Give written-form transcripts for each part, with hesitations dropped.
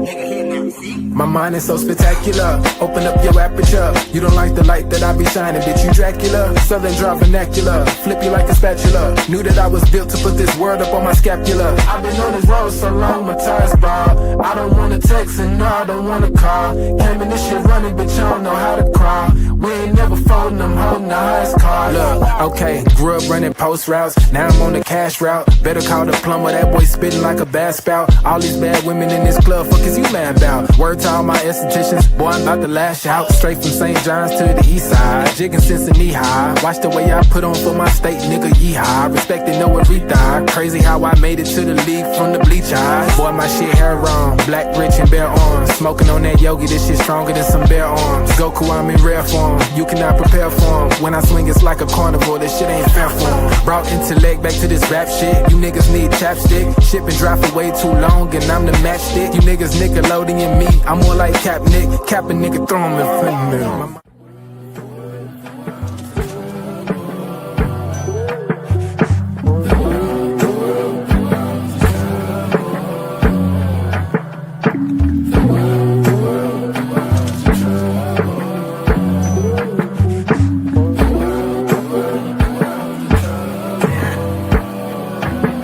My mind is so spectacular. Open up your aperture. You don't like the light that I be shining, bitch, you Dracula. Southern dry vernacular, flip you like a spatula. Knew that I was built to put this word up on my scapula. I've been on the road so long, my tires bald. I don't wanna text and no, I don't wanna call. Came in this shit running, bitch, I don't know how to crawl. We ain't never folding, I'm holding the highest card. Look, okay, grew up running post routes. Now I'm on the cash route. Better call the plumber, that boy spitting like a bass spout. All these bad women in this club, fuck is you mad about? Word to all my estheticians, boy, I'm about to lash out. Straight from St. John's to the east side, jigging since the knee high. Watch the way I put on for my state, nigga, yeehaw. Respected no everything. Crazy how I made it to the league from the bleach eyes. Boy, my shit hair wrong, black, rich, and bare arms. Smoking on that yogi, this shit stronger than some bare arms. Goku, I'm in rare form, you cannot prepare for him. When I swing, it's like a carnival, this shit ain't fair for him. Brought intellect back to this rap shit. You niggas need chapstick. Shit been dry for way too long, and I'm the matchstick. You niggas Nickelodeon me, I'm more like Cap Nick. Cap a nigga, throw him in front of me.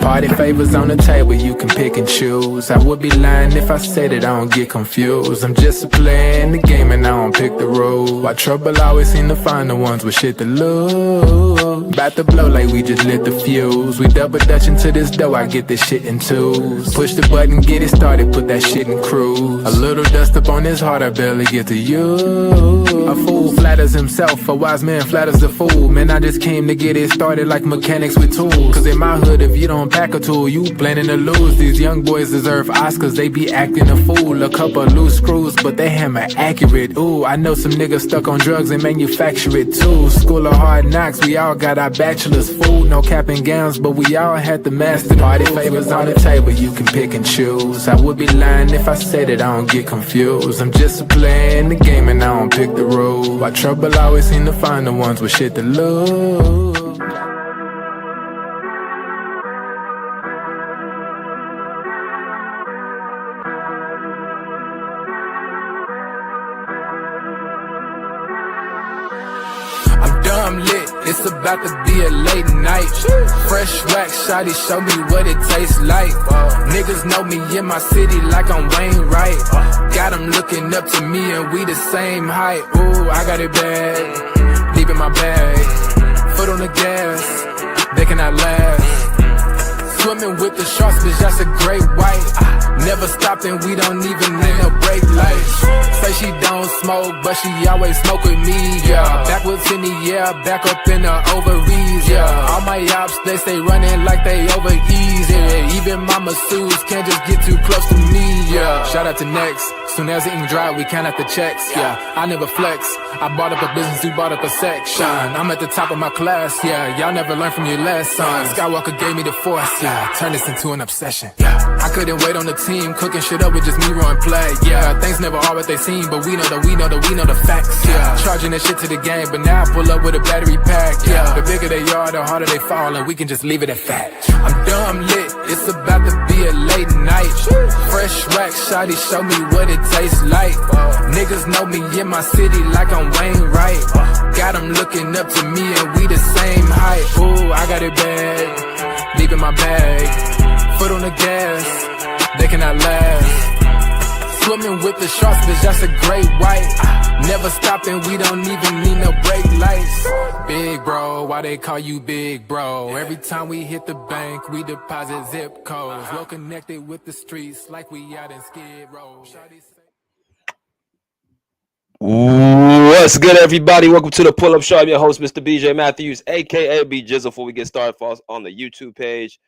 Party favors on the table, you can pick and choose. I would be lying if I said it, I don't get confused. I'm just playing the game and I don't pick the rules. Why trouble always seem to find the ones with shit to lose. About to blow like we just lit the fuse. We double dutch into this dough, I get this shit in twos. Push the button, get it started, put that shit in cruise. A little dust up on his heart, I barely get to use. A fool flatters himself, a wise man flatters a fool. Man, I just came to get it started like mechanics with tools. Cause in my hood, if you don't pack a tool, you planning to lose. These young boys deserve Oscars, they be acting a fool. A couple loose screws, but they hammer accurate. Ooh, I know some niggas stuck on drugs and manufacture it too. School of hard knocks, we all got our bachelor's. Food, no cap and gowns, but we all had the master. Party favors on the table, you can pick and choose. I would be lying if I said it, I don't get confused. I'm just playing the game and I don't pick the rules. Why trouble always seem to find the ones with shit to lose. I'm lit, it's about to be a late night. Fresh wax, shawty, show me what it tastes like. Niggas know me in my city like I'm Wayne Wright. Got them looking up to me and we the same height. Ooh, I got it bad, deep in my bag. Foot on the gas, they cannot last. Swimming with the sharks, bitch, that's a great white. Never stopped and we don't even need no brake lights. Say she don't smoke, but she always smoke with me, yeah. Backwards in the air, back up in the ovaries, yeah. All my ops, they stay running like they over easy, yeah. Even my masseurs can't just get too close to me, yeah. Shout out to Next, soon as the ink dry, we count out the checks, yeah. I never flex, I bought up a business, you bought up a section. I'm at the top of my class, yeah. Y'all never learned from your lessons. Skywalker gave me the force, yeah. Turn this into an obsession, yeah. I couldn't wait on the team, cooking shit up with just me run play, yeah. Things never are what they seem, but we know the facts, yeah. Charging that shit to the game, but now I pull up with a battery pack, yeah. The bigger they are, the harder they fall, and we can just leave it at that. I'm dumb lit, it's about to be a late night. Fresh rack, shawty, show me what it tastes like. Niggas know me in my city like I'm Wayne Wright. Got them looking up to me and we the same height. Ooh, I got it bad, deep in my bag. Foot on the gas, they cannot last. Swimming with the sharks, bitch, that's a great white. Never stopped and we don't even need no brake lights. Big bro, why they call you big bro? Every time we hit the bank, we deposit zip codes. Well connected with the streets like we out in Skid Row. What's good, everybody? Welcome to the Pull Up Show. I'm your host, Mr. BJ Matthews, aka B Jizzle. Before we get started, follow us on the YouTube page,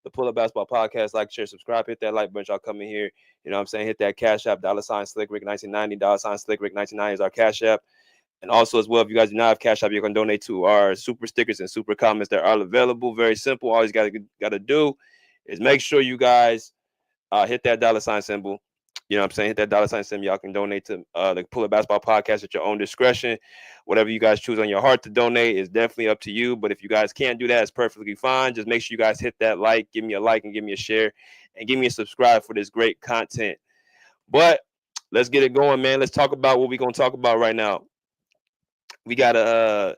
the Pull Up Basketball Podcast. Like, share, subscribe, hit that like button. Y'all come in here. You know what I'm saying? Hit that Cash App, $SlickRick1990, $SlickRick1990 is our Cash App. And also, as well, if you guys do not have Cash App, you can donate to our super stickers and super comments that are available. Very simple. All you got to do is make sure you guys hit that $ symbol. You know what I'm saying? Hit that $ symbol. Y'all can donate to the Pull Up Basketball Podcast at your own discretion. Whatever you guys choose on your heart to donate is definitely up to you. But if you guys can't do that, it's perfectly fine. Just make sure you guys hit that like, give me a like and give me a share, and give me a subscribe for this great content. But let's get it going, man. Let's talk about what we're gonna talk about right now. We gotta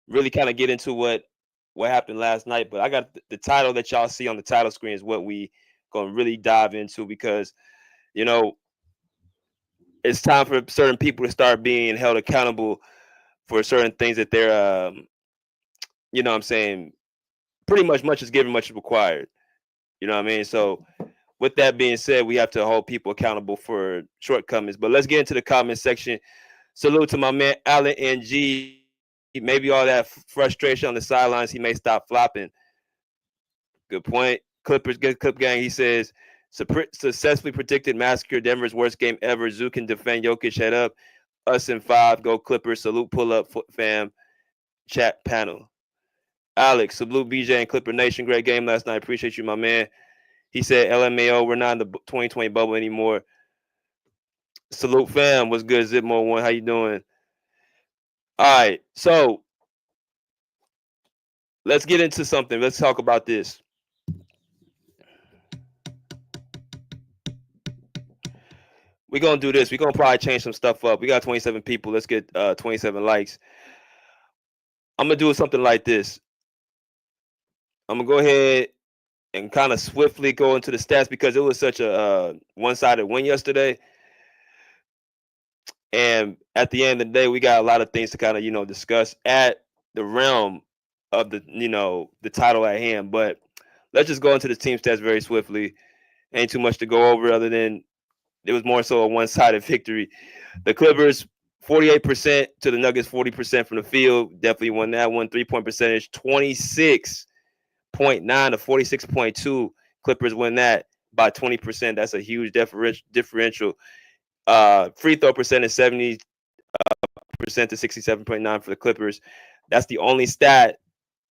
really kind of get into what happened last night. But I got the title that y'all see on the title screen is what we gonna really dive into because you know it's time for certain people to start being held accountable for certain things that they're you know what I'm saying, pretty much is given, much is required. You know what I mean? So with that being said, we have to hold people accountable for shortcomings. But let's get into the comment section. Salute to my man Allen NG. Maybe all that frustration on the sidelines, he may stop flopping. Good point. Clippers, good clip gang. He says, successfully predicted massacre, Denver's worst game ever. Zoo can defend Jokic, head up. Us in 5, go Clippers. Salute, pull up, fam. Chat panel. Alex, salute BJ and Clipper Nation. Great game last night. Appreciate you, my man. He said, LMAO, we're not in the 2020 bubble anymore. Salute, fam. What's good, Zipmo1? How you doing? All right, so let's get into something. Let's talk about this. We're going to do this. We're going to probably change some stuff up. We got 27 people. Let's get 27 likes. I'm going to do something like this. I'm going to go ahead and kind of swiftly go into the stats because it was such a one-sided win yesterday. And at the end of the day, we got a lot of things to kind of, discuss at the realm of the title at hand. But let's just go into the team stats very swiftly. Ain't too much to go over other than it was more so a one-sided victory. The Clippers, 48% to the Nuggets, 40% from the field. Definitely won that one. 3-point percentage, 26.9 to 46.2. Clippers win that by 20%. That's a huge differential. Free throw percentage, 70% to 67.9 for the Clippers. That's the only stat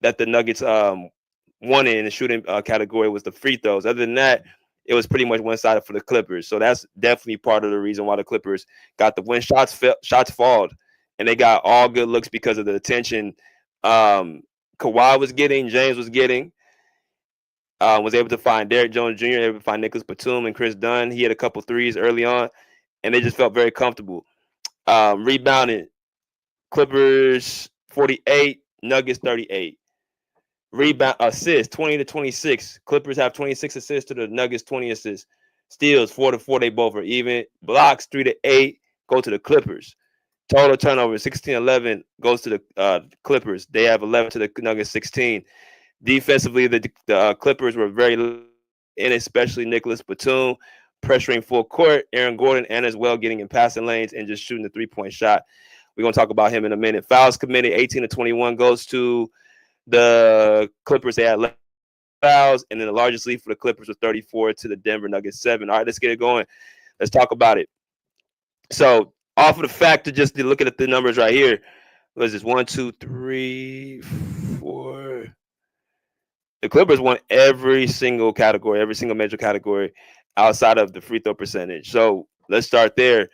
that the Nuggets won in the shooting category was the free throws. Other than that, it was pretty much one-sided for the Clippers. So that's definitely part of the reason why the Clippers got the win. Shots falled, and they got all good looks because of the attention Kawhi was getting, James was getting. Was able to find Derrick Jones Jr., able to find Nicholas Batum and Chris Dunn. He had a couple threes early on, and they just felt very comfortable. Rebounding, Clippers 48, Nuggets 38. Rebound assists 20 to 26. Clippers have 26 assists to the Nuggets 20 assists. Steals 4 to 4. They both are even. Blocks 3 to 8 go to the Clippers. Total turnover 16-11 goes to the Clippers. They have 11 to the Nuggets 16. Defensively, the Clippers were very, and especially Nicholas Batum pressuring full court. Aaron Gordon and as well getting in passing lanes and just shooting the 3-point shot. We're gonna talk about him in a minute. Fouls committed 18 to 21 goes to the Clippers. They had 11 fouls, and then the largest lead for the Clippers was 34 to the Denver Nuggets 7. All right, let's get it going. Let's talk about it. So, off of the fact of just looking at the numbers right here, what is this? 1, 2, 3, 4. The Clippers won every single category, every single major category outside of the free throw percentage. So, let's start there.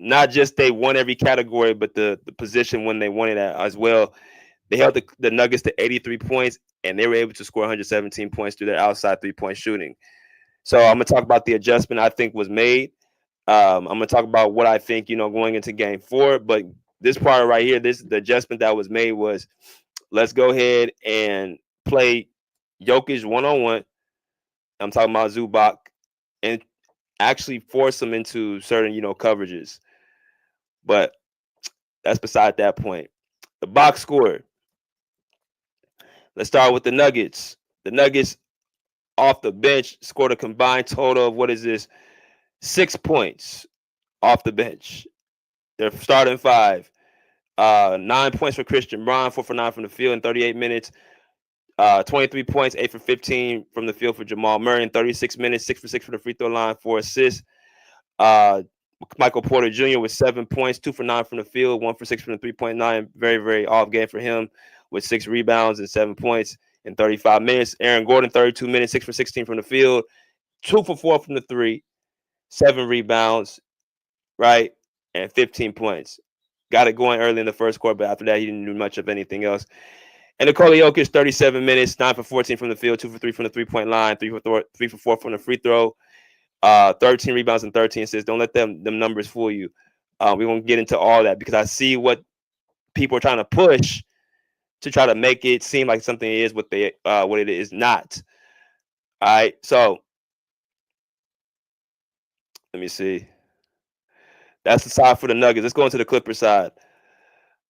Not just they won every category, but the position when they won it at as well. They held the Nuggets to 83 points, and they were able to score 117 points through their outside three-point shooting. So I'm going to talk about the adjustment I think was made. I'm going to talk about what I think, going into game 4. But this part right here, the adjustment that was made was let's go ahead and play Jokic one-on-one. I'm talking about Zubac, and actually force him into certain, coverages. But that's beside that point. The box score. Let's start with the Nuggets. The Nuggets off the bench scored a combined total of, what is this, 6 points off the bench. They're starting 5. 9 points for Christian Braun, 4 for 9 from the field in 38 minutes. 23 points, 8 for 15 from the field for Jamal Murray in 36 minutes, 6 for 6 for the free throw line, 4 assists. Michael Porter Jr. with 7 points, 2 for 9 from the field, 1 for 6 from the 3-point line. Very, very off game for him with 6 rebounds and 7 points in 35 minutes. Aaron Gordon, 32 minutes, 6 for 16 from the field, 2 for 4 from the 3, 7 rebounds, right, and 15 points. Got it going early in the first quarter, but after that, he didn't do much of anything else. And Nikola Jokic, 37 minutes, 9 for 14 from the field, 2 for 3 from the 3-point line, 3 for 4 from the free throw. 13 rebounds and 13 assists. Don't let them numbers fool you. We won't get into all that because I see what people are trying to push to try to make it seem like something is what it is not. All right, so let me see. That's the side for the Nuggets. Let's go into the Clippers side.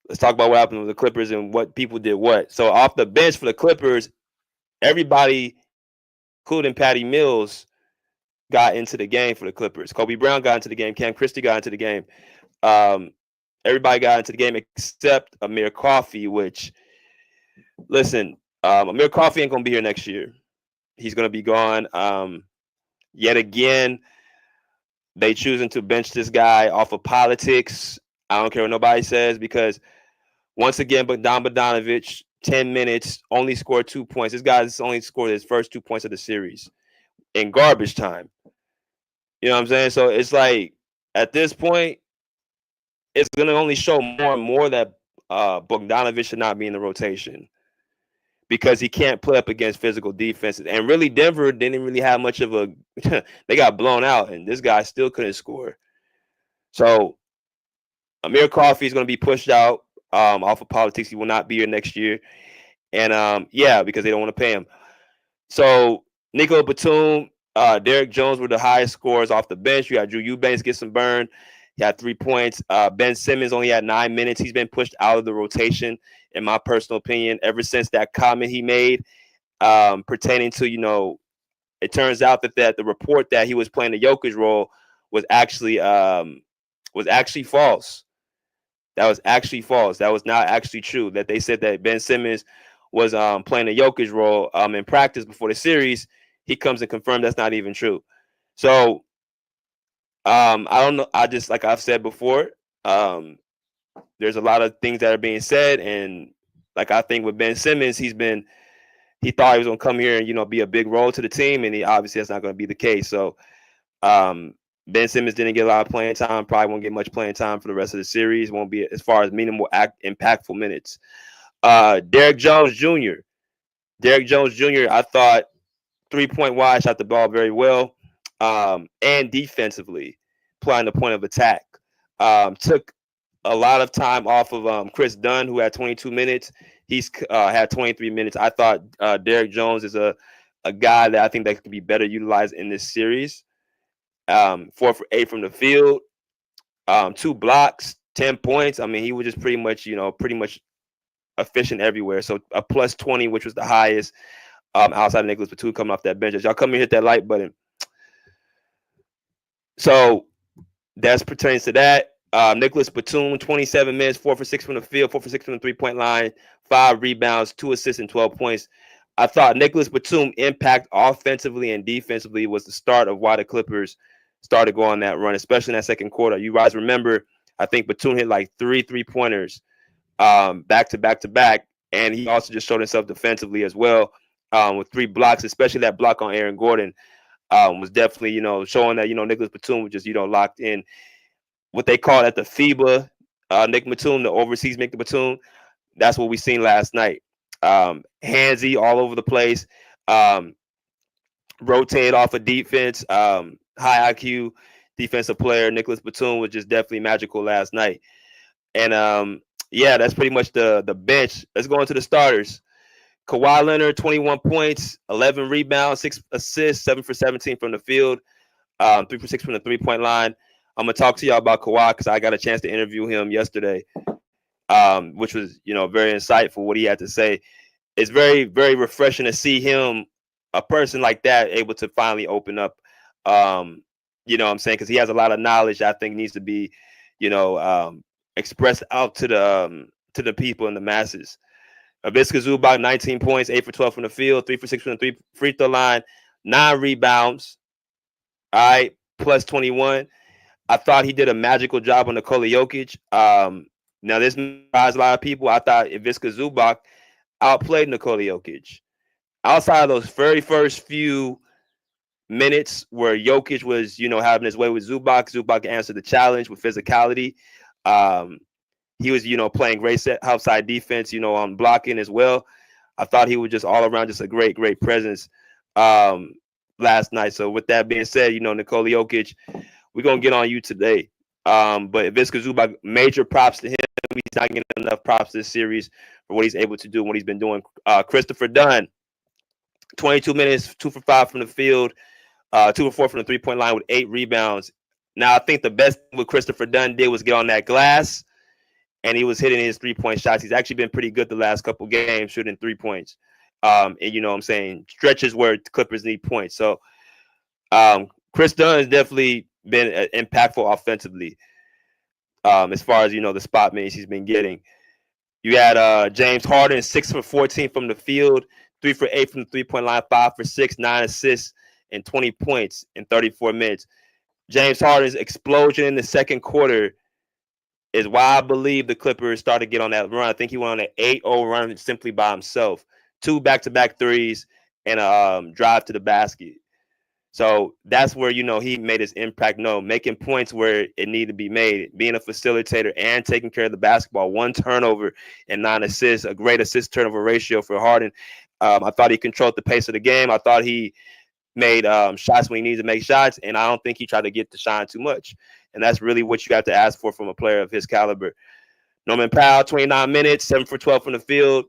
Let's talk about what happened with the Clippers and what people did what. So off the bench for the Clippers, everybody, including Patty Mills, got into the game for the Clippers. Kobe Brown got into the game. Cam Christie got into the game. Everybody got into the game except Amir Coffey, which, listen, Amir Coffey ain't going to be here next year. He's going to be gone. Yet again, they choosing to bench this guy off of politics. I don't care what nobody says because once again, Bogdan Bogdanovic, 10 minutes, only scored 2 points. This guy's only scored his first 2 points of the series in garbage time. You know what I'm saying? So it's like at this point, it's going to only show more and more that Bogdanovic should not be in the rotation because he can't play up against physical defenses. And really, Denver didn't really have much of a – they got blown out, and this guy still couldn't score. So Amir Coffey is going to be pushed out off of politics. He will not be here next year. And, because they don't want to pay him. So Nikola Batum, Derek Jones were the highest scorers off the bench. You had Drew Eubanks get some burn. He had 3 points. Ben Simmons only had 9 minutes. He's been pushed out of the rotation, in my personal opinion, ever since that comment he made pertaining to, it turns out that the report that he was playing the Jokic role was actually false. That was actually false. That was not actually true. That they said that Ben Simmons was playing the Jokic role in practice before the series. He comes and confirmed that's not even true. So I don't know. I just, like I've said before, there's a lot of things that are being said, and like I think with Ben Simmons, he thought he was going to come here and be a big role to the team, and obviously that's not going to be the case. So Ben Simmons didn't get a lot of playing time. Probably won't get much playing time for the rest of the series. Won't be as far as minimal impactful minutes. Derek Jones Jr. I thought 3-point wide, shot the ball very well, and defensively playing the point of attack. Took a lot of time off of Chris Dunn, who had 22 minutes. He's had 23 minutes. I thought Derek Jones is a guy that I think that could be better utilized in this series. 4 for 8 from the field, 2 blocks, 10 points. I mean, he was just pretty much efficient everywhere. So a plus 20, which was the highest outside of Nicholas Batum coming off that bench. As y'all come and hit that like button. So that's pertains to that. Nicholas Batum, 27 minutes, 4 for 6 from the field, 4 for 6 from the 3-point line, 5 rebounds, 2 assists, and 12 points. I thought Nicholas Batum impact offensively and defensively was the start of why the Clippers started going that run, especially in that second quarter. You guys remember, I think Batum hit like 3 3-pointers back to back, and he also just showed himself defensively as well with 3 blocks, especially that block on Aaron Gordon was definitely, showing that, Nicholas Batum was just, locked in. What they call at the FIBA, Nick Batum, the overseas Nick Batum, that's what we seen last night. Handsy all over the place, rotate off of defense, high IQ defensive player. Nicholas Batum was just definitely magical last night. And that's pretty much the bench. Let's go into the starters. Kawhi Leonard, 21 points, 11 rebounds, 6 assists, 7 for 17 from the field, 3 for 6 from the 3-point line. I'm going to talk to y'all about Kawhi because I got a chance to interview him yesterday, which was, very insightful what he had to say. It's very, very refreshing to see him, a person like that, able to finally open up, you know what I'm saying? Because he has a lot of knowledge that I think needs to be, expressed out to the people and the masses. Ivica Zubac, 19 points, 8 for 12 from the field, 3 for 6 from the free throw line, 9 rebounds. All right, plus 21. I thought he did a magical job on Nikola Jokic. Now, this surprised a lot of people. I thought Ivica Zubac outplayed Nikola Jokic. Outside of those very first few minutes where Jokic was, having his way with Zubac answered the challenge with physicality. He was, playing great outside defense, on blocking as well. I thought he was just all around just a great, great presence. last night. So with that being said, Nikola Jokic, we're gonna get on you today. But Visca Zubac, major props to him. He's not getting enough props this series for what he's able to do, what he's been doing. Christopher Dunn, 22 minutes, 2 for 5 from the field, 2 for 4 from the 3-point line with 8 rebounds. Now, I think the best thing what Christopher Dunn did was get on that glass, and he was hitting his 3-point shots. He's actually been pretty good the last couple games shooting 3 points. And what I'm saying, stretches where the Clippers need points. So Chris Dunn has definitely been impactful offensively as far as, the spot minutes he's been getting. You had James Harden, 6 for 14 from the field, 3 for 8 from the 3-point line, 5 for 6, 9 assists, and 20 points in 34 minutes. James Harden's explosion in the second quarter is why I believe the Clippers started to get on that run. I think he went on an 8-0 run simply by himself. 2 back-to-back threes and a drive to the basket. So that's where, he made his impact known, making points where it needed to be made, being a facilitator and taking care of the basketball. 1 turnover and 9 assists, a great assist-turnover ratio for Harden. I thought he controlled the pace of the game. I thought he made shots when he needed to make shots, and I don't think he tried to get to shine too much. And that's really what you have to ask for from a player of his caliber. Norman Powell, 29 minutes, 7 for 12 from the field,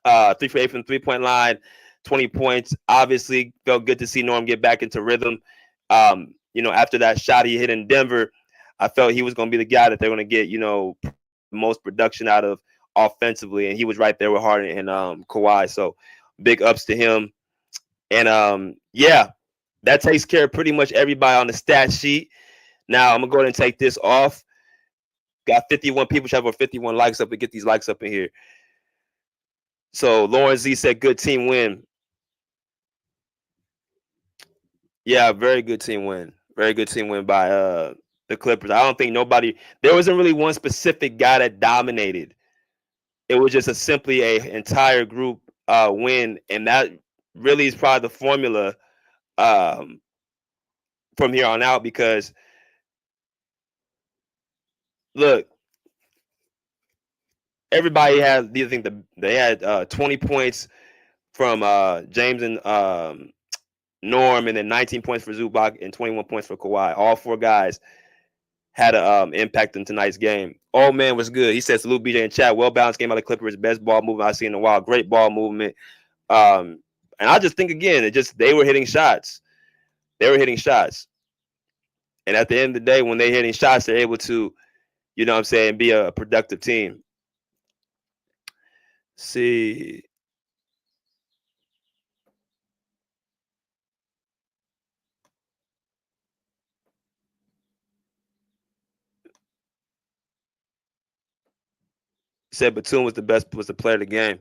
3 for 8 from the 3-point line, 20 points. Obviously, felt good to see Norm get back into rhythm. After that shot he hit in Denver, I felt he was going to be the guy that they're going to get, the most production out of offensively, and he was right there with Harden and Kawhi. So big ups to him. And that takes care of pretty much everybody on the stat sheet. Now I'm gonna go ahead and take this off. Got 51 people, should have over 51 likes up. We get these likes up in here. So Lauren Z said, "Good team win." Yeah, very good team win. Very good team win by the Clippers. I don't think there wasn't really one specific guy that dominated. It was just simply a entire group win, and that really is probably the formula from here on out, because look, everybody had, they had 20 points from James and Norm, and then 19 points for Zubac and 21 points for Kawhi. All 4 guys had an impact in tonight's game. Oh, man, was good. He said, "Salute BJ in chat. Well-balanced game by the Clippers. Best ball movement I've seen in a while. Great ball movement." And I just think, again, they were hitting shots. They were hitting shots. And at the end of the day, when they're hitting shots, they're able to, be a productive team. See. Said Batum was the player of the game.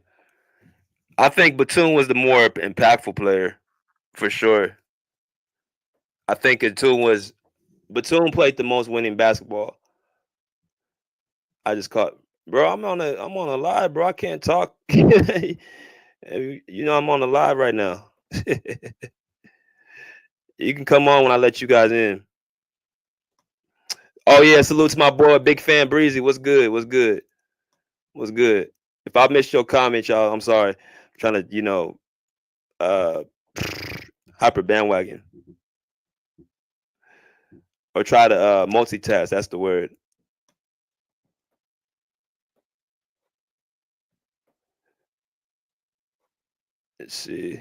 I think Batum was the more impactful player, for sure. I think Batum played the most winning basketball. I just caught, bro. I'm on a live, bro. I can't talk. I'm on the live right now. You can come on when I let you guys in. Oh yeah, salute to my boy, big fan Breezy. What's good? What's good? What's good? If I missed your comment, y'all, I'm sorry. I'm trying to, hyper bandwagon. Or try to multitask. That's the word. Let's see.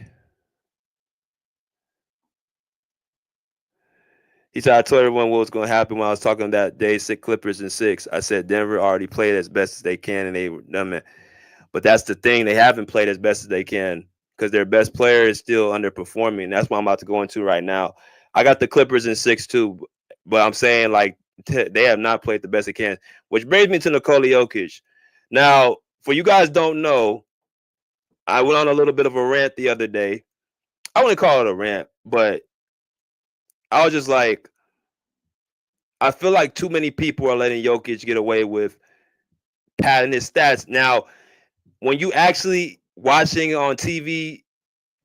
He said, "I told everyone what was going to happen when I was talking that day, 6 Clippers and 6. I said Denver already played as best as they can, and they were done it. But that's the thing. They haven't played as best as they can because their best player is still underperforming. That's what I'm about to go into right now. I got the Clippers in 6 too, but I'm saying, they have not played the best they can, which brings me to Nikola Jokic. Now, for you guys don't know, I went on a little bit of a rant the other day. I wouldn't call it a rant, but I was just like, I feel like too many people are letting Jokic get away with padding his stats. Now, when you actually watching on TV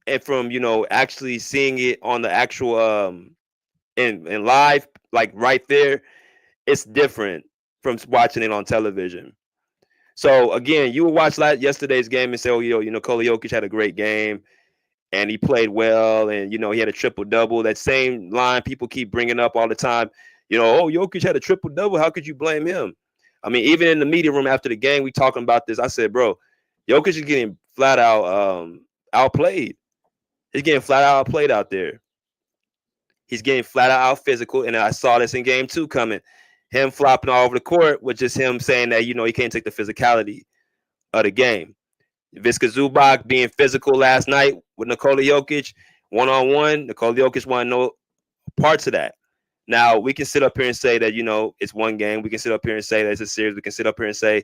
and from, actually seeing it on the actual in live, like right there, it's different from watching it on television. So again, you will watch yesterday's game and say, "Oh, Nikola Jokic had a great game," and he played well, and he had a triple double. That same line people keep bringing up all the time. Oh, Jokic had a triple double. How could you blame him? I mean, even in the media room after the game, we talking about this. I said, bro, Jokic is getting flat out outplayed. He's getting flat out outplayed out there. He's getting flat out physical, and I saw this in game 2 coming. Him flopping all over the court was just him saying that he can't take the physicality of the game. Viska Zubac being physical last night with Nikola Jokic, one-on-one. Nikola Jokic wanted no parts of that. Now, we can sit up here and say that, it's one game. We can sit up here and say that it's a series. We can sit up here and say,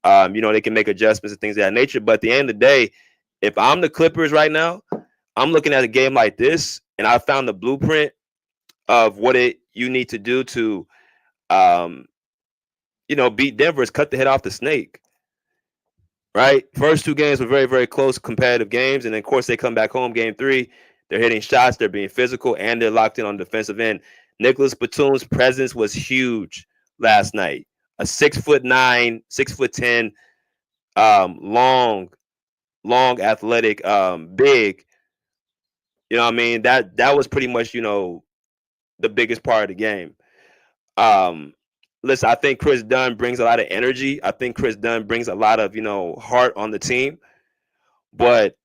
they can make adjustments and things of that nature. But at the end of the day, if I'm the Clippers right now, I'm looking at a game like this, and I found the blueprint of what you need to do to, beat Denver is cut the head off the snake. Right? First 2 games were very, very close, competitive games. And then, of course, they come back home game 3. They're hitting shots. They're being physical, and they're locked in on the defensive end. Nicholas Batum's presence was huge last night. A 6'9", 6'10", long, athletic, big. You know what I mean? That was pretty much, the biggest part of the game. Listen, I think Chris Dunn brings a lot of energy. I think Chris Dunn brings a lot of, heart on the team. But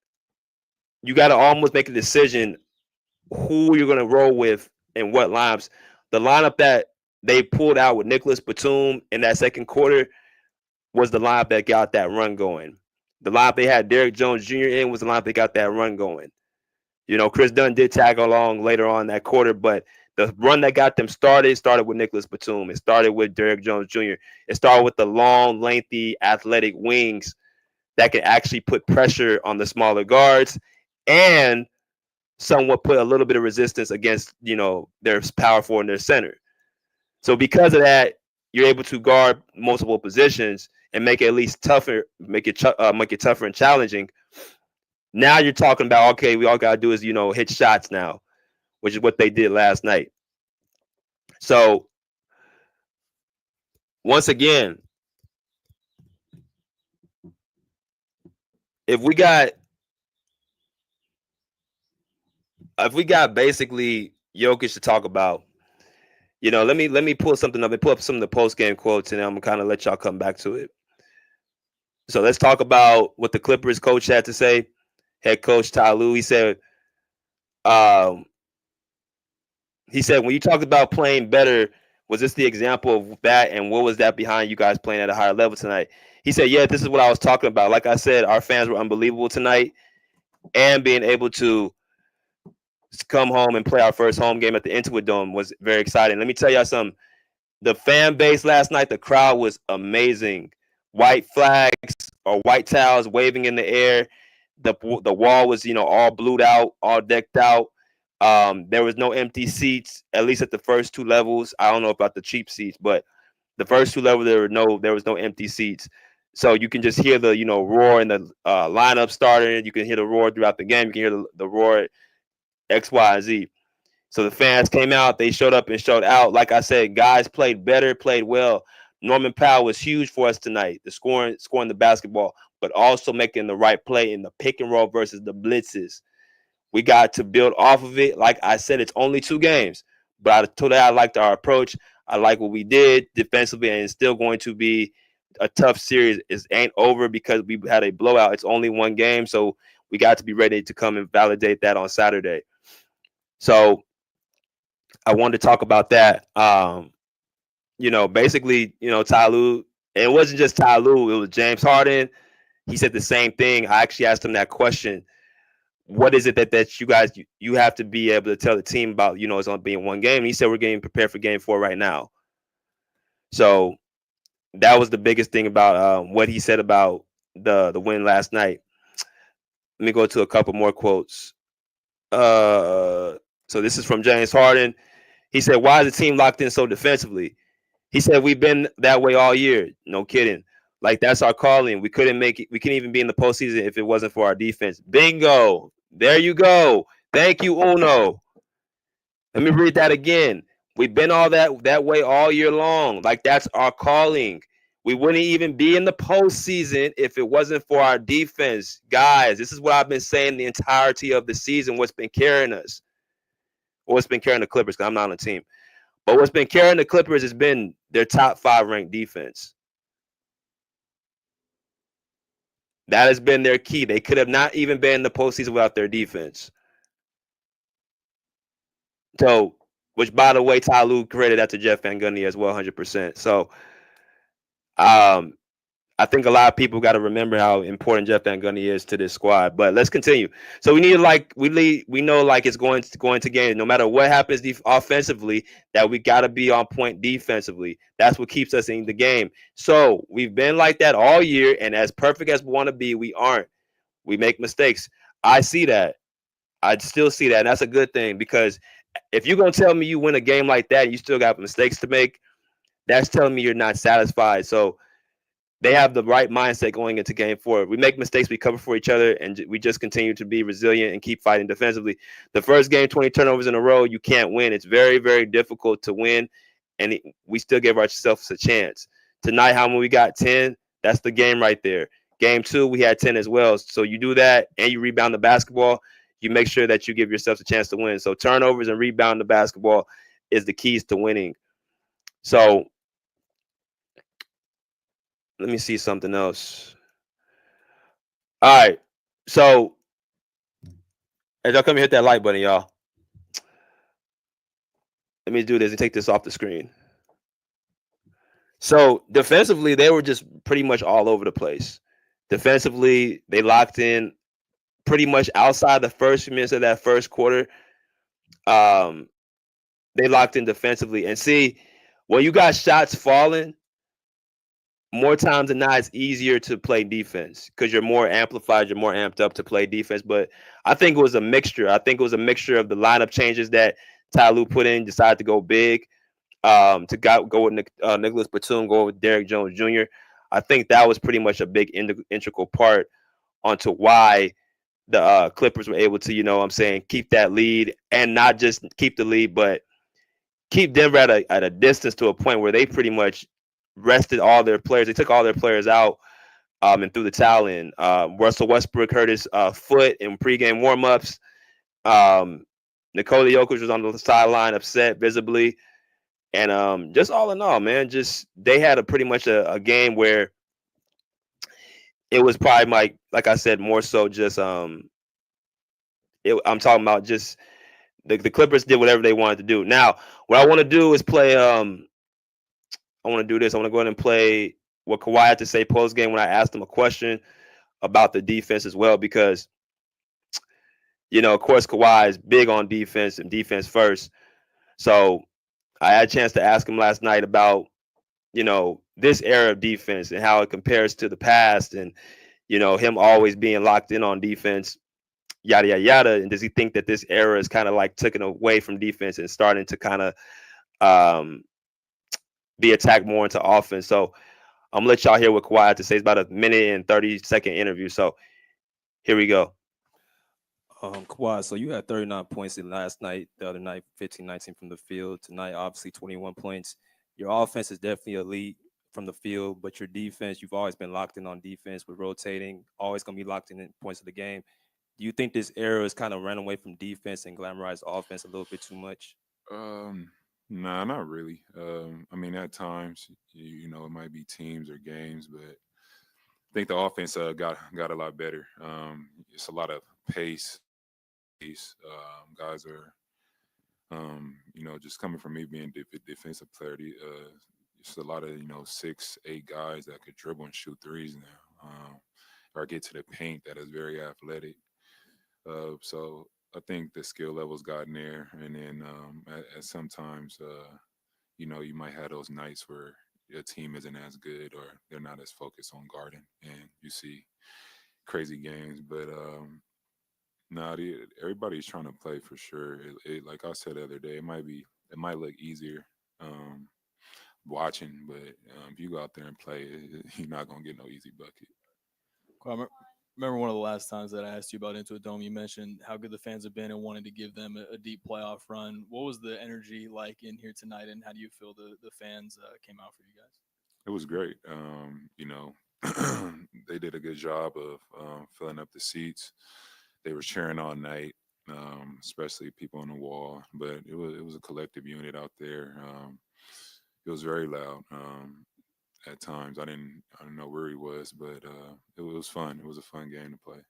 you got to almost make a decision who you're going to roll with and what lineups. The lineup that they pulled out with Nicholas Batum in that second quarter was the lineup that got that run going. The lineup they had Derrick Jones Jr. in was the lineup that got that run going. Chris Dunn did tag along later on that quarter, but the run that got them started with Nicholas Batum. It started with Derrick Jones Jr. It started with the long, lengthy, athletic wings that can actually put pressure on the smaller guards and somewhat put a little bit of resistance against, their power forward and their center. So because of that, you're able to guard multiple positions and make it at least tougher, make it tougher and challenging. Now you're talking about, okay, we all got to do is, hit shots now, which is what they did last night. So, once again, if we got basically Jokic to talk about, let me pull something up and pull up some of the post-game quotes, and I'm going to kind of let y'all come back to it. So let's talk about what the Clippers coach had to say. Head coach Ty Lue, he said, when you talked about playing better, was this the example of that? And what was that behind you guys playing at a higher level tonight? He said, yeah, this is what I was talking about. Like I said, our fans were unbelievable tonight, and being able to come home and play our first home game at the Intuit Dome was very exciting. Let me tell y'all something. The fan base last night, the crowd was amazing. White flags or white towels waving in the air. The wall was, all blued out, all decked out. There was no empty seats, at least at the first 2 levels. I don't know about the cheap seats, but the first 2 levels, there was no empty seats. So you can just hear the, roar in the lineup starting. You can hear the roar throughout the game. You can hear the roar X, Y, and Z. So the fans came out. They showed up and showed out. Like I said, guys played better, played well. Norman Powell was huge for us tonight, the scoring the basketball, but also making the right play in the pick and roll versus the blitzes. We got to build off of it. Like I said, it's only 2 games, but I told you I liked our approach. I like what we did defensively, and it's still going to be a tough series. It ain't over because we had a blowout. It's only 1 game, so we got to be ready to come and validate that on Saturday. So I wanted to talk about that. Basically, Ty Lue, and it wasn't just Ty Lue, it was James Harden. He said the same thing. I actually asked him that question. What is it that you guys you have to be able to tell the team about, it's only being 1 game? And he said we're getting prepared for game 4 right now. So that was the biggest thing about what he said about the win last night. Let me go to a couple more quotes. So this is from James Harden. He said, why is the team locked in so defensively? He said, we've been that way all year. No kidding. Like, that's our calling. We couldn't make it. We couldn't even be in the postseason if it wasn't for our defense. Bingo. There you go. Thank you, Uno. Let me read that again. We've been all that way all year long. Like, that's our calling. We wouldn't even be in the postseason if it wasn't for our defense. Guys, this is what I've been saying the entirety of the season, what's been carrying us. Or what's been carrying the Clippers, because I'm not on the team. But what's been carrying the Clippers has been their top 5 ranked defense. That has been their key. They could have not even been in the postseason without their defense. So, which by the way, Ty Lue credited that to Jeff Van Gundy as well, 100%. So, I think a lot of people got to remember how important Jeff Van Gundy is to this squad. But let's continue. So we need we know like it's going to games. No matter what happens offensively, that we got to be on point defensively. That's what keeps us in the game. So we've been like that all year, and as perfect as we want to be, we aren't. We make mistakes. I see that. I still see that, and that's a good thing, because if you're gonna tell me you win a game like that and you still got mistakes to make, that's telling me you're not satisfied. So they have the right mindset going into game 4. We make mistakes, we cover for each other, and we just continue to be resilient and keep fighting defensively. The first game, 20 turnovers in a row, you can't win. It's very, very difficult to win, and we still give ourselves a chance. Tonight, how many we got? 10. That's the game right there. Game 2, we had 10 as well. So you do that, and you rebound the basketball, you make sure that you give yourself a chance to win. So turnovers and rebound the basketball is the keys to winning. So let me see something else. All right. So as y'all come here, hit that like button, y'all. Let me do this and take this off the screen. So defensively, they were just pretty much all over the place. Defensively, they locked in pretty much outside the first few minutes of that first quarter. They locked in defensively. And see, when you got shots falling, more times than not, it's easier to play defense because you're more amplified, you're more amped up to play defense. But I think it was a mixture. I think it was a mixture of the lineup changes that Ty Lue put in, decided to go big, to go with Nicholas Batum, go with Derrick Jones Jr. I think that was pretty much a big integral part onto why the Clippers were able to, keep that lead, and not just keep the lead, but keep Denver at a distance to a point where they pretty much rested all their players. They took all their players out and threw the towel in. Russell Westbrook hurt his foot in pregame warmups. Nikola Jokic was on the sideline, upset visibly. And just all in all, man, just they had pretty much a game where it was probably like I said, more so just I'm talking about just the Clippers did whatever they wanted to do. Now, what I want to do is play. I want to do this. I want to go ahead and play what Kawhi had to say post game when I asked him a question about the defense as well, because of course, Kawhi is big on defense and defense first. So I had a chance to ask him last night about this era of defense and how it compares to the past, and him always being locked in on defense, yada yada yada. And does he think that this era is kind of like taken away from defense and starting to kind of be attacked more into offense? So I'm gonna let y'all hear what Kawhi had to say. It's about a minute and 30-second interview. So here we go. Kawhi, so you had 39 points in last night, the other night 15-19 from the field. Tonight, obviously 21 points. Your offense is definitely elite from the field, but your defense, you've always been locked in on defense with rotating, always going to be locked in points of the game. Do you think this era is kind of ran away from defense and glamorized offense a little bit too much? Nah, not really. I mean, at times, it might be teams or games, but I think the offense got a lot better. It's a lot of pace. Guys are, just coming from me being defensive player. It's a lot of 6-8 guys that could dribble and shoot threes now, or get to the paint that is very athletic. So I think the skill level's gotten there, and then at sometimes, you might have those nights where your team isn't as good or they're not as focused on guarding, and you see crazy games. But everybody's trying to play for sure. Like I said the other day, it might look easier watching, but if you go out there and play, you're not gonna get no easy bucket. Well, remember one of the last times that I asked you about Intuit Dome, you mentioned how good the fans have been and wanted to give them a deep playoff run. What was the energy like in here tonight, and how do you feel the fans came out for you guys? It was great. They did a good job of filling up the seats. They were cheering all night, especially people on the wall. But it was a collective unit out there. It was very loud at times. I don't know where he was, but it was fun. It was a fun game to play.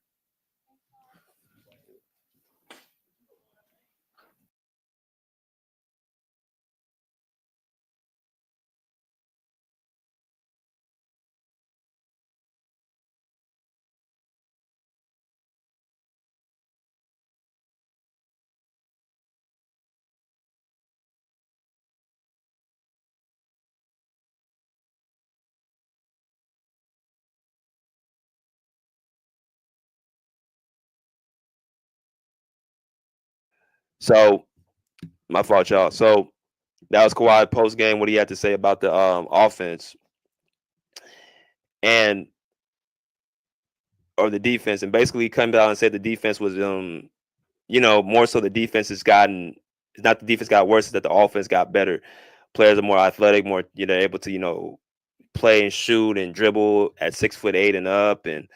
So my fault, y'all. So that was Kawhi post game. What he had to say about the offense and or the defense, and basically come down and said the defense was more so the defense has gotten. It's not the defense got worse; it's that the offense got better. Players are more athletic, more able to play and shoot and dribble at 6'8" and up, and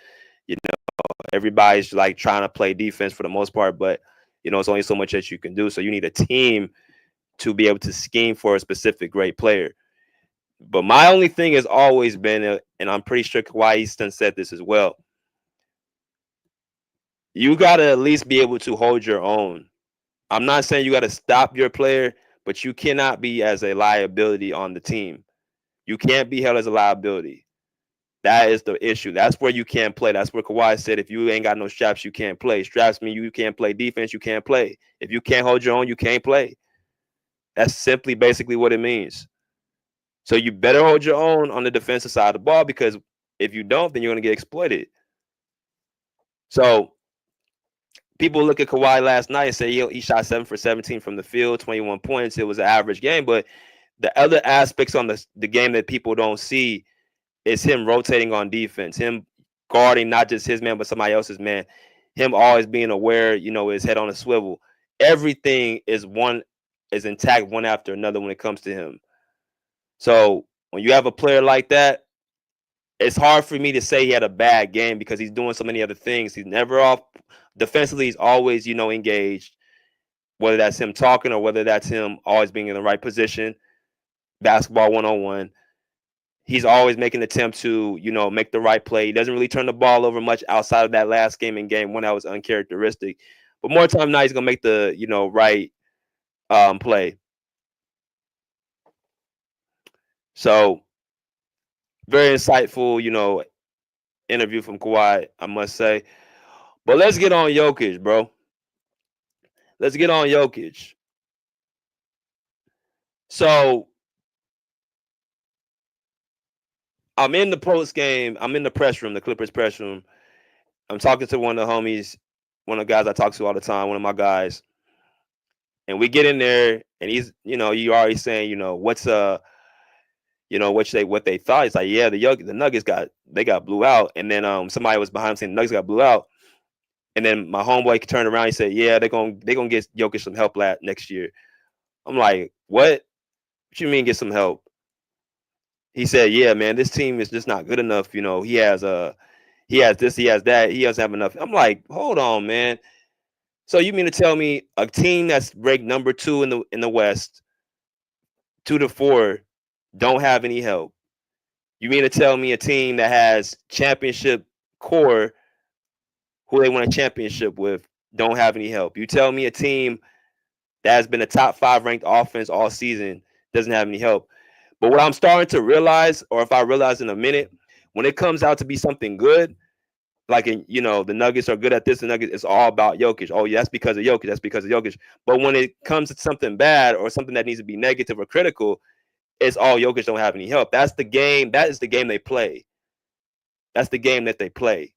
everybody's like trying to play defense for the most part, but it's only so much that you can do. So you need a team to be able to scheme for a specific great player. But my only thing has always been, and I'm pretty sure Kawhi Easton said this as well, you got to at least be able to hold your own. I'm not saying you got to stop your player, but you cannot be as a liability on the team. You can't be held as a liability. That is the issue. That's where you can't play. That's where Kawhi said, if you ain't got no straps, you can't play. Straps mean you can't play defense, you can't play. If you can't hold your own, you can't play. That's simply basically what it means. So you better hold your own on the defensive side of the ball, because if you don't, then you're going to get exploited. So people look at Kawhi last night and say he shot 7 for 17 from the field, 21 points. It was an average game. But the other aspects on the game that people don't see is him rotating on defense, him guarding not just his man, but somebody else's man, him always being aware, his head on a swivel. Everything is intact one after another when it comes to him. So when you have a player like that, it's hard for me to say he had a bad game because he's doing so many other things. He's never off defensively. He's always, engaged, whether that's him talking or whether that's him always being in the right position, basketball 1-on-1. He's always making an attempt to, make the right play. He doesn't really turn the ball over much outside of that last game in game one that was uncharacteristic. But more time now, he's going to make the, right play. So very insightful, interview from Kawhi, I must say. But let's get on Jokic, bro. Let's get on Jokic. So I'm in the post game. I'm in the press room, the Clippers press room. I'm talking to one of the homies, one of the guys I talk to all the time, one of my guys. And we get in there, and he's, you already saying, what's what they thought. It's like, yeah, the Nuggets got blew out, and then somebody was behind him saying the Nuggets got blew out, and then my homeboy turned around. He said, yeah, they're gonna get Jokic some help next year. I'm like, what? What you mean get some help? He said, yeah, man, this team is just not good enough. He has this, he has that, he doesn't have enough. I'm like, hold on, man. So you mean to tell me a team that's ranked number 2 in the West, 2-4, don't have any help? You mean to tell me a team that has championship core, who they won a championship with, don't have any help? You tell me a team that has been a top 5 ranked offense all season doesn't have any help? But what I'm starting to realize, or if I realize in a minute, when it comes out to be something good, like the Nuggets are good at this, the Nuggets, it's all about Jokic. Oh, yeah, that's because of Jokic. That's because of Jokic. But when it comes to something bad or something that needs to be negative or critical, it's all Jokic don't have any help. That's the game. That is the game they play. That's the game that they play.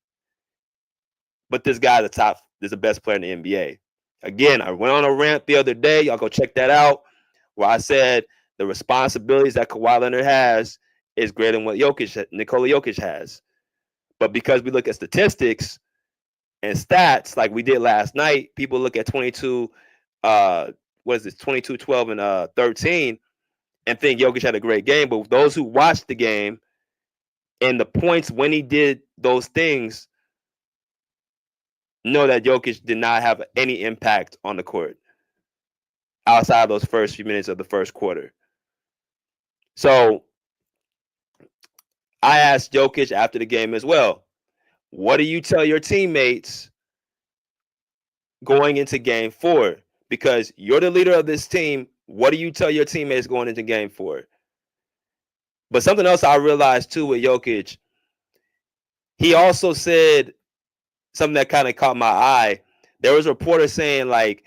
But this guy is the best player in the NBA. Again, I went on a rant the other day. Y'all go check that out, where I said the responsibilities that Kawhi Leonard has is greater than what Nikola Jokic has. But because we look at statistics and stats like we did last night, people look at 22, 22, 12, and 13. and think Jokic had a great game. But those who watched the game and the points when he did those things know that Jokic did not have any impact on the court outside of those first few minutes of the first quarter. So I asked Jokic after the game as well, what do you tell your teammates going into game 4? Because you're the leader of this team. What do you tell your teammates going into game 4? But something else I realized too with Jokic, he also said something that kind of caught my eye. There was a reporter saying, like,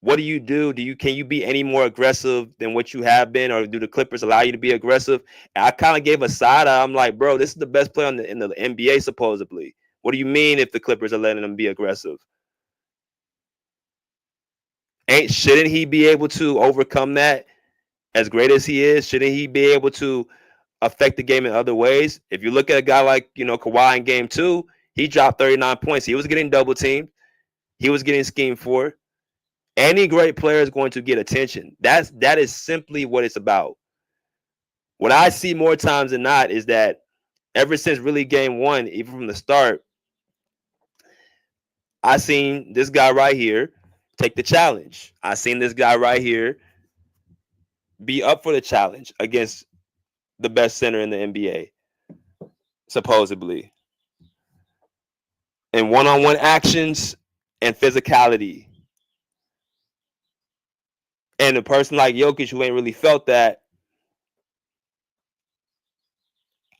what do you do? Can you be any more aggressive than what you have been, or do the Clippers allow you to be aggressive? And I kind of gave a side eye. I'm like, bro, this is the best player in the NBA supposedly. What do you mean if the Clippers are letting him be aggressive? Shouldn't he be able to overcome that? As great as he is, shouldn't he be able to affect the game in other ways? If you look at a guy like, Kawhi in game 2, he dropped 39 points. He was getting double teamed. He was getting schemed for. Any great player is going to get attention. That is simply what it's about. What I see more times than not is that ever since really game 1, even from the start, I seen this guy right here take the challenge. I seen this guy right here be up for the challenge against the best center in the NBA, supposedly. And one-on-one actions and physicality. And a person like Jokic who ain't really felt that,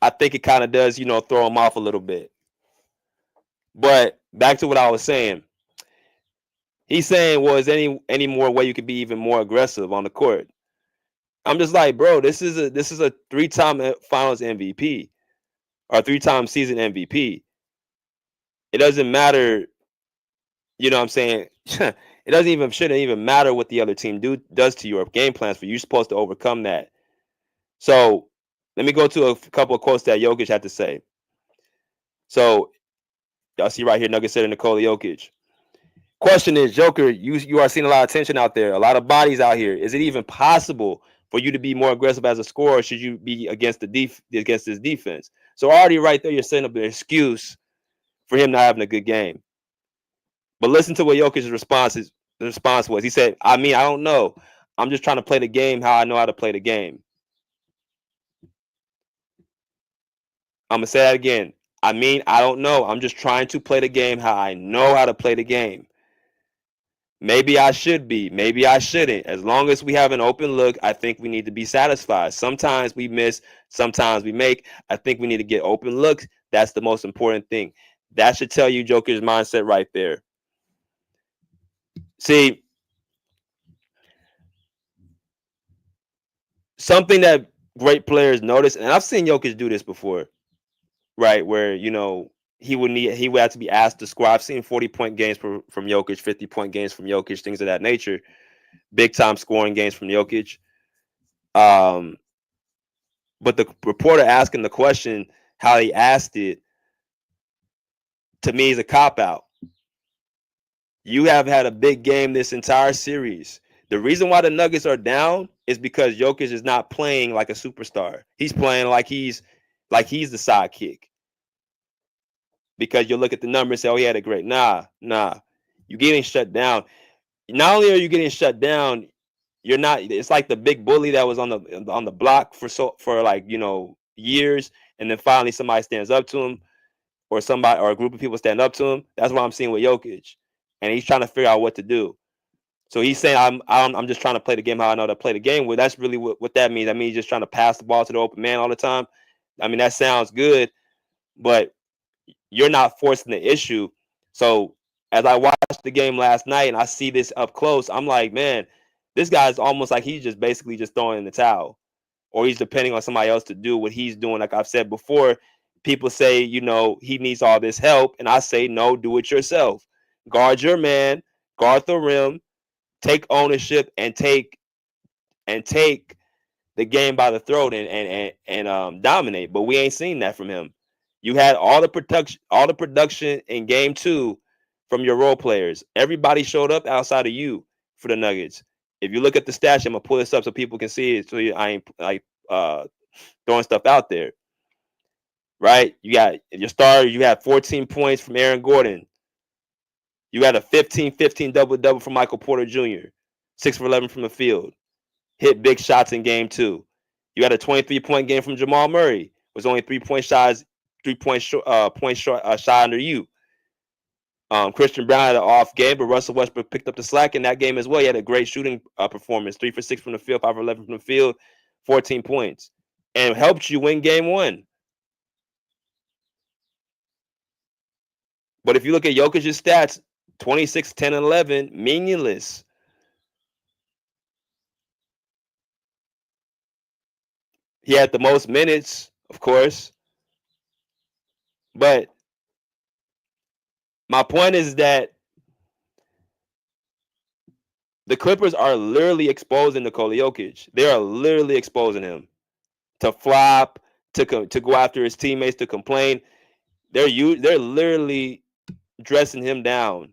I think it kind of does, throw him off a little bit. But back to what I was saying. He's saying, well, is any more way you could be even more aggressive on the court? I'm just like, bro, this is a 3-time Finals MVP or 3-time season MVP. It doesn't matter, you know what I'm saying? It shouldn't even matter what the other team does to your game plans for you. You're supposed to overcome that. So let me go to a couple of quotes that Jokic had to say. So y'all see right here, Nuggets center Nikola Jokic. Question is, Joker, you are seeing a lot of tension out there, a lot of bodies out here. Is it even possible for you to be more aggressive as a scorer? Or should you be against against this defense? So already right there, you're setting up an excuse for him not having a good game. But listen to what Jokic's response was. He said, I don't know. I'm just trying to play the game how I know how to play the game. I'm going to say that again. I don't know. I'm just trying to play the game how I know how to play the game. Maybe I should be. Maybe I shouldn't. As long as we have an open look, I think we need to be satisfied. Sometimes we miss. Sometimes we make. I think we need to get open looks. That's the most important thing. That should tell you Joker's mindset right there. See, something that great players notice, and I've seen Jokic do this before, right? Where, he would have to be asked to score. I've seen 40-point games from Jokic, 50-point games from Jokic, things of that nature. Big time scoring games from Jokic. But the reporter asking the question, how he asked it, to me is a cop-out. You have had a big game this entire series. The reason why the Nuggets are down is because Jokic is not playing like a superstar. He's playing like he's the sidekick. Because you look at the numbers and say, oh, he had a great. Nah. You're getting shut down. Not only are you getting shut down, you're not. It's like the big bully that was on the block for years, and then finally somebody stands up to him, or a group of people stand up to him. That's what I'm seeing with Jokic, and he's trying to figure out what to do. So he's saying, I'm just trying to play the game how I know to play the game. Well, that's really what that means. That means he's just trying to pass the ball to the open man all the time. That sounds good, but you're not forcing the issue. So as I watched the game last night and I see this up close, I'm like, man, this guy's almost like he's just basically just throwing in the towel, or he's depending on somebody else to do what he's doing. Like I've said before, people say, he needs all this help. And I say, no, do it yourself. Guard your man, guard the rim, take ownership, and take the game by the throat and dominate. But we ain't seen that from him. You had all the production in game 2 from your role players. Everybody showed up outside of you for the Nuggets. If you look at the stats, I'm gonna pull this up so people can see it. So I ain't like throwing stuff out there, right? You got your starter. You had 14 points from Aaron Gordon. You had a 15-15 double-double from Michael Porter Jr. 6 for 11 from the field. Hit big shots in game 2. You had a 23-point game from Jamal Murray. Was only 3-point shots, 3-point shot under you. Christian Brown had an off game, but Russell Westbrook picked up the slack in that game as well. He had a great shooting performance, 3 for 6 from the field, 5 for 11 from the field, 14 points, and helped you win game 1. But if you look at Jokic's stats, 26, 10, and 11, meaningless. He had the most minutes, of course. But my point is that the Clippers are literally exposing Nikola Jokic. They are literally exposing him to flop, to go after his teammates, to complain. They're literally dressing him down.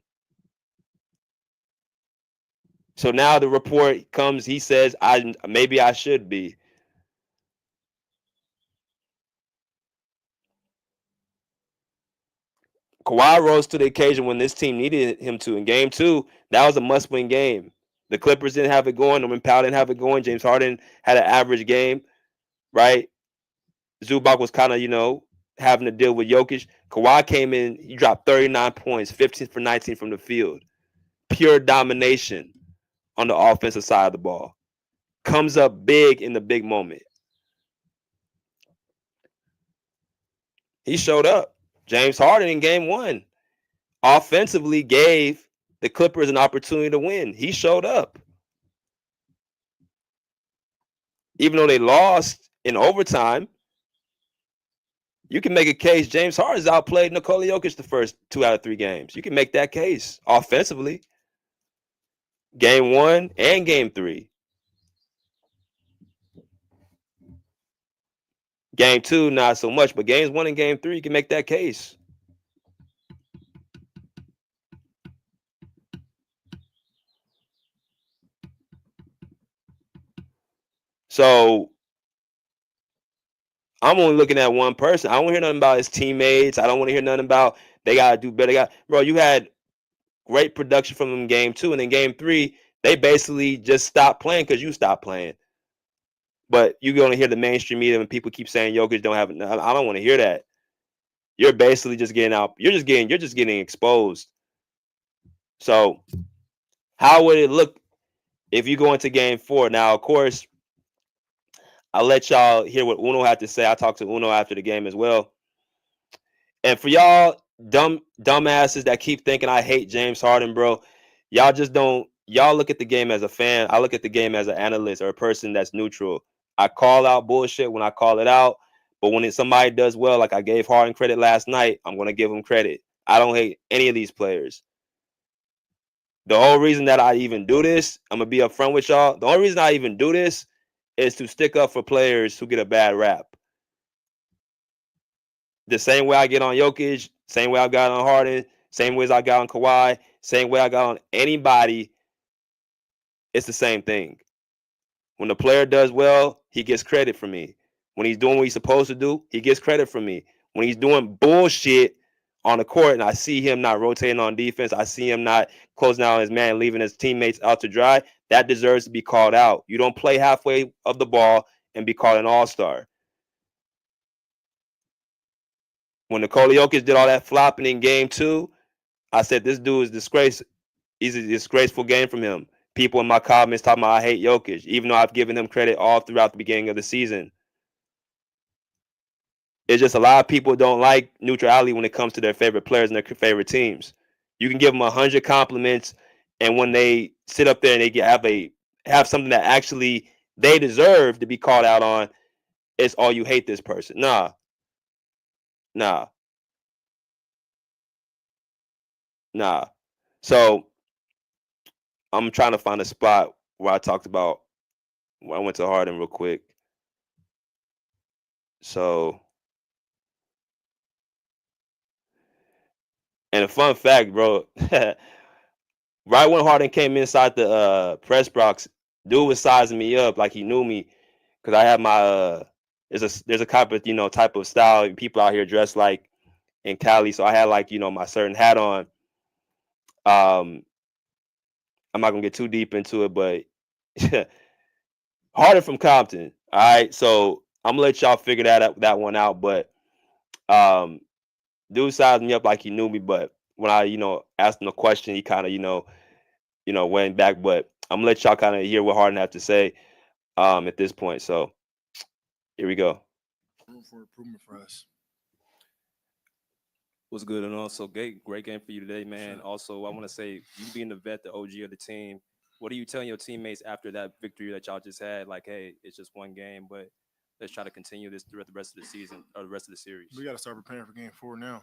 So now the report comes. He says, maybe I should be. Kawhi rose to the occasion when this team needed him to. In game 2, that was a must-win game. The Clippers didn't have it going. Norman Powell didn't have it going. James Harden had an average game, right? Zubac was kind of, having to deal with Jokic. Kawhi came in. He dropped 39 points, 15 for 19 from the field. Pure domination on the offensive side of the ball. Comes up big in the big moment. He showed up. James Harden in game 1 offensively gave the Clippers an opportunity to win. He showed up. Even though they lost in overtime, you can make a case James Harden's outplayed Nikola Jokic the first 2 out of 3 games. You can make that case offensively. Game 1 and game 3. Game 2, not so much, but games 1 and game 3, you can make that case. So I'm only looking at one person. I don't want to hear nothing about his teammates. I don't want to hear nothing about they got to do better. Bro, you had great production from them in game 2, and in game 3, they basically just stopped playing because you stopped playing. But you're going to hear the mainstream media when people keep saying Jokic don't have it. I don't want to hear that. You're basically just getting out. You're just getting exposed. So how would it look if you go into game 4? Now, of course, I'll let y'all hear what Uno had to say. I talked to Uno after the game as well. And for y'all dumbasses that keep thinking I hate James Harden, bro, y'all just don't. Y'all look at the game as a fan. I look at the game as an analyst or a person that's neutral. I call out bullshit when I call it out. But when somebody does well, like I gave Harden credit last night, I'm going to give him credit. I don't hate any of these players. The whole reason that I even do this, I'm going to be upfront with y'all. The only reason I even do this is to stick up for players who get a bad rap. The same way I get on Jokic, same way I got on Harden, same way as I got on Kawhi, same way I got on anybody, it's the same thing. When the player does well, he gets credit from me. When he's doing what he's supposed to do, he gets credit from me. When he's doing bullshit on the court and I see him not rotating on defense, I see him not closing out his man, leaving his teammates out to dry, that deserves to be called out. You don't play halfway of the ball and be called an all-star. When Nikola Jokic did all that flopping in game 2, I said, this dude is disgrace. He's a disgraceful game from him. People in my comments talking about I hate Jokic, even though I've given him credit all throughout the beginning of the season. It's just a lot of people don't like neutrality when it comes to their favorite players and their favorite teams. You can give them 100 compliments, and when they sit up there and they have something that actually they deserve to be called out on, it's oh, you hate this person. Nah. So I'm trying to find a spot where I talked about when I went to Harden real quick. So, and a fun fact, bro, Right when Harden came inside the press box, dude was sizing me up like he knew me because I have my there's a type of type of style people out here dress like in Cali, so I had like my certain hat on. Um, I'm not gonna get too deep into it, but Harden from Compton. All right, so I'm gonna let y'all figure that one out. But um, dude sized me up like he knew me, but when I asked him a question, he kind of went back. But I'm gonna let y'all kind of hear what Harden had to say at this point. So here we go. Room for improvement for us. Was good, and also great game for you today, man. Sure. Also, I want to say you being the vet, the OG of the team. What are you telling your teammates after that victory that y'all just had? Like, hey, it's just one game, but let's try to continue this throughout the rest of the season or the rest of the series. We got to start preparing for Game 4 now.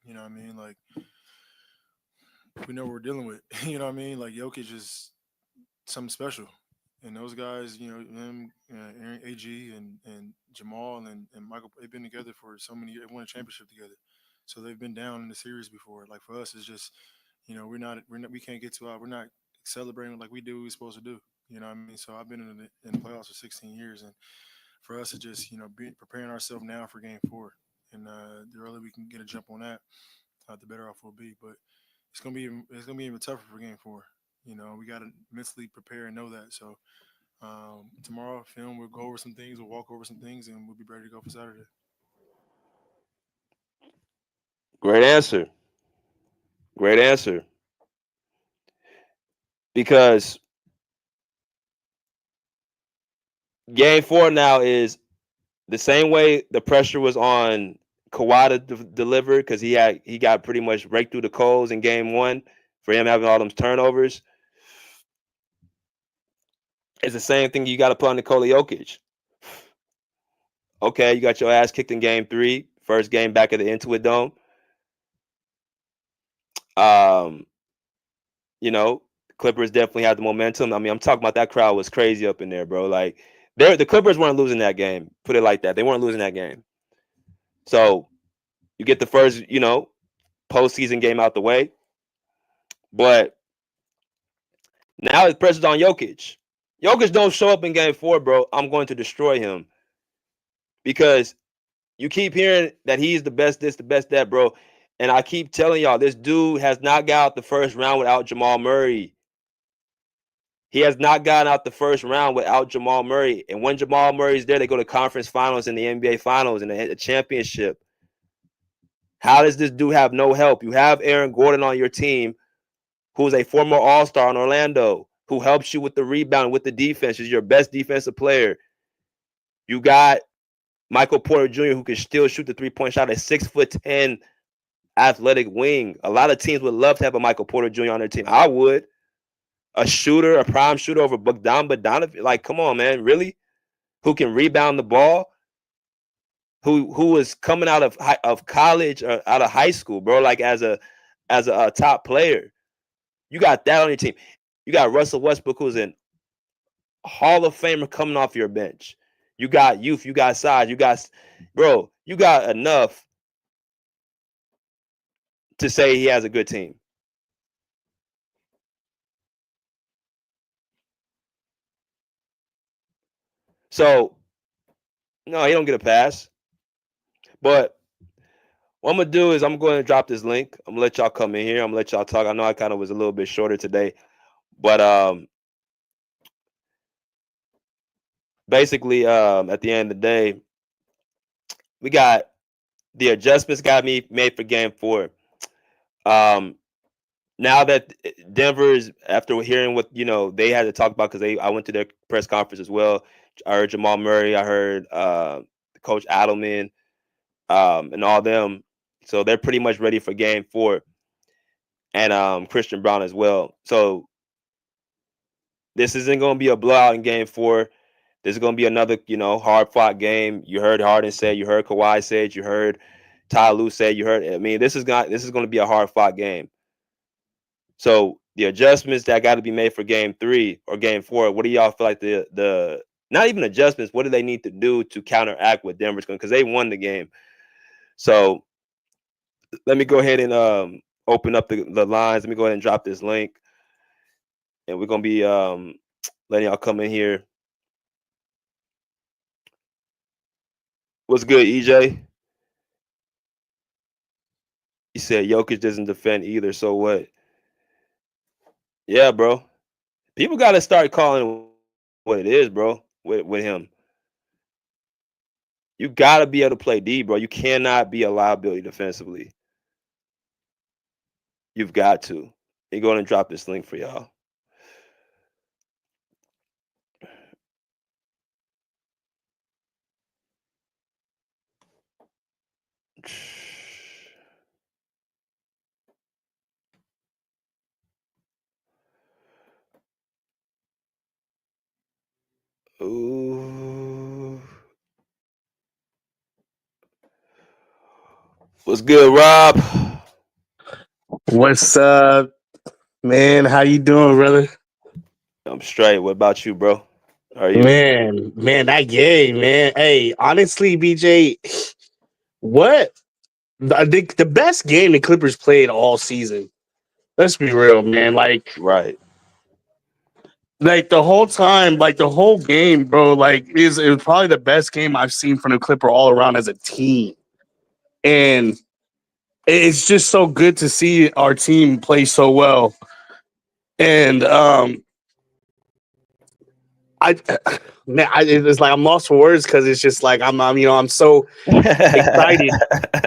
You know what I mean? Like, we know what we're dealing with. You know what I mean? Like, Jokic is something special. And those guys, him, Aaron, AG, and Jamal and Michael, they've been together for so many years. They won a championship together. So they've been down in the series before. Like, for us, it's just, we can't get too out. We're not celebrating like we do what we're supposed to do. You know what I mean? So I've been in the playoffs for 16 years. And for us, it's just, preparing ourselves now for Game 4. And the earlier we can get a jump on that, the better off we'll be. But it's gonna be even tougher for Game 4. We got to mentally prepare and know that. So tomorrow, film, we'll go over some things, we'll walk over some things, and we'll be ready to go for Saturday. Great answer. Great answer. Because Game 4 now is the same way the pressure was on Kawhi to deliver because he got pretty much break through the coals in Game 1 for him having all them turnovers. It's the same thing you got to put on Nikola Jokic. Okay, you got your ass kicked in Game 3, first game back at the Intuit Dome. Clippers definitely had the momentum. I mean, I'm talking about that crowd was crazy up in there, bro. Like, the Clippers weren't losing that game. Put it like that. They weren't losing that game. So you get the first, postseason game out the way. But now the pressure's on Jokic. Jokic don't show up in Game 4, bro. I'm going to destroy him. Because you keep hearing that he's the best this, the best that, bro. And I keep telling y'all, this dude has not got out the first round without Jamal Murray. He has not gotten out the first round without Jamal Murray. And when Jamal Murray's there, they go to conference finals and the NBA finals and the championship. How does this dude have no help? You have Aaron Gordon on your team, who's a former All-Star in Orlando, who helps you with the rebound, with the defense. He's your best defensive player. You got Michael Porter Jr., who can still shoot the three-point shot, a 6'10" athletic wing. A lot of teams would love to have a Michael Porter Jr. on their team. I would. A shooter, a prime shooter over Bogdanovic. Like, come on, man, really? Who can rebound the ball? Who was coming out of college or out of high school, bro? Like as a top player, you got that on your team. You got Russell Westbrook, who's a Hall of Famer coming off your bench. You got youth, you got size, you got enough to say he has a good team. So, no, he don't get a pass. But what I'm going to do is I'm going to drop this link. I'm going to let y'all come in here. I'm going to let y'all talk. I know I kind of was a little bit shorter today. But basically, at the end of the day, we got the adjustments got me made for Game 4. Now that Denver is, after hearing what they had to talk about, because I went to their press conference as well. I heard Jamal Murray. I heard Coach Adelman and all them. So they're pretty much ready for Game 4, and Christian Brown as well. So this isn't going to be a blowout in Game 4. This is going to be another, hard-fought game. You heard Harden say, you heard Kawhi say it, you heard Ty Lue say, you heard. I mean, this is going to be a hard-fought game. So the adjustments that got to be made for Game 3 or Game 4, what do y'all feel like the not even adjustments? What do they need to do to counteract what Denver's going? Because they won the game. So let me go ahead and open up the lines. Let me go ahead and drop this link. and we're gonna be letting y'all come in here. What's good, EJ? He said Jokic doesn't defend either, so what? Yeah, bro. People got to start calling what it is, bro. With him, you got to be able to play D, bro. You cannot be a liability defensively. You've got to. You're going to drop this link for y'all. Ooh. What's good, Rob? What's up, man? How you doing, brother? I'm straight. What about you, bro? How are you? Man, that game, man. Hey, honestly, BJ, what the best game the Clippers played all season. Let's be real, man. Right. Like the whole time, like the whole game, bro. Like it was probably the best game I've seen from the Clipper all around as a team, and it's just so good to see our team play so well. And I man, it's like I'm lost for words because it's just like I'm so excited,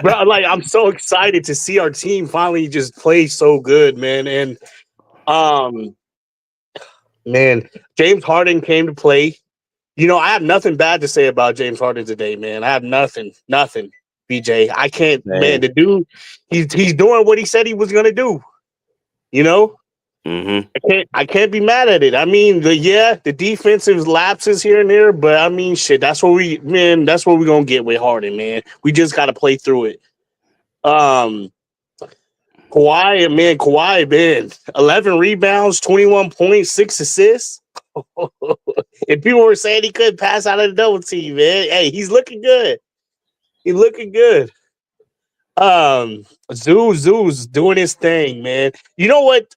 bro. Like I'm so excited to see our team finally just play so good, man. And um, man, James Harden came to play. I have nothing bad to say about James Harden today, man. I have nothing. BJ, I can't, man. The dude, he's doing what he said he was gonna do. You know, Mm-hmm. I can't be mad at it. I mean, the defensive lapses here and there, but I mean, shit, that's what we're gonna get with Harden, man. We just gotta play through it. Kawhi, man, 11 rebounds, 21 points, 6 assists. And people were saying he couldn't pass out of the double team, man. Hey, he's looking good. He's looking good. Zoo's doing his thing, man. You know what,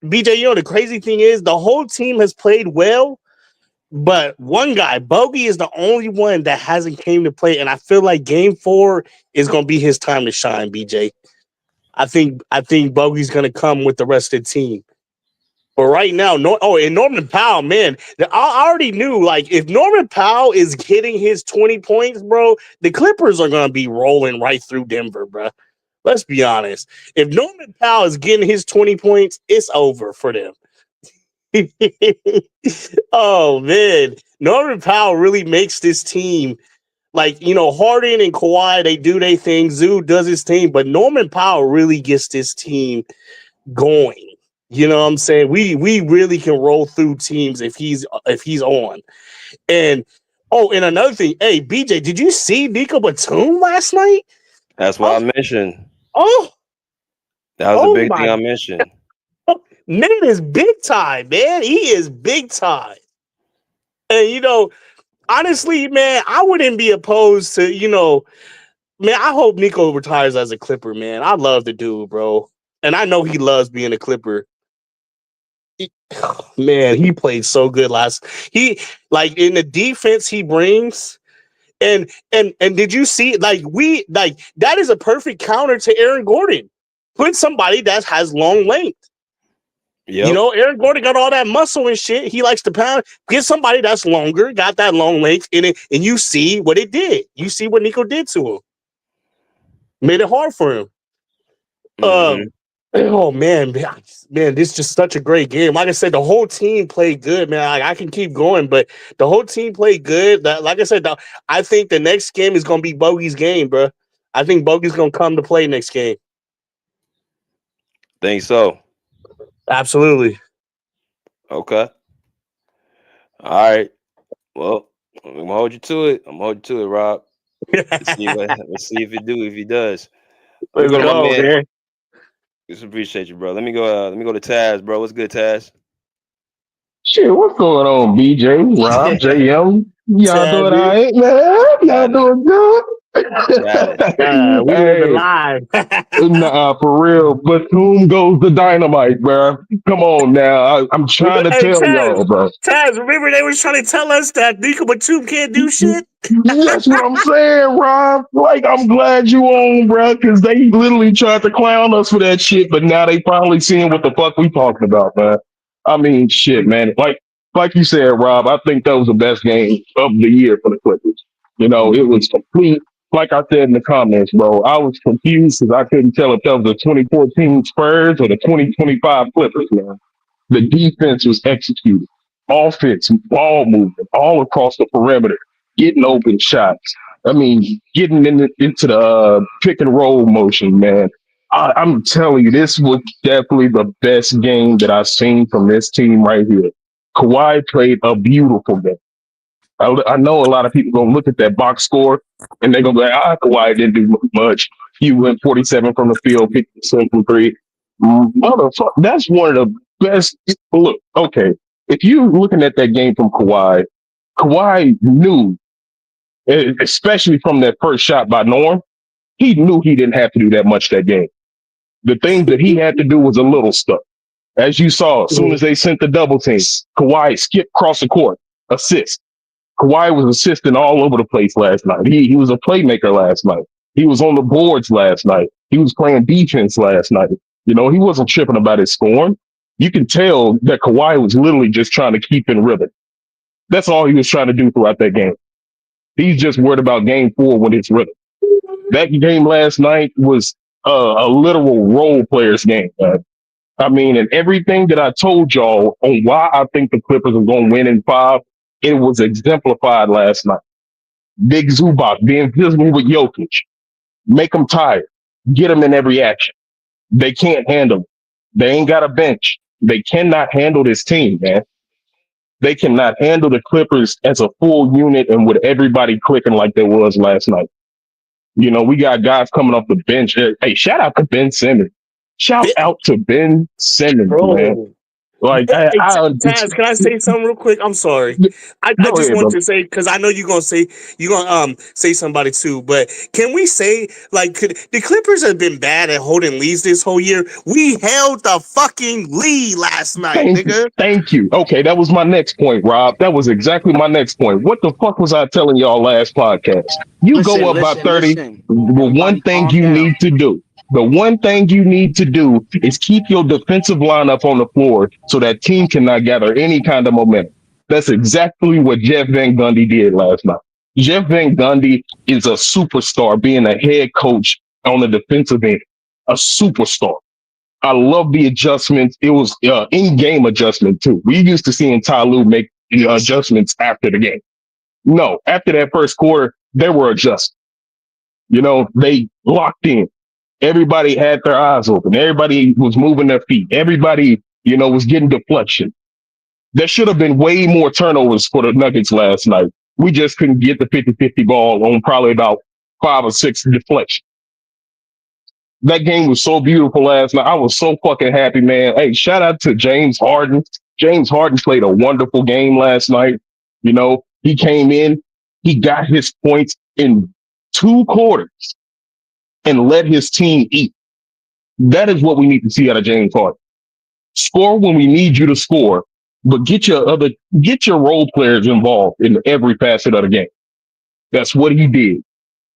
BJ, the crazy thing is the whole team has played well, but one guy, Bogey, is the only one that hasn't came to play, and I feel like Game 4 is going to be his time to shine, BJ. I think Bogey's going to come with the rest of the team. But right now, and Norman Powell, man, I already knew, like, if Norman Powell is hitting his 20 points, bro, the Clippers are going to be rolling right through Denver, bro. Let's be honest. If Norman Powell is getting his 20 points, it's over for them. Oh, man. Norman Powell really makes this team, like, Harden and Kawhi, they do their thing. Zoo does his thing, but Norman Powell really gets this team going. You know what I'm saying? We really can roll through teams if he's on. And and another thing, hey BJ, did you see Nico Batum last night? That's what I mentioned. Oh, that was a big thing I mentioned. Man is big time, man. He is big time. And honestly, man, I wouldn't be opposed to, man, I hope Nico retires as a Clipper, man. I love the dude, bro. And I know he loves being a Clipper. Man, he played so good he like in the defense he brings, and did you see, that is a perfect counter to Aaron Gordon. Put somebody that has long length. Yep. Aaron Gordon got all that muscle and shit. He likes to pound. Get somebody that's longer, got that long length in it, and you see what it did. You see what Nico did to him. Made it hard for him. Oh man, this is just such a great game. Like I said, the whole team played good, man. I can keep going, but the whole team played good. Like I said, I think the next game is gonna be Bogey's game, bro. I think Bogey's gonna come to play next game. Think so? Absolutely. Okay. All right. Well, I'm gonna hold you to it. Rob. Let's see if he does. Let's go, man. Just appreciate you, bro. Let me go to Taz, bro. What's good, Taz? Shit, what's going on, BJ, Rob, JM? Y'all doing all right, man? Y'all doing good? Got it. We live Hey, live. nah, for real. Batum goes the dynamite, bro. Come on now. I'm trying to Hey, tell y'all, bro. Taz, remember they was trying to tell us that Nikola Batum can't do shit? That's what I'm saying, Rob. Like, I'm glad you on, bro, because they literally tried to clown us for that shit, but now they finally seeing what the fuck we talking about, man. I mean, shit, man. Like you said, Rob, I think that was the best game of the year for the Clippers. You know, it was complete. Like I said in the comments, bro, I was confused because I couldn't tell if that was the 2014 Spurs or the 2025 Clippers, man. The defense was executed. Offense, ball movement, all across the perimeter, getting open shots. I mean, getting into the pick and roll motion, man. I'm telling you, this was definitely the best game that I've seen from this team right here. Kawhi played a beautiful game. I know a lot of people gonna look at that box score and they're gonna be like, Kawhi didn't do much. He went 47 from the field, 50% from three. Motherfucker, that's one of the best. Look, okay, if you're looking at that game from Kawhi, Kawhi knew, especially from that first shot by Norm, he knew he didn't have to do that much that game. The things that he had to do was a little stuff. As you saw, as soon as they sent the double team, Kawhi skipped across the court, assist. Kawhi was assisting all over the place last night. He was a playmaker last night. He was on the boards last night. He was playing defense last night. You know, he wasn't tripping about his scoring. You can tell that Kawhi was literally just trying to keep in rhythm. That's all he was trying to do throughout that game. He's just worried about game 4 when it's rhythm. That game last night was a literal role player's game. I mean, and everything that I told y'all on why I think the Clippers are going to win in 5, it was exemplified last night. Big Zubac being visible with Jokic. Make them tired. Get them in every action. They can't handle it. They ain't got a bench. They cannot handle this team, man. They cannot handle the Clippers as a full unit and with everybody clicking like there was last night. You know, we got guys coming off the bench. Hey, shout out to Ben Simmons. Shout out to Ben Simmons, Bro. man. Like, Hey, Taz, can I say something real quick? I'm sorry. I Go just ahead, want bro. to say, because I know you're gonna say somebody too, but can we say, like, the Clippers have been bad at holding leads this whole year? We held the fucking lead last night, nigga. Thank you. Okay, that was my next point, Rob. That was exactly my next point. What the fuck was I telling y'all last podcast? You go up by 30. Listen. The one Everybody thing calm you down. need to do. The one thing you need to do is keep your defensive lineup on the floor so that team cannot gather any kind of momentum. That's exactly what Jeff Van Gundy did last night. Jeff Van Gundy is a superstar being a head coach on the defensive end. A superstar. I love the adjustments. It was in-game adjustment too. We used to seeing Ty Lue make adjustments after the game. No, after that first quarter, they were adjusted. You know, they locked in. Everybody had their eyes open. Everybody was moving their feet. Everybody, you know, was getting deflection. There should have been way more turnovers for the Nuggets last night. We just couldn't get the 50-50 ball on probably about 5 or 6 deflections. That game was so beautiful last night. I was so fucking happy, man. Hey, shout out to James Harden. James Harden played a wonderful game last night. You know, he came in, he got his points in 2 quarters and let his team eat. That is what we need to see out of James Harden. Score when we need you to score, but get your role players involved in every facet of the game. That's what he did.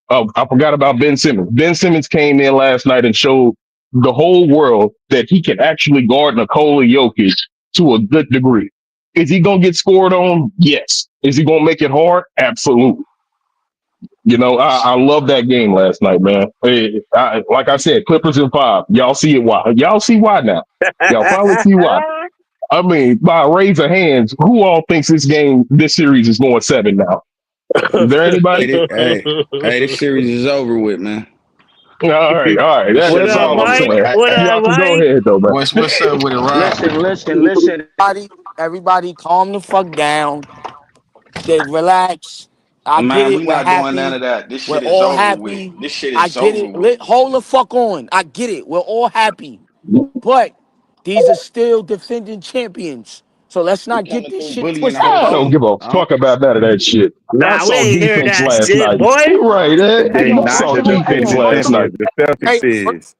I forgot about Ben Simmons. Ben Simmons came in last night and showed the whole world that he can actually guard Nikola Jokic to a good degree. Is he going to get scored on? Yes. Is he going to make it hard? Absolutely. You know, I love that game last night, man. Like I said, Clippers in 5. Y'all see it why. Y'all see why now. Y'all finally see why. I mean, by a raise of hands, who all thinks this series is going 7 now? Is there anybody? Hey, this series is over with, man. All right. That's all I'm saying. Y'all can go ahead, though, man. What's up with it, Rob? Listen. Everybody calm the fuck down. Relax. I get Man, it. we We're not doing none happy. of that. This We're shit is all over with. happy. This shit I is get over it. with. Hold the fuck on. I get it. We're all happy. But these are still defending champions. So let's not get this shit I twisted, don't bro. give a fuck about none of that shit. I Nah, we saw ain't hearing defense that last shit, night. boy. Right, They I not saw the defense defending last night. champions. The Hey, Celtics is.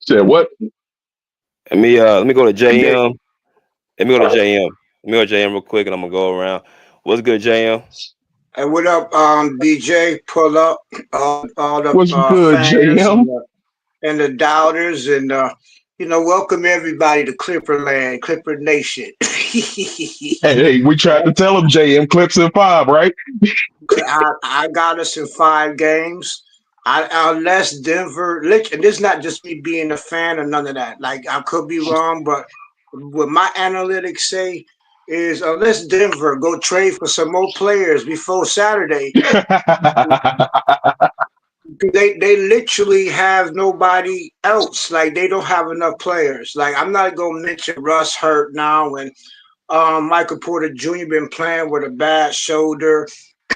Said what? Let me go to JM. Let me go to JM. Let me go to JM real quick, and I'm gonna go around. What's good, JM? Hey, what up, BJ? Pull up all the What's good, fans JM? and the doubters, and welcome everybody to Clipperland, Clipper Nation. Hey, we tried to tell him JM Clips in 5, right? I got us in 5 games. Unless Denver, and this is not just me being a fan or none of that. Like, I could be wrong, but what my analytics say is unless Denver go trade for some more players before Saturday, they literally have nobody else. Like, they don't have enough players. Like, I'm not gonna mention Russ hurt now, and Michael Porter Jr. been playing with a bad shoulder.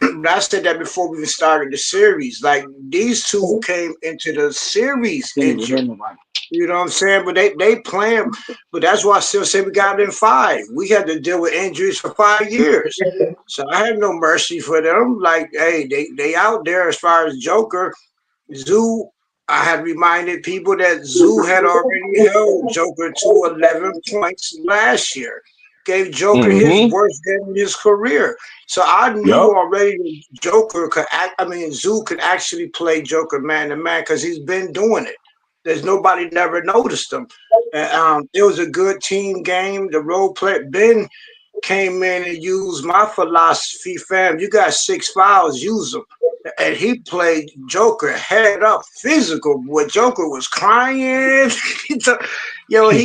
But I said that before we even started the series. Like, these two came into the series injured. You know what I'm saying? But they playing. But that's why I still say we got it in 5. We had to deal with injuries for 5 years. So I have no mercy for them. Like, hey, they out there. As far as Joker, Zoo, I had reminded people that Zoo had already held Joker to 11 points last year. Gave Joker his worst game in his career. So I knew already that Joker could Zoo could actually play Joker man to man because he's been doing it. There's nobody never noticed him. It was a good team game. The role play Ben came in and used my philosophy, fam. You got 6 fouls, use them. And he played Joker head up, physical. Boy, Joker was crying. He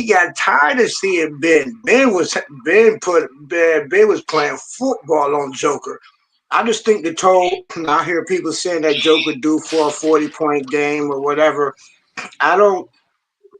got tired of seeing Ben. Ben was playing football on Joker. I just think I hear people saying that Joker do for a 40-point game or whatever. I don't.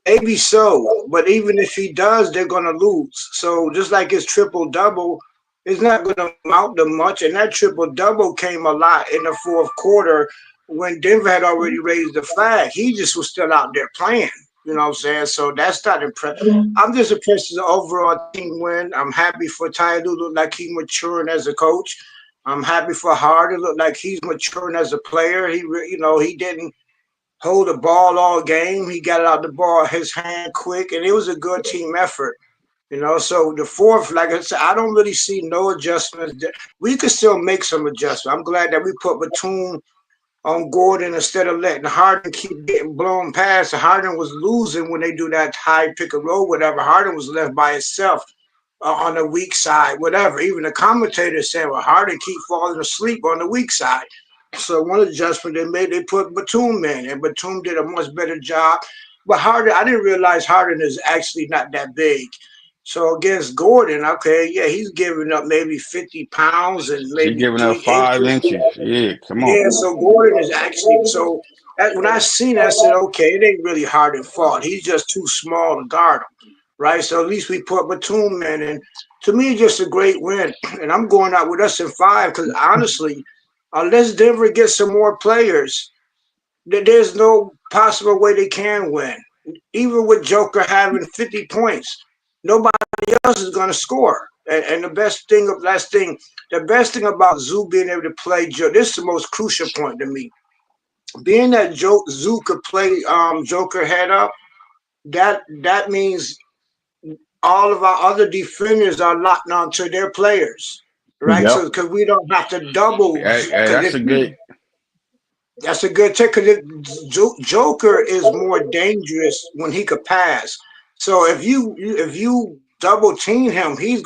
Maybe so, but even if he does, they're going to lose. So just like his triple double, it's not going to amount to much. And that triple double came a lot in the fourth quarter when Denver had already raised the flag. He just was still out there playing. You know what I'm saying? So that's not impressive. I'm just impressed with the overall team win. I'm happy for Ty Lue, look like he's maturing as a coach. I'm happy for Harden, look like he's maturing as a player. He didn't hold the ball all game. He got it out the ball his hand quick, and it was a good team effort. So the fourth, like I said, I don't really see no adjustments. We could still make some adjustments. I'm glad that we put Batum on Gordon instead of letting Harden keep getting blown past. Harden was losing when they do that high pick and roll, whatever. Harden was left by himself on the weak side, whatever. Even the commentators said, well, Harden keep falling asleep on the weak side. So one adjustment they made, they put Batum in, and Batum did a much better job. But Harden, I didn't realize Harden is actually not that big. So against Gordon, okay, yeah, he's giving up maybe 50 pounds and He maybe giving up 3 5 inches. inches. Yeah, come on. Yeah, so Gordon is actually when I seen it, I said, okay, it ain't really Harden fault. He's just too small to guard him, right? So at least we put Batum in, and to me, it's just a great win. And I'm going out with us in 5 because honestly, unless Denver gets some more players, there's no possible way they can win. Even with Joker having 50 points, nobody else is going to score. And the best thing about Zoo being able to play Joe, this is the most crucial point to me. Being that Zoo could play Joker head up, that means all of our other defenders are locked onto their players, right? So because we don't have to double. Hey, that's a good. That's a good take because Joker is more dangerous when he could pass. So if you double team him, he is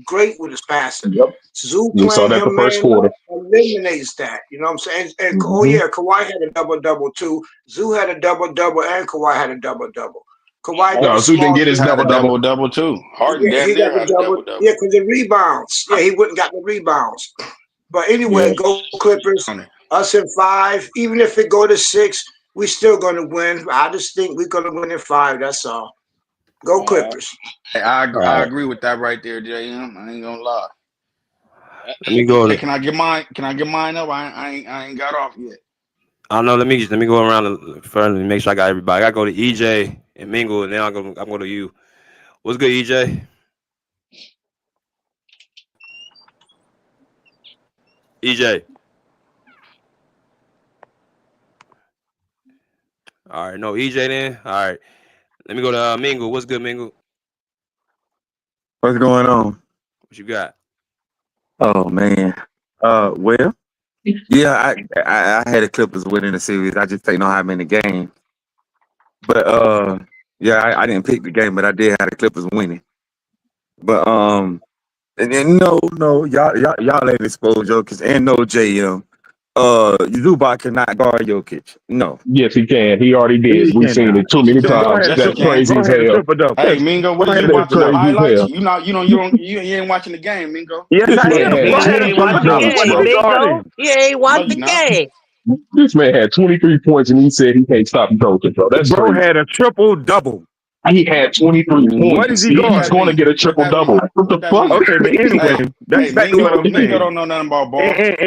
great with his passing. Yep. Zoo You saw playing that the him first man quarter. eliminates that. You know what I'm saying? And Kawhi had a double too. Zoo had a double and Kawhi had a double. Kawhi No, was Zoo didn't small. get his Had a double. double too. Harden Yeah, damn he got near the had a double. double. Yeah, because the rebounds. Yeah, he wouldn't got the rebounds. But anyway, Yeah. go Clippers. Us in 5. Even if it go to 6, we still gonna win. I just think we're gonna win in 5. That's all. Go Clippers. I agree with that right there, JM. I ain't gonna lie. Let me go Hey, to. can I get mine? Can I get mine up? I ain't got off yet. I don't know. Let me go around first and make sure I got everybody. I gotta go to EJ and Mingle, and then I'm going to you. What's good, EJ? EJ. All right, no EJ then. All right, let me go to Mingle. What's good, Mingle? What's going on? What you got? Oh man. Well, yeah, I had the Clippers winning the series. I just ain't know how many games. But yeah, I didn't pick the game, but I did have the Clippers winning. But and then no, y'all ain't exposed Jokic and no JM. Zubac cannot guard Jokic. No. Yes, he can. He already did. He We've seen cannot. it too Yes, you many Go can. times. ahead, Yes, you That's can. crazy go as ahead and hell. triple double. Hey, Mingo, what Go is ahead you and That's watching the triple crazy as highlights? hell. You ain't watching the game, Mingo. Yes, This I man am. had Go He ahead and ain't 23 watch triple the double. points, What game, are bro. we bingo. guarding? He ain't No, watch you the not. game. This man had 23 points and he said he can't stop Jokic, bro. That's Bro crazy. had a triple double. He had 23 What is points. he What He's that going to guarding? get mean? a What triple that double. mean? What the What that fuck? mean? Okay, but anyway, Hey, back hey, back to what I'm Mingo saying. don't know nothing about ball.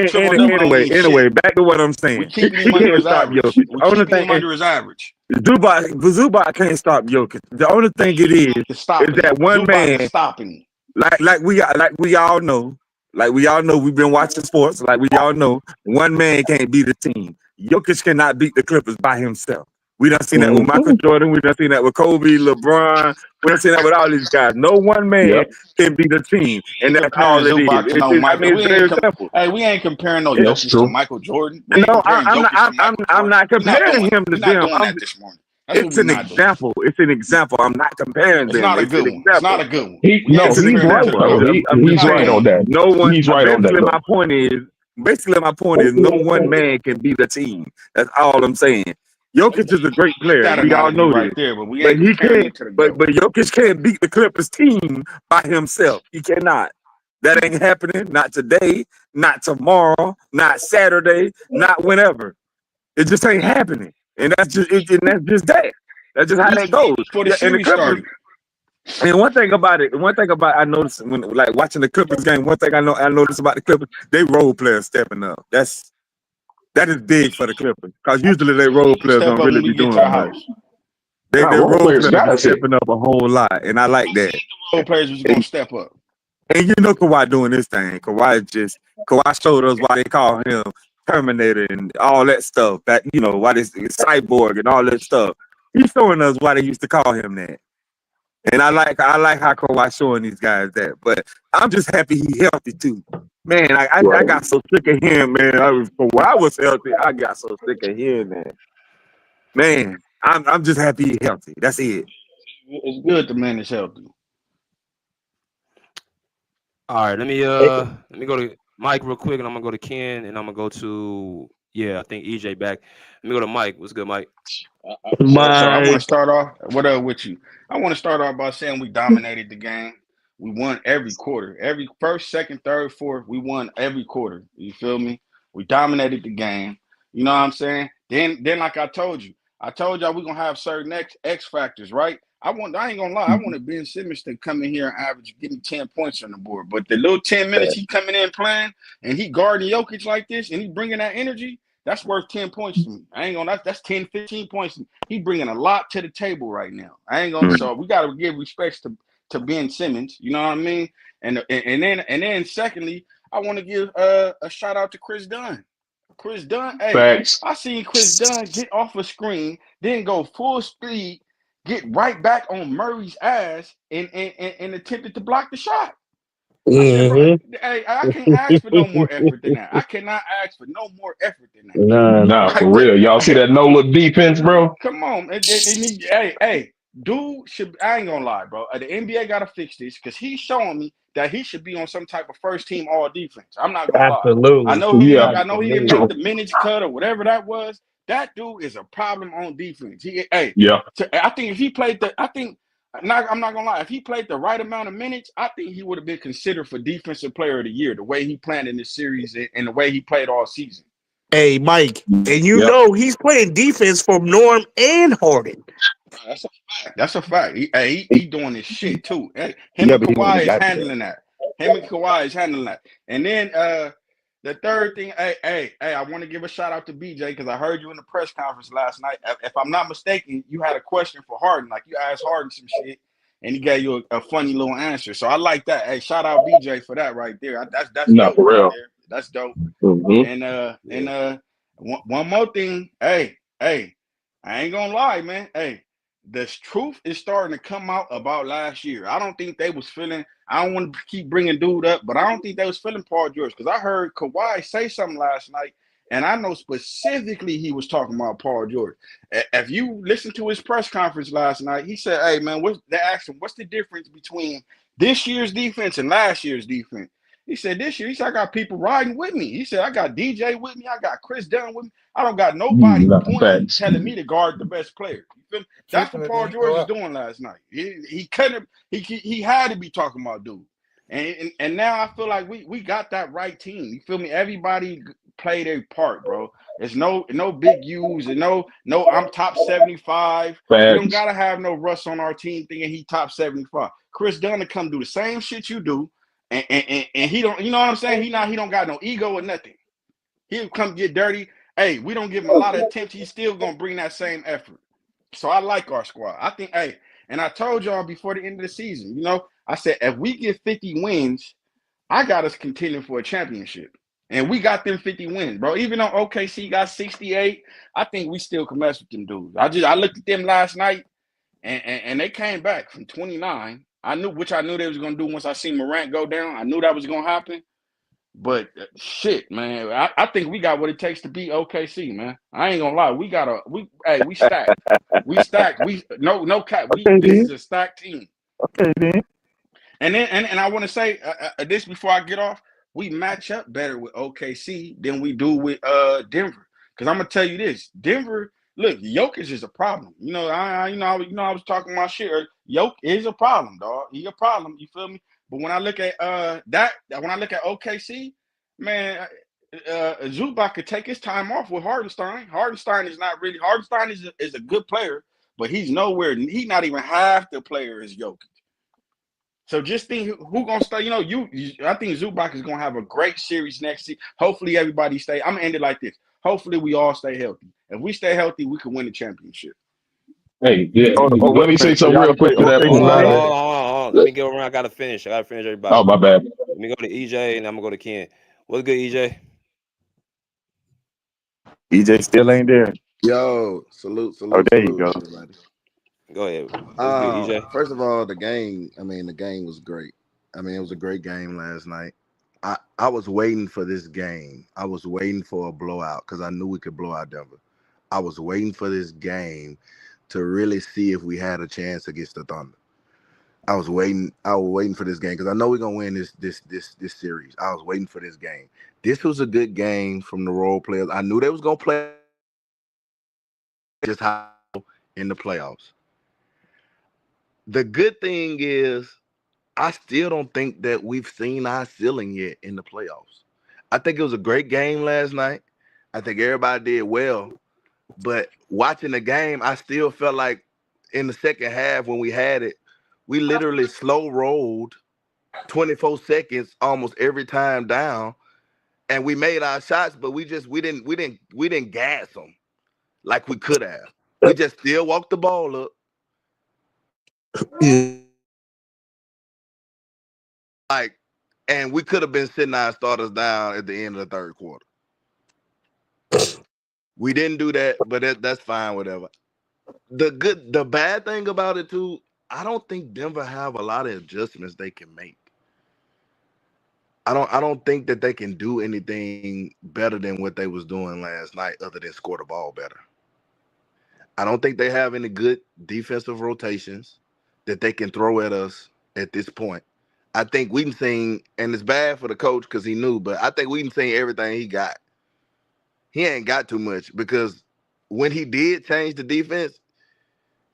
Triple And double don't mean anyway, shit. back to what I'm We saying. keeping He him under can't his stop average. Jokic. We The only keeping thing him under his average. Zubac can't stop Jokic. The only thing it It's is stopping that him. one Zubac is man, stopping him. like we all know, we've been watching sports, like we all know, one man can't beat a team. Jokic cannot beat the Clippers by himself. We done seen that with Michael Mhm. Jordan. We done seen that with Kobe, LeBron. We done seen that with all these guys. No one man Yep, can beat a team, We and ain't that's comparing all it is. Zubac to no I Michael. mean, it's very simple. Hey, we ain't comparing no that's Jokic to true. Michael Jordan. We ain't No, comparing I'm not. Jokic to Michael I'm Jordan. not We not comparing doing that. him to We not them. doing that this morning. That's what It's we an not doing. example. It's an example. I'm not comparing It's them. not a It's an good one. It's not example. a good one. He We no, ain't It's an he's comparing it right to example. the though. GOAT. I'm We He's just not right saying. on doing that. No one. He's right on that though. Basically, my point is, no one man can beat a team. That's all I'm saying. Jokic is a great player. that We all analogy know right this. there, but we But ain't he comparing him can't. to the But GOAT. but Jokic can't beat the Clippers team by himself. He cannot. That ain't happening. Not today. Not tomorrow. Not Saturday. Not whenever. It just ain't happening. And that's just that. That's just how that goes. Before the Yeah, and the series Clippers. started. And one thing about I noticed when like watching the Clippers game, one thing I noticed about the Clippers, they role players stepping up. That is big for the Clippers. Because usually they role players Step don't up really when we be get to doing the much. house. Nah, Their role role players players gotta be hit. stepping up a whole lot. And I like that. Role players was gonna step up. And you know Kawhi doing this thing. Kawhi showed us why they call him Terminator and all that stuff. That why this cyborg and all that stuff. He's showing us why they used to call him that. And I like how Kawhi showing these guys that. But I'm just happy he healthy too. Man, I Right. got so sick of him, man. When I was healthy, I got so sick of him, man. Man, I'm just happy he healthy. That's it. It's good the man is healthy. All right, let me go to Mike real quick, and I'm gonna go to Ken, and I'm gonna go to I think EJ back. Let me go to Mike. What's good, Mike? So I want to My start off. What up with you? I want to start off by saying we dominated the game. We won every quarter. Every first, second, third, fourth, we won every quarter. You feel me? We dominated the game. You know what I'm saying? Then like I told y'all we gonna have certain X factors, right? I ain't gonna lie, I wanted Ben Simmons to come in here and average give me 10 points on the board. But the little 10 minutes he coming in playing and he guarding Jokic like this and he bringing that energy, that's worth 10 points to me. I ain't gonna that's 10, 15 points. He bringing a lot to the table right now. I ain't gonna so we gotta give respects to Ben Simmons, you know what I mean? And then secondly, I want to give a shout out to Chris Dunn. Chris Dunn, hey, Facts. I seen Chris Dunn get off a screen, then go full speed, get right back on Murray's ass and attempted to block the shot. I said, bro, mm-hmm. hey, I can't ask for no more effort than that. I cannot ask for no more effort than that. Nah. Nah, Like, for real. Y'all see that no look defense, bro? come on. Hey, dude should, I ain't gonna lie, bro. The NBA got to fix this because he's showing me that he should be on some type of first team all defense. I'm not gonna lie. I Absolutely. know Yeah, I know he didn't Absolutely. make the true. minutes cut or whatever that was. That dude is a problem on defense. Yeah. I think if he played I'm not gonna lie. If he played the right amount of minutes, I think he would have been considered for Defensive Player of the Year. The way he played in this series and the way he played all season. Hey, Mike, and Yep. he's playing defense for Norm and Harden. That's a fact. That's a fact. He doing his shit too. Him Yeah, and but he wouldn't Kawhi have is got to that. handling that. And then The third thing, hey, I want to give a shout out to BJ because I heard you in the press conference last night. If I'm not mistaken, you had a question for Harden. Like you asked Harden some shit, and he gave you a funny little answer. So I like that. Hey, shout out BJ for that right there. That's Not dope for right real. there. That's dope. Mm-hmm. And one more thing. Hey, I ain't gonna lie, man. Hey, the truth is starting to come out about last year. I don't think they was feeling. I don't want to keep bringing dude up, but I don't think they was feeling Paul George because I heard Kawhi say something last night, and I know specifically he was talking about Paul George. If you listen to his press conference last night, he said, "Hey, man, they asked him what's the difference between this year's defense and last year's defense." He said, "This year, he said I got people riding with me." He said, "I got DJ with me. I got Chris Dunn with me. I don't got nobody pointing, telling me to guard the best player." You feel me? That's what Paul George is doing last night. He couldn't. He had to be talking about dude. And now I feel like we got that right team. You feel me? Everybody played their part, bro. There's no big U's and no I'm top 75. We don't gotta have no Russ on our team thinking he top 75. Chris Dunn to come do the same shit you do. And he don't, you know what I'm saying? He don't got no ego or nothing. He'll come get dirty. Hey, we don't give him a lot of attention. He's still gonna bring that same effort. So I like our squad. I think, hey, and I told y'all before the end of the season, I said if we get 50 wins, I got us contending for a championship. And we got them 50 wins, bro. Even though OKC got 68, I think we still can mess with them dudes. I looked at them last night and they came back from 29. I knew they was gonna do once I seen Morant go down. I knew that was gonna happen. But shit, man, I think we got what it takes to beat OKC, man. I ain't gonna lie, we stacked. We stacked. No cap. This is a stacked team. Okay, then. And I want to say this before I get off. We match up better with OKC than we do with Denver. Because I'm gonna tell you this, Denver. Look, Jokic is a problem. I was talking my shit. Jokic is a problem, dog. He a problem. You feel me? But when I look at OKC, man, Zubac could take his time off with Hardenstein. Hardenstein is a good player, but he's nowhere. He's not even half the player as Jokic. So just think who gonna stay. I think Zubac is gonna have a great series next season. Hopefully everybody stay. I'm gonna end it like this. Hopefully we all stay healthy. If we stay healthy, we can win the championship. Hey, yeah. Let me say something real quick to that. Hold on. Let me go around. I gotta finish everybody. Oh, my bad. Let me go to EJ and I'm gonna go to Ken. What's good, EJ? EJ still ain't there. Yo, salute. Oh, there you go. Everybody. Go ahead. What's good, EJ? First of all, the game was great. It was a great game last night. I was waiting for this game. I was waiting for a blowout because I knew we could blow out Denver. I was waiting for this game to really see if we had a chance against the Thunder. I was waiting for this game because I know we're gonna win this series. I was waiting for this game. This was a good game from the role players. I knew they was gonna play just how in the playoffs. The good thing is I still don't think that we've seen our ceiling yet in the playoffs. I think it was a great game last night. I think everybody did well. But watching the game, I still felt like in the second half when we had it, we literally slow rolled 24 seconds almost every time down, and we made our shots, but we didn't gas them like we could have. We just still walked the ball up. And we could have been sitting our starters down at the end of the third quarter. We didn't do that, but that's fine, whatever. The bad thing about it too, I don't think Denver have a lot of adjustments they can make. I don't think that they can do anything better than what they was doing last night other than score the ball better. I don't think they have any good defensive rotations that they can throw at us at this point. I think we done seen, and it's bad for the coach because he knew, but I think we done seen everything he got. He ain't got too much because when he did change the defense,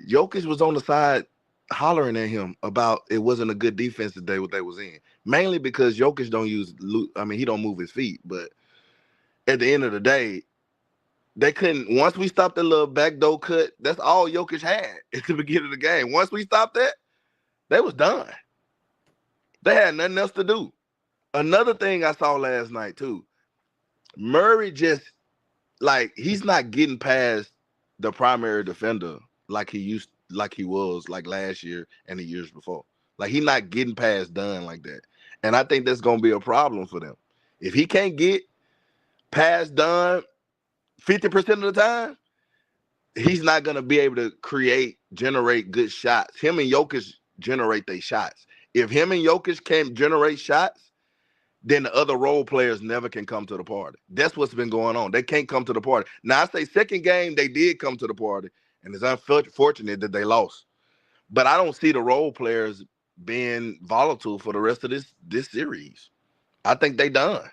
Jokic was on the side hollering at him about it wasn't a good defense today what they was in. Mainly because Jokic he don't move his feet. But at the end of the day, they couldn't. Once we stopped the little backdoor cut, that's all Jokic had at the beginning of the game. Once we stopped that, they was done. They had nothing else to do. Another thing I saw last night too, Murray just like he's not getting past the primary defender like he was like last year and the years before. Like he's not getting past Dunn like that. And I think that's gonna be a problem for them. If he can't get past Dunn 50% of the time, he's not gonna be able to generate good shots. Him and Jokic generate their shots. If him and Jokic can't generate shots, then the other role players never can come to the party. That's what's been going on. They can't come to the party. Now, I say second game, they did come to the party, and it's unfortunate that they lost. But I don't see the role players being volatile for the rest of this series. I think they done.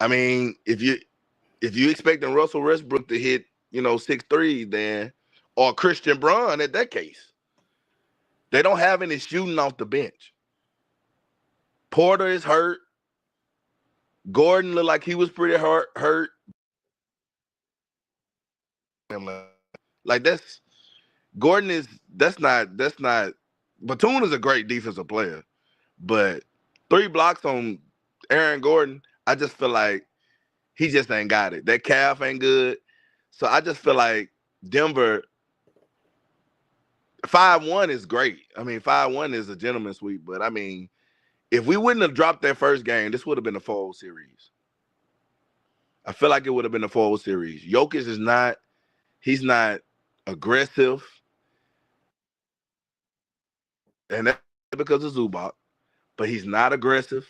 I mean, if you expecting Russell Westbrook to hit, 6 3s, then, or Christian Braun at that case, they don't have any shooting off the bench. Porter is hurt. Gordon looked like he was pretty hurt. Like that's not Batum is a great defensive player, but 3 blocks on Aaron Gordon, I just feel like he just ain't got it. That calf ain't good. So I just feel like Denver 5-1 is great. I mean, 5-1 is a gentleman's sweep, but I mean, if we wouldn't have dropped that first game, this would have been a 4-0 series. I feel like it would have been a 4-0 series. Jokic he's not aggressive. And that's because of Zubac, but he's not aggressive.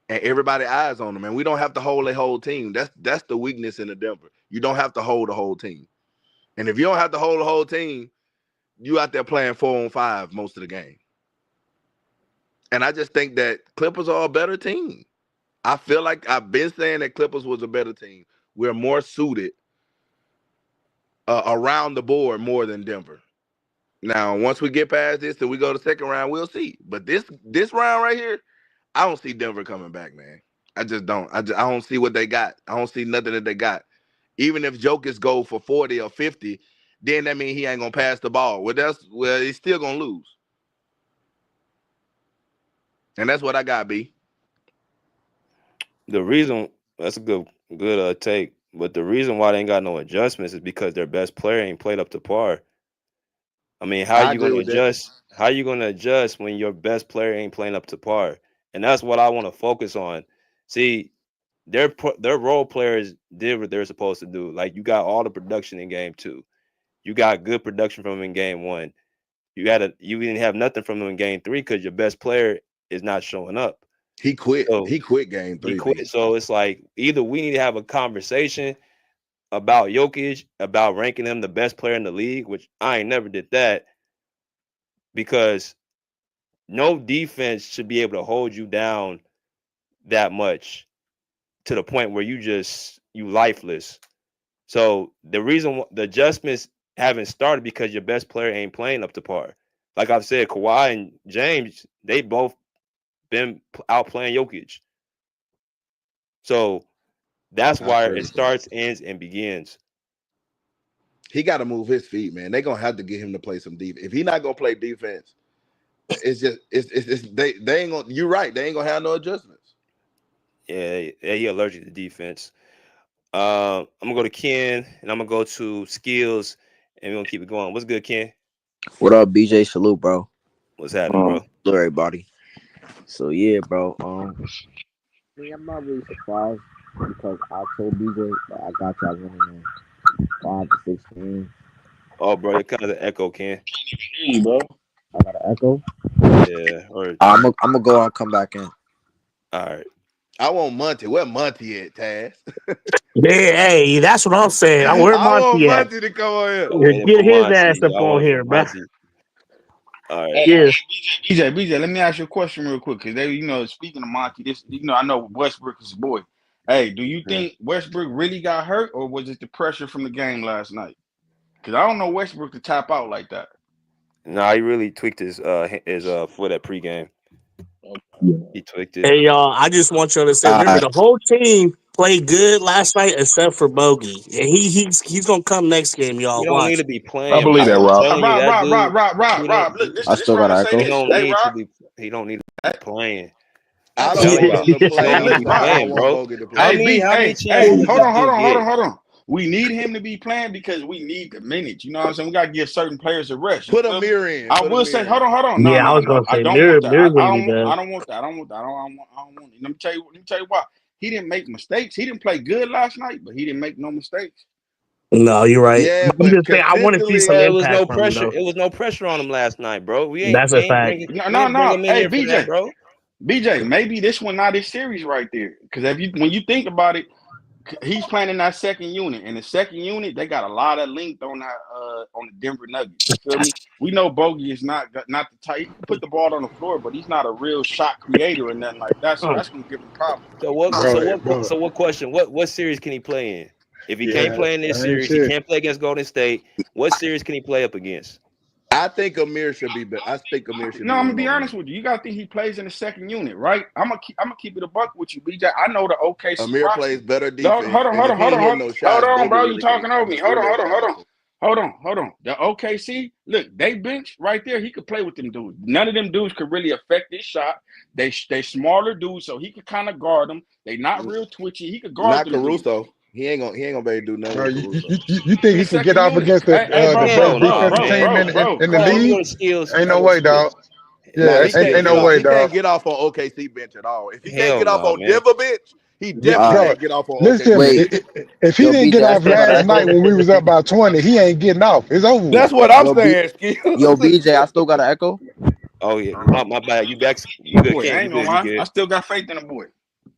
And everybody eyes on him. And we don't have to hold a whole team. That's the weakness in the Denver. You don't have to hold the whole team. And if you don't have to hold the whole team, you out there playing 4-on-5 most of the game. And I just think that Clippers are a better team. I feel like I've been saying that Clippers was a better team. We're more suited around the board more than Denver. Now, once we get past this and we go to second round, we'll see. But this round right here, I don't see Denver coming back, man. I just don't. I don't see what they got. I don't see nothing that they got. Even if Jokic go for 40 or 50, then that means he ain't gonna pass the ball. Well, he's still gonna lose. And that's what I got, B. The reason that's a good take, but the reason why they ain't got no adjustments is because their best player ain't played up to par. I mean, how I you agree gonna with that. adjust? How you gonna adjust when your best player ain't playing up to par? And that's what I want to focus on. See, their role players did what they're supposed to do. Like you got all the production in game 2. You got good production from them in game 1. You didn't have nothing from them in game 3 because your best player is not showing up. He quit. So He quit game 3. he quit. So it's like either we need to have a conversation about Jokic, about ranking him the best player in the league, which I ain't never did that, because no defense should be able to hold you down that much to the point where you lifeless. So the reason the adjustments haven't started because your best player ain't playing up to par. Like I've said, Kawhi and James, they both been outplaying Jokic. So that's why it starts, ends, and begins. He got to move his feet, man. They're gonna have to get him to play some defense. If he's not gonna play defense, they ain't gonna. You're right. They ain't gonna have no adjustments. Yeah, he allergic to defense. I'm gonna go to Ken, and I'm gonna go to Skills, and we're gonna keep it going. What's good, Ken? What up, BJ? Salute, bro. What's happening, bro? Hello, everybody. So yeah, bro. I'm not really surprised because I told BJ that I got y'all winning in 5 to 6 games. Oh, bro, you're kind of the echo, Ken. Bro, I got an echo. Yeah. I'm gonna go and come back in. All right. I want Monty. Where Monty at, Taz? Hey, that's what I'm saying. I want Monty to come on here. Get his ass up on here, bro. All right. Hey, BJ, let me ask you a question real quick, because speaking of Monty, I know Westbrook is his boy. Hey, do you think Westbrook really got hurt, or was it the pressure from the game last night? Because I don't know Westbrook to tap out like that. No, he really tweaked his foot at pregame. He tweaked it. Hey, y'all, I just want y'all to say, remember, the whole team played good last night except for Bogey. And he's going to come next game, y'all. He don't Watch. need to be playing. I believe that, Rob. Rob. Look, I still got an echo. He don't need to be playing. I He don't don't want be, him to he don't play. be I playing, don't want bro. Bogey to How play. many Hey, chances does hold this dude get? on. We need him to be playing because we need the minutes. You know what I'm saying? We gotta give certain players a rest. You Put feel me? Amir in. I Put will say, Amir in. hold on. Yeah, I was No. gonna I say don't want that. Mirror I wouldn't be bad. don't want that. I don't want it. Let me tell you why. He didn't make mistakes. He didn't play good last night, but he didn't make no mistakes. No, you're right. Yeah, I'm but just saying I want to see consistently, some Well, it was impact no from him pressure. though. It was no pressure on him last night, bro. That's a fact. No. bring him in Hey, here for that, BJ. bro. BJ, maybe this one not his series right there. Because when you think about it, he's playing in that second unit, and the second unit they got a lot of length on that on the Denver Nuggets. You feel me? We know Bogey is not the type. He can put the ball on the floor, but he's not a real shot creator or nothing like that. So that's gonna give him problems. So what? Bro, So what question? What series can he play in? If he can't yeah, play in this same series, he shit. can't play against Golden State. What series can he play up against? I think Amir should be. I think Amir should No, be I'm in gonna be over honest him. with you. You gotta think he plays in the second unit, right? I'm gonna keep it a buck with you, BJ. I know the OKC Amir roster. plays better Hold defense, on, and if he ain't hitting no hold shots, on, Bogey bro. You really can't. talking over I'm me? sure they'll challenge him. Hold on. The OKC, look, they bench right there. He could play with them dudes. None of them dudes could really affect this shot. They smaller dudes, so he could kind of guard them. They not real twitchy. He could guard Not them dudes. Caruso. He ain't gonna be able to do nothing Bro, with you, Caruso. you think In he the can get second off unit. against Hey, the best Hell no, defensive man. team in the Hold on, let me go league? to skills. Ain't Let me no go to way, dog. skills. Nah, Yeah, he can't ain't get no off. way, He can't dog. get off on OKC bench at all. If he can't Hell get off no, on man. Denver bench, he Yeah, definitely bro, can't get off on listen to OKC me. Wait, bench. If he yo, didn't get BJ, I off still got an last night echo. when we was up by 20, he ain't getting off. It's over with. That's what I'm Yo, saying, Skills. yo, BJ, I still got an echo. Oh yeah, my bad. You back? You good, Boy, I Ken? You ain't gonna good? You lie. I good? still got faith in the boy.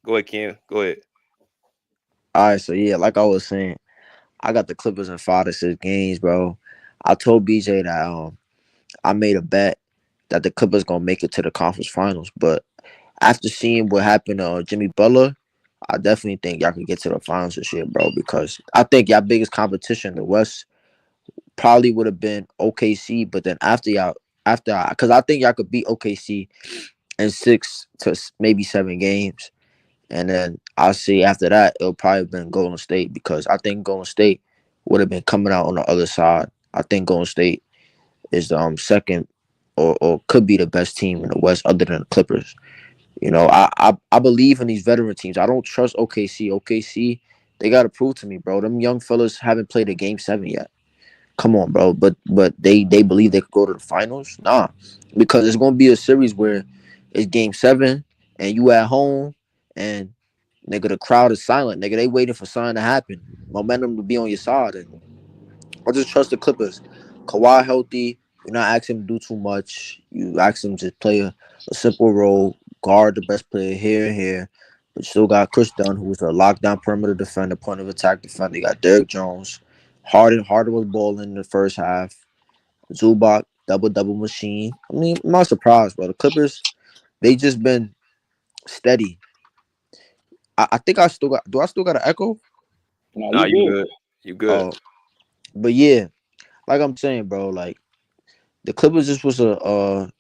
Go ahead, Ken. Go ahead. All right, so yeah, like I was saying, I got the Clippers in 5 to 6 games, bro. I told BJ that I made a bet that the Clippers gonna make it to the conference finals, but after seeing what happened to Jimmy Butler, I definitely think y'all can get to the finals this year, bro. Because I think y'all biggest competition in the West probably would have been OKC, but then because I think y'all could beat OKC in 6 to maybe 7 games, and then I'll see after that it'll probably have been Golden State because I think Golden State would have been coming out on the other side. I think Golden State is the second or could be the best team in the West other than the Clippers. You know, I believe in these veteran teams. I don't trust OKC. OKC, they got to prove to me, bro. Them young fellas haven't played a game 7 yet. Come on, bro. But they believe they could go to the finals? Nah, because it's gonna be a series where it's game 7 and you at home and nigga the crowd is silent. Nigga, they waiting for something to happen. Momentum to be on your side. And I just trust the Clippers. Kawhi healthy. You're not asking him to do too much. You ask him to play a simple role, guard the best player here and here. But you still got Chris Dunn, who's a lockdown perimeter defender, point of attack defender. You got Derrick Jones. Harden was balling in the first half. Zubac, double machine. I mean, I'm not surprised, bro. The Clippers, they just been steady. I think I still got. Do I still got an echo? No, Nah, you you good. good. You good. Oh, but yeah, like I'm saying, bro. Like the Clippers just was a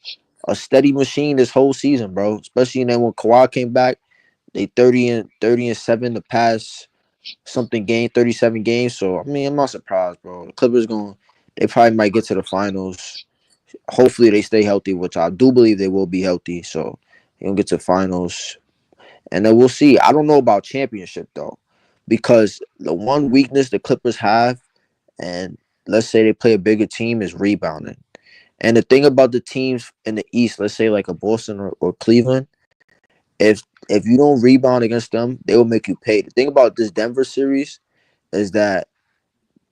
steady machine this whole season, bro. Especially then when Kawhi came back, they 30-7 the past something game, 37 games. So I mean, I'm not surprised, bro. The Clippers they probably might get to the finals. Hopefully they stay healthy, which I do believe they will be healthy. So they're gonna get to finals. And then we'll see. I don't know about championship though. Because the one weakness the Clippers have, and let's say they play a bigger team, is rebounding. And the thing about the teams in the East, let's say like a Boston or Cleveland, if you don't rebound against them, they will make you pay. The thing about this Denver series is that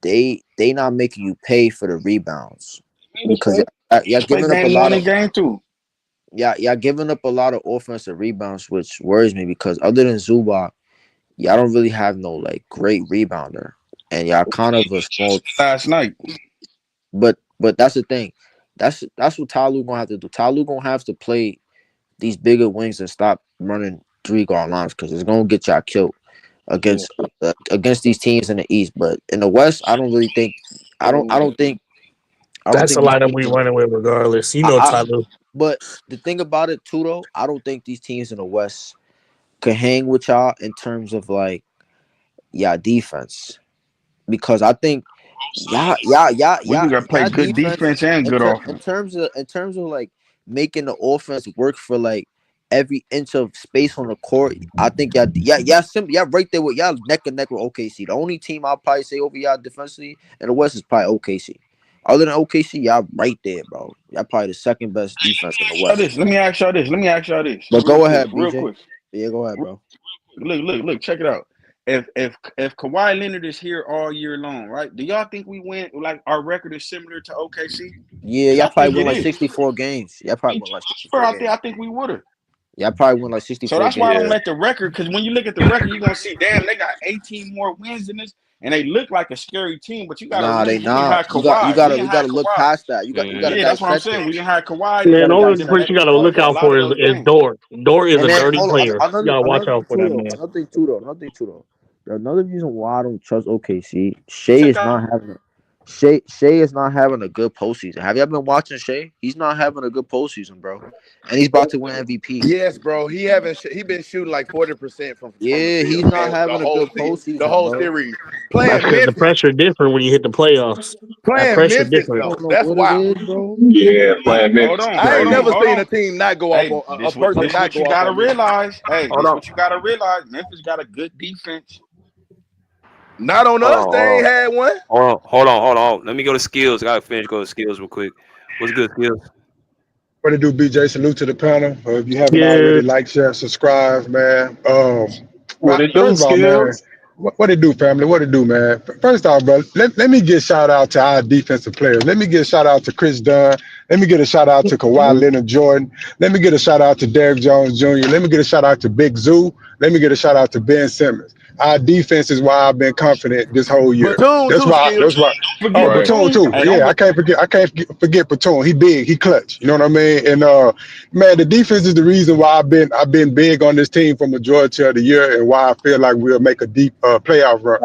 they not making you pay for the rebounds because y'all Play giving up a game lot 1 of and game 2. y'all giving up a lot of offensive rebounds, which worries me because other than Zubac, y'all don't really have no like great rebounder, and y'all kind of a small. Last night. But that's the thing, that's what Ty Lue gonna have to do. Ty Lue gonna have to play these bigger wings and stop running 3 guard lines because it's gonna get y'all killed Yeah. against these teams in the East. But in the West, I don't really think. I don't That's the think these lineup we teams. running with regardless. You know, I, Tyler. but the thing about it too, though, I don't think these teams in the West could hang with y'all in terms of like defense because I think We do got to play good defense defense and good offense. in terms of like making the offense work for like every inch of space on the court. I think y'all right there with y'all neck and neck with OKC. The only team I'll probably say over y'all defensively in the West is probably OKC. Other than OKC, y'all right there, bro. Y'all probably the second best defense in the West. Let me ask y'all this. But go ahead, Real BJ. quick. Yeah, go ahead, bro. Look, check it out. If Kawhi Leonard is here all year long, right? Do y'all think we win? Like our record is similar to OKC? Yeah, y'all probably win like 64 games. Y'all probably win like 64 games. I think we would have. Y'all probably win like 64 So that's why I games. don't let the record, because when you look at the record, you're gonna see, damn, they got 18 more wins than this, and they look like a scary team. But you gotta remember, They we didn't not. have Kawhi. You gotta look past that. You gotta That's what I'm dissect saying. it. We didn't have Kawhi. Man, the only dissect person you gotta won look a out lot for of those is games. Dort. Dort is And a then dirty player. You gotta watch out for that man. Another thing too though. Another reason why I don't trust OKC, Shea is not having a good postseason. Have y'all been watching Shea? He's not having a good postseason, bro. And he's about to win MVP. Yes, bro. He been shooting like 40% from Yeah, the he's field, not having a good postseason, the whole bro. series. Playing The Memphis, pressure different when you hit the playoffs. That playing pressure Memphis different. I though. don't know That's what it wild. is, bro. Yeah, playing Memphis is I ain't crazy. never seen a team not go off Hey, on a person this not what go you off gotta on Memphis. realize. Hey, Hold this on. what you gotta realize. Memphis got a good defense. Not on us. They ain't had one. Hold on. Let me go to skills. I gotta finish go to skills real quick. What's good, skills? What it do, BJ? Salute to the panel. If you haven't Yeah, already, like, share, subscribe, man. What it do, First of all, man, Skills? what it do, family? What it do, man? First off, bro, let me give shout out to our defensive players. Let me give a shout out to Chris Dunn. Let me get a shout out to Kawhi Leonard Jordan. Let me get a shout out to Derrick Jones Jr. Let me get a shout out to Big Zoo. Let me get a shout out to Ben Simmons. Our defense is why I've been confident this whole year. Platoon That's too, why. Skills. That's why. Oh, Forget Right. Batum Batum. too. Hey, Yeah, I can't forget Batum. He big. He clutch. You know what I mean? And man, the defense is the reason why I've been big on this team for majority of the year, and why I feel like we'll make a deep playoff run.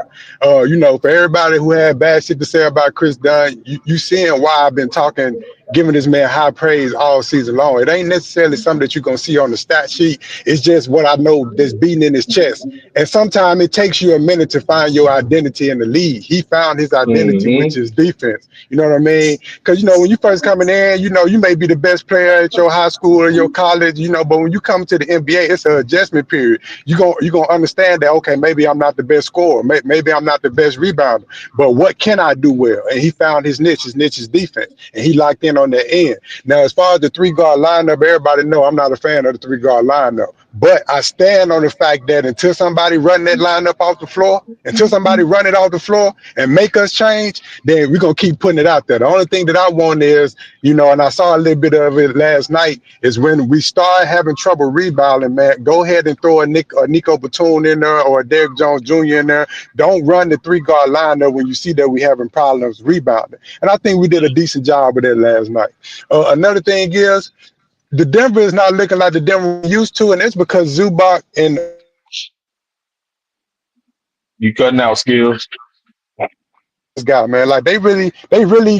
For everybody who had bad shit to say about Chris Dunn, you seeing why I've been talking, giving this man high praise all season long. It ain't necessarily something that you're gonna see on the stat sheet. It's just what I know that's beating in his chest. And sometimes it takes you a minute to find your identity in the league. He found his identity, which is defense. You know what I mean? Because when you first coming in, you may be the best player at your high school or your college, but when you come to the NBA, it's an adjustment period. You're gonna understand that, okay, maybe I'm not the best scorer, maybe I'm not the best rebounder, but what can I do well? And he found his niche. His niche is defense, and he locked in on that end. Now, as far as the 3-guard lineup, everybody know I'm not a fan of the 3-guard lineup, but I stand on the fact that until somebody run that lineup off the floor, until somebody run it off the floor and make us change, then we're gonna keep putting it out there. The only thing that I want is, and I saw a little bit of it last night, is when we start having trouble rebounding, man, go ahead and throw a Nico Batum in there or a Derrick Jones Jr. in there. Don't run the 3-guard lineup when you see that we having problems rebounding. And I think we did a decent job with that last night. Another thing is, the Denver is not looking like the Denver we used to, and it's because Zubac and You cutting out, Skills. this guy, man, like they really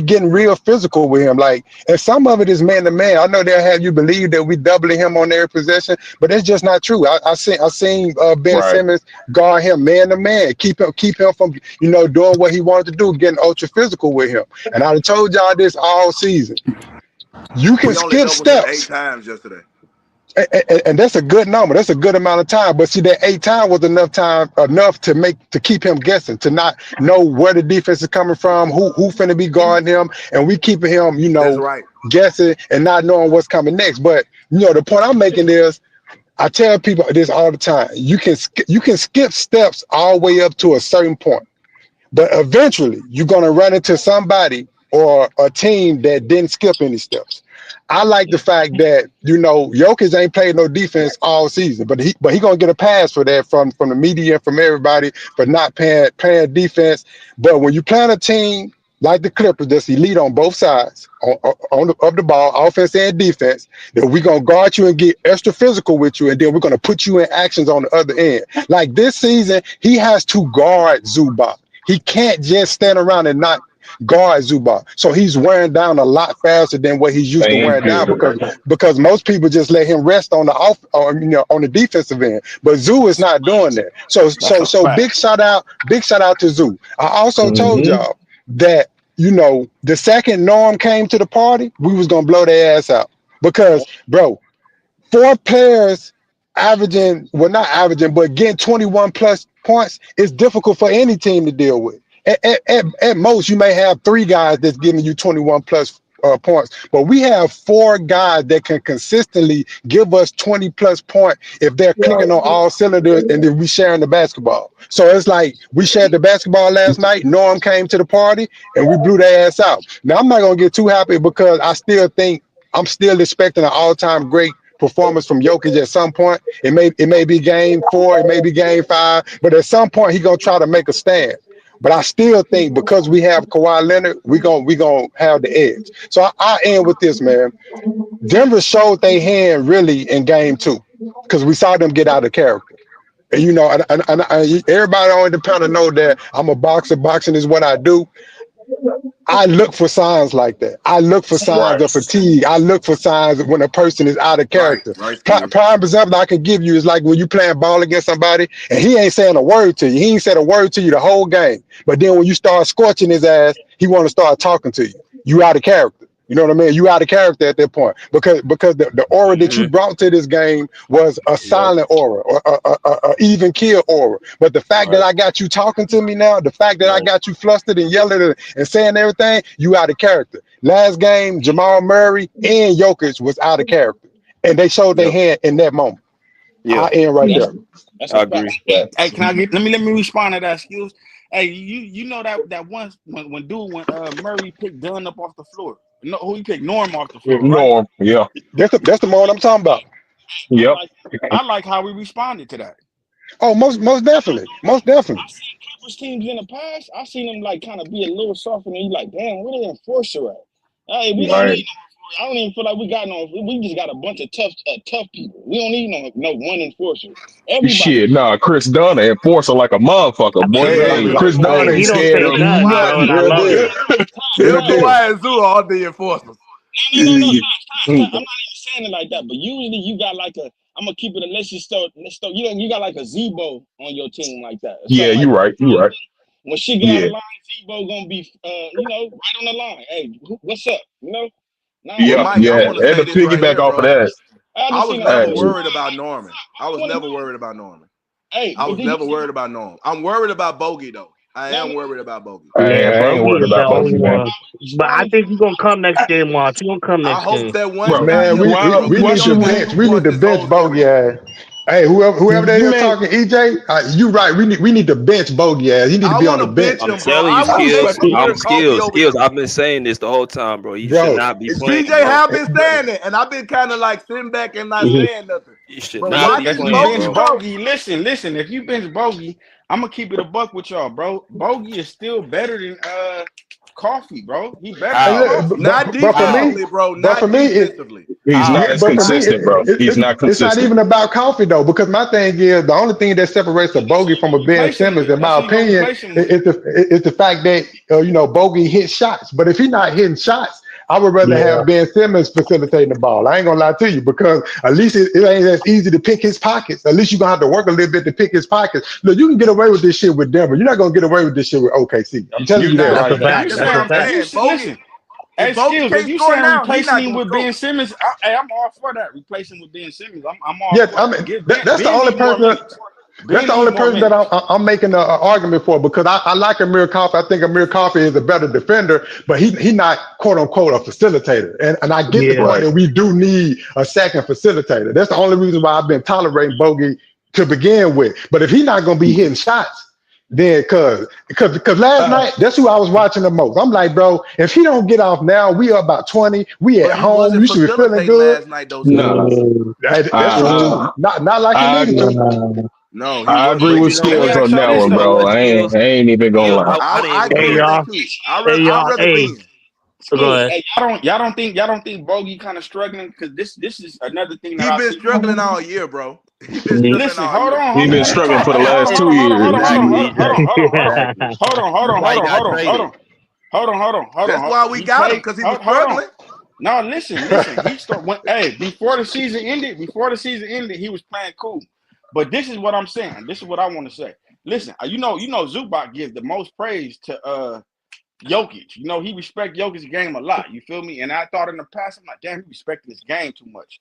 getting real physical with him. Like, and some of it is man to man. I know they'll have you believe that we doubling him on every possession, but that's just not true. I seen Ben Right. Simmons guard him man to man, keep him from doing what he wanted to do, getting ultra physical with him. And I told y'all this all season. You can We only skip doubled him 8 steps. times yesterday. And that's a good number. That's a good amount of time. But see, that 8 time was enough to keep him guessing, to not know where the defense is coming from, who finna be guarding him, and we keeping him, That's right. guessing and not knowing what's coming next. But the point I'm making is, I tell people this all the time. You can skip steps all the way up to a certain point, but eventually you're gonna run into somebody or a team that didn't skip any steps. I like the fact that Jokic ain't played no defense all season, but he gonna get a pass for that from the media and from everybody for not playing defense. But when you play a team like the Clippers that's elite on both sides of the ball, offense and defense, that we're gonna guard you and get extra physical with you, and then we're gonna put you in actions on the other end. Like this season, he has to guard Zubac. He can't just stand around and not guard Zubac. So he's wearing down a lot faster than what he's used to Thank wearing down, you. because most people just let him rest on the on the defensive end. But Zoo is not doing that. That's a So fact. big shout out to Zoo. I also told y'all that the second Norm came to the party, we was gonna blow their ass out, because bro, 4 players averaging, well, not averaging, but getting 21 plus points is difficult for any team to deal with. At most, you may have 3 guys that's giving you 21 plus points, but we have 4 guys that can consistently give us 20 plus point if they're clicking on all cylinders, and then we sharing the basketball. So it's like we shared the basketball last night. Norm came to the party and we blew their ass out. Now I'm not gonna get too happy because I still think I'm still expecting an all-time great performance from Jokic at some point. It may be game 4, it may be game 5, but at some point he gonna try to make a stand. But I still think because we have Kawhi Leonard, we gonna have the edge. So I end with this, man. Denver showed their hand really in game 2 because we saw them get out of character. And you know, and everybody on Independent know that I'm a boxer. Boxing is what I do. I look for signs like that. I look for signs of fatigue. I look for signs when a person is out of character. Prime example I can give you is like when you playing ball against somebody and he ain't saying a word to you. He ain't said a word to you the whole game. But then when you start scorching his ass, he want to start talking to you. You out of character. You know what I mean? You out of character at that point because the aura that you brought to this game was a silent aura or a even kill aura. But the fact that I got you talking to me now, the fact that I got you flustered and yelling and saying everything, you out of character. Last game, Jamal Murray and Jokic was out of character, and they showed their hand in that moment. I end right there. I agree. Hey, can I get let me respond to that, Skills? Hey, you know that once when Murray picked Dunn up off the floor. No, who he picked? Norm off the floor, right? Norm, yeah. That's the moment I'm talking about. Yep. I like how we responded to that. Oh, most definitely. Most definitely. I've seen Clippers teams in the past. I've seen them like kind of be a little softer, and you like, damn, where the enforcer at? Hey, we don't need no. I don't even feel like we got no. We just got a bunch of tough people. We don't need no one enforcer. Everybody. Shit, nah, Chris Dunn enforcer like a motherfucker, boy. Hey, Chris Dunn ain't he don't scared say of nothing, bro, and I nothing. love it. Him, Kawhi, and Zoo are all the enforcers. No. I'm not even saying it like that. But usually you got like a. I'm gonna keep it. Let's start. You got like a Zebo on your team like that. Yeah, like you right. You right. when she get out of line, Zebo gonna be, right on the line. Hey, what's up? Well, Yeah, Mike, yeah. I want to And to say this right piggyback here, off of bro. that. I was never worried about Norman. I was never worried about Norman. Hey, I was never worried about Norman. I'm worried about Bogey, though. I am worried about Bogey. I Yeah, ain't Bogey worried is the about only Bogey, man. one. But I think he's gonna come next game, Watch. He's gonna come I next hope game. that one Bro, shot man, he hit, bro, we because need he to only had bench. 2 We need points to this bench whole Bogey series. ass. Hey, whoever they You are ain't. talking, EJ, you right. We need to bench Bogey ass. He need to I be on want the to bench bench, I'm him, bro. telling I you, want to make Skills. him get a I'm coffee Skills. over Skills. him. I've been saying this the whole time, bro. He should bro. not be playing, BJ bro. have been saying it, and I've been kind of like sitting back and not saying nothing. He should But not be If watching you playing, Bogey, bench bro. bro, Bogey, listen. If you bench Bogey, I'm gonna keep it a buck with y'all, bro. Bogey is still better than Coffee, bro. He better than How? Coffee. not But for me, defensively, bro. but for Not me, defensively. He's How? not yeah, as but for me, consistent, bro. He's not it's not consistent. even about Coffee though, because my thing is the only thing that separates a That's who Bogey you from a gonna Ben replace him Simmons, with. in That's my who you gonna opinion, replace him with. is the fact that Bogey hits shots. But if he's not hitting shots, I would rather Yeah. have Ben Simmons facilitating the ball. I ain't gonna lie to you because at least it ain't as easy to pick his pockets. At least you're gonna have to work a little bit to pick his pockets. Look, you can get away with this shit with Denver. You're not gonna get away with this shit with OKC. I'm telling You're you that not. That's a right now. If fact. you That's say That's what a I'm if fact. you saying. say Bogey, listen, if hey Bogey Skills, if can't you score saying now, he's replacing not him gonna with Ben score. Simmons, I'm all for that. Replacing with Ben Simmons, I'm all Yeah, for I that. mean Give that's the Ben only need more person. minutes. That's Ben the need only more person that minutes. I'm making an argument for because I like Amir Coffey. I think Amir Coffey is a better defender, but he not quote unquote a facilitator. And I get the Yeah. point Right. that we do need a second facilitator. That's the only reason why I've been tolerating Bogey to begin with. But if he's not going to be hitting shots, then because last night that's who I was watching the most. I'm like, bro, if he don't get off now, we are about 20. We at But he home. wasn't You should be feeling facilitating good. last night, though, Nah. Skills. That's true too. I, Not like he I needed to. No, he I was. agree But with you know Let me Skills what? on ask y'all that this one, though. bro. What I Skills? ain't even gonna Skills. lie. I didn't I even agree Hey know. with that y'all. too. Hey I'd y'all. rather Hey. win. So go Skills, ahead. hey, y'all don't think kind of struggling because this is another thing that He I been see from him. struggling all year, bro. He been Yeah. struggling Listen, all hold year. on, He's been let me struggling talk. for the Hey, last 2 years. Exactly. Exactly. Why he got traded? Hold That's on. why we He got him, played. because he was Hold on. struggling. No, listen. He before the season ended. He was playing cool. But this is what I'm saying. This is what I want to say. Listen, you know, Zubac gives the most praise to Jokic. You know, he respects Jokic's game a lot. You feel me? And I thought in the past, I'm like, damn, he respecting his game too much.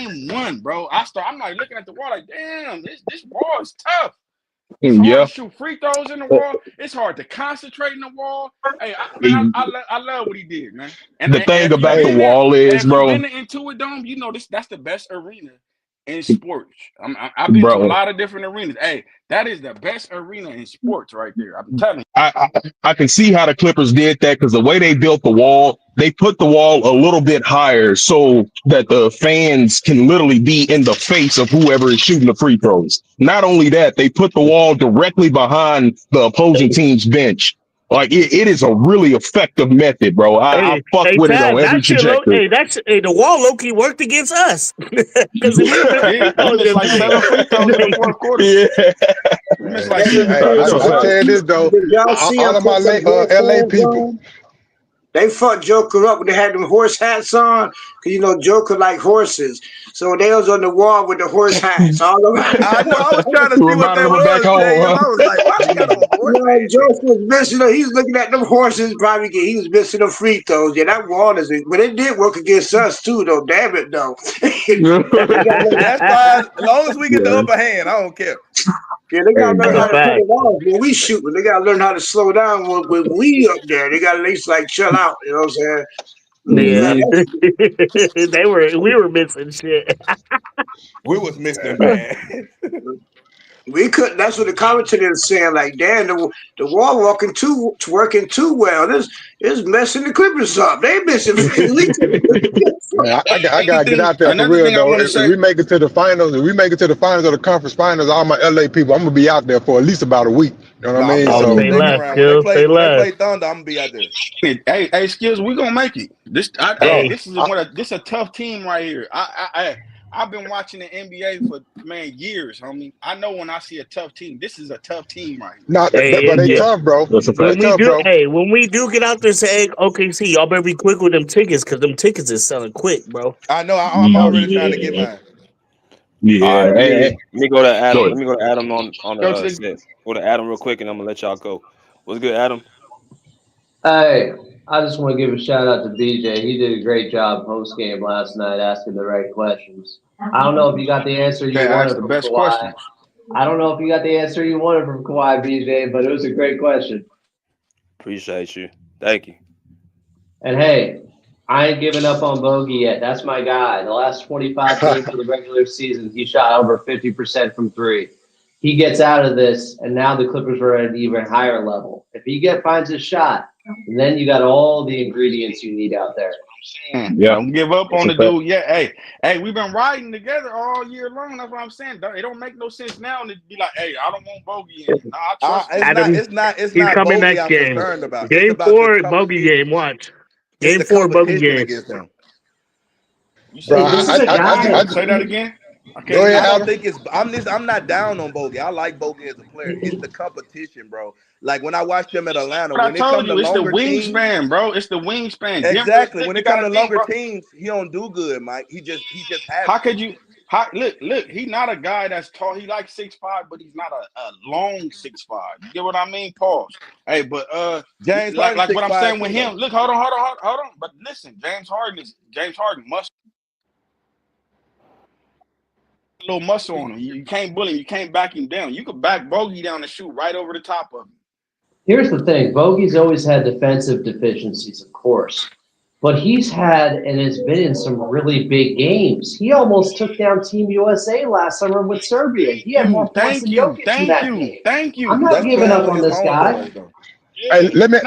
game one, bro. I'm like looking at the wall like, damn, this wall is tough. It's hard Yeah. to shoot free throws in the wall. It's hard to concentrate in the wall. Hey, I love what he did, man. And The thing if you've about the been there, wall is, if you've bro. been to Intuit Dome, you know that's the best arena in sports. I've been to a bro. lot of different arenas. Hey, that is the best arena in sports right there. I'm telling you. I can see how the Clippers did that because the way they built the wall, they put the wall a little bit higher so that the fans can literally be in the face of whoever is shooting the free throws. Not only that, they put the wall directly behind the opposing team's bench. Like it is a really effective method, bro. I fuck with it on Tab, every trajectory. the wall low-key worked against us. Because we were missing free Yeah, we throws missed like 7 free throws in the fourth quarter. Yeah. We missed like Hey, 7 hey, free I throws. tell you this though, did y'all see all him of my put them LA headphones people. on? They fucked Joker up when they had them horse hats on. Cause Joker like horses. So they was on the wall with the horse hats all around. I know. I was trying to You see what reminded they them of back was, home, James. huh? I was like, why they got on horse pants? Joker was missing. He was looking at them horses. He was missing the free throws. Yeah, that wall is. But it did work against us too, though. Damn it, though. That's fine. As long as we get the upper hand, I don't care. Yeah, they gotta learn That's a how to put fact. it off when we shoot. They gotta learn how to slow down when we up there. They gotta at least like chill out. You know what I'm saying? Yeah. That's- We were missing shit. We was missing bad. We couldn't. That's what the commentator is saying. Like, damn, the wall working too well. This is messing the Clippers up. They missing. Man, I gotta get out there for Another real thing I though. want to If say. we make it to the finals, of the conference finals, all my LA people, I'm gonna be out there for at least about a week. You know what No, I I'm mean? going So to the Stay second left, round. Skills. Stay When they left. play Thunder, I'm gonna be out there. Hey, Skills, we gonna make it. This bro, this is I, this a tough team right here. I've been watching the NBA for years, homie. I know when I see a tough team, this is a tough team right here. not, Hey, but they yeah. tough, bro. That's a They When fact. we tough, do, bro. when we do get out there, say, hey, OKC, y'all better be quick with them tickets, because them tickets is selling quick, bro. I know. I'm already trying to get Yeah. mine. Yeah. All right, Hey, let me go to Adam. go Let me go to Adam on the Go to the set. Go to Adam real quick, and I'm gonna let y'all go. What's good, Adam? Hey, I just want to give a shout out to BJ. He did a great job post game last night, asking the right questions. I don't know if you got the answer you man, ask wanted the from best Kawhi. questions. I don't know if you got the answer you wanted from Kawhi, BJ, but it was a great question. Appreciate you. Thank you. And hey, I ain't giving up on Bogey yet. That's my guy. The last 25 games of the regular season, he shot over 50% from three. He gets out of this, and now the Clippers are at an even higher level. If he finds his shot, then you got all the ingredients you need out there. Yeah. Don't give up That's on a the fact. dude. Yeah, hey, we've been riding together all year long. That's what I'm saying. It don't make no sense now to be like, hey, I don't want Bogey in. Nah, I trust him. Adam, It's he's not coming Bogey next I'm game. concerned about. It's Game about the 4, bogey game. Watch. It's Game the 4, bogey competition game. against them. You Bro, said Hey, this is a guy. say that again. I go can't ahead, hear I you. don't Adam. think it's. I'm not down on Bogey. I like Bogey as a player. It's the competition, bro. Like when I watched him at Atlanta, But I when it told come to you, it's the longer teams, wingspan, bro. It's the wingspan. Denver, exactly. look, When you it come gotta to think, longer bro. teams, he don't do good, Mike. He just How haven't. could you? Look, he's not a guy that's tall. He like 6'5", but he's not a long 6'5". You get what I mean? Pause. Hey, but James like Harden what I'm 6'5" saying with too, him. though. Look, hold on. But listen, James Harden must a little muscle on him. You can't bully him. You can't back him down. You could back Bogey down and shoot right over the top of him. Here's the thing. Bogey's always had defensive deficiencies, of course. But he's had and has been in some really big games. He almost took down Team USA last summer with Serbia. He had more points than Jokic in that game. Thank you. I'm not That's giving playing up with on his this guy. homeboys, though. Hey, let me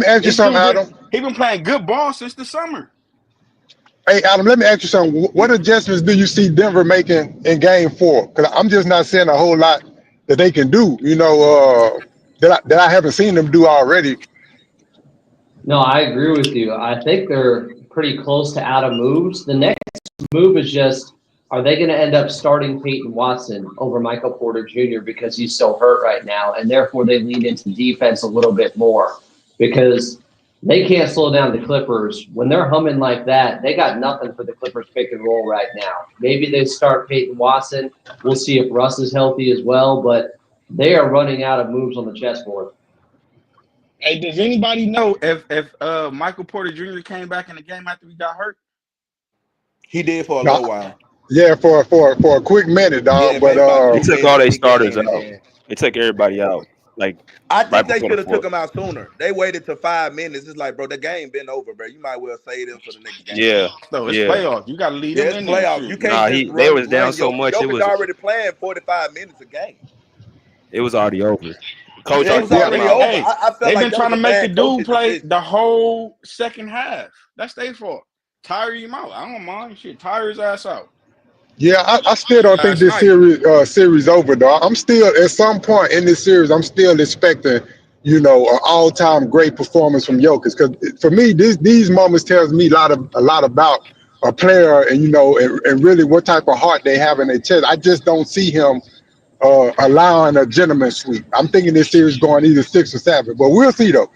ask you This something, dude, Adam. he been playing good ball since the summer. Hey, Adam, let me ask you something. What adjustments do you see Denver making in Game 4? Because I'm just not seeing a whole lot that they can do. That I haven't seen them do already. No, I agree with you. I think they're pretty close to out of moves. The next move is just, are they going to end up starting Peyton Watson over Michael Porter Jr. because he's so hurt right now, and therefore they lean into defense a little bit more because they can't slow down the Clippers. When they're humming like that, they got nothing for the Clippers pick and roll right now. Maybe they start Peyton Watson. We'll see if Russ is healthy as well, but they are running out of moves on the chessboard. Hey, does anybody know if Michael Porter Jr. came back in the game after he got hurt? He did for a No, little while. yeah, for a quick minute, dog. Yeah, but maybe about He 3 took games all when their he got starters in his out. head. He took everybody out. like I right think they before should the have took fourth. him out sooner. They waited to 5 minutes. It's like, bro, the game been over, bro. You might well save them for the next game. Yeah, No, it's yeah. playoffs. You got to lead Yeah, them it's in there. playoffs. You Shit. can't Nah, just they was down run so Jokic. much. Jokic already playing 45 minutes a game. It was already over. Coach Yeah, it already was took him already out. over. Hey, I felt they've like been that trying was to a make the bad dude coaching play decision. the whole second half. That's their fault. Tire him out. I don't mind. Shit, tire his ass out. Yeah, I still don't think Last this night. series over, though. I'm still at some point in this series, I'm still expecting, an all-time great performance from Jokic. Because for me, these moments tells me a lot about a player, and and really what type of heart they have in their chest. I just don't see him allowing a gentleman sweep. I'm thinking this series going either 6 or 7, but we'll see though.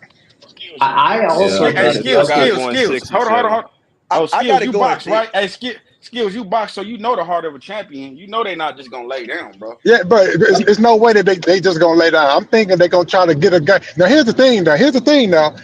I Yeah, also I Hey, got think it. I got it Jokic. going skills. 6 or Hold on. 7. Oh, I skills, got it you going box, right? 6. Hey, skills, you box, so you know the heart of a champion. You know they're not just gonna lay down, bro. Yeah, but it's no way that they just gonna lay down. I'm thinking they're gonna try to get a guy. Now here's the thing. Now.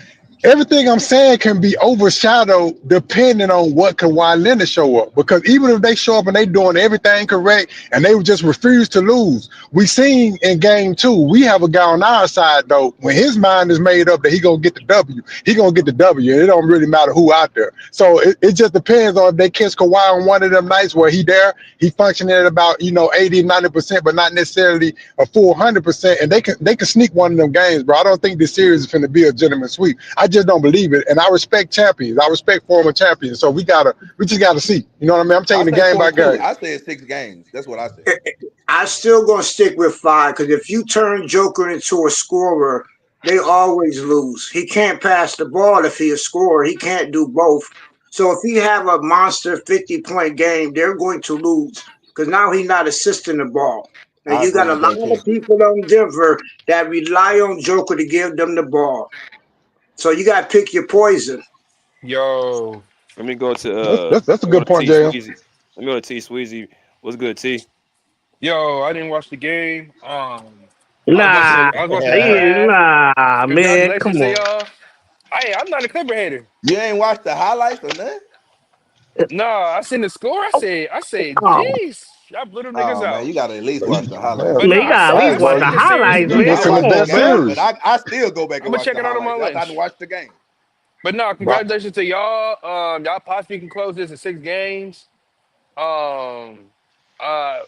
Everything I'm saying can be overshadowed depending on what Kawhi Leonard show up. Because even if they show up and they doing everything correct and they just refuse to lose, we seen in game 2, we have a guy on our side though. When his mind is made up that he gonna get the W, he gonna get the W. And it don't really matter who out there. So it just depends on if they catch Kawhi on one of them nights where he functioning at about 80, 90%, but not necessarily a full 100%, and they can sneak one of them games, bro. I don't think this series is going to be a gentleman's sweep. I just don't believe it, and I respect champions. I respect former champions. So we just gotta see. You know what I mean? I'm taking I the say game 4 by 2. game. I said 6 games. That's what I said. I still gonna stick with 5 because if you turn Joker into a scorer, they always lose. He can't pass the ball if he a scorer. He can't do both. So if he have a monster 50-point game, they're going to lose because now he's not assisting the ball. And I you agree got a with lot that too. of people on Denver that rely on Joker to give them the ball. So you got to pick your poison. Yo, Let me go to That's a go to good point, T JM. Sweezy. Let me go to T Sweezy. What's good, T? I didn't watch the game. Nah, I was about to say half. nah, man, Congratulations come to on. y'all. I'm not a Clipper hater. You ain't watched the highlights or nothing? No, I seen the score. I said, Oh, geez, y'all blew them niggas Oh man, out. you gotta at least watch the highlights. But man, you nah, gotta at least I Bro, watch see the what this series is highlights, gonna you man. I missing Come the watched be. the on, best game, bro. but series. I still go back I'm and gonna watch check the it out on my highlights after I lunch. done watched the game. But no, Bro, congratulations to y'all. Y'all possibly can close this in 6 games. Um,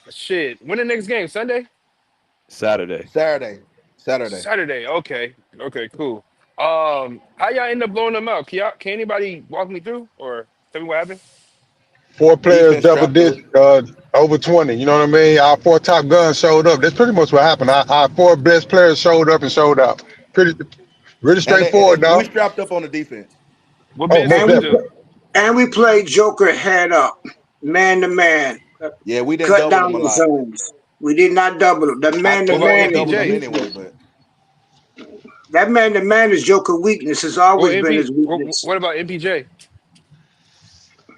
shit. When the next game? Sunday? Saturday. Saturday. Saturday. Okay, cool. How y'all end up blowing them out? Can anybody walk me through or tell me what happened? 4 players Defense double strapped up. digit, over 20. You know what I mean? Our 4 top guns showed up. That's pretty much what happened. Our 4 best players showed up and showed out. Really straightforward, We dog. strapped up on the defense. What Oh, Ben most And Simmons we do? definitely. and we played Joker head up, man to man, Yeah, we didn't cut double down them a the lot. zones. We did not double them. The man to We What about wasn't gonna man double is them MPJ? anyway, weakness. but That man to man is Joker weakness. Has always been his weakness. What about MPJ?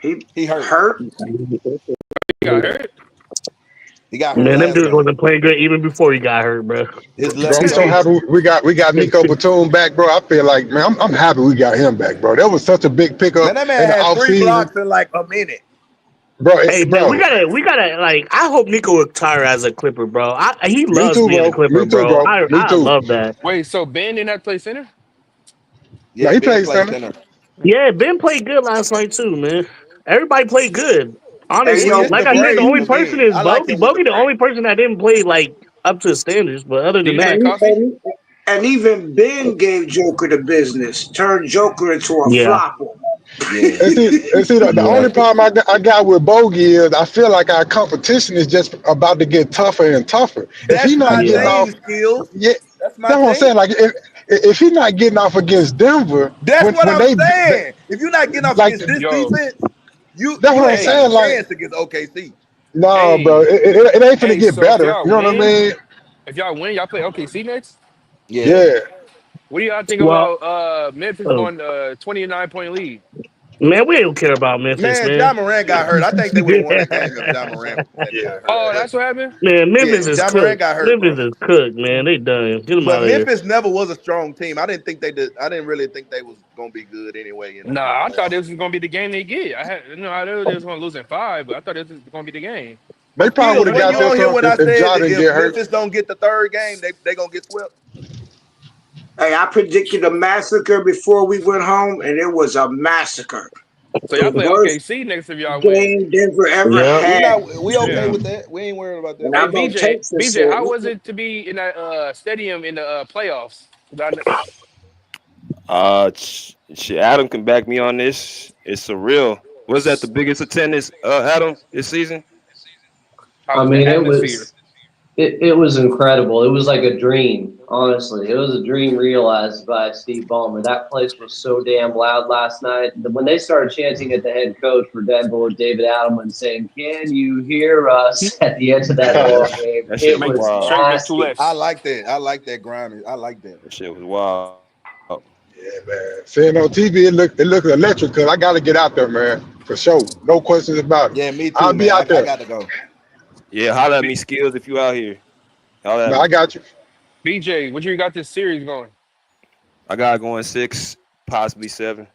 He he hurt. hurt. He got hurt. He got hurt Man, them last dudes game. wasn't playing good even before he got hurt, bro. His Bro, left I'm so shoulder. happy we got Nico Batum back, bro. I feel like, man, I'm happy we got him back, bro. That was such a big Man, pickup that man in the had 3 offseason. blocks in like a minute. Bro, Hey, man, we bro. gotta like. I hope Nico retire as a Clipper, bro. He Me loves too, being a bro. Clipper, Me too, bro. bro. Me I too. love that. Wait, so Ben didn't have to play center? No, Yeah, he Ben played played center. center. Yeah, Ben played good last night too, man. Everybody played good. Hey We Honestly, yo, missed like the I said, the praise only for person Ben. is I like Bogey. him with the Bogey, the praise. only person that didn't play like up to standards. But other Did than he play that, coffee? and even Ben gave Joker the business. Turned Joker into a yeah, flopper. Yeah. And see, the yeah. only problem I got with Bogey is I feel like our competition is just about to get tougher and tougher. If he That's not my getting Yeah. off, thing, Skills. yeah, That's my that's what I'm saying. thing. Like if he not getting off against Denver, That's when what when I'm they saying. If you're not getting off like against this Yo, defense, you that's you what I'm ain't got a saying. Like, chance against OKC. no, bro, hey, it ain't finna hey, get so better. You know what I mean? if y'all win, y'all play OKC next? Yeah. Yeah. What do y'all think Well, about Memphis oh, going 29-point lead? man, we don't care about Memphis, Man, Ja man. Morant got hurt. I think they would have won that game if Ja Morant hadn't got hurt. Oh, But that's what happened? Man, yeah, Memphis is Ja Morant cooked. got hurt, bro. Memphis is cooked, man. They done. Get them But out of here. Memphis never was a strong team. I didn't think they did. I didn't really think they was gonna be good anyway in the Nah, I thought playoffs. this was gonna be the game they get. I knew they was gonna lose in 5, but I thought this was gonna be the game. They But probably Skills, would have when got you this on here one when I if said Ja that didn't if get hurt. Memphis don't get the 3rd game, they gonna get swept. Hey, I predicted a massacre before we went home, and it was a massacre. So y'all The play worst OKC next if y'all win. game Denver ever Yeah. had. We okay Yeah. with that. We ain't worried about that. And Hey I'm We on BJ, Texas, BJ, how so was it to be in that stadium in the playoffs? 'Cause Adam can back me on this. It's surreal. Was that the biggest attendance, Adam, this season? How I was the mean, it atmosphere? was it was incredible. It was like a dream, honestly. It was a dream realized by Steve Ballmer. That place was so damn loud last night. When they started chanting at the head coach for Denver, David Adelman, saying, "Can you hear us?" at the end of that ball game, That shit it was Make was wild. straight make two nasty. I less. like that. I like that grinding. I like that. That shit was wild. Yeah, man. Seeing on TV, it look electric. Cause I gotta get out there, man, for sure. No questions about it. Yeah, me too, I'll be man. out I there. got to go. Yeah, holla at me, Skills, if you out here. Holla at Man, I me. got you. BJ, what you got this series going? I got going 6, possibly 7.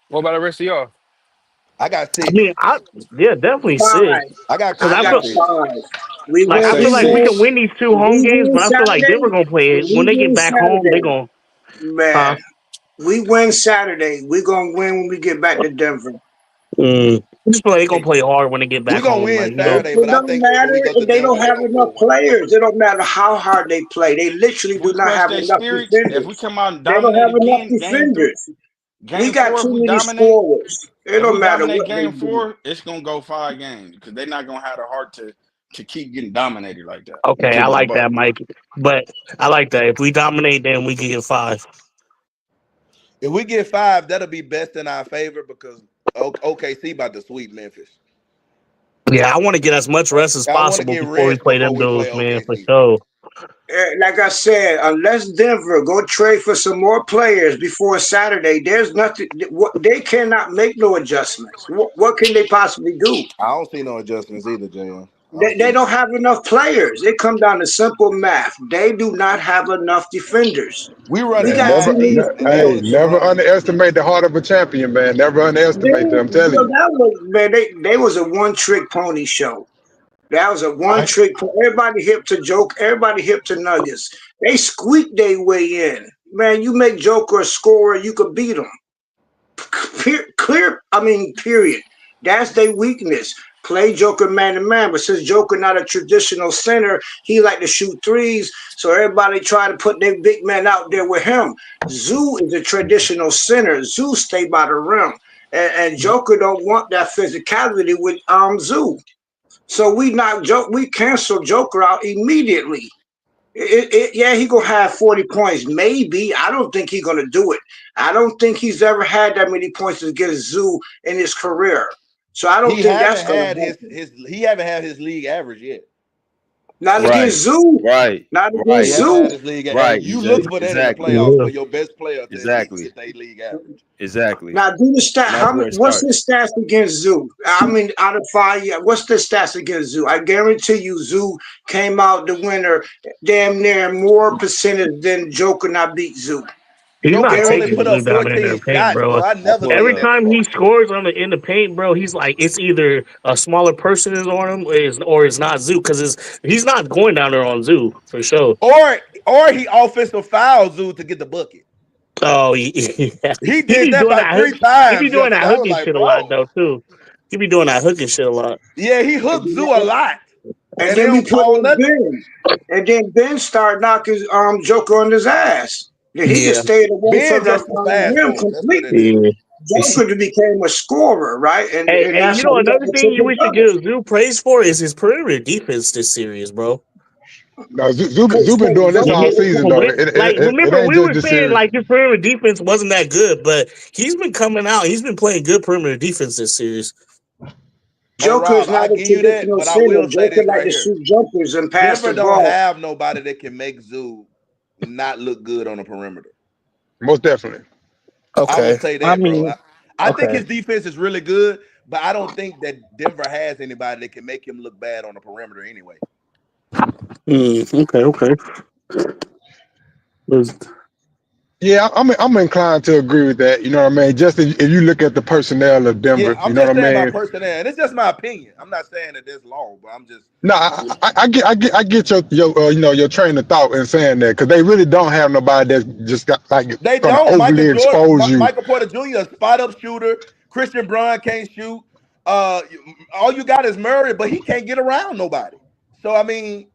What about the rest of y'all? I got I 6. mean, yeah, definitely six. five. I got Because I I I got got feel 6. 5. We I win. I say feel We like we win. can 6. win these two home We games, win but I feel like Denver Saturday. gonna play it when We they get win back home. They Saturday. gonna, huh? Man, we win Saturday. We're gonna win when we get back to Denver. I just feel like they gonna play hard when they get We're back gonna home. win Like It, Saturday, it but I don't think when we matter go to if they don't Denver, they're have gonna enough pull one out. players. It don't matter how hard they play. They literally If we do not crush have their enough spirits, if we defenders. come out and They don't have dominate enough again, defenders. We game got four, if too we many dominate, scorers. It if we don't matter dominate what they game do. four, it's gonna go 5 games because they're not gonna have the heart to keep getting dominated like that. okay, Keep I it a like buck. that, Mike. But I like that. If we dominate, then we can get 5. If we get 5, that'll be best in our favor because OKC about to sweep Memphis. Yeah, I want to get as much rest as I want to possible get before we rest play before them we play dudes, man, for OKC. sure. Like I said, unless Denver go trade for some more players before Saturday, there's nothing. They cannot make no adjustments. What can they possibly do? I don't see no adjustments either, JM. I don't They see don't none. have enough players. It comes down to simple math. They do not have enough defenders. We We running Man, got too nine many deep, and they hey, only been players. never running. underestimate the heart of a champion, man. Never underestimate them. I'm telling you. That was man. They was a one trick pony show. That was a one I trick. Everybody hip to joke. Everybody hip to Nuggets. They squeaked their way in. Man, you make Joker a scorer, you could beat them. Period. That's their weakness. Play Joker man to man, but since Joker not a traditional center, he like to shoot threes. So everybody try to put their big man out there with him. Zoo is a traditional center. Zoo stay by the rim, and Joker don't want that physicality with Zoo. So we cancel Joker out immediately. Yeah, he gonna have 40 points, maybe. I don't think he's gonna do it. I don't think he's ever had that many points against Zoo in his career. So I don't He think that's haven't gonna had happen. he haven't had his league average yet. Not Right, against Zoo. right, Not He against right, haven't Zoo. had his league, and right. you look for that in the Exactly, playoffs Yeah. for your best player to at least exactly, get their league average. exactly. Now do the stat. And that's where it What's starts. the stats against Zoo? I mean, out of 5, yeah. What's the stats against Zoo? I guarantee you, Zoo came out the winner, damn near more percentage than Joker not beat Zoo. He's not Joker only taking put Zoo up down in 14 their paint, shots, bro. bro. I I never pulled it seen Every up. that time he before. scores in the paint, bro, he's like it's either a smaller person is on him or it's not Zoo because he's not going down there on Zoo for sure. Or he offensive foul Zoo to get the bucket. Oh, yeah. He He did be that doing about that. 3 He be times doing yesterday. that I was hooking like, shit a lot bro. though too. He be doing that hooking shit a lot. Yeah, he hooked Zoo a lot, And and they then we don't put call in nothing. Ben. And then Ben started knocking Joker on his ass. Then he Yeah, just stayed away Ben from the just too fast rim for him. That's what it completely. is. yeah. Joker became a scorer, right? And Hey, that's you how know he got another the thing triple we should double. give Zoo praise for is his perimeter defense this series, bro. no, Zoo Coach been K, doing this Joker all He- been season though. when- like, It remember ain't we just were this saying series. like his perimeter defense wasn't that good, but he's been coming out. He's been playing good perimeter defense this series. And Joker is Rob, I not a give you that, traditional but I center. will say Joker this like right to here: shoot jumpers and pass Denver the don't ball. have nobody that can make Zoo not look good on the perimeter. Most definitely. I will Okay, say I that, bro. mean, I think okay, his defense is really good, but I don't think that Denver has anybody that can make him look bad on the perimeter anyway. okay. Was Yeah, I'm inclined to agree with that. You know what I mean? Just if you look at the personnel of Yeah, Denver, you I'm know what just I saying my mean? personnel, and it's just my opinion. I'm not saying that it's law, but I'm just No, I get your you know, your train of thought in saying that because they really don't have nobody that just got like they gonna don't. Michael overly Jordan, expose you. Michael Porter Jr. a spot up shooter. Christian Braun can't shoot. All you got is Murray, but he can't get around nobody. So I mean,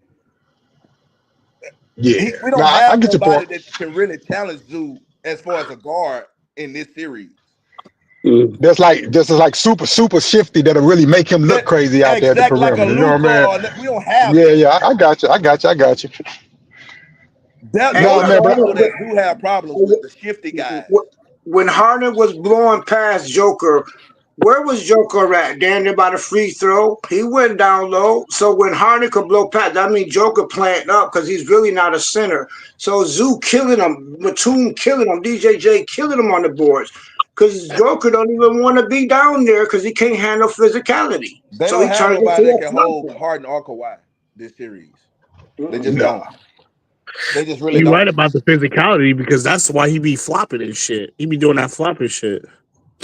Yeah, we no, don't I have get your nobody point. that can really challenge Zoo as far as a guard in this series. That's like just like super shifty that'll really make him look That crazy out there at the exact like a perimeter. You know what Luca, I mean? or we don't have Yeah, that. yeah, I got you. I got you. I got you. Hey, No, Those are man, the but people that Zoo have problems with, the shifty guys. when Harden was blowing past Joker, where was Joker at? Down there by the free throw. He went down low. So when Harden could blow past, that means Joker planting up because he's really not a center. So Zoo killing him, Batum killing him, DJJ killing him on the boards. Because Joker don't even want to be down there because he can't handle physicality. They So don't he have turns nobody into that a can hold flunker. Harden or Kawhi this series. They just Mm-mm. don't. No. They just really You don't. right about the physicality because that's why he be flopping and shit. He be doing that flopping shit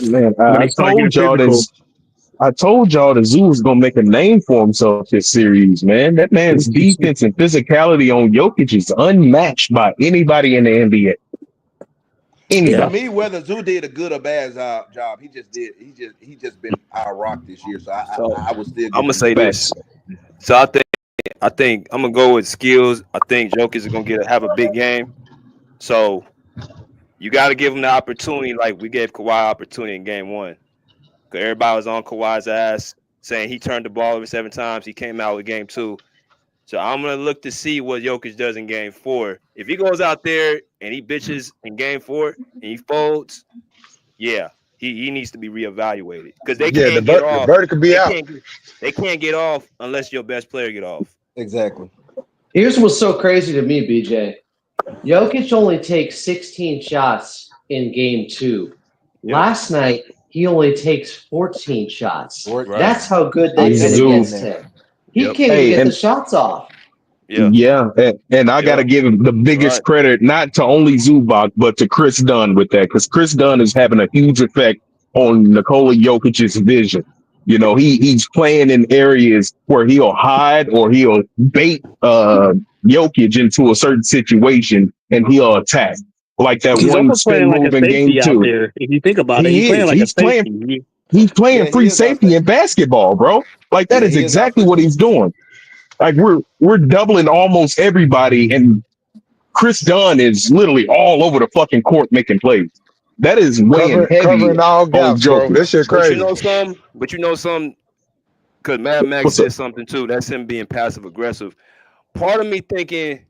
Man, when I they start getting told y'all physical. this. I told y'all the Zoo was gonna make a name for himself this series, man. That man's defense and physicality on Jokic is unmatched by anybody in the NBA. To Anybody. me, whether Zoo did a good or bad job, he just did. He just been our rock this year. So So I would still I'm give gonna him the say nod. this. Facts. So I think I'm gonna go with skills. I think Jokic is gonna have a big game. So you got to give him the opportunity, like we gave Kawhi opportunity in game one. Because everybody was on Kawhi's ass saying he turned the ball over 7 times. He came out with game two. So I'm gonna look to see what Jokic does in game four. If he goes out there and he bitches in game four and he folds, yeah, he needs to be reevaluated. Because they yeah, can't get the off. verdict could be They out. can't get off unless your best player get off. Exactly. Here's what's so crazy to me, BJ. Jokic only takes 16 shots in game two. Yep. Last night, he only takes 14 shots. Right. That's how good I they've been never seen against that. him. He Yep. can't even Hey, get the and shots off. Yeah. yeah, and I gotta Yep. give him the biggest Right. credit, not to only Zubac, but to Chris Dunn with that, because Chris Dunn is having a huge effect on Nikola Jokic's vision. You know, he's playing in areas where he'll hide or he'll bait Jokic into a certain situation and he'll attack. Like that He's one almost spin playing like a move in game safety out two. there. If you think about it, he's He playing is. like a safety. He's playing Yeah, he free is our safety in safety. basketball, bro. Like that Yeah, is he is our exactly free what he's safety. doing. Like we're doubling almost everybody, and Chris Dunn is literally all over the fucking court making plays. That is weighing heavy Covering all on gaps, bro. Jokic. This shit But you crazy. know some. Because Mad Max What's up? said something too. That's him being passive aggressive. Part of me thinking,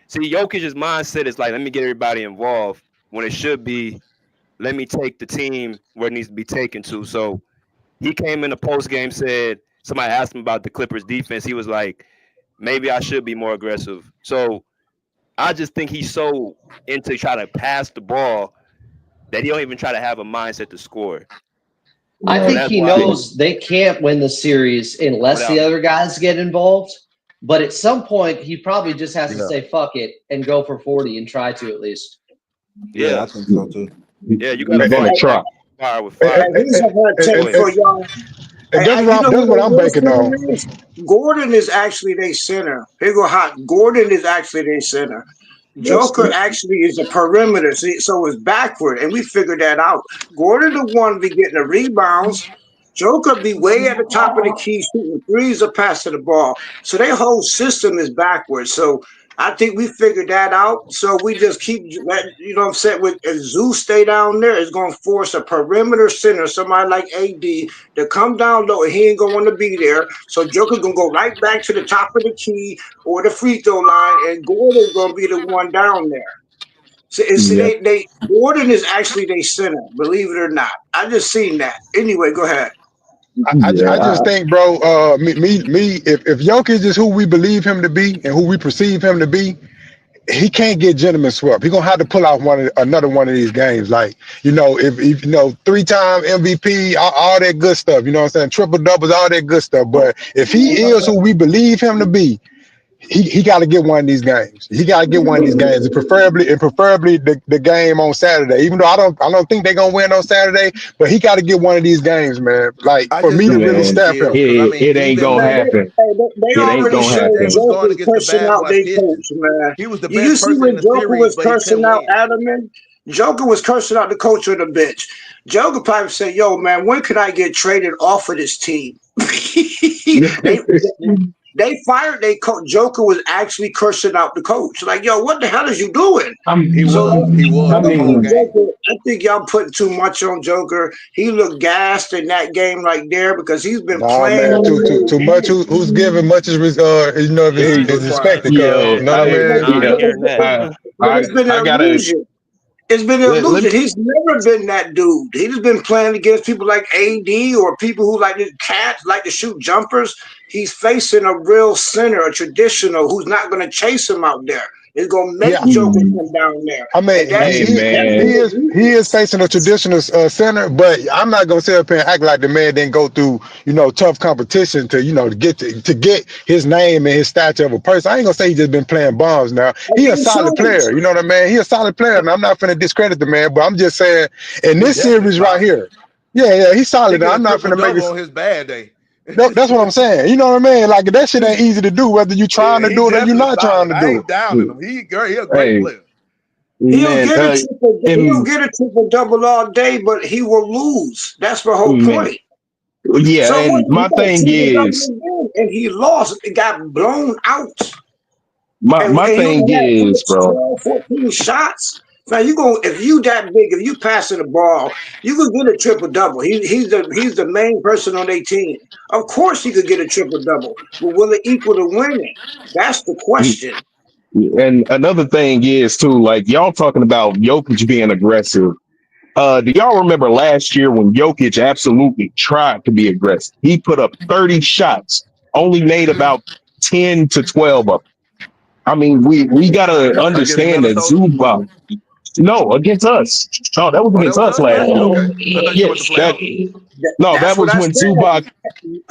see, Jokic's mindset is like, let me get everybody involved when it should be, let me take the team where it needs to be taken to. So he came in the post game, said, somebody asked him about the Clippers defense. He was like, maybe I should be more aggressive. So I just think he's so into trying to pass the ball that he don't even try to have a mindset to score. I So think that's he why, knows they can't win the series unless the without, other guys get involved. But at some point, he probably just has to yeah, say fuck it and go for 40 and try to at least. Yeah, yeah, I think so too. yeah. You got to He's gonna fight Hey, try. back fire with And, fire. here's a hot Go take ahead. for y'all. that's You know who what the I'm real banking on. center is? Gordon is actually their center. Here go hot. Gordon is actually their center. That's Joker good. actually is a perimeter, see, so it's backward, and we figured that out. Gordon the one be getting the rebounds. Joker be way at the top of the key shooting threes or passing the ball. So their whole system is backwards. So I think we figured that out. So we just keep let you know what I'm saying. With if Zoo stay down there, it's gonna force a perimeter center, somebody like AD, to come down low, and he ain't gonna want to be there. So Joker gonna go right back to the top of the key or the free throw line, and Gordon's gonna be the one down there. So it's, Yeah. they Gordon is actually their center, believe it or not. I just seen that. Anyway, go ahead. Yeah. I just think, bro. If Jokic is who we believe him to be and who we perceive him to be, he can't get gentleman swept. He's gonna have to pull out another one of these games. Like, if you know, 3-time MVP, all that good stuff, you know what I'm saying? Triple doubles, all that good stuff. But if he is who we believe him to be, he got to get one of these games. He got to get one of these games, and preferably the game on Saturday. Even though I don't think they're gonna win on Saturday, but he got to get one of these games, man. Like I for just me to don't really know Man, stamp him. still because I mean it ain't even gonna Man, when happen. they It ain't already gonna showed even when they happen. was going Joker against the cursing bad out boy their coach, Pistons, man. he was the You best see person in when the Joker series, was but he cursing couldn't out win. Adamant? Joker was cursing out the coach of the bench. Joker probably said, "Yo, man, when can I get traded off of this team?" they they fired their coach. Joker was actually cursing out the coach. Like, yo, what the hell is you doing? He So was. He was I the whole think game. Joker, I think y'all putting too much on Joker. He looked gassed in that game right there because he's been Nah, playing man, all too much. Who's giving much is expected, cuz. Required. You know what I mean? I'm Yeah, hearing that. but it's been I an gotta illusion. It's been an let illusion. me. He's never been that dude. He's been playing against people like AD or people who like to cats, like to shoot jumpers. He's facing a real center, a traditional, who's not going to chase him out there. It's going to make Yeah, Joker come down there, I mean, and that's Hey that's man, been his he is weakness. facing a traditional center, but I'm not gonna sit up here and act like the man didn't go through tough competition to get his name and his stature of a person. I ain't gonna say he just been playing bombs. Now he a Against solid who? player, you know what I mean? He a solid player, and I'm not finna discredit the man, but I'm just saying in He this definitely series right solid. here, yeah, he's He solid. get Now, a I'm not triple finna make double this. on his bad day. That's what I'm saying. You know what I mean? Like that shit ain't easy to do, whether you trying Yeah, to he do it or you definitely not trying solid. to I do ain't downing him. He a great hey player. He'll man, get a triple. He'll and get a triple double all day, but he will lose. That's the whole man, point. yeah, So what? and He my got a thing triple double is, again, and he lost. It got blown out. And my he thing only had is, bro. 12, 14 shots. Now you go if you that big, if you passing the ball, you could get a triple double. He's the main person on their team. Of course he could get a triple double, but will it equal to winning? That's the question. And another thing is too, like y'all talking about Jokic being aggressive. Do y'all remember last year when Jokic absolutely tried to be aggressive? He put up 30 shots, only made about 10 to 12 of them. I mean, we gotta Against understand that Minnesota? Zubac. No, against us. Oh, that was Oh, that against was us us last last year. year. Okay, I thought you Yeah, talking about the that playoffs. no, That's that what was I when said. Zubac.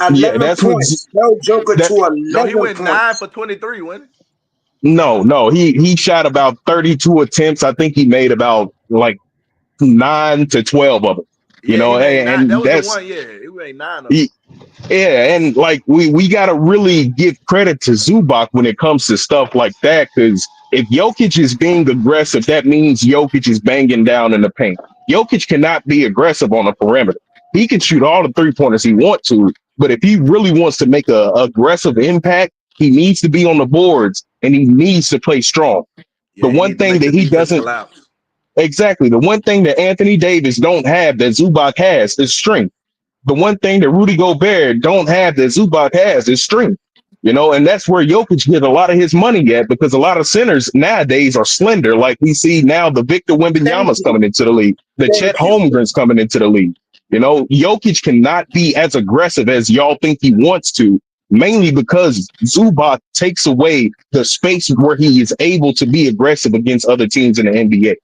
Yeah, 11 that's what points. Held Joker that. to No, he 11 went 9 points. for 23, wasn't No, he shot about 32 attempts. I think he made about like 9 to 12 of them. he? Yeah, he made 9. That And was the that's one. Yeah, he made 9 of them. he, yeah, and like we gotta really give credit to Zubac when it comes to stuff like that, because if Jokic is being aggressive, that means Jokic is banging down in the paint. Jokic cannot be aggressive on the perimeter. He can shoot all the 3 pointers he wants to, but if he really wants to make a aggressive impact, he needs to be on the boards and he needs to play strong. The Yeah, he one need to thing make the that he defense doesn't collapse. exactly the one thing that Anthony Davis don't have that Zubac has is strength. The one thing that Rudy Gobert don't have that Zubac has is strength. And that's where Jokic get a lot of his money at, because a lot of centers nowadays are slender. Like we see now, the Victor Thank Wembanyama's you. coming into the league, the Chet Thank you. Holmgren's coming into the league. Jokic cannot be as aggressive as y'all think he wants to, mainly because Zubac takes away the space where he is able to be aggressive against other teams in the NBA.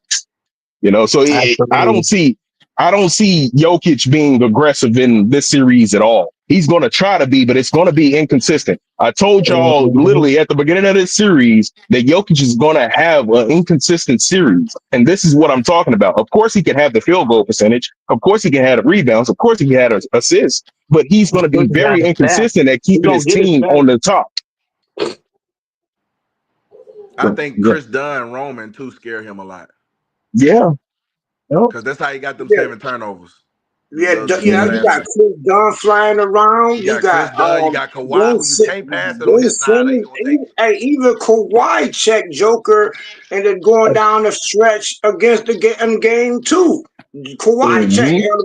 So Absolutely. I don't see Jokic being aggressive in this series at all. He's going to try to be, but it's going to be inconsistent. I told y'all Mhm. literally at the beginning of this series that Jokic is going to have an inconsistent series. And this is what I'm talking about. Of course, he can have the field goal percentage. Of course, he can have the rebounds. Of course, he can have an assist. But he's going to be Good to have very his back. inconsistent at He keeping gonna his get his team back. on the top. I think Yeah. Chris Dunn Roman too scare him a lot Yeah. Yeah. because that's how he got them Yeah, 7 turnovers. yeah, The you last got night. Chris Dunn flying You around. You got got Chris Dunn. You got Kawhi, Ben, who you can't pass it on Ben his side, or he Simmons. gonna take it. Hey, even Kawhi checked Joker and then going down the stretch against the game two. Kawhi checked Mhm. him.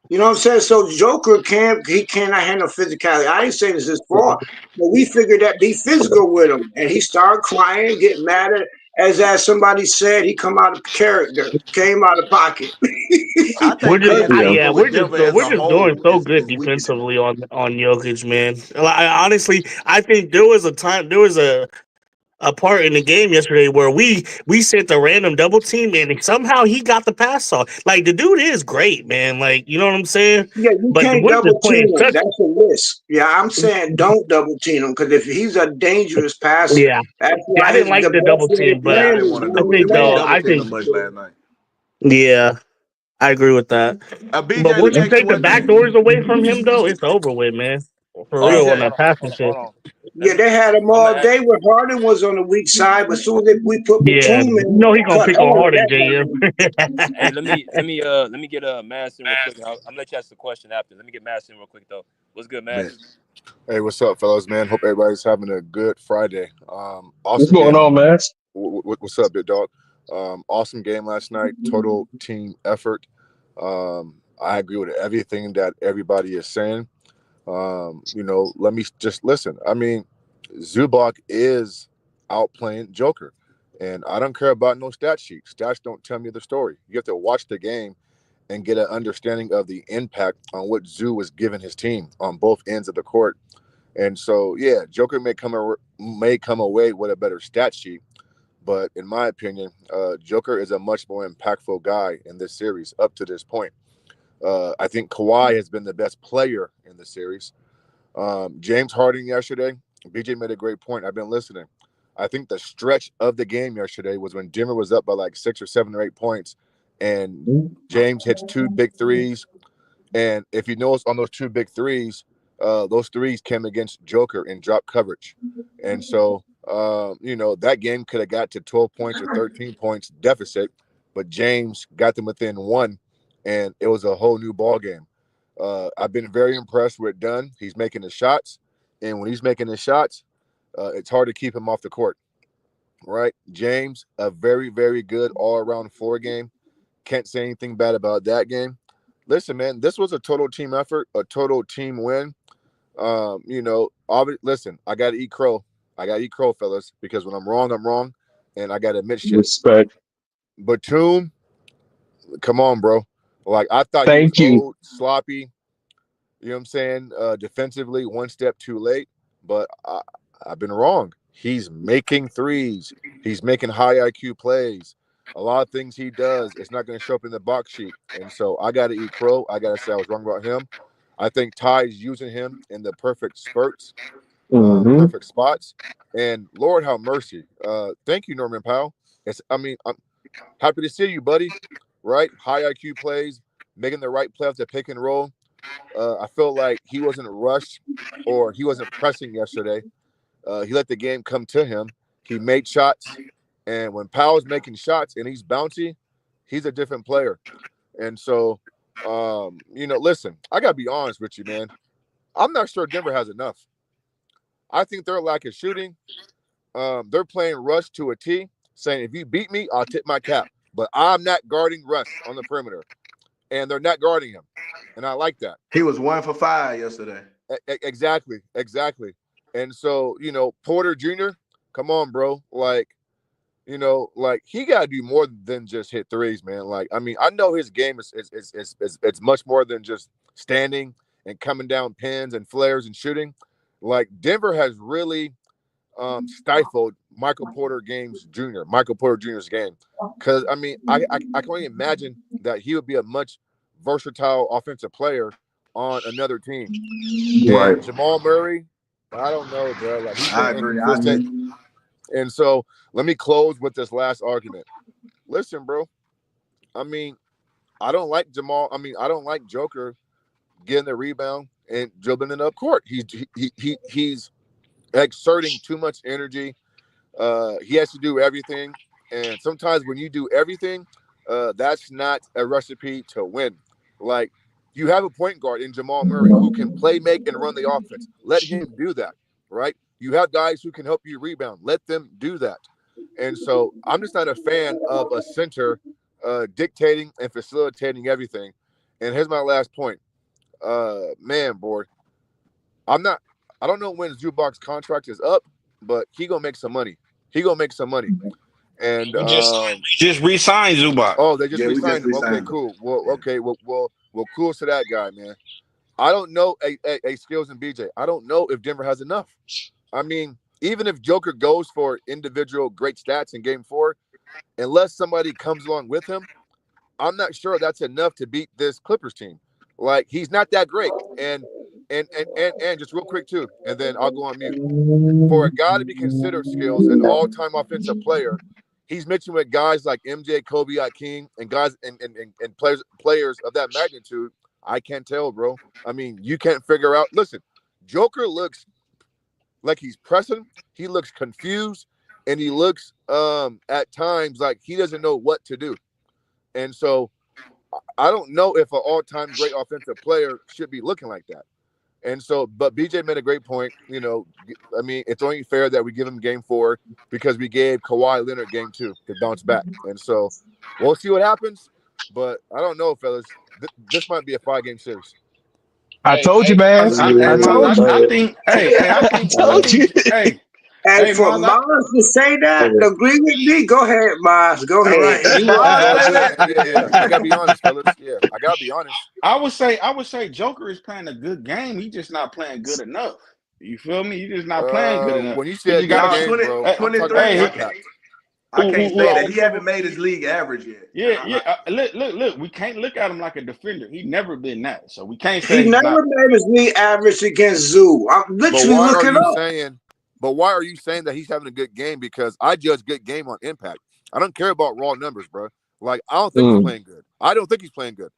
You know what I'm saying? So Joker cannot handle physicality. I ain't saying it's his fault, but we figured that be physical with him, and he started crying, get mad at as somebody said, he come out of character, came out of pocket. I We're think just, being Yeah. yeah, physical with Denver as we're a just doing whole so is good is weakening them. defensively on Jokic, man. Honestly, I think there was a time, there was a a part in the game yesterday where we sent a random double team and somehow he got the pass off. Like the dude is great, man. Like you know what I'm saying. Yeah, you But the can't Wizards double playing team him. such. That's a risk. Yeah, I'm saying don't double team him because if he's a dangerous passer, Yeah, that's yeah. I why didn't like the the best double way to team, but play Yeah, I him didn't is want to I double man to think team. They though ain't man. double I team think them much last night. yeah. I agree with that. But BJ, let once me you ask you take the one back thing. doors away from him, though, it's over with, man. For Hold real on, on hold BJ, on, that hold passing on, shit. hold on. Let Yeah, me. they had him I'm all gonna. day when Harden was on the weak side, but as soon as we put Yeah, Batum you in, know he gonna cut pick on all of Harden, that JM. down. Hey, let me get Madison real quick. I'm gonna let you ask the question after. Let me get Madison real quick though. What's good, bet. Mads? Hey, what's up, fellas? Man, hope everybody's having a good Friday. What's Awesome going game. on, man? What's up, big dog? Awesome game last night. Total team effort. I agree with everything that everybody is saying. Let me just listen. I mean, Zubac is outplaying Joker, and I don't care about no stat sheet. Stats don't tell me the story. You have to watch the game and get an understanding of the impact on what Zoo was giving his team on both ends of the court. And so, yeah, Joker may come away with a better stat sheet, but in my opinion, Joker is a much more impactful guy in this series up to this point. I think Kawhi has been the best player in the series. James Harden yesterday, BJ made a great point. I've been listening. I think the stretch of the game yesterday was when Denver was up by like 6 or 7 or 8 points, and James hits 2 big threes. And if you notice on those 2 big threes, those threes came against Joker in drop coverage. And so, that game could have got to 12 points or 13 points deficit, but James got them within 1, and it was a whole new ball game. I've been very impressed with Dunn. He's making the shots, and when he's making the shots, it's hard to keep him off the court, right? James, a very, very good all-around floor game. Can't say anything bad about that game. Listen, man, this was a total team effort, a total team win. Listen, I got to eat crow. I got to eat crow, fellas, because when I'm wrong, and I got to admit shit. Respect. Batum, come on, bro. Like, I thought he was Thank you. old, sloppy, you know what I'm saying? Defensively, one step too late, but I've been wrong. He's making threes. He's making high IQ plays. A lot of things he does, it's not going to show up in the box sheet. And so I got to eat crow. I got to say I was wrong about him. I think Ty's using him in the perfect spurts, Mm-hmm. perfect spots. And Lord have mercy. Thank you, Norman Powell. I'm happy to see you, buddy. Right? High IQ plays, making the right play off the pick and roll. I feel like he wasn't rushed or he wasn't pressing yesterday. He let the game come to him. He made shots. And when Powell's making shots and he's bouncy, he's a different player. And so, listen, I got to be honest with you, man. I'm not sure Denver has enough. I think their lack of shooting, they're playing Russ to a T, saying, if you beat me, I'll tip my cap. But I'm not guarding Russ on the perimeter. And they're not guarding him. And I like that. He was 1 for 5 yesterday. Exactly. And so, Porter Jr., come on, bro. Like he got to do more than just hit threes, man. Like, I mean, I know his game is it's much more than just standing and coming down pins and flares and shooting. Like, Denver has really stifled Michael Porter Jr.'s game. Because, I mean, I can only imagine that he would be a much versatile offensive player on another team. Right. And Jamal Murray, I don't know, bro. Like, he's I been agree. inconsistent. And so let me close with this last argument. Listen, bro. I mean, I don't like Jamal. I mean, I don't like Joker getting the rebound and dribbling it up court. He's exerting too much energy. He has to do everything. And sometimes when you do everything, that's not a recipe to win. Like, you have a point guard in Jamal Murray who can play, make, and run the offense. Let him do that, right? You have guys who can help you rebound. Let them do that. And so I'm just not a fan of a center dictating and facilitating everything. And here's my last point. Man, boy, I don't know when Zubac's contract is up, but he gonna make some money. And We just re-signed Zubac. oh, they just Yeah, we just re-signed him. Okay, re-signed him. cool. Well, Yeah. okay, well, kudos to that guy, man. I don't know, a Skills and BJ. I don't know if Denver has enough. I mean, even if Joker goes for individual great stats in Game 4, unless somebody comes along with him, I'm not sure that's enough to beat this Clippers team. Like, he's not that great. And just real quick too, and then I'll go on mute. For a guy to be considered skills an all-time offensive player, he's mixing with guys like MJ, Kobe, King, and guys and players of that magnitude. I can't tell, bro. I mean, you can't figure out. Listen, Joker looks like he's pressing. He looks confused, and he looks at times like he doesn't know what to do. And so I don't know if an all-time great offensive player should be looking like that. And so, but BJ made a great point. You know, I mean, it's only fair that we give him Game 4 because we gave Kawhi Leonard Game 2 to bounce back. And so we'll see what happens. But I don't know, fellas. This might be a 5-game series. I told you, man. I told you. I think. I told you. And for Miles to say that, agree with me, go ahead, Miles. Go ahead. Yeah, I gotta be honest, fellas. Yeah, I gotta be honest. I would say Joker is playing a good game. He's just not playing good enough. You feel me? He's just not playing good enough. When you say good game, bro, 23, I can't say that he haven't made his league average yet. Yeah. Look. We can't look at him like a defender. He's never been that. So we can't say he never made his league average against Zoo. I'm literally looking up. But why are you saying that he's having a good game? Because I judge good game on impact. I don't care about raw numbers, bro. Like, I don't think he's playing good. I don't think he's playing good.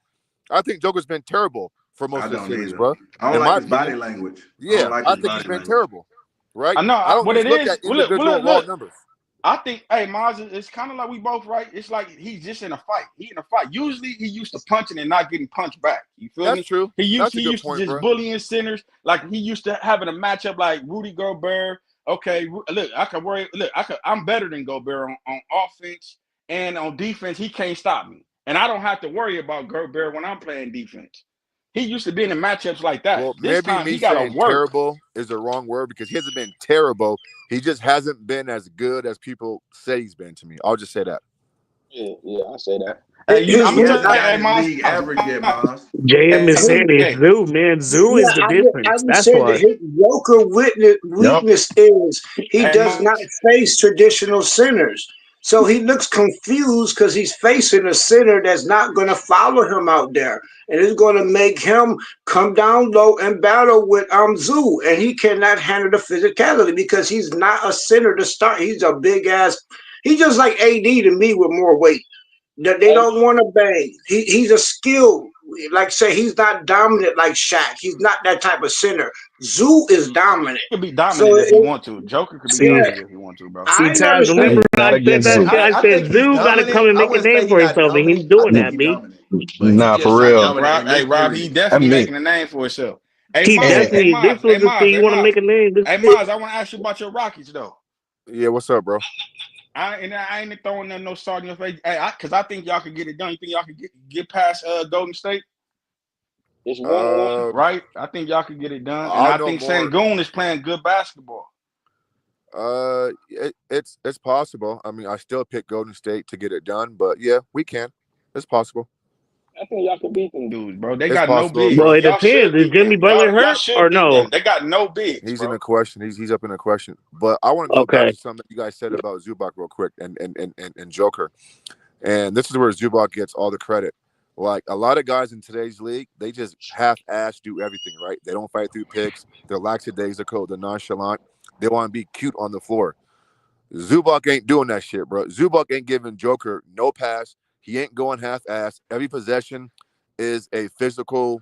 I think Joker's been terrible for most of the series, bro. I don't like his body language. Yeah, I think he's been terrible. Right? I know. I don't what just it look is. at individual raw numbers. I think, Maz, it's kind of like we both right. It's like he's just in a fight. He in a fight. Usually he used to punching and not getting punched back. You feel me? That's true. He used to just bullying centers. Like he used to having a matchup like Rudy Gobert. Okay, look, I'm better than Gobert on offense and on defense. He can't stop me, and I don't have to worry about Gobert when I'm playing defense. He used to be in the matchups like that. Well, this maybe time me he got to saying work. terrible is the wrong word because he hasn't been terrible. He just hasn't been as good as people say he's been to me. I'll just say that. Yeah, I say that. I'm gonna tell you, league average yet, Miles. JM is saying it's Zoo, man. Zoo is the difference. That's why. His Joker weakness is he does not face traditional centers. So he looks confused because he's facing a center that's not going to follow him out there. And it's going to make him come down low and battle with Zoo. And he cannot handle the physicality because he's not a center to start. He's a big ass. He's just like AD to me with more weight. That they don't want to bang. He's a skill. Like say, he's not dominant like Shaq. He's not that type of center. Zoo is dominant. He could be dominant if he want to. Joker could be dominant if he want to, bro. See, Taz, remember I said that? I said Zoo got to come and make a name for himself, and he's doing that, B. Nah, for real. Rob, he definitely making a name for himself. He definitely. This was the thing. You want to make a name? Hey, Maz, I want to ask you about your Rockets, though. Yeah, what's up, bro? I ain't throwing no salt in your face. Because I think y'all could get it done. You think y'all could get past Golden State? It's 1-1. Right? I think y'all could get it done. And I think Sengun is playing good basketball. It's possible. I mean, I still pick Golden State to get it done, but yeah, we can. It's possible. I think y'all can beat them dudes, bro. They got no bigs. Well, it depends. Is Jimmy Butler hurt or no? They got no bigs. He's in the question. He's up in the question. But I want to go back to something that you guys said about Zubac real quick and Joker. And this is where Zubac gets all the credit. Like a lot of guys in today's league, they just half-ass do everything, right? They don't fight through picks. They're lackadaisical. They're nonchalant. They want to be cute on the floor. Zubac ain't doing that shit, bro. Zubac ain't giving Joker no pass. He ain't going half-ass. Every possession is a physical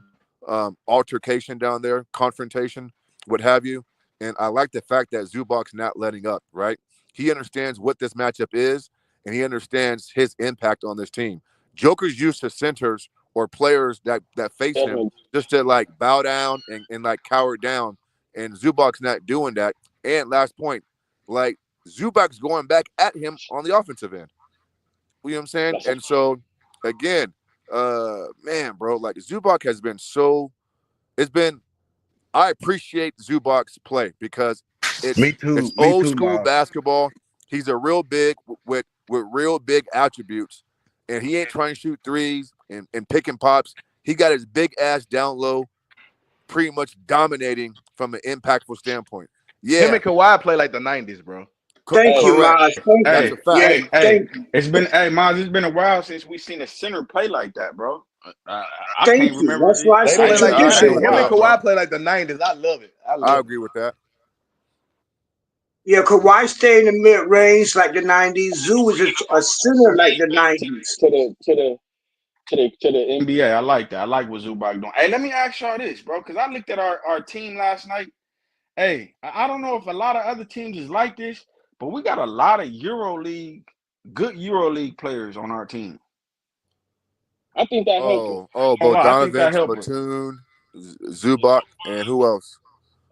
altercation down there, confrontation, what have you. And I like the fact that Zubac's not letting up, right? He understands what this matchup is, and he understands his impact on this team. Joker's used to centers or players that face him just to, like, bow down and like, cower down. And Zubac's not doing that. And last point, like, Zubac's going back at him on the offensive end. You know what I'm saying? And so, again, man, bro, like Zubac has been I appreciate Zubac's play because it's old school basketball. He's a real big with real big attributes, and he ain't trying to shoot threes and picking pops. He got his big ass down low, pretty much dominating from an impactful standpoint. Him Yeah, and Kawhi play like the '90s, bro. Thank you, correct. Maz. Thank That's you. a Hey, fact. Yeah, hey, thank you. it's been Maz, it's been a while since we seen a center play like that, bro. I Thank can't you. remember. That's why I They said play Yeah, like I the agree hey, traditional. with him and that. Kawhi play like the '90s. I love it. I I love it. agree with that. Yeah, Kawhi stayed in the mid range like the '90s. Zoo was a center like the '90s. To the NBA. I like that. I like what Zubac doing. Hey, let me ask y'all this, bro, because I looked at our team last night. Hey, I don't know if a lot of other teams is like this, but we got a lot of good EuroLeague players on our team. I think that helped us. I think that Bogdanovich, helped us. Batum, Zubac, and who else?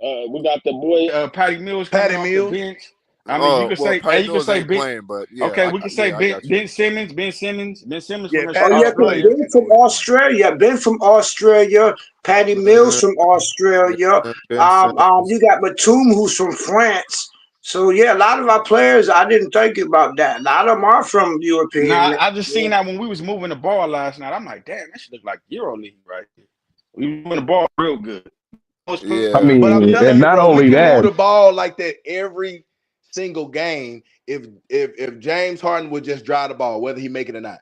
We got the boy. Patty Mills coming Patty off the Mills. bench. I mean, you Oh, could well, say, Patty you could Mills say ain't Ben. playing, but yeah, Okay, we could say I got you. Ben Simmons Yeah, from Oh Patty yeah, Mills because is Australia. Ben definitely from on here. Australia. Ben from Australia. Patty Mills Uh, from Australia. Ben Simmons. You got Batum who's from France. So yeah, a lot of our players, I didn't think about that. A lot of them are from Nah, European. I just Yeah. seen that when we was moving the ball last night. I'm like, damn, that should look like EuroLeague right here. We moving the ball real good. I Yeah. But I'm mean, telling and you, not bro, we only can move that, the ball like that every single game if James Harden would just drive the ball, whether he make it or not.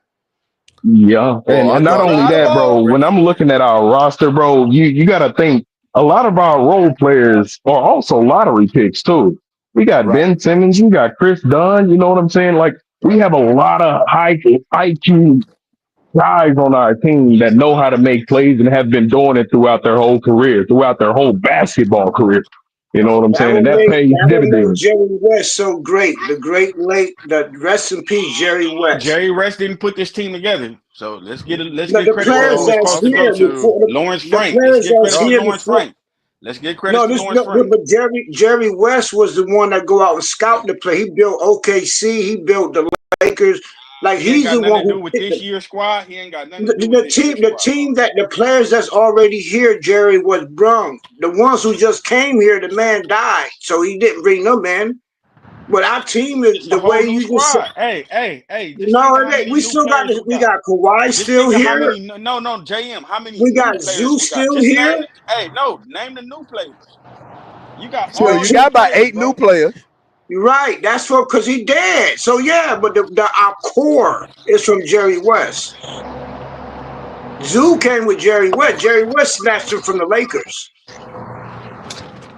yeah, Oh, I and not Just thought only drive the that, bro. ball. When I'm looking at our roster, bro, you got to think a lot of our role players are also lottery picks too. We got Right. Ben Simmons, we got Chris Dunn. You know what I'm saying? Like we have a lot of high IQ guys on our team that know how to make plays and have been doing it throughout their whole career, throughout their whole basketball career. You know what I'm saying? And that pays That would make dividends. Jerry West so great. The great late, the rest in peace, Jerry West. Jerry West didn't put this team together. So let's But get the credit where players well, it's that's supposed to go here also to. too. before Lawrence the Frank. Let's players get that's credit to here Lawrence before. Frank. Let's get credit No, to this Lawrence no, Frank. but Jerry West was the one that go out and scout the play. He built OKC. He built the Lakers. Like He ain't he's got the nothing one to do who with picked this year's squad. He ain't got nothing to do with the this team. year's The squad, bro. team that the players that's already here. Jerry was brung. The ones who just came here, the man died, so he didn't bring them in. But our team is It's a the whole way new you just said. squad. Hey. Just No, think of how many we new still got players this. we We got. got Kawhi Just still think of how here. many. No, JM. How many We new got players Zoo we got? still Just here. name. Hey, no, name the new players. You got So The all you team, new got about players, 8 new bro. players. right? That's what because he dead. So yeah, but our core is from Jerry West. Zoo came with Jerry West. Jerry West snatched him from the Lakers,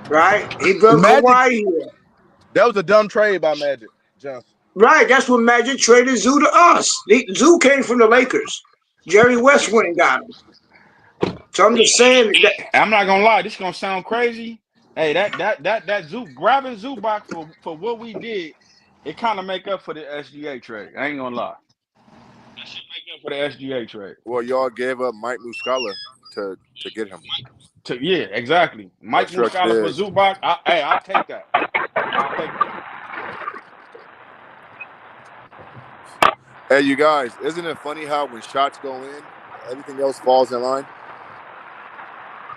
right? He built Magic, Kawhi here. that was a dumb trade by Magic Johnson. Right, that's what Magic traded Zoo to us. Zoo came from the Lakers. Jerry West went and got him. So I'm just saying that. I'm not gonna lie. This gonna sound crazy. Hey, that Zoo grabbing Zubac for what we did, it kind of make up for the SGA trade. I ain't gonna lie. That should make up for the SGA trade. Well, y'all gave up Mike Muscala to get him. Yeah, exactly. Y'all Mike sure Muscala for did. Zubac. I'll take that. I'll take that. Hey, you guys, isn't it funny how when shots go in, everything else falls in line?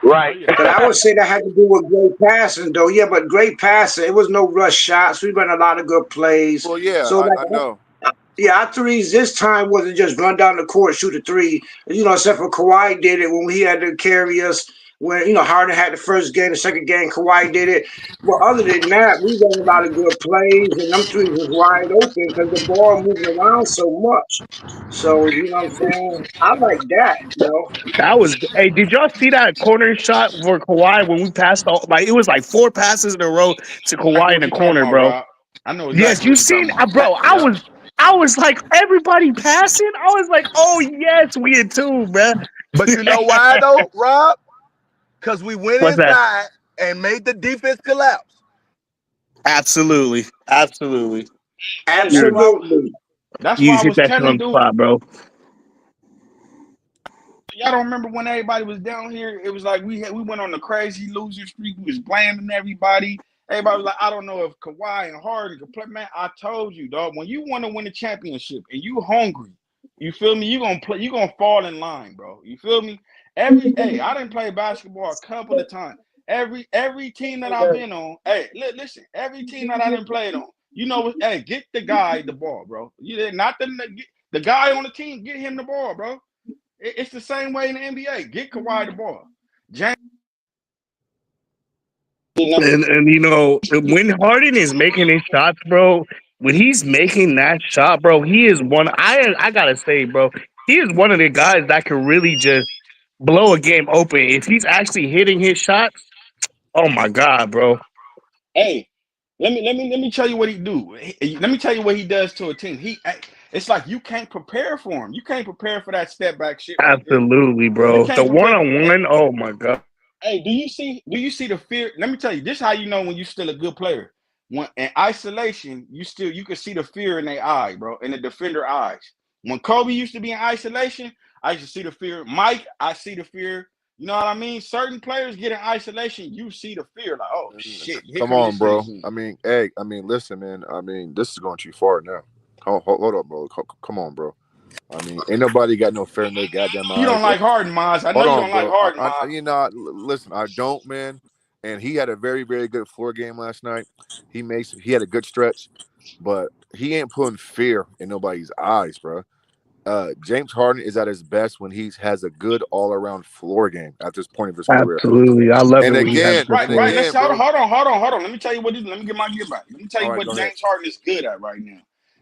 Oh Right. yeah. But I would say that had to do with great passing, though. Yeah, but great passing. It was no rush shots. We ran a lot of good plays. Well, yeah, So like, I know. yeah, our threes this time wasn't just run down the court, shoot a three. Except for Kawhi did it when he had to carry us. When Harden had the first game, the second game, Kawhi did it. But other than that, we ran a lot of good plays, and them threes was wide open because the ball moving around so much. So you know what I'm saying? I like that. That was. Hey, did y'all see that corner shot for Kawhi when we passed all? Like it was like 4 passes in a row to Exactly Kawhi in what the you talking corner, about, bro. Rob. I know Yes, exactly you what you talking seen, about. bro. Yeah. I was like everybody passing. I was like, oh yes, we in two, bro. But you know why though, Rob? Because we went What's that? inside and made the defense collapse. Absolutely. Hey, that's You why. Absolutely. That's you why I hit was that shit telling on the dude. spot, bro. Y'all don't remember when everybody was down here? It was like we went on the crazy losing streak. We was blaming everybody. Everybody was like, I don't know if Kawhi and Harden could play. Man, I told you, dog. When you want to win a championship and you hungry, you feel me? You gonna play. You gonna fall in line, bro. You feel me? I didn't play basketball a couple of times. Every team that I've been on. Hey, listen. Every team that I didn't play on. Hey, get the guy the ball, bro. You did not the guy on the team. Get him the ball, bro. It's the same way in the NBA. Get Kawhi the ball. James And you know, when Harden is making his shots, bro, when he's making that shot, bro, he is one. I gotta say, bro, he is one of the guys that can really just blow a game open if he's actually hitting his shots. Oh my god, bro! Hey, let me tell you what he do. Let me tell you what he does to a team. It's like you can't prepare for him. You can't prepare for that step back shit right there. Absolutely, You bro. The can't one prepare. on one. Oh my god. Hey, do you see the fear? Let me tell you, this is how you know when you're still a good player. When in isolation, you can see the fear in their eye, bro, in the defender eyes. When Kobe used to be in isolation, I used to see the fear. Mike, I see the fear. You know what I mean? Certain players get in isolation, you see the fear, like, oh shit, here Come come on, this bro. nigga. I mean, hey, I mean, listen, man. I mean, this is going too far now. Hold up, bro. Come on, bro. I mean, ain't nobody got no fear in their goddamn You don't eyes. like Harden, Maz. I know Hold you on, don't like bro. Harden, Maz. You know, listen, I don't, man. And he had a very, very good floor game last night. He had a good stretch, but he ain't putting fear in nobody's eyes, bro. James Harden is at his best when he has a good all-around floor game at this point of his career. Absolutely, I love And it when he has again, good Right. floor. Let's bro. hold on. Let me tell you what. Let me get my get back. Let me tell All you right, what go ahead. James Harden is good at right now.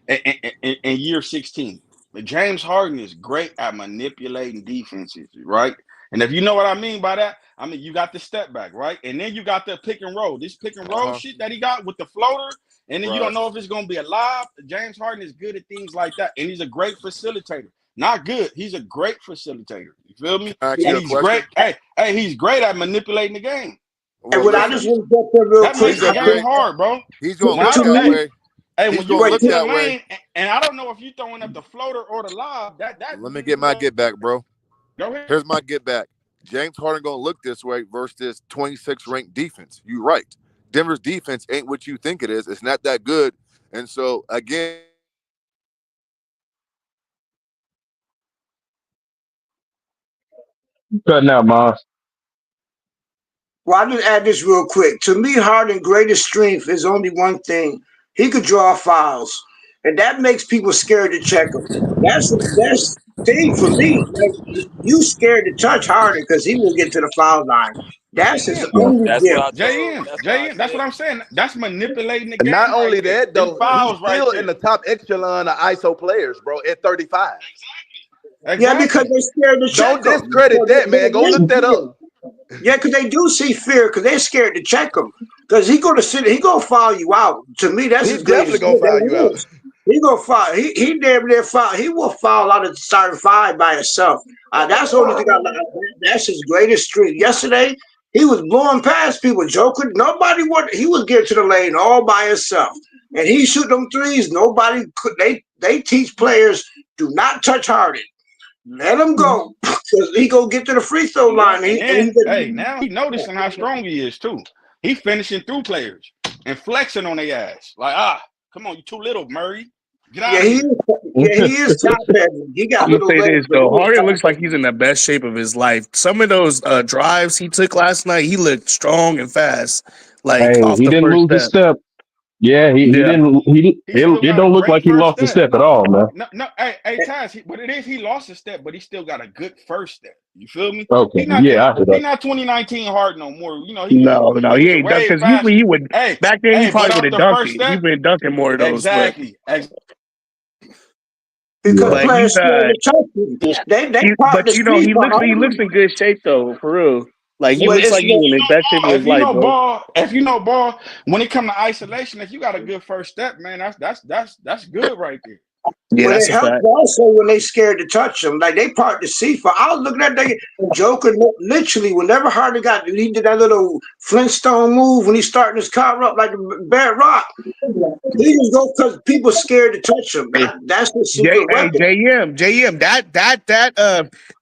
In year 16, but James Harden is great at manipulating defenses, right? And if you know what I mean by that, I mean you got the step back, right? And then you got the pick and roll. This pick and roll shit that he got with the floater, and then you don't know if it's gonna be alive. James Harden is good at things like that, and he's a great facilitator. Not good. He's a great facilitator. You feel me? Can I ask And you a he's question? great. Hey, he's great at manipulating the game. And Well, what I listen, just want to get there real That quick, makes he's the a game great. hard, bro. He's gonna When I look to don't, that me, way. hey, He's when you gonna get look to the that way. lane, and I don't know if you're throwing up the floater or the lob. That Let me get my get back, bro. Go ahead. Here's my get back. James Harden gonna look this way versus this 26 ranked defense. You right. Denver's defense ain't what you think it is. It's not that good. And so again, Cutting out, Mom. well, I just add this real quick. To me, Harden's greatest strength is only one thing: he could draw fouls, and that makes people scared to check him. That's thing for me. Like, you scared to touch Harden because he will get to the foul line. That's his JM, only That's what gift. I told. That's why I That's what said. I'm saying. That's manipulating the Not game right only there. that, Them though, he's fouls right still in there. the top echelon of ISO players, bro, at 35. Yeah, because Exactly. they're scared to check Don't him. discredit that, man. Go look that up. Yeah, because they do see fear because they're scared to check him. Because he gonna foul you out. To me, that's He his definitely greatest gonna gift. foul you That out. is. He gonna foul. He damn near foul. He will foul out of the starting five by himself. That's the only thing I like. That's his greatest streak. Yesterday, he was blowing past people. Joker, nobody wanted. He was getting to the lane all by himself, and he shoot them threes. Nobody could. They teach players do not touch Harden. Let him go because he gonna get to the free throw Yeah. line. And And then, hey, now he noticing how strong he is too. He finishing through players and flexing on their ass. Like, come on, you too little, Murray. Get out yeah, of he here. is. Yeah, he is top heavy. He got I'm gonna little say legs, this but he though. is Harden top looks like he's heavy. in the best shape of his life. Some of those drives he took last night, he looked strong and fast, like Hey, off he the didn't first lose a step. step. Yeah, he Yeah, didn't. He still It got a don't look great like he first lost a step. step at all, man. No, hey, Taz, what it is, he lost a step, but he still got a good first step. You feel me? Okay, He not yeah, I heard he that. not 2019 hard no more. You know, no, he he was a ain't dunk way because fast. usually he would. Hey, Back then, he but probably would off have the dunked first it. He step, been dunking more of those, exactly. Because but players he's scared to touch him. They part but the you know street for he looks Harden. in good shape though, for real. Like he Well, looks it's like he's in his best shape of his If you life, know bro. ball, when it come to isolation, if you got a good first step, man, that's good right there. Yeah, But that's it a helps fact. also when they scared to touch him. Like they part the sea for. I was looking at that Joker literally whenever Harden he did that little Flintstone move when he starting his car up like the Bad Rock. He just go because people scared to touch him. That's his secret weapon. JM,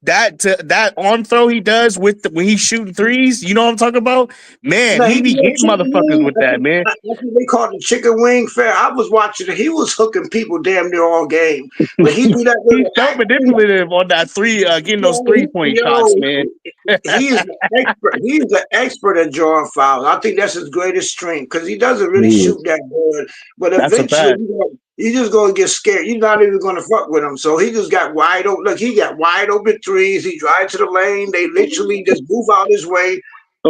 that arm throw he does when he's shooting threes, you know what I'm talking about? Man, No, he he be did a getting chicken motherfuckers wing. with that, man. That's what they call the chicken wing fair. I was watching it. He was hooking people damn near all game. But he do that He's little so action. manipulative on that three, getting those Yo, 3-point shots, man. he is the expert. He's the expert at drawing fouls. I think that's his greatest strength because he doesn't really Mm, shoot that good. But that's a eventually, fact. you just gonna get scared. You're not even gonna fuck with him. So he just got wide open. Look, he got wide open threes. He drives to the lane. They literally just move out his way.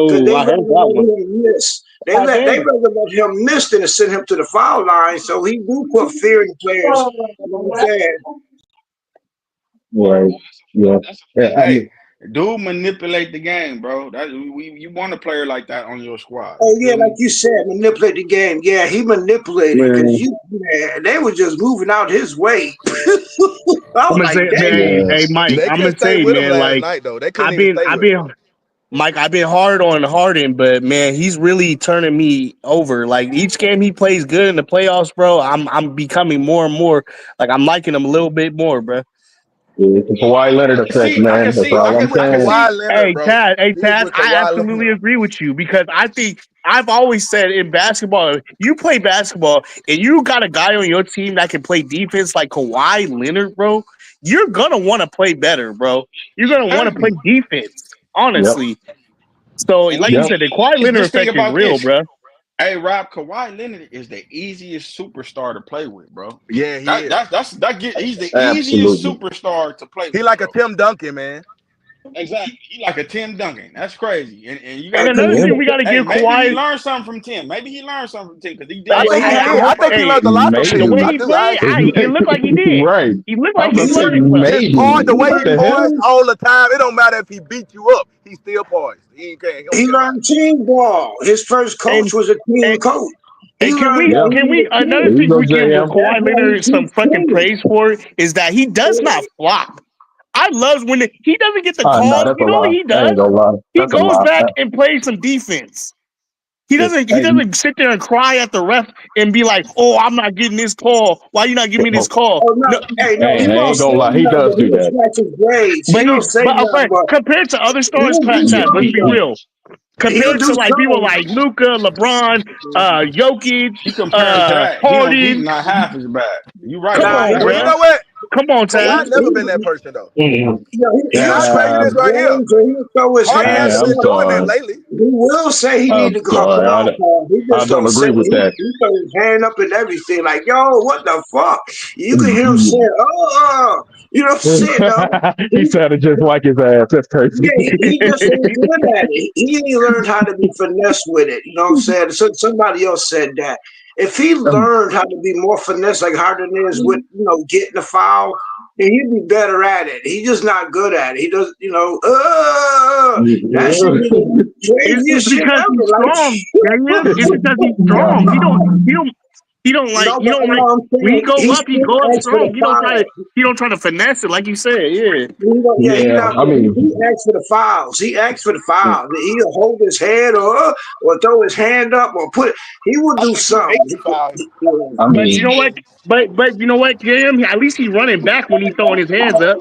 Because Oh, they I rather heard that one. let him miss. They God damn. rather let him miss than to send him to the foul line. So he do put fear in players. You know what I'm saying? Right. Yeah. That's a Yeah. fact. I Hey, mean, dude, manipulate the game, bro. That you want a player like that on your squad. Oh You yeah, feel like me? you said, manipulate the game. Yeah, he manipulated because man. they were just moving out his way. I I'm was gonna like, say, damn. man, Yeah. hey Mike, They I'm couldn't gonna stay say, with him man, last like night though. They couldn't even stay I've with him. been, Mike, I've been hard on Harden, but man, he's really turning me over. Like each game he plays good in the playoffs, bro. I'm becoming more and more like I'm liking him a little bit more, bro. It's the Kawhi Leonard effect, I can man. That's see, all I'm He was I can saying. see. Kawhi Leonard, bro. Hey He was Taz, with I Kawhi absolutely Leonard. agree with you because I think I've always said in basketball, you play basketball and you got a guy on your team that can play defense like Kawhi Leonard, bro. You're gonna want to play better, bro. You're gonna want to play Exactly. defense, Yep. honestly. So, And like you Yep. said, the Kawhi Leonard Just think effect is about real, this. bro. Hey, Rob, Kawhi Leonard is the easiest superstar to play with, bro. Yeah, he is. He's the easiest Absolutely. superstar to play He with, like a bro. Tim Duncan, man. exactly. He like a Tim Duncan. That's crazy. And you And gotta another Yeah. thing we got to hey, give maybe he Kawhi, learned something from Tim. Maybe he learned something from Tim because he I did think show he him I did. how. I hope, think he learned a lot from the Tim. way Maybe. I he do. I played, agree. it looked like he did. Right. He looked I'm like gonna he say learned from His him. maybe. the way What he the poised hell? all the time. It don't matter if he beat you up. He's still poised. He don't He care about learned team ball. His first coach And was a team and coach. He And learned Yeah. that he was a another There team. you thing go, we give JM. Kawhi That's why he Leonard some keeps fucking winning. praise for is that he does not flop. I love when he doesn't get the Nah, calls. that's You a know what lie. he I does? ain't gonna lie. He That's a goes lie. back and plays some defense. He doesn't he Hey, doesn't sit there and cry at the ref and be like, "Oh, I'm not getting this call. Why you not giving me this call?" Oh no, No, hey, no, hey, he I won't ain't say gonna lie. He nothing, does but do he'll that. scratch his grades. He but don't say nothing, but but compared to other stars, he'll do Chaz, let's be something. real. He'll Compared do to like people something. like Luca, LeBron, Jokic, You compare him to that, he's Harden. not half as bad. You right Come about Nah, on, that. Well, you bruh. know what? Come on, Kawhi Taz. never been that person though. Mhm. He'll I'll tell scratch you Yeah, this his right here. grades or he'll throw his Harden hands hasn't up. I'm been doing that sorry. lately. He will say he need I'm to come sorry. on, Paul. He I just don't don't say agree it. with that. He throw his hand up and everything, like, yo, what the fuck? You can hear him Yeah. saying, you know what I'm saying, though? He sounded just like his ass. That's crazy. Yeah, he just ain't good at it. He ain't learned how to be finesse with it. You know what I'm saying? So somebody else said that. If he learned how to be more finesse like Harden is with, getting the foul, then he'd be better at it. He's just not good at it. He does, that shit be the It's craziest shit because he's strong. Yeah, he is. It's because he's strong. no, but no, I'm When he saying go he up, he still go up asks for the strong. foul. He don't try to finesse it like you said. Yeah. He Yeah, not. I He mean, asks for the fouls. He asks for the fouls. He'll hold his head or throw his hand up or put. He will I do think you hate something. the foul. I But you mean, know what? But you know what, Jam? At least he's running back when he's throwing his hands up.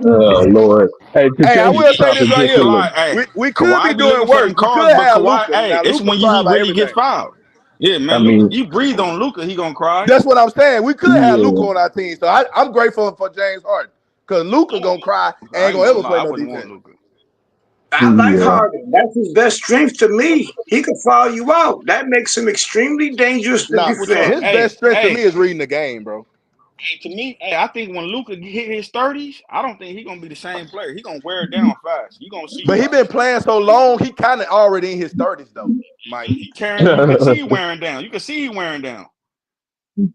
oh Lord. Hey, to Hey, I change will the say this topic right just a here. little. Kawhi, hey, We could be Kawhi be looking doing for worse. them We calls, could but have Kawhi, Luca. hey, Now it's Luca when cry he about really gets everything. fouled. Yeah, I man, Luca, mean, you breathe on Luca, he gonna cry. That's what I'm saying. We could have Luca yeah. on our team. So I'm grateful for James Harden. Because Luca gonna cry and I ain't ain't gonna gonna ever lie, play I no wouldn't want defense. Luca. I like Yeah. Harden. That's his best strength to me. He can foul you out. That makes him extremely dangerous to Nah, With your defend. his best strength to me hey, is reading the game, bro. To me, hey, I think when Luca hit his 30s, I don't think he gonna be the same player. He gonna wear it down fast. You gonna see But he why. been playing so long, he kind of already in his 30s though, Mike. He tearing. You can see he wearing down. You can see he wearing down.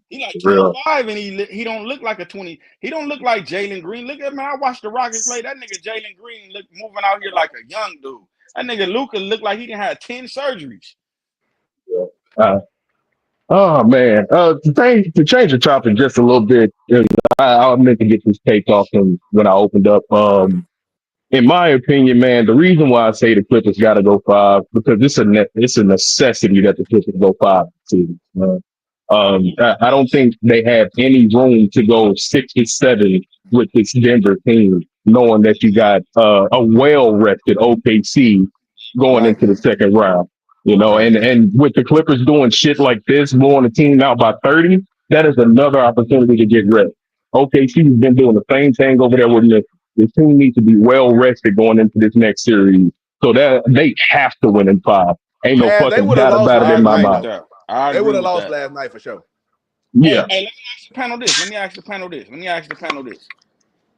He like Real. 25 and he don't look like a 20. He don't look like Jalen Green. Look at man. I watched the Rockets play. That nigga Jalen Green look moving out here like a young dude. That nigga Luca looked like he didn't have 10 surgeries. Uh, oh man. To change the topic just a little bit. I meant to get this take off when I opened up. In my opinion, man, the reason why I say the Clippers got to go five because it's a necessity that the Clippers go five. I don't think they have any room to go 6 or 7 with this Denver team, knowing that you got a well rested OKC going Right. into the second round. Right. And with the Clippers doing shit like this, blowing the team out by 30, that is another opportunity to get rest. OKC has been doing the same thing over there with the team needs to be well rested going into this next series. So that they have to win in 5. Ain't no Taz, they fucking would have doubt lost about it I in last my agree night with mind. though. that. I They agree would have with lost that. last night for sure. Yeah. Hey, let me ask the panel this. Let me ask the panel this.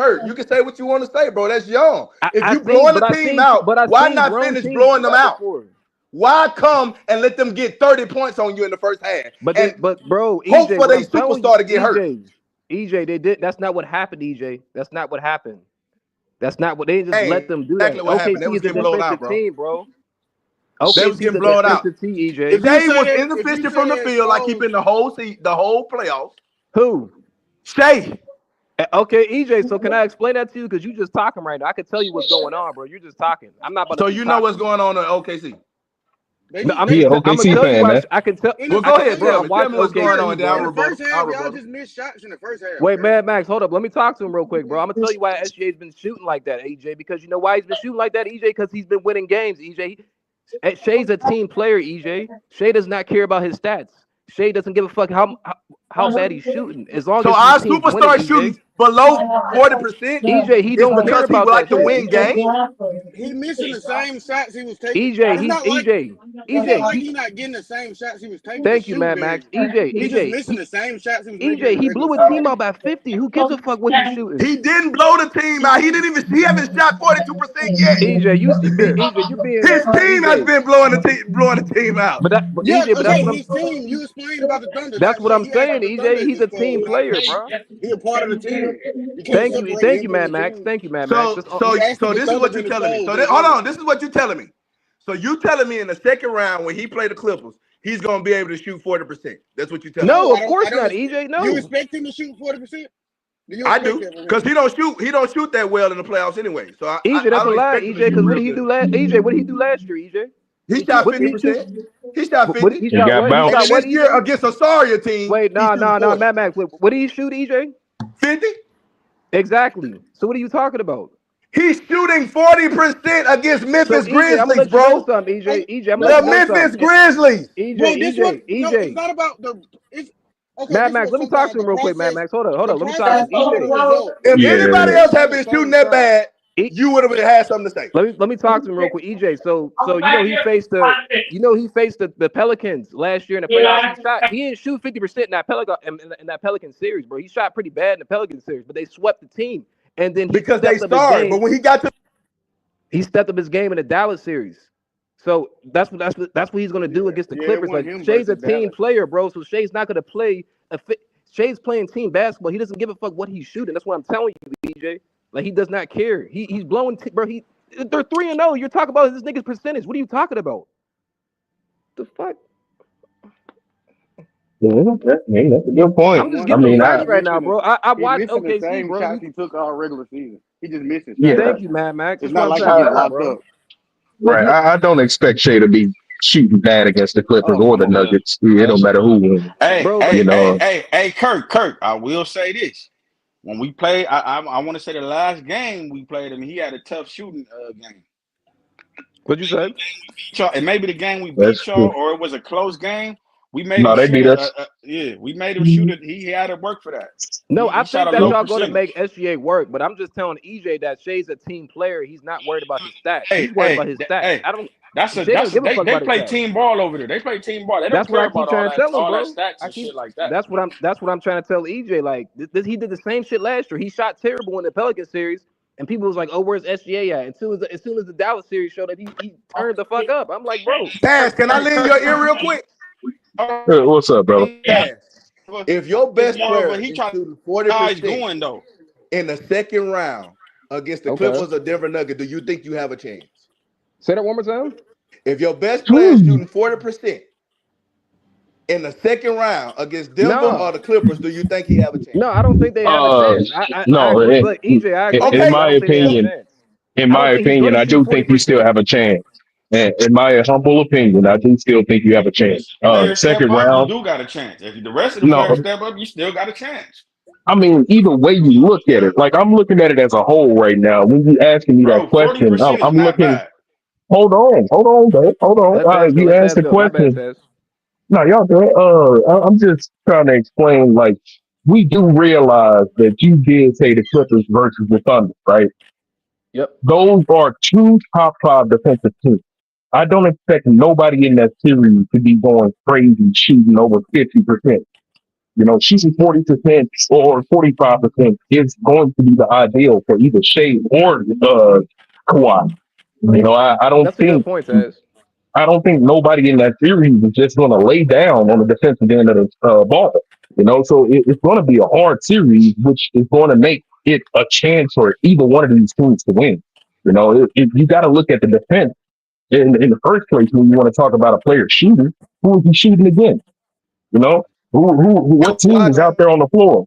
Kurt. You can say what you want to say, bro. That's young. If I you seen, blowing the but I team seen, out, but I why seen not grown finish teams blowing do them that out? before. Why come and let them get 30 points on you in the first half and But bro, hope EJ, for what their I'm telling you, superstar to get hurt? EJ, they did. That's not what happened, EJ. That's not what happened. That's not what they just let Hey, them do exactly that. what happened. They OKC was is a getting blown out, defensive bro. team, bro. They was OKC is getting a blown out. defensive team, EJ. If they was if you inefficient from the saying field, like so, keeping the whole playoffs, Who? Shea. Okay, EJ. So can I explain that to you? Because you just talking right now. I can tell you what's going on, bro. You're just talking. I'm not about to So be you know what's talking. going on in OKC. No, I'm He an I'm gonna OKC tell you fan, why. man. I can tell. Well, I go can, ahead, bro. tell I me. Tell watched me what's going on, OKC, then I'll bro. In the rebuttal. first half, I'll y'all rebuttal. just missed shots in the first half, Wait, bro. Mad Max, hold up. Let me talk to him real quick, bro. I'm gonna tell you why SGA's been shooting like that, EJ. Because you know why he's been shooting like that, EJ? Because he's been winning games, EJ. Shay's a team player, EJ. Shay does not care about his stats. Shay doesn't give a fuck how bad he's shooting. As long So as his our team's winning, superstar EJ. shooting below 40% EJ, he is don't care because he about would like that to shit, win EJ. games. He missing the same shots he was taking. EJ, It's he's not like EJ. it's not EJ, like he's not getting the same shots he was taking. The thank you, shooting Mad is Max. EJ, he just EJ, missing the same shots he was making in EJ, the he regular blew a season. team out by 50. Who gives a fuck what he's shooting? He didn't blow the team out. He haven't shot 42% yet. EJ, EJ, you're being His team has EJ. been blowing the team out. But Yeah, EJ, but that's okay, what I'm his team. You explained about the Thunder. that's That what shit I'm he acted saying, the Thunder EJ. as He's his a team like player, bro. he a part of the team. You can't separate Thank him you, from Mad the Max. team. Thank you, Mad Max. So That's all. so You asked if so the this is Thunder what you're been telling me. exposed. So They hold wasn't. on, this is what you're telling me. So you telling me in the second round when he played the Clippers, he's gonna be able to shoot 40%. That's what you're telling me. No, No, of I course don't. not, EJ. You No. expect him to shoot 40%? Do you I expect do, that from him? because he don't shoot that well in the playoffs anyway. So EJ, I that's a don't lie, expect him to EJ. shoot Because what real did he good. do last? EJ, what did he do last year, EJ? He shot What did he shoot? 50%. He shot 50. He He shot got what? He And shot then bounced. what, this year EJ? against a sorrier team, Wait, he's shooting 40. Mad Max. What did he shoot, EJ? 50? Exactly. So what are you talking about? He's shooting 40% against So Memphis EJ, I'm gonna Grizzlies, let you know bro. something, EJ. EJ, I'm gonna No, let The you know bro. Memphis something. Grizzlies. Bro, this what no, it's EJ. not about the it's okay, Mad this Max, what let me talk sometimes to him real quick, Mad Max. Hold the on. Let me talk to process him. follow the EJ. result. If You just anybody Yeah. can't else be had on the been shooting same that side. bad, E- you would have had something to say. let me talk to him real quick, EJ. So he faced the Pelicans last year in the playoffs. He didn't shoot 50% in that Pelican series, bro. He shot pretty bad in the Pelican series, but they swept the team. And then Because they starred. But when he got to he stepped up his game in the Dallas series. So that's what he's gonna do against the Yeah, it Clippers. Like wasn't him Shay's a versus team Dallas. player, bro. So Shay's not gonna play. Shay's playing team basketball. He doesn't give a fuck what he's shooting. That's what I'm telling you, EJ. Like he does not care. He's blowing, bro. They're 3-0. You're talking about this nigga's percentage. What are you talking about? The fuck? Yeah, that's a good point. I'm just I giving him mean, facts right now, bro. I He watched missing the OKC, same bro. shots he took all regular season. He just missing shots. yeah, Thank you, Mad Max. It's That's what not I'm like trying he to getting tell him, locked bro. up. Like right. I don't expect Shea to be shooting bad against the Clippers Oh, or come the on, man. Nuggets. It don't matter who wins. Hey, bro, hey, You but hey, know, hey, Kirk. I will say this: when we played, I want to say the last game we played him, he had a tough shooting game. what'd you say? Y'all, and maybe the game we that's beat y'all, true. or it was a close game. We made No, him they shoot beat us. we made him shoot it. He had to work for that. No, I He shot think a that low y'all going to make percentage. SGA work, but I'm just telling EJ that Shay's a team player. He's not worried about his stats. Hey, He's worried about his stats. hey, I don't. that's Shay don't give a fuck they about his play stats. team ball over there. They play team ball. They don't That's what care I keep about trying to tell him, all that bro. stats and shit like that. That's what I'm trying to tell EJ. Like he did the same shit last year. He shot terrible in the Pelican series, and people was like, "Oh, where's SGA at?" And as soon as the Dallas series showed up, he turned the fuck up. I'm like, bro, Taz, can I lend your ear real quick? What's up, brother? Taz, if your It's best more of a player he is trying shooting guys 40% going though. in the second round against the okay. Clippers or Denver Nuggets, do you think you have a chance? Say that one more time. If your best player is shooting 40% in the second round against Denver No, or the Clippers, do you think he have a chance? no, I don't think they have a Uh, chance. I no. agree. Look, EJ, I agree with In Okay, you. I my don't think they have a opinion, chance. I don't think he's going to I shoot do think you still 40%. have a chance. And in my humble opinion, I do still think you have a chance. Players step Second up, you round, do got a chance. If the rest of the players no. step up, you still got a chance. I mean, either way you look at it, like I'm looking at it as a whole right now. When you asking me that Bro, question, 40% is I'm not looking. bad. Hold on, bro. Hold on. Let Taz go. You Let asked Taz the go. My bad, question. Taz. No, y'all do it. I'm just trying to explain. Like, we do realize that you did say the Clippers versus the Thunder, right? Yep. Those are two top five defensive teams. I don't expect nobody in that series to be going crazy shooting over 50%. You know, shooting 40% or 45% is going to be the ideal for either Shea or Kawhi. You know, That's a good point, Taz. I don't think nobody in that series is just going to lay down on the defensive end of the ball. You know, so it's going to be a hard series, which is going to make it a chance for either one of these teams to win. You know, you got to look at the defense in the first place when you want to talk about a player shooter. Who is he shooting against? You know, what team is out there on the floor?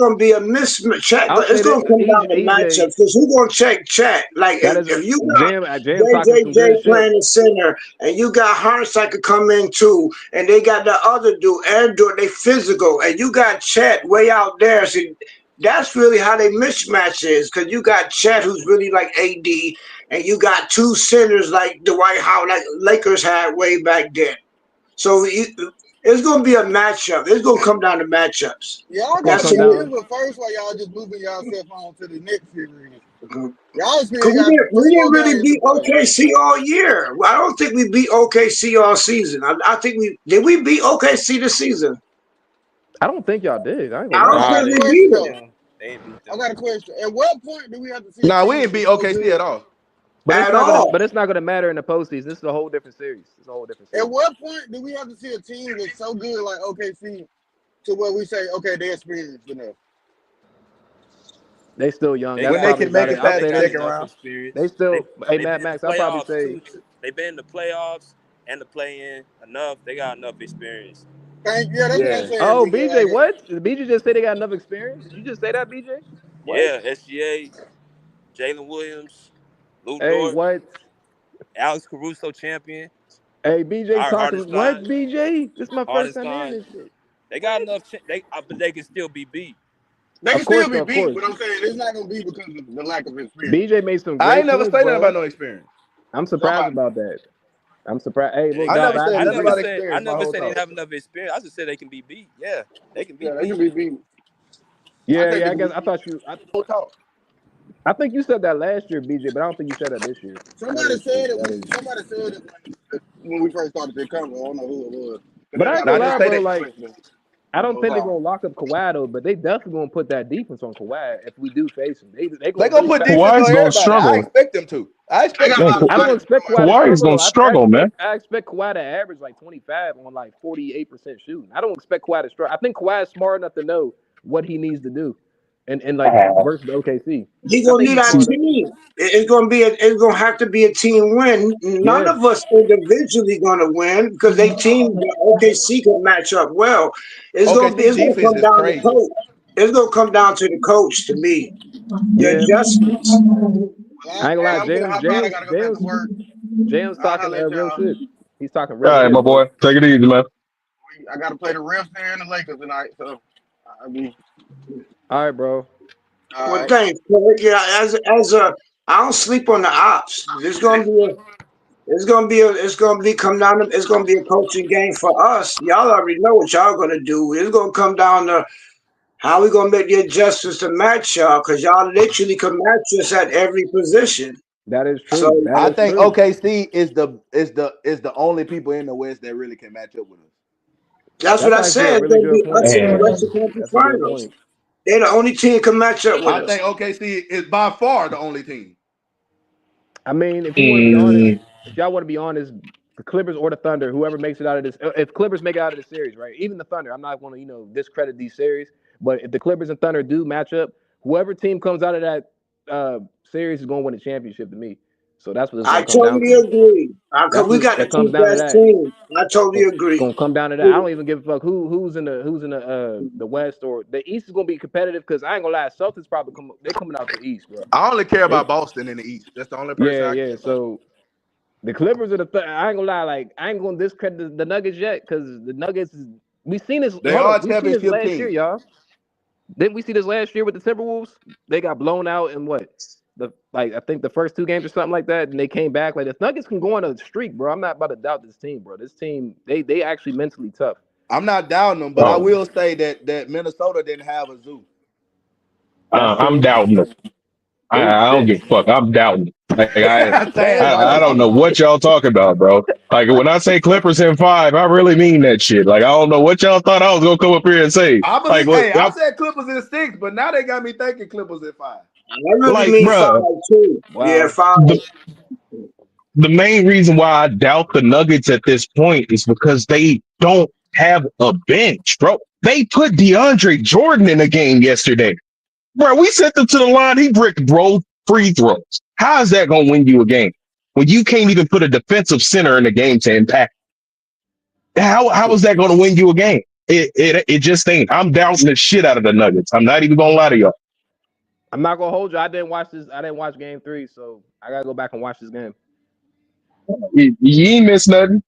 gonna be a mismatch. I'll It's say gonna this, come down to EJ, matchups because who's gonna check chat? Like that is if you got Jam talking some good JJJ shit. playing the center and you got Harden come in too, and they got the other dude, Andrew, they physical, and you got Chet way out there. So that's really how they mismatch is because you got Chet who's really like AD, and you got two centers like Dwight Howard, like Lakers had way back then. So It's gonna be a matchup. It's gonna come down to matchups. Y'all Gonna got That's come it. down. experience with first while y'all just moving yourself on to the next series. Cause Y'all experience got we three didn't more really games to beat play. OKC all year. Well, I don't think we beat OKC all season. I think we beat OKC this season. I don't think y'all did. I ain't I gonna don't lie. I got think Nah, a they we ain't question beat beat them. though. them. They ain't beat I them. got a question. At what point do we have to see a Nah, we team ain't that's beat so OKC at good? all. But it's At not gonna. all. But it's not gonna matter in the postseason. This is a whole different series. It's a whole different At series. what point do we have to see a team that's so good like OKC to where we say, okay, they're experienced enough? They still young. They That's When got they probably can about make it. it I'll they past say the got they. second enough round. They experience. still. Hey, They Mad been in the Max. I'll probably playoffs say. too. They been in the playoffs and the play-in enough. They got enough experience. That's what I'm Yeah. saying, Oh, BJ. BJ, what? Did BJ just say they got enough experience? Did you just say that, BJ? What? Yeah, SGA, Jalen Williams, Lou Hey, Dort, what? Alex Caruso champion, Hey, BJ our talking. What, Hardenstein, BJ? This is my first time hearing Hardenstein. this shit. They got What? enough. But they can still be beat. They can Of course, still be of beat, course. but I'm saying it's not gonna be because of the lack of experience. BJ made some I great ain't never points, say nothing about bro. no experience. I'm surprised Somebody. about that. I'm surprised. Hey, They look, I got. never guys, I said I nothing never about agree. said. I experience my never whole said they talk. didn't have enough experience. I just said they can be beat. Yeah, they can be Yeah, they can beat. be beat. I Yeah, think yeah. they I can guess be I beat. thought you. Whole talk. I think you said that last year, BJ, but I don't think you said that this year. That Somebody is true. said it. That is. Somebody said it when we first started this convo. I don't know who it was. But But they I ain't got a Now gonna just lie, lot of say bro. that Like, influence though. I don't That's think they're all. gonna lock up Kawhi though, but they definitely gonna put that defense on Kawhi if we do face him. They they gonna gonna really put pack. defense Kawhi's on gonna everybody. I struggle. expect them to. I They expect got a them Man, lot to. of I don't players expect anyway. Kawhi to Kawhi's struggle gonna though. I struggle, man. expect Kawhi to average like 25 on like 48% shooting. I don't expect Kawhi to struggle. I think Kawhi is smart enough to know what he needs to do, and like versus the OKC. He I gonna think need he's our smart enough. team. It's gonna have to be a team win. None Yeah, of us individually gonna win because they team that OKC can match up well. OKC It's gonna defense come is down to crazy. coach. It's gonna come down to the coach to me. The yeah. adjustments. I ain't gonna Hey, lie, I'm getting James, hot out. I James, gotta go back to James, work. James I'll talking holler at real y'all. shit. He's talking All real right, my shit, bro. boy. Take it easy, man. I gotta play the refs there and the Lakers tonight, so I'll be All right, bro. all Well, right. thanks. Yeah, as a, I don't sleep on the ops. It's gonna be come down. It's gonna be a coaching game for us. Y'all already know what y'all gonna do. It's gonna come down to how we gonna make the adjustments to match y'all, because y'all literally can match us at every position. That is So true. That I is think true. OKC is the only people in the West that really can match up with us. that's what That's I actually a said. It's really gonna good be point, us in the BJ. Western Conference That's a good Finals. point. They're the only team can match up with I us. think OKC is by far the only team. I mean, if you want to be honest, Mm, if y'all want to be honest, the Clippers or the Thunder, whoever makes it out of this, if Clippers make it out of the series, right? Even the Thunder, I'm not going to discredit these series, but if the Clippers and Thunder do match up, whoever team comes out of that series is going to win the championship to me. So that's what it's I going to come down totally to. agree. That's We what got the that comes two down to. best That teams. I totally it's agree. going to come down to that. I don't even give a fuck who's in the West or the East is going to be competitive because I ain't gonna lie, Celtics probably they coming out the East, bro. I only care They about Boston in the East. That's the only person yeah I care yeah. about. So. The Clippers are I ain't gonna lie, like I ain't gonna discredit the Nuggets yet because the Nuggets we seen this. They Hold are up, a we seen this championship last year, team. y'all. Didn't we see this last year with the Timberwolves? They got blown out in what I think the first two games or something like that, and they came back. Like the Nuggets can go on a streak, bro. I'm not about to doubt this team, bro. This team they actually mentally tough. I'm not doubting them, but I oh, will say that Minnesota didn't have a zoo. That's I'm true. doubting them. I don't give a fuck. I'm doubting. Like Say it like I you don't mean know it. what y'all talking about, bro. Like when I say Clippers in 5, I really mean that shit. Like I don't know what y'all thought I was gonna come up here and say. I Like believe. what? Hey, I said Clippers in 6, but now they got me thinking Clippers in 5. I really Like, mean five bruh, too. Yeah, Wow. five. the main reason why I doubt the Nuggets at this point is because they don't have a bench, bro. They put DeAndre Jordan in a game yesterday. Bro, we sent them to the line. He bricked both free throws. How is that going to win you a game when you can't even put a defensive center in the game to impact? How is that going to win you a game? It just ain't. I'm doubting the shit out of the Nuggets. I'm not even going to lie to y'all. I'm not gonna hold you. I didn't watch this. I didn't watch Game 3, so I gotta go back and watch this game. You ain't miss nothing.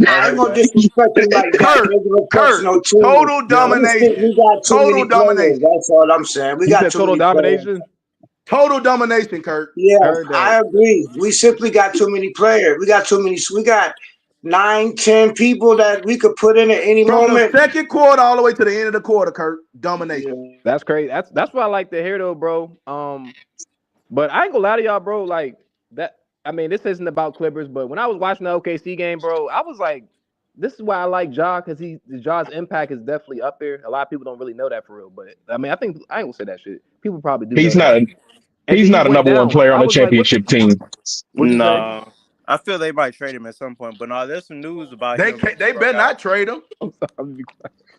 Oh, I ain't gonna okay. disrespect them like that. Kurt, Making a Kurt, personal team. total I just think we domination. got too Total many players. domination. That's all I'm saying. We You got said too total many players. domination. Total domination, Kurt. Yeah, Heard that. I agree. We simply got too many players. We got too many. We got 9, 10 people that we could put in at any From moment. the second quarter all the way to the end of the quarter, Kurt, domination. That's crazy. That's what I like to hear though, bro. But I ain't gonna lie to y'all, bro. Like that. I mean, this isn't about Clippers, but when I was watching the OKC game, bro, I was like, this is why I like Ja, because Ja's impact is definitely up there. A lot of people don't really know that for real, but I mean, I think I ain't gonna say that shit. People probably do know He's that. not. And He's then he not a went number one down. player on I a was like, what the? championship team. What'd you say? No, I feel they might trade him at some point. But no, there's some news about They him. can't, they better not trade him.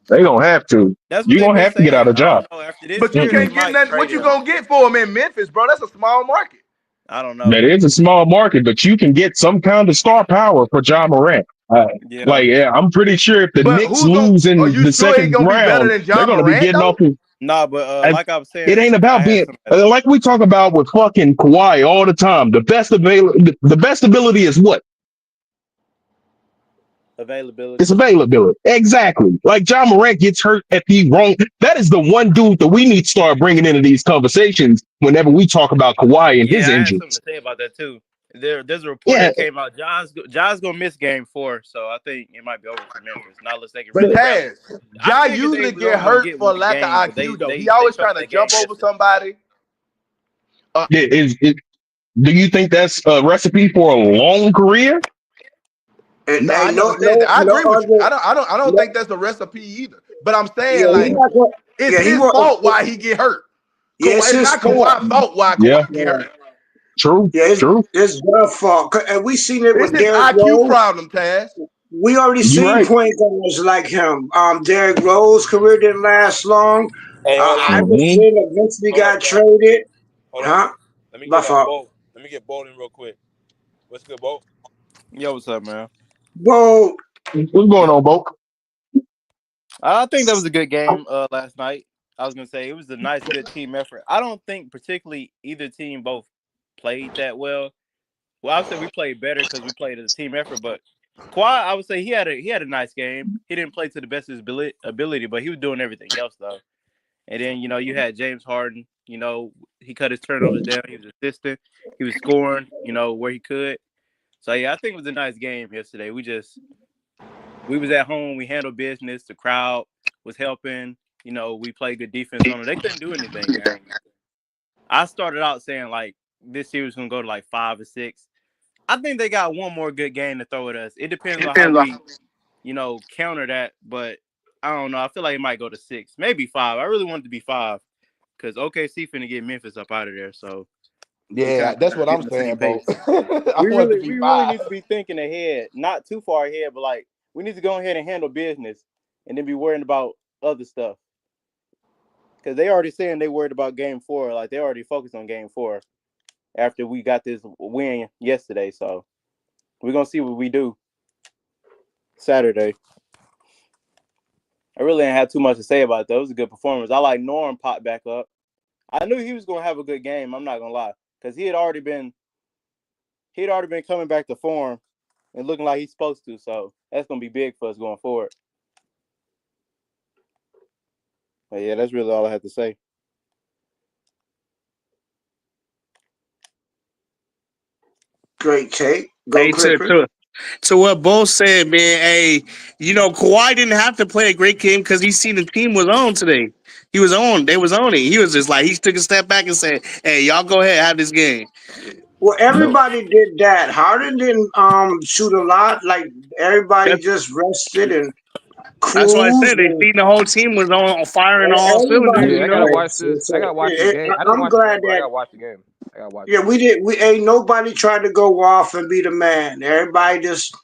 They gonna have to. That's what You're they've gonna been have to get saying. out of I job. don't know. After this But you year, they can't get might nothing. trade What you him. gonna get for him in Memphis, bro? That's a small market. I don't know. That is a small market, but you can get some kind of star power for John Morant. Yeah. I'm pretty sure if the But Knicks who's gonna? lose Are in you the sure he second gonna be better round, than they're John gonna be Morant getting though? off of. Nah, but And like I was saying, it ain't about I had being somebody. like we talk about with fucking Kawhi all the time. The best ability is what? Availability. It's availability. Exactly. Like John Morant gets hurt at the wrong. That is the one dude that we need to start bringing into these conversations whenever we talk about Kawhi and his Yeah, I had something injuries. to say about that too. There's a report Yeah, that came out. John's gonna miss Game 4, so I think it might be over for Memphis. Not unless they can But really rally. Taz, I Ja figured they usually was get only gonna hurt get for one lack of game, but IQ though. He they always took trying to that game jump over yesterday. somebody. do you think that's a recipe for a long career? No, I And never said that. I agree with you. I don't think that's the recipe either. But I'm saying Yeah, he like not gonna, it's yeah, he his was. fault why he get hurt. Yeah, it's It's his not fault. Kawhi's fault why Yeah, Kawhi get hurt. true. Yeah, it's their fault. And we seen it It's with his Derrick IQ Rose. problem, Taz. We already You're seen right. point guards like him. Derrick Rose' career didn't last long. Hey, hold on. Mhm. Iverson eventually Hold on, got Doc. traded. Hold on. Huh? Let me My get fault. Bo. Let me get Bolden real quick. What's good, Bo? Yo, what's up, man? Bo, What's going on, Bo? I think that was a good game last night. I was gonna say it was a nice, good team effort. I don't think particularly either team both played that well. Well, I would say we played better because we played as a team effort. But Kawhi, I would say he had a nice game. He didn't play to the best of his ability, but he was doing everything else though. And then you had James Harden. He cut his turnovers down. He was assisting. He was scoring. Where he could. So yeah, I think it was a nice game yesterday. We was at home. We handled business. The crowd was helping. We played good defense on them. They couldn't do anything, man. I started out saying like this series was gonna go to like 5 or 6. I think they got one more good game to throw at us. It depends on how we, counter that. But I don't know. I feel like it might go to 6, maybe 5. I really want it to be 5 because OKC finna get Memphis up out of there. So we Yeah, kind that's of what get I'm on the same saying, Bo. pace. I We want it really, to be we really 5. need to be thinking ahead, not too far ahead, but like we need to go ahead and handle business, and then be worrying about other stuff. Because they already saying they worried about Game 4, like they already focused on Game 4 after we got this win yesterday. So we're gonna see what we do Saturday. I really ain't had too much to say about it, though. It was a good performance. I like Norm popped back up. I knew he was gonna have a good game. I'm not gonna lie, because he had already been coming back to form and looking like he's supposed to. So that's gonna be big for us going forward. But yeah, that's really all I have to say. great take. Go Hey, Clippers. to what Bo said, man. Hey, Kawhi didn't have to play a great game because he seen the team was on today. He was on. They was on it. He was just like he took a step back and said, "Hey, y'all go ahead, have this game." Well, everybody did that. Harden didn't shoot a lot. Like everybody That's, just rested and that's why I cruised. said they And seen the whole team was on firing all cylinders. everybody Yeah, I gotta watch rested. this. I So gotta watch the game. I didn't I'm watch the game, glad but I that gotta watch the game. I gotta watch yeah, it. we did. We ain't nobody tried to go off and be the man. Everybody just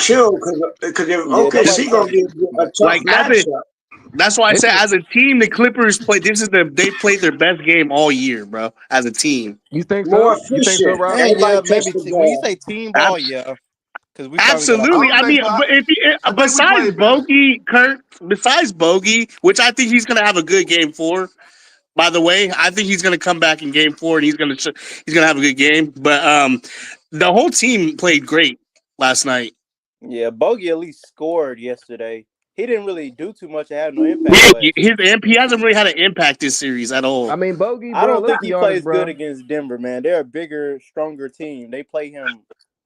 chill because if Yeah, nobody OKC tried gonna to be be a smart. tough Like matchup. that's why I This said is. as a team, the Clippers play. They played their best game all year, bro. As a team, You think More so? You think so, efficient. Rob? Everybody Yeah, touched maybe the when you ball. say team ball, Ab- yeah, because we finally got our I absolutely. don't I think mean, so. but I think we besides played better. Bogey, which I think he's gonna have a good game for. By the way, I think he's going to come back in Game 4 and he's going to have a good game. But the whole team played great last night. Yeah, Bogey at least scored yesterday. He didn't really do too much and have no impact, Yeah, but he hasn't really had an impact this series at I all. mean, Bogey, I bro. don't Let's think be he honest, plays good bro. against Denver, man. They're a bigger, stronger team. They play him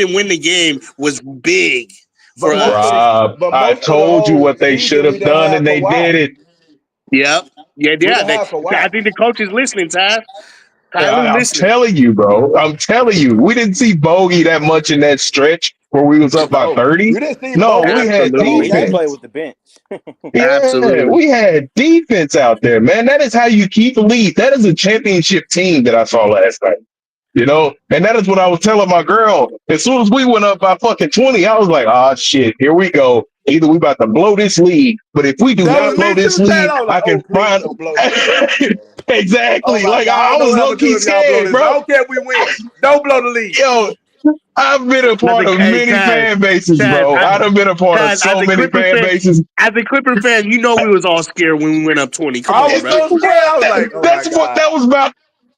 didn't win the game was big for But most us. of Rob, but I most of the told you whole what they should season we have didn't done, have and they did Kawhi. it. Yep. Yeah, We yeah. didn't have I Kawhi. think the coach is listening, Ty. Tyler I'm listening. telling you, bro. I'm telling you, we didn't see Bogey that much in that stretch where we was up by No, 30. you didn't see No, Bogey. we had No, Absolutely. he just defense. played with the bench. Yeah, Absolutely. we had defense out there, man. That is how you keep the lead. That is a championship team that I saw last night. You know, and that is what I was telling my girl. As soon as we went up by fucking 20, I was like, "Ah, shit, here we go. Either we about to blow this lead, but if we do That not was blow me this too, Chad. lead, I was I like, oh, can please find don't blow this lead. Oh exactly." my Like God, I I don't know was what I'm low gonna do key if y'all blow scared, this. I bro. don't care if we win. Don't blow the lead. Yo, I've been a part of Hey, many fan bases, bro. I've been a part of As so a many Clipper fan fan, bases. as a Clipper fan, you know we was all scared when we went up 20. Come I on, was bro. so scared. I was like, oh my That's what God. that was about.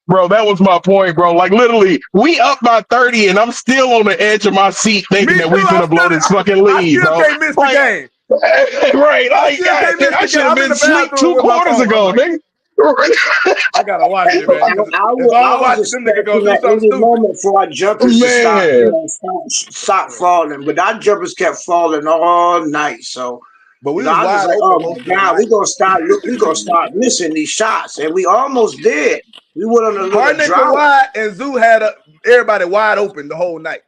Bro, that was my point, bro. Like literally, we up by 30 and I'm still on the edge of my seat thinking Me that we too. finna blow this fucking I lead, still bro. can't miss the Like, game. right, I like still can't miss I the game. should have I'm in been the asleep bathroom two with my quarters phone. I'm ago, like, nigga. I gotta watch it, man. Because if I I don't was watch it, them niggas gonna expecting do at something any stupid. moment for our jumpers to stop, Man. stop falling, but our jumpers kept falling all night. So, But we was I was wide like, open "Oh most of my the God, night. we gonna start missing these shots," and we almost did. We went on a little Harden and drought. Kawhi and Zoo had everybody wide open the whole night.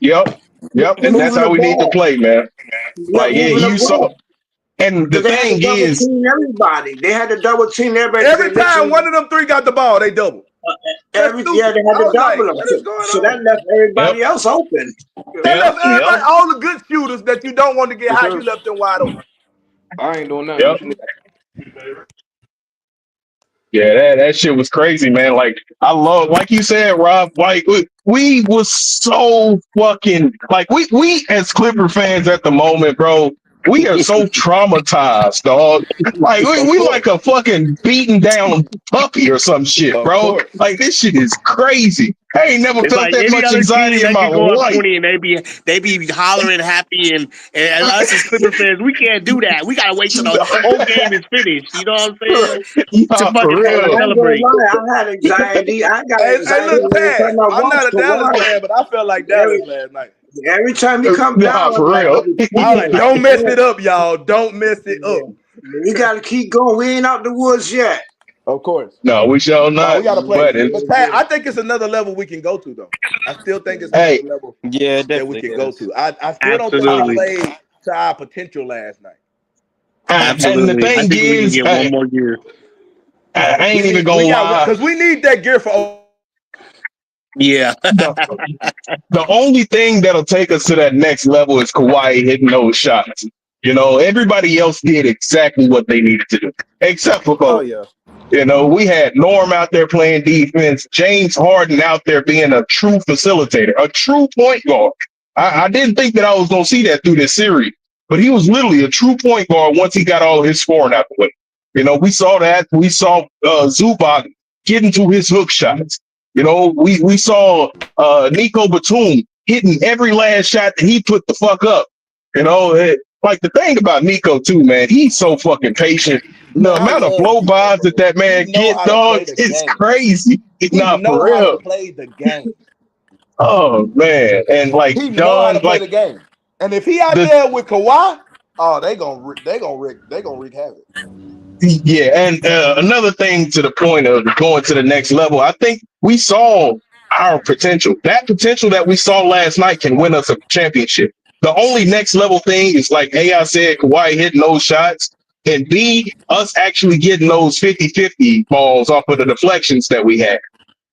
Yep. And that's Moving how the we need to ball, play, man. yeah, Like, yeah, moving the you saw. ball And the because they had to thing double is, team everybody. They had to double team everybody because Every they time literally one of them three got the ball, they doubled. That's they stupid. had I to was double like, them. what So, is going so that on? left yep, everybody else open. That left yep, everybody, all the good shooters that you don't want to get Yes, hot, sir. you left them wide open. I ain't doing nothing. yep. What you need? Yeah, that shit was crazy, man. Like I love, like you said, Rob. Like we was so fucking like we as Clipper fans at the moment, bro. We are so traumatized, dog. Like Of we course. like a fucking beaten down puppy or some shit, Of bro. course. Like this shit is crazy. I ain't never It's felt like that any much other team anxiety in that my could go up life. 20 and they be hollering happy and us as Clipper fans, we can't do that. We gotta wait till the whole game is finished. You know what I'm saying? To Nah, for fucking I real. ain't gonna celebrate. lie, I had anxiety. I got Hey, anxiety look, every Tad, time I I'm watched not a Dallas Kawhi. fan, but I felt like Every Dallas last night. every time he come down, Nah, for real. I was I'm like, like, don't mess man, it up, y'all. Don't mess it up. yeah, we gotta keep going. We ain't out the woods yet. Of course. No, we shall No, we not. got to play. But it, But Tad, I think it's another level we can go to, though. I still think it's another hey, level Yeah, it that we definitely can go is. to. I still don't think we Absolutely. played to our potential last night. and the Absolutely. I thing think we can is, get one more year. I ain't even We gonna got lie. because we need that gear for. Yeah. The only thing that'll take us to that next level is Kawhi hitting those shots. You know, everybody else did exactly what they needed to do, except for Oh Kobe. yeah. You know, we had Norm out there playing defense, James Harden out there being a true facilitator, a true point guard. I didn't think that I was going to see that through this series, but he was literally a true point guard once he got all his scoring out the way. You know, we saw that. We saw Zubac getting to his hook shots. You know, we saw Nico Batum hitting every last shot that he put the fuck up. You know, like the thing about Nico too, man, he's so fucking patient. The Man, I amount of love blow Nico, bys that bro. that He man know get, how to dog, play the it's game. crazy. It's He not for know how to real. play the game. Oh man, and like He know how John, to play like the game. And if he out the there with Kawhi, oh, they gonna wreak havoc. yeah, and another thing to the point of going to the next level, I think we saw our potential. That potential that we saw last night can win us a championship. The only next level thing is like, hey, I said Kawhi hitting those shots, and B, us actually getting those 50-50 balls off of the deflections that we had.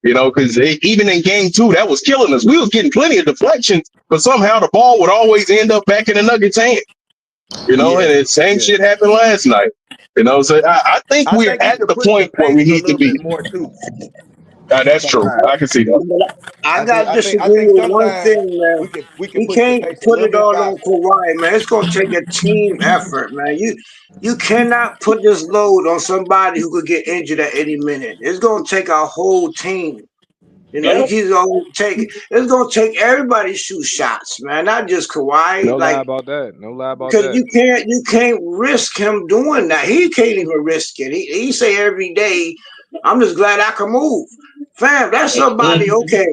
You know, because even in game two, that was killing us. We was getting plenty of deflections, but somehow the ball would always end up back in the Nuggets' hand. You know, and Yeah, the same yeah. shit happened last night. You know, so I think I we're think we at could the push the point where pace we a need to little bit be. more too. That's true. Sometimes. I can see that. I I gotta think I think I disagree think with one sometimes thing, man. we can We push the can't pace a put little it bit all on faster. Kawhi, man. It's gonna take a team effort, man. You cannot put this load on somebody who could get injured at any minute. It's gonna take a whole team. You know, Yep. it's gonna take everybody to shoot shots, man, not just Kawhi. No lie Like about that. No lie about because that. you can't risk him doing that. He can't even risk it. He say every day, I'm just glad I can move. Fam, that's somebody, okay.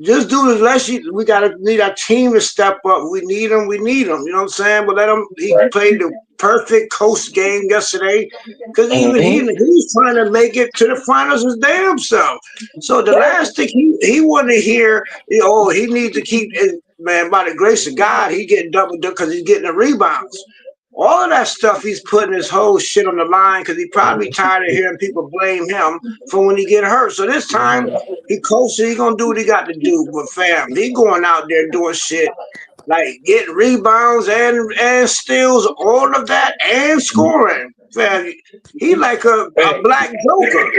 Just do this. We gotta need our team to step up. We need him. We need him. You know what I'm saying? But let him. He played the perfect coast game yesterday because even he's trying to make it to the finals his damn self. So the last thing he wanted to hear, he needs to keep. Man, by the grace of God, he getting double because he's getting the rebounds. All of that stuff, he's putting his whole shit on the line because he probably tired of hearing people blame him for when he get hurt. So this time, he coaching, he gonna do what he got to do. But fam, he going out there doing shit like getting rebounds and steals, all of that, and scoring. Fam, he like a black joker.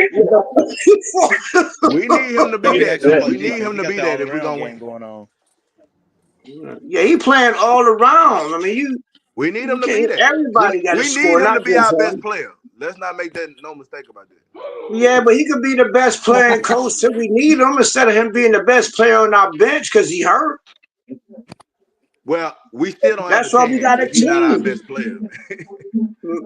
We need him to Yeah, be he that actually too. on We need defense. him He to got be that that all if we're around gonna game win. going on. Yeah, he playing all around. I mean, We need you him to can't. be that. Everybody got to We need score, him not to be just our best him. player. Let's not make that no mistake about that. Yeah, but he could be the best player and coach till we need him instead of him being the best player on our bench because he hurt. Well, we still don't have a That's why we chance got a if he's not our team. best player.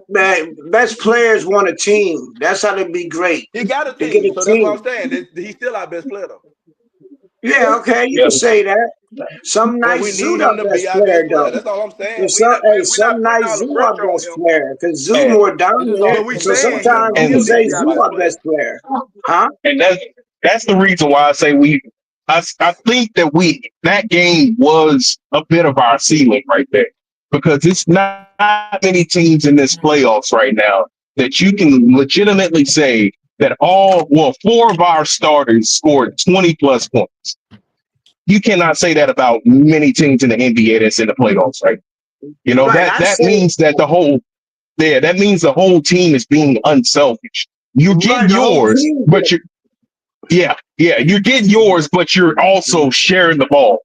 Man, best players want a team. That's how they be great. He got a To get team, a so that's what I'm team. saying. He's still our best player though. Yeah, okay, you can say that. Some But we nights Zoo need our him to be best our player best player. though. That's all I'm saying. And some, hey, We're not some putting nights all the Zoo our pressure on best him. player because Zoo And, more It just all But dominant. we depends So on saying what he game sometimes y'all you and can still play. need to say be our Zoo best our player. best player, huh? and that's the reason why I say I think that that game was a bit of our ceiling right there because it's not many teams in this playoffs right now that you can legitimately say that four of our starters scored 20 plus points. You cannot say that about many teams in the NBA that's in the playoffs, right? You know, Right. that means that that means the whole team is being unselfish. You get Right. The whole yours, team but you're getting yours, but you're also sharing the ball.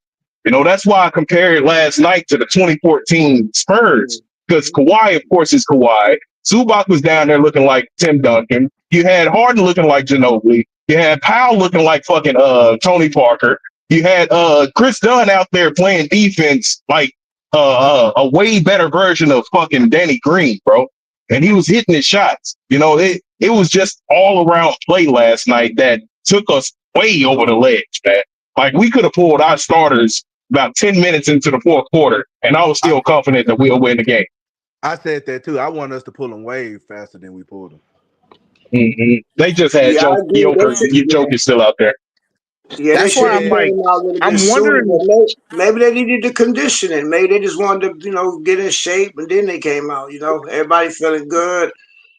You know, that's why I compared last night to the 2014 Spurs, because Kawhi, of course, is Kawhi. Zubac was down there looking like Tim Duncan. You had Harden looking like Ginobili. You had Powell looking like fucking Tony Parker. You had Chris Dunn out there playing defense like a way better version of fucking Danny Green, bro. And he was hitting his shots. You know, it was just all around play last night that took us way over the ledge, man. Like we could have pulled our starters about 10 minutes into the fourth quarter, and I was still confident that we'll win the game. I said that too. I want us to pull him way faster than we pulled him. Mm-hmm. They just had Yeah, I agree. Jokic still out there. Yeah, they That's should why have I'm like, came out a little bit I'm sooner, wondering. but maybe they needed the conditioning. Maybe they just wanted to, get in shape, and then they came out. Everybody feeling good.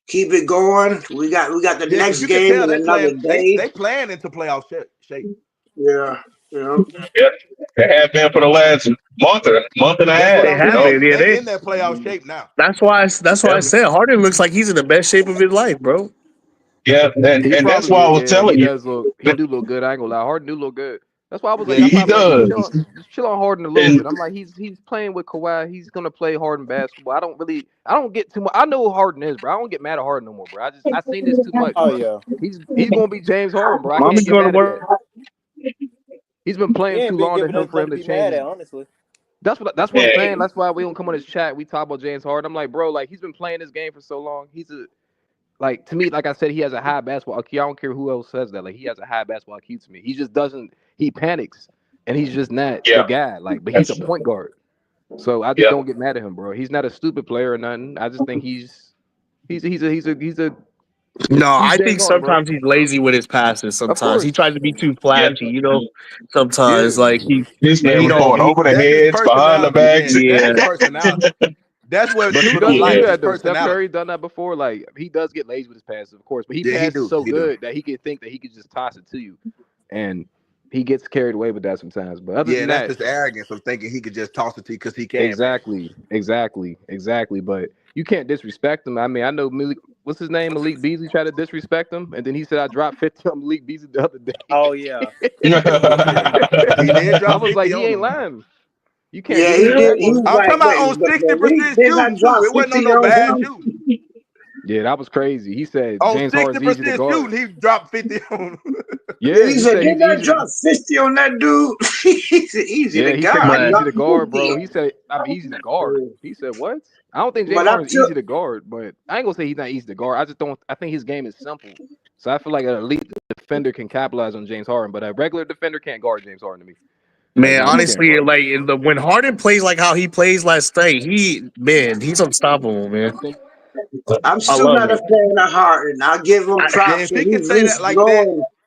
Keep it going. We got the Yeah, because next you can game tell in they another playing day. they playing into playoff shape. Yeah, Yeah, they have been for the last month and a That's what half. They I'm You have know, saying. been. Yeah, They they. in that playoff shape now. That's why I yeah, said Harden looks like he's in the best shape of his life, bro. yeah, He and that's probably why I is. was Yeah, he telling you does look. He that do look good. I ain't gonna lie. Harden do look good. That's why I was like, Yeah, that's he why he I'm like, do. does. just chill on Harden a little And bit. I'm like, he's playing with Kawhi. He's gonna play Harden basketball. I don't get too much. I know who Harden is, bro. I don't get mad at Harden no more, bro. I seen this too much, Oh bro. yeah. He's gonna be James Harden, bro. I Mommy's can't get going to mad at work. that. He's been He playing too ain't been long to giving him us for nothing him to to be change mad his. at, honestly. That's what I'm saying. That's why we don't come on his chat. We talk about James Harden. I'm like, bro, like he's been playing this game for so long. Like to me, like I said, he has a high basketball IQ. I don't care who else says that. Like he has a high basketball IQ to me. He just doesn't. He panics, and he's just not the yeah, guy. Like, but he's a that's point guard. So I just yeah. don't get mad at him, bro. He's not a stupid player or nothing. I just think he's No, I James think Harden, bro. sometimes he's lazy with his passes. Of Sometimes he course. tries to be too Yeah, flashy. Sometimes Yeah. like this man he was That don't. going over the that's his heads, behind the personality. backs. That's his Yeah, personality. That's what But he people does don't do like. Yeah, His that though. Steph personality. Curry done that before. Like he does get lazy with his passes, of course, but he Yeah, he passes do. so He do. good that he can think that he could just toss it to you, and he gets carried away with that sometimes. But other Yeah, than that's that, just arrogance of thinking he could just toss it to you because he can, man. exactly. But you can't disrespect him. I mean, I know what's his name, Malik Beasley tried to disrespect him, and then he said I dropped 50 on Malik Beasley the other Oh yeah. He did I drop was like, 50 he on ain't him. lying. You can't he did. disrespect He him. was I'm like, talking about wait, on the league 60% did not shooting drop too. It wasn't on 50 no on bad him. shooting. Yeah, that was crazy. He said On James Harden's easy to 60% guard. shooting, he dropped 50 on him. Yeah, He he said, said he's didn't I easy to. drop 50 on that dude? He said, easy Yeah, to he said guard. he's I but easy dropped to guard, 50 bro. on He said I'm easy to guard. him. He said what? I don't think James But I Harden's took, easy to guard, but I ain't gonna say he's not easy to guard. I just don't. I think his game is simple, so I feel like an elite defender can capitalize on James Harden, but a regular defender can't guard James Harden to me. Like man, they just can't honestly, guard him. like when Harden plays like how he plays last night, he's unstoppable, man. I'm I still love not a it. fan of Harden. I'll give him Yeah, props if for he can he's say that like that growing.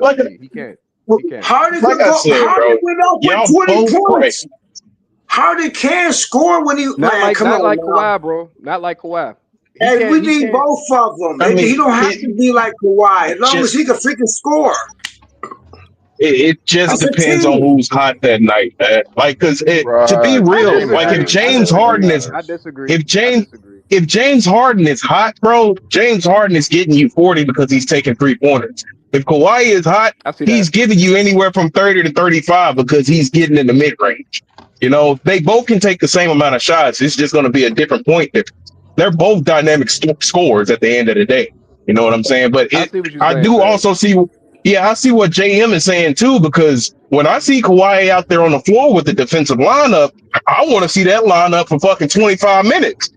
like update. He can't. He can't. Harden Like could I go. said, bro, Harden went off with y'all 20 both right. points. Harden can score when he Not man. like Come not on like now. Kawhi, bro. Not like Kawhi. He Hey, we can't. He need can't. both of them. I He mean, don't have it to be like Kawhi as long as just he can freaking score. it just It's a depends on team. who's hot that night, man. Like, cause to be Right. I real, Game like if disagree. I James management. Harden disagree. is I Everything. disagree. if I James disagree. if James Harden is hot, bro, James Harden is getting you 40 because he's taking 3-pointers. If Kawhi is hot, I see he's that. giving you anywhere from 30 to 35 because he's getting in the mid range. You know, they both can take the same amount of shots. It's just going to be a different point difference. They're both dynamic scores at the end of the day. You know what I'm saying? But I see what you're I saying, do Taz. also see, yeah, I see what JM is saying too, because when I see Kawhi out there on the floor with the defensive lineup, I want to see that lineup for fucking 25 minutes.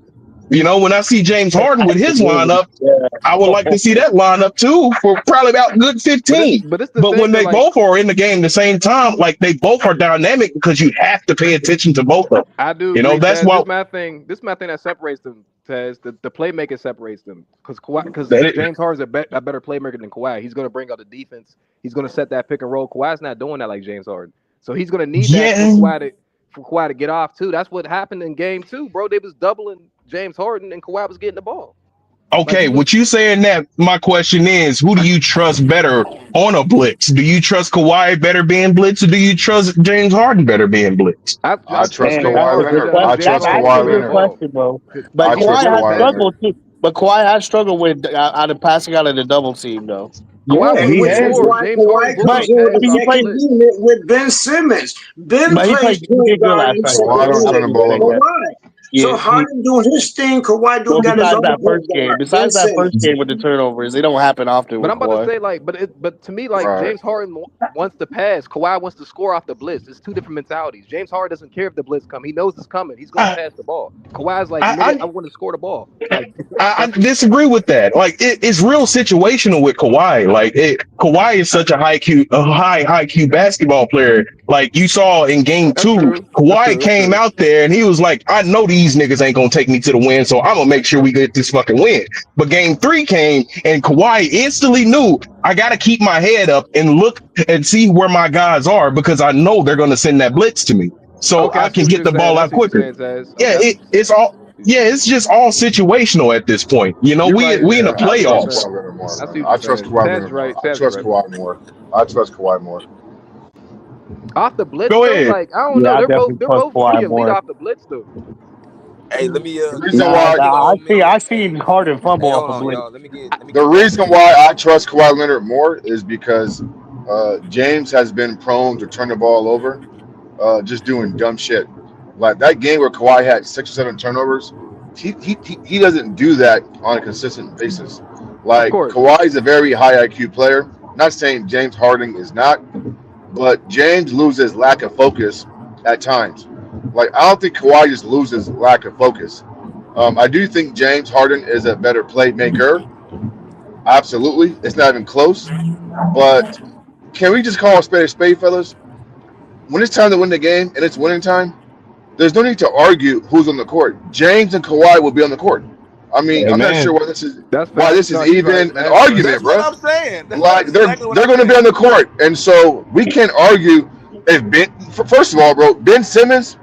You know, when I see James Harden with his Absolutely. lineup, Yeah. I would like to see that lineup too for probably about good 15. But it's the But when thing that they like both are in the game at the same time, like they both are dynamic because you have to pay attention to both of them. I do You know, agree, that's Taz. why This is my thing that separates them, Taz. The playmaking separates them because that James Harden's a better playmaker than Kawhi. He's going to bring out the defense. He's going to set that pick and roll. Kawhi's not doing that like James Harden. So he's going to need that yeah. for Kawhi to get off too. That's what happened in game 2, bro. They was doubling James Harden and Kawhi was getting the ball. Like Okay, he was. what you saying that my question is, who do you trust better on a blitz? Do you trust Kawhi better being blitzed, or do you trust James Harden better being blitzed? I trust James Man, that's a Kawhi good Leonard. Harden I question. because James That's trust Harden actually gonna a Kawhi get the good Leonard. ball. question, bro. Cause But I James trust Kawhi Harden has Kawhi pass. Leonard. struggled too. But Kawhi has struggled with out of passing out of the double team, though. Kawhi Yeah, And wants he to which has. is score. why James Harden Kawhi will But comes not in with pass the he off the played. second blitz. unit with Ben Simmons. Ben But plays he point did good guard last in night. Kawhi second don't turn unit the with ball Like over. that. Kawhi. Yeah. So Harden doing his thing, Kawhi do Well, got his besides other that first point game, guard, Ben besides that first Simmons. game with the turnovers, they don't happen often But with I'm about to Kawhi. say like, but to me like Right. James Harden wants to pass. Kawhi wants to score off the blitz. It's two different mentalities. James Harden doesn't care if the blitz come. He knows it's coming. He's gonna I, pass the ball. Kawhi's like, nigga, I, I want to score the ball. Like I that's what. disagree with that. Like it's real situational with Kawhi. Like Kawhi is such a high Q basketball player. Like you saw in game That's 2, true. That's Kawhi true. That's came true. out there and he was like, I know these niggas ain't gonna take me to the win, so I'm gonna make sure we get this fucking win. But game 3 came and Kawhi instantly knew I gotta keep my head up and look and see where my guys are because I know they're gonna send that blitz to me. So Okay, I I see can what get you're the saying. ball I out see what you're quicker. saying, Taz. Okay, Yeah, I see what you're saying. it's all yeah, it's just all situational at this point. You know, You're we right. in the Yeah, I I see what you're trust playoffs. saying. Kawhi Leonard more, I see man. what I you're trust saying. Kawhi Taz is Leonard right. more. I Taz is trust right. Kawhi more. I trust Kawhi more. Off the blitz Go though, ahead. like I don't Yeah, know. I They're definitely trust both pretty Kawhi elite more. off the blitz though. Hey, let me The let me reason get Nah, why let me get a nah, whole minute. I seen Harden Hey, fumble off hold a on, blitz. y'all. Let me the get a whole reason minute. why I trust Kawhi Leonard more is because James has been prone to turn the ball over, just doing dumb shit. Like that game where Kawhi had 6 or 7 turnovers, he doesn't do that on a consistent basis. Of Like course. Kawhi is a very high IQ player. Not saying James Harden is not, but James loses lack of focus at times. Like I don't think Kawhi just loses lack of focus. I do think James Harden is a better playmaker. Absolutely, it's not even close. But can we just call a spade, fellas? When it's time to win the game and it's winning time, there's no need to argue who's on the court. James and Kawhi will be on the court. I mean, I'm not sure Amen. That's why facts. this is No, he's right. even an That's right. argument, That's what bro. I'm saying. That's Like exactly what they're I'm going to be saying. on the court, and so we can't argue if first of all, bro, Ben Simmons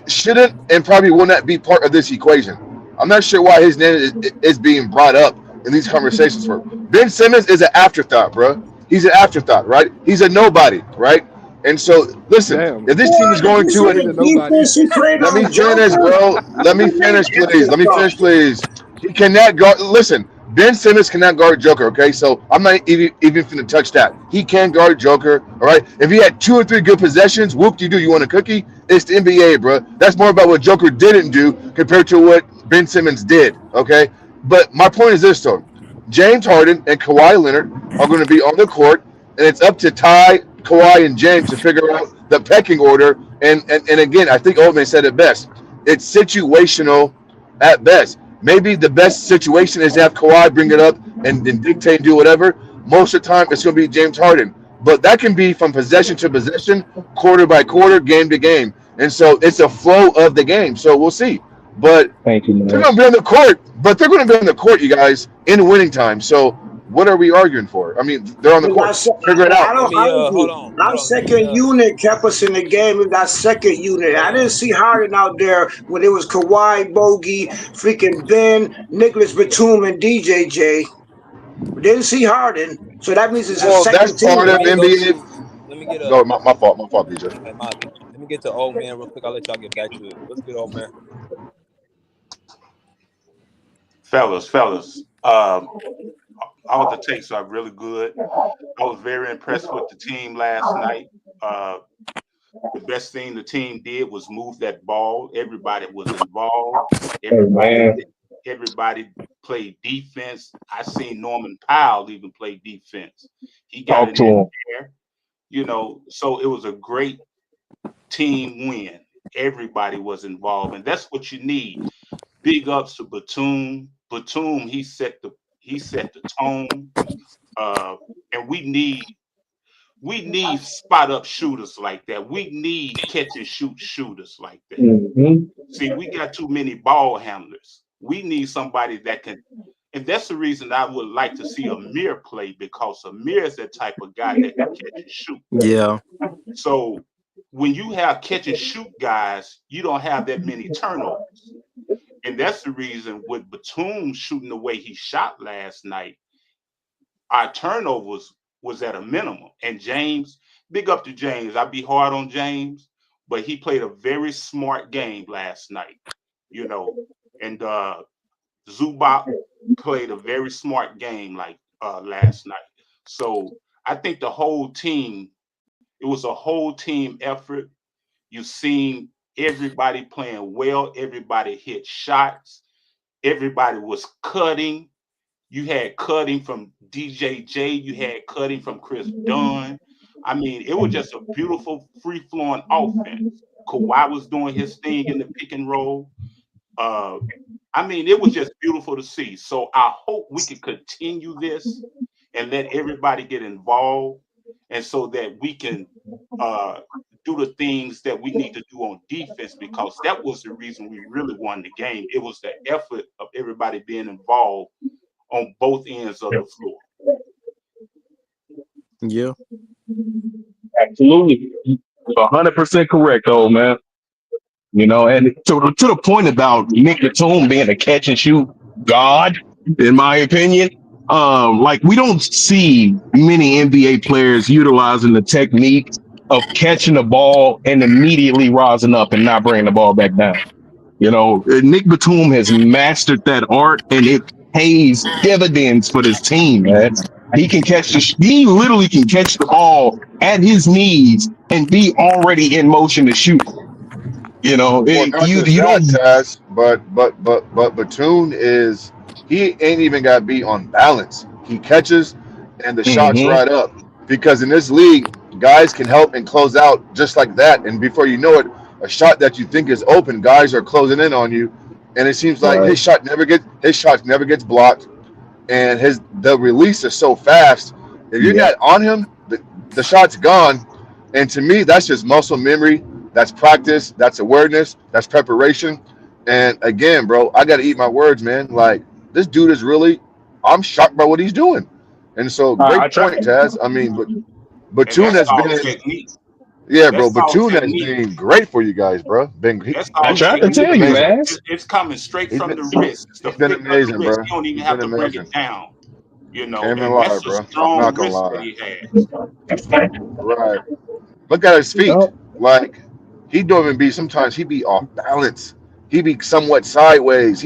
shouldn't and probably will not be part of this equation. I'm not sure why his name is being brought up in these conversations. For Ben Simmons is an afterthought, bro. He's an afterthought, right? He's a nobody, right? And so, listen, Damn. if this team is What? Did going you to see He's an a the nobody. defense he played let me on finish, Joker? bro. Let me Man, finish, please. Let me afterthought. finish, please. He cannot guard. Listen, Ben Simmons cannot guard Joker. Okay, so I'm not even finna touch that. He can guard Joker. All right. If he had 2 or 3 good possessions, whoop de do. You want a cookie? It's the NBA, bro. That's more about what Joker didn't do compared to what Ben Simmons did. Okay. But my point is this, though. James Harden and Kawhi Leonard are going to be on the court, and it's up to Ty, Kawhi, and James to figure out the pecking order. And again, I think Oldman said it best. It's situational at best. Maybe the best situation is to have Kawhi bring it up and dictate and do whatever. Most of the time, it's going to be James Harden. But that can be from possession to possession, quarter by quarter, game to game. And so it's a flow of the game. So we'll see. But Thank you, they're man. going to be on the court. But they're going to be on the court, you guys, in winning time. So What are we arguing for? I mean, they're on the court. Figure it I out. don't hold argue. on, Our second unit kept us in the game. With that second unit, I didn't see Harden out there when it was Kawhi, Bogey, freaking Ben, Nicholas Batum, and DJJ. We didn't see Harden, so that means it's a Well, that's second team, part of right? NBA. let me get a Go, my fault, BJ. let me get to old man real quick. I'll let y'all get back to it. What's good, old man? Fellas, all the takes are really good. I was very impressed with the team last night. The best thing the team did was move that ball. Everybody was involved. Everybody played defense. I seen Norman Powell even play defense. He got Talk it to in him. there, so it was a great team win. Everybody was involved, and that's what you need. Big ups to Batum. Batum, he set the tone. And we need spot up shooters like that. We need catch and shoot shooters like that. Mm-hmm. See, we got too many ball handlers. We need somebody that can, and that's the reason I would like to see Amir play, because Amir is that type of guy that can catch and shoot. Yeah. So when you have catch and shoot guys, you don't have that many turnovers. And that's the reason with Batum shooting the way he shot last night, our turnovers was at a minimum. And James, big up to James. I'd be hard on James, but he played a very smart game last night, and Zubac played a very smart game last night. So I think it was a whole team effort. You've seen everybody playing well, everybody hit shots, everybody was cutting. You had cutting from DJJ. You had cutting from Chris Dunn. I mean, it was just a beautiful, free-flowing offense. Kawhi was doing his thing in the pick and roll. I mean, it was just beautiful to see. So I hope we can continue this and let everybody get involved, and so that we can do the things that we need to do on defense, because that was the reason we really won the game. It was the effort of everybody being involved on both ends of the floor. Yeah. Absolutely. 100% correct, old man. And to the point about Nick Batum being a catch and shoot god, in my opinion, we don't see many NBA players utilizing the technique of catching the ball and immediately rising up and not bringing the ball back down. Nick Batum has mastered that art, and it pays dividends for this team, man. He literally can catch the ball at his knees and be already in motion to shoot. Well, not You just that, don't. Taz, but Batum he ain't even got to be on balance. He catches, and the shots Mhm. right up. Because in this league, guys can help and close out just like that, and before you know it, a shot that you think is open, guys are closing in on you, and it seems like Right. his shot never gets blocked, and the release is so fast. If you're Yeah. not on him, the shot's gone. And to me, that's just muscle memory. That's practice. That's awareness. That's preparation. And again, bro, I got to eat my words, man. Like, this dude is really, I'm shocked by what he's doing. And so, I great try. point, Taz. I mean, but And Batum that's has all been, technique. yeah, bro. That's all Batum has technique. been great for you guys, bro. That's I all He's tried to technique. tell you, amazing. man. It's coming straight He's from been, the wrist. It's the he's been flick of the amazing, wrist. bro. You don't even He's have been to bring it amazing. down, Can't even and lie, that's a bro. I'm strong not gonna wrist that lie. he has. Right. Look at his feet. Like, he don't even be. Sometimes he be off balance. He be somewhat sideways.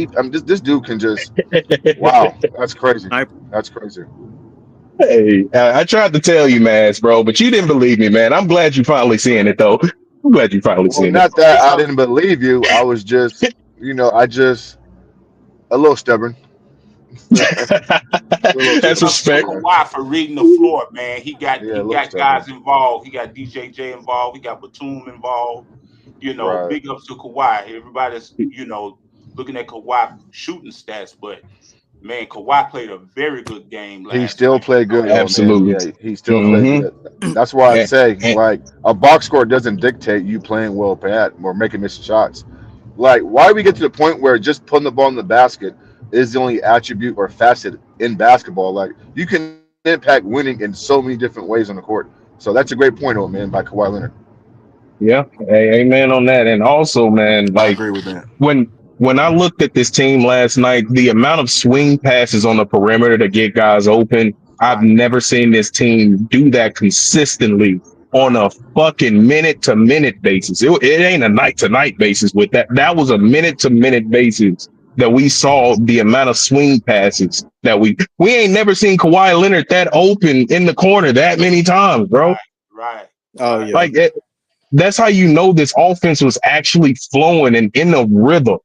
This dude can just. Wow, that's crazy. That's crazy. Hey, I tried to tell you, man, bro, but you didn't believe me, man. I'm glad you finally seeing it, though. I'm glad you finally Well, seeing it. not that I didn't believe you. I was just, a little stubborn. A little Big That's ups to respect. stubborn. Kawhi for reading the floor, man. He got Yeah, a little stubborn. guys involved. He got DJJ involved. He got Batum involved. Right. Big ups to Kawhi. Everybody's looking at Kawhi shooting stats, but man, Kawhi played a very good game He last still night. played good though, man. Absolutely. Yeah, he still played good. That's why I say, like, a box score doesn't dictate you playing well, Pat, or making missed shots. Like, why do we get to the point where just putting the ball in the basket is the only attribute or facet in basketball. Like you can impact winning in so many different ways on the court. So that's a great point, old man, by Kawhi Leonard. Yeah, hey, amen on that. And also, man, I like agree with that. when I looked at this team last night, the amount of swing passes on the perimeter to get guys open, I've Right, never seen this team do that consistently on right. a fucking minute to minute basis. It ain't a night to night basis with that. That was a minute to minute basis that we saw the amount of swing passes that we ain't never seen Kawhi Leonard that open in the corner that many times, bro. Right, Oh right. yeah. Like that's how you know this offense was actually flowing and in a rhythm.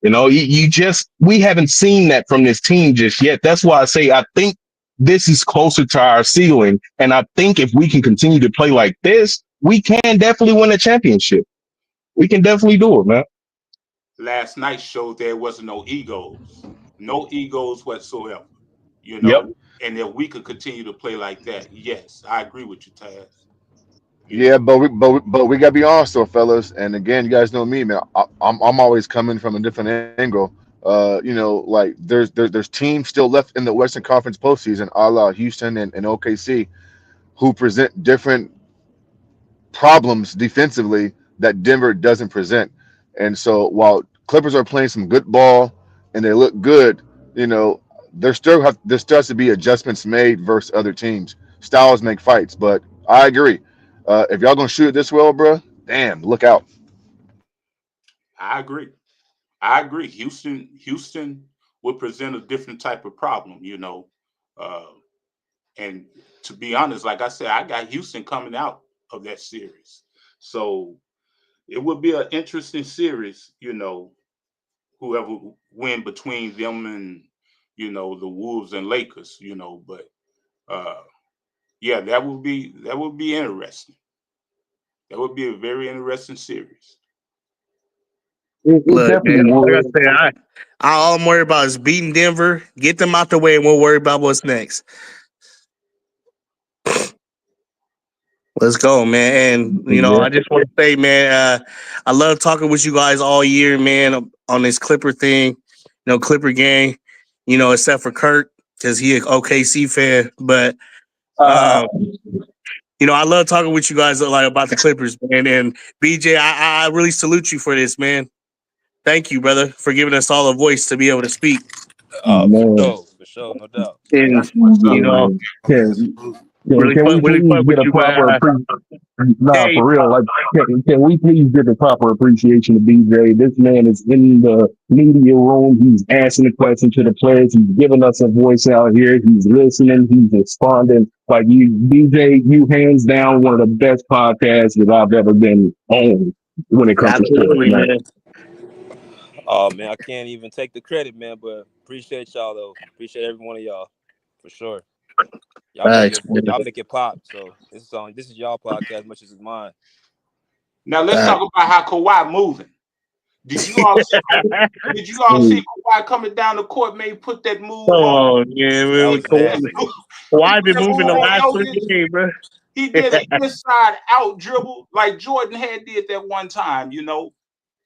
You know, you just we haven't seen that from this team just yet. That's why I say I think this is closer to our ceiling, and I think if we can continue to play like this, we can definitely win a championship. We can definitely do it, man. Last night showed there wasn't no egos whatsoever, you Yep. know. And if we could continue to play like that, yes, I agree with you, Taz. You Yeah, know, but we gotta be honest though, fellas. And again, you guys know me, man. I'm always coming from a different angle. Like there's teams still left in the Western Conference postseason, a la Houston and OKC, who present different problems defensively that Denver doesn't present. And so while Clippers are playing some good ball and they look good, you know, there still has to be adjustments made versus other teams. Styles make fights, but I agree. If y'all gonna shoot it this well, bro, damn, look out. I agree. I agree. Houston would present a different type of problem, you know. Uh, and to be honest, like I said, I got Houston coming out of that series. So it would be an interesting series, you know, whoever win between them and, you know, the Wolves and Lakers, you know, but uh yeah, that would be interesting. That would be a very interesting series. It Look, man, definitely like I would. said, all I'm worried about is beating Denver, get them out the way, and we'll worry about what's next. Let's go, man. And Yeah. I just want to say, man, I love talking with you guys all year, man, on this Clipper thing, Clipper gang. Except for Kurt because he an OKC fan, but Uh, um, I love talking with you guys like about the Clippers, man. And BJ, I really salute you for this, man. Thank you, brother, for giving us all a voice to be able to speak. man. For sure, no doubt. And That's what's up, man. Can we really please fuck with get a you, proper man. appreciation? Nah, Hey, for real. Like, can we please get a proper appreciation to BJ? This man is in the media room. He's answering the question to the players. He's giving us a voice out here. He's listening. He's responding. Like you, BJ, you hands down one of the best podcasts that I've ever been on when it comes to sports, absolutely, man. man. Oh man, I can't even take the credit, man, but appreciate y'all though. Appreciate every one of y'all. For sure. Thanks, man. Y'all make it pop. So this is y'all podcast as much as it's mine. Now let's Thanks. talk about how Kawhi moving. Did you all see? Did you all see Kawhi coming down the court? Maybe put that move Come on. on, yeah, That man. was nasty. Why Put been that moving move the on last 3 Jokic. games, bro? He did an inside out dribble like Jordan had did that one time, you know.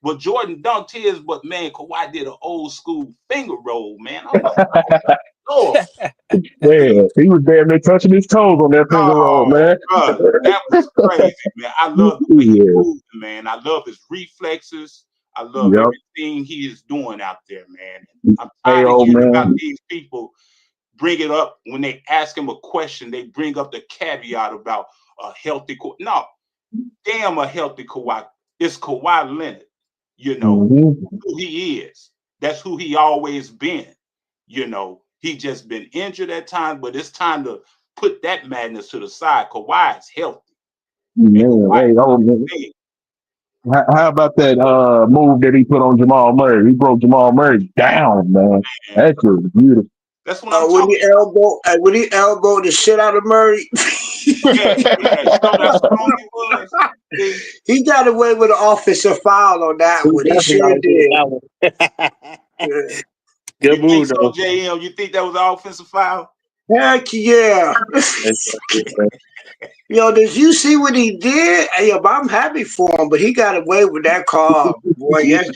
But Jordan dunked his, but man, Kawhi did an old school finger roll, man. I'm like, oh, Yeah, he was damn near touching his toes on that finger roll, oh, man. bro, that was crazy, man. I love the way he Yeah. moved, man. I love his reflexes. I love Yep. everything he is doing out there, man. I'm Hey, tired of old hearing about man. these people bring it up when they ask him a question. They bring up the caveat about a healthy no, damn a healthy Kawhi. It's Kawhi Leonard, you know, Mm-hmm. who he is. That's who he always been. You know, he just been injured at times, but it's time to put that madness to the side. Kawhi is healthy. Man, hey, old man. Hey, How about that move that he put on Jamal Murray? He broke Jamal Murray down, man. man, That was beautiful. that's what I'm When talking he elbowed the shit out of Murray, about. Yeah, showed how strong he was. See, he got away with an offensive foul on that He one. He definitely sure got to do did. that one. Yeah. you Good think move, so, though. JM? You think that was an offensive foul? Heck yeah. Did you see what he did? Hey, I'm happy for him, but he got away with that call. Boy, yes.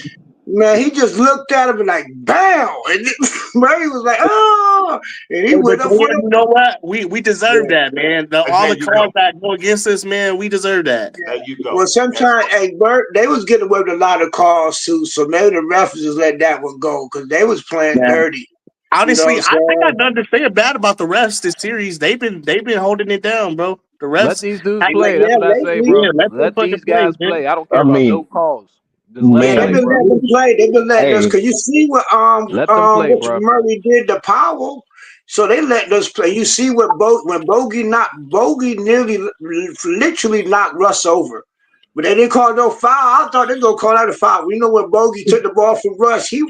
Man, he just looked at him and like, bam! And Murray was like, oh! And he Hey, went but up for you the. know what? We deserve Yeah, that, man. And All there the you go. calls that go against us, man, we deserve that. yeah. There you Well, go. That's sometimes, hey, Bert, they was getting away with a lot of calls too, so maybe the refs just let that one go because they was playing Man. dirty. You know what Honestly, I'm I got saying? nothing to say bad about the refs this series. They've been holding it down, bro. The Let refs, these dudes Like, play. That's yeah, what I say, lately, yeah, bro. let them Let fucking these play, guys man. play. I don't I care about no mean, calls. Just let them yeah, they've play, man, been bro. letting them play. They've been letting us hey, because you see what Let them play, what bro. Murray did to Powell, so they let us play. You see what when Bogey nearly literally knocked Russ over, but they didn't call no foul. I thought they were gonna call out a foul. You know when Bogey took the ball from Russ, he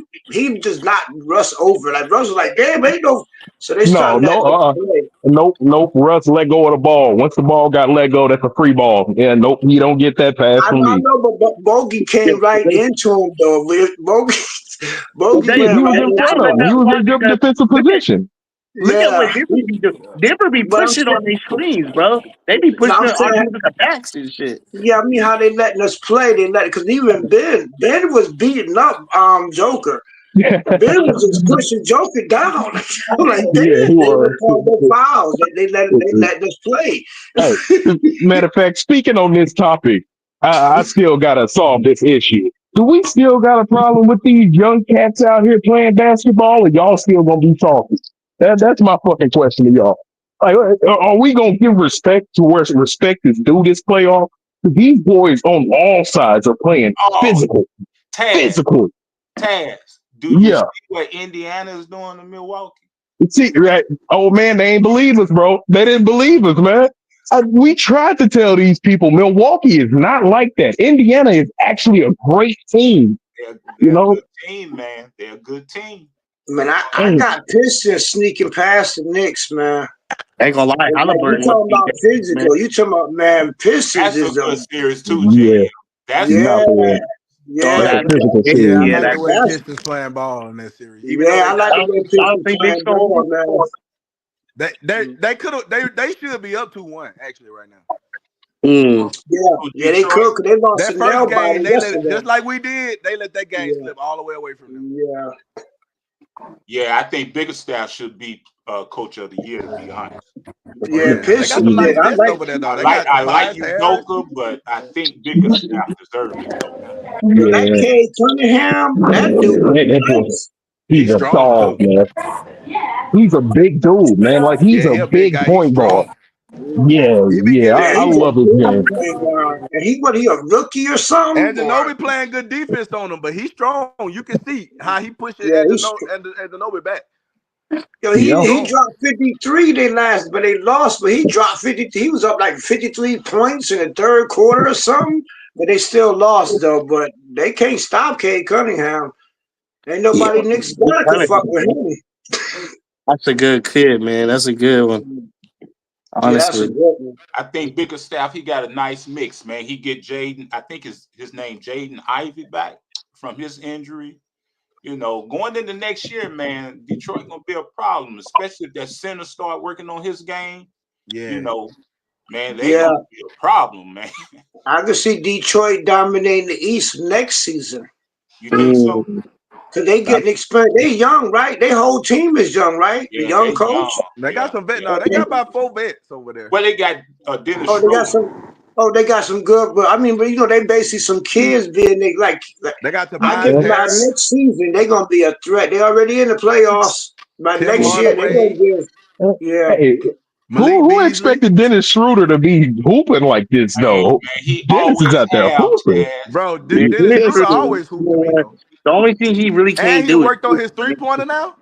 just knocked Russ over. Like Russ was like, damn, ain't no. So they no, started letting us no, play. nope. Russ let go of the ball. Once the ball got let go, that's a free ball. Yeah, nope, you don't get that pass from I me. know, but Bogey came right into him though. Bogey They Yeah, he went was right in into I front of let him. him. He that was in walk good because defensive position. look at Yeah, what Denver be doing. Denver be but I'm pushing on these screens, bro. They be no, pushing I'm our saying, dudes in the backs and shit. yeah, I mean how they letting us play. They let because even Ben was beating up Joker. Yeah, Ben was just pushing Joker down. I'm like, damn, yeah, he they was. didn't call no fouls. They let us play. Hey, matter of fact, speaking on this topic, I still gotta solve this issue. Do we still got a problem with these young cats out here playing basketball, or y'all still gonna be talking? That's my fucking question to y'all. Like, are we gonna give respect to where respect is due this playoff? These boys on all sides are playing oh, physical, Taz, physical. Taz. Do you Yeah. see what Indiana is doing to Milwaukee? See, right? Oh man, they ain't believe us, bro. They didn't believe us, man. We tried to tell these people Milwaukee is not like that. Indiana is actually a great team. You They're a know, good team, man. They're a good team. Man, I and got Pistons sneaking past the Knicks, man. Ain't gonna lie, Like you Halliburton must talking be about dangerous, man. physical. You talking about man, Pistons That's a is a good series too, yeah, Jam. That's a not yeah, good bad. series. So That's yeah. a physical Yeah, I series. yeah, like that the way That's Pistons playing ball in this series. Even though yeah. they I like got the way I don't Pistons think Nick's playing gonna ball, win. man. they could have they should be up 2-1 actually right now. Mm. Yeah, So yeah. They Detroit, cook. They lost That a first nail game biter they let it yesterday. just like we did. They let that game Yeah, slip all the way away from them. yeah, yeah, I think Bickerstaff should be coach of the year, to be honest. yeah. They got Pistons. some nice I vets like. over there though. They got I like Tobias Harris. Udoka, but I think Bickerstaff deserves it though. Well, that Yeah, Cade Cunningham, that dude is that boy, nice. he's He's a strong dog, too. man. He's a big dude, man. Like he's Yeah, a he a big big guy. He's point guard. strong. Yeah, He be yeah. getting Yeah, I he's a love his big game. point guard. And he a rookie or something? and Or Ginobili playing good defense on him, but he's strong. You can see how he pushes yeah, Ginobili back. yo, He's Yeah, he strong. dropped 53 they last, but they lost. But he dropped 50. He was up like 53 points in the third quarter or something. But they still lost though. But they can't stop Cade Cunningham. Ain't Yeah, nobody Knicks guy can fuck with him. that's a good kid, man. That's a good one, Yeah, that's a honestly. good one. I think Bickerstaff, he got a nice mix, man. He get Jaden, I think his name Jaden Ivey back from his injury. You know, going into next year, man, Detroit gonna be a problem, especially if that center start working on his game. You Yeah. know, man, they Yeah, gonna be a problem, man. I could see Detroit dominating the East next season. You think so? Mm. Cause they getting experience. They young, right? Their whole team is young, right? The Yeah, young they coach. young. They got Yeah, some vet yeah. now. They got about 4 vets over there. Well, they got Dennis Oh, they got Schroeder. some. Oh, they got some good. But I mean, but they basically some kids being they like. They got I Tobias give them by Harris, next season they're gonna be a threat. They already in the playoffs. By Tim next year they're gonna Hardaway, be. Yeah, hey, Malik who Beasley. expected Dennis Schroeder to be hooping like this Hey, though? man, he Dennis is always out there have hooping. Taz. Bro, Yeah, Dennis Dennis Schroeder Schroeder, always hoop to me man, though. the only thing he really And can't he do is worked on his 3-pointer now.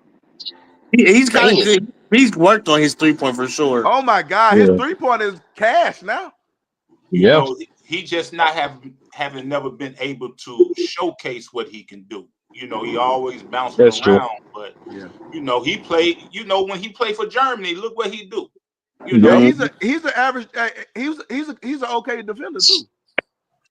he's got a Damn. good. He's worked on his 3-point for sure. Oh my God, his Yeah. 3-pointer is cash now. You Yeah. know, he just not having never been able to showcase what he can do. You know, he always bouncing That's true. around, but Yeah. you know, he played. You know, when he played for Germany, look what he do. You Yep. And know, he's an average. He's an okay defender too.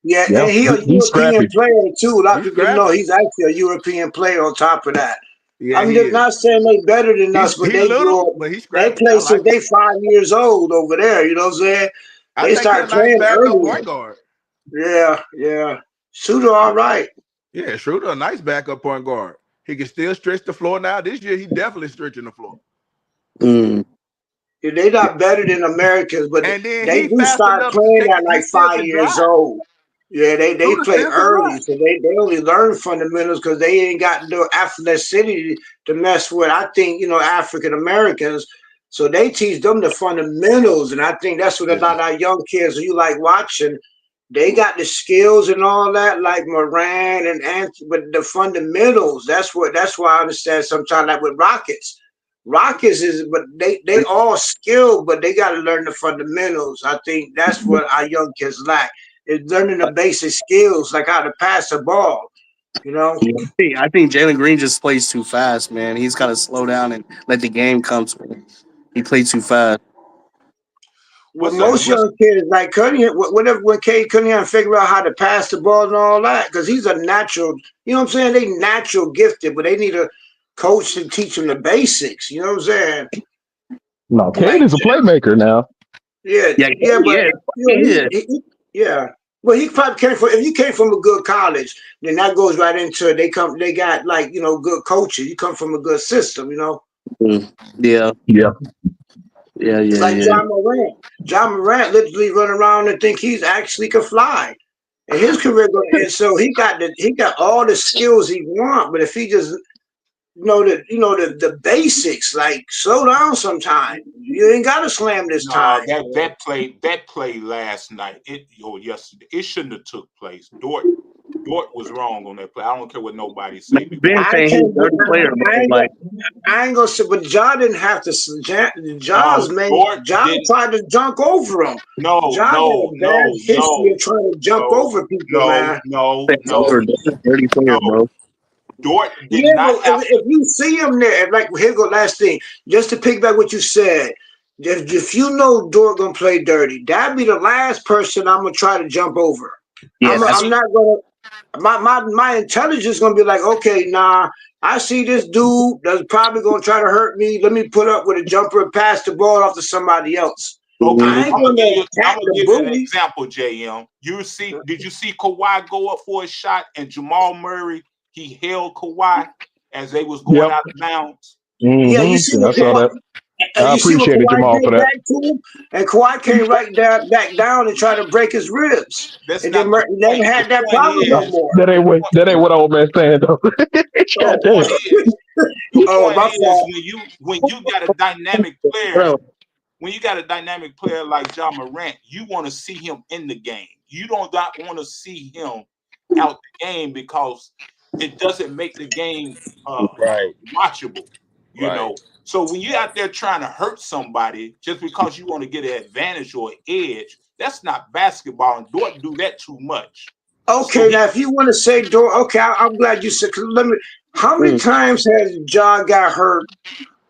yeah, Yeah. and he a He's European scrappy. player too. A lot of He's people know scrappy. he's actually a European player. On top of that, Yeah, I'm he just is. not saying they better than us, but He they little, grew up. but he's They scrappy. I play since like him. they 5 years old over there. You know what I'm saying? I They think he's a start nice playing backup early. point guard. Yeah, yeah. Shooter, all right. Yeah, Schroeder, a nice backup point guard. He can still stretch the floor now. This year, he definitely stretching the floor. They're not better than Americans, but And then they he do fast start enough to playing take at it. He like still 5 can years drive. old. Yeah, they Schroeder play still can early, drive. so they only learn fundamentals because they ain't got no athleticity to mess with. I think African Americans, so they teach them the fundamentals, and I think that's what a lot of our young kids who you like watching. They got the skills and all that, like Moran and but the fundamentals. That's why I understand sometimes like with Rockets. Rockets is, but they all skilled, but they got to learn the fundamentals. I think that's what our young kids lack is learning the basic skills, like how to pass the ball. You know, I think Jalen Green just plays too fast, man. He's got to slow down and let the game come to him. He plays too fast. with Yeah, most young kids, like Cunningham, whatever when Cade Cunningham figure out how to pass the ball and all that, because he's a natural. You know what I'm saying? They natural gifted, but they need a coach to teach them the basics. You know what I'm saying? No, Cade Like is a playmaker now. Yeah, but yeah. Well, he probably came from. If you came from a good college, then that goes right into they come. They got like good coaches. You come from a good system. Yeah. Yeah. It's like John Morant. John Morant literally run around and think he's actually can fly, and his career. And so he got all the skills he want. But if he just the basics, like slow down sometime. You ain't got to slam this No, time. that play last night, or yesterday, it shouldn't have took place. Dort was wrong on that play. I don't care what nobody say. I can't. I ain't gonna say, but Ja didn't have to. Ja's man, Dort Ja didn't. tried to jump over him. Ja got a bad history of trying to jump over people, man. Dirty player, bro. Dort did Yeah, not but have. if you see him there, like here go last thing, just to piggyback what you said. If you know Dort gonna play dirty, that'd be the last person I'm gonna try to jump over. I'm not gonna. My intelligence gonna be like, okay, nah, I see this dude that's probably gonna try to hurt me. Let me put up with a jumper and pass the ball off to somebody else. Okay, I ain't I'm gonna gonna attack the give you an bully. example, JM. Did you see Kawhi go up for a shot and Jamal Murray? He held Kawhi as they was going out of bounds. Yeah, you see what I saw that. I you see what appreciated Kawhi Jamal for did that. back to him, and Kawhi came right back down and tried to break his ribs, That's and not then the never point. had The that point problem no is, more. That ain't what old man saying though. the point is, when you got a dynamic player, like Ja Morant, you want to see him in the game. You don't want to see him out the game because it doesn't make the game watchable. You know. So when you're out there trying to hurt somebody just because you want to get an advantage or an edge, that's not basketball, and Dort do that too much. Okay, now if you want to say Dort, okay, I'm glad you said. 'Cause how many times has Ja got hurt?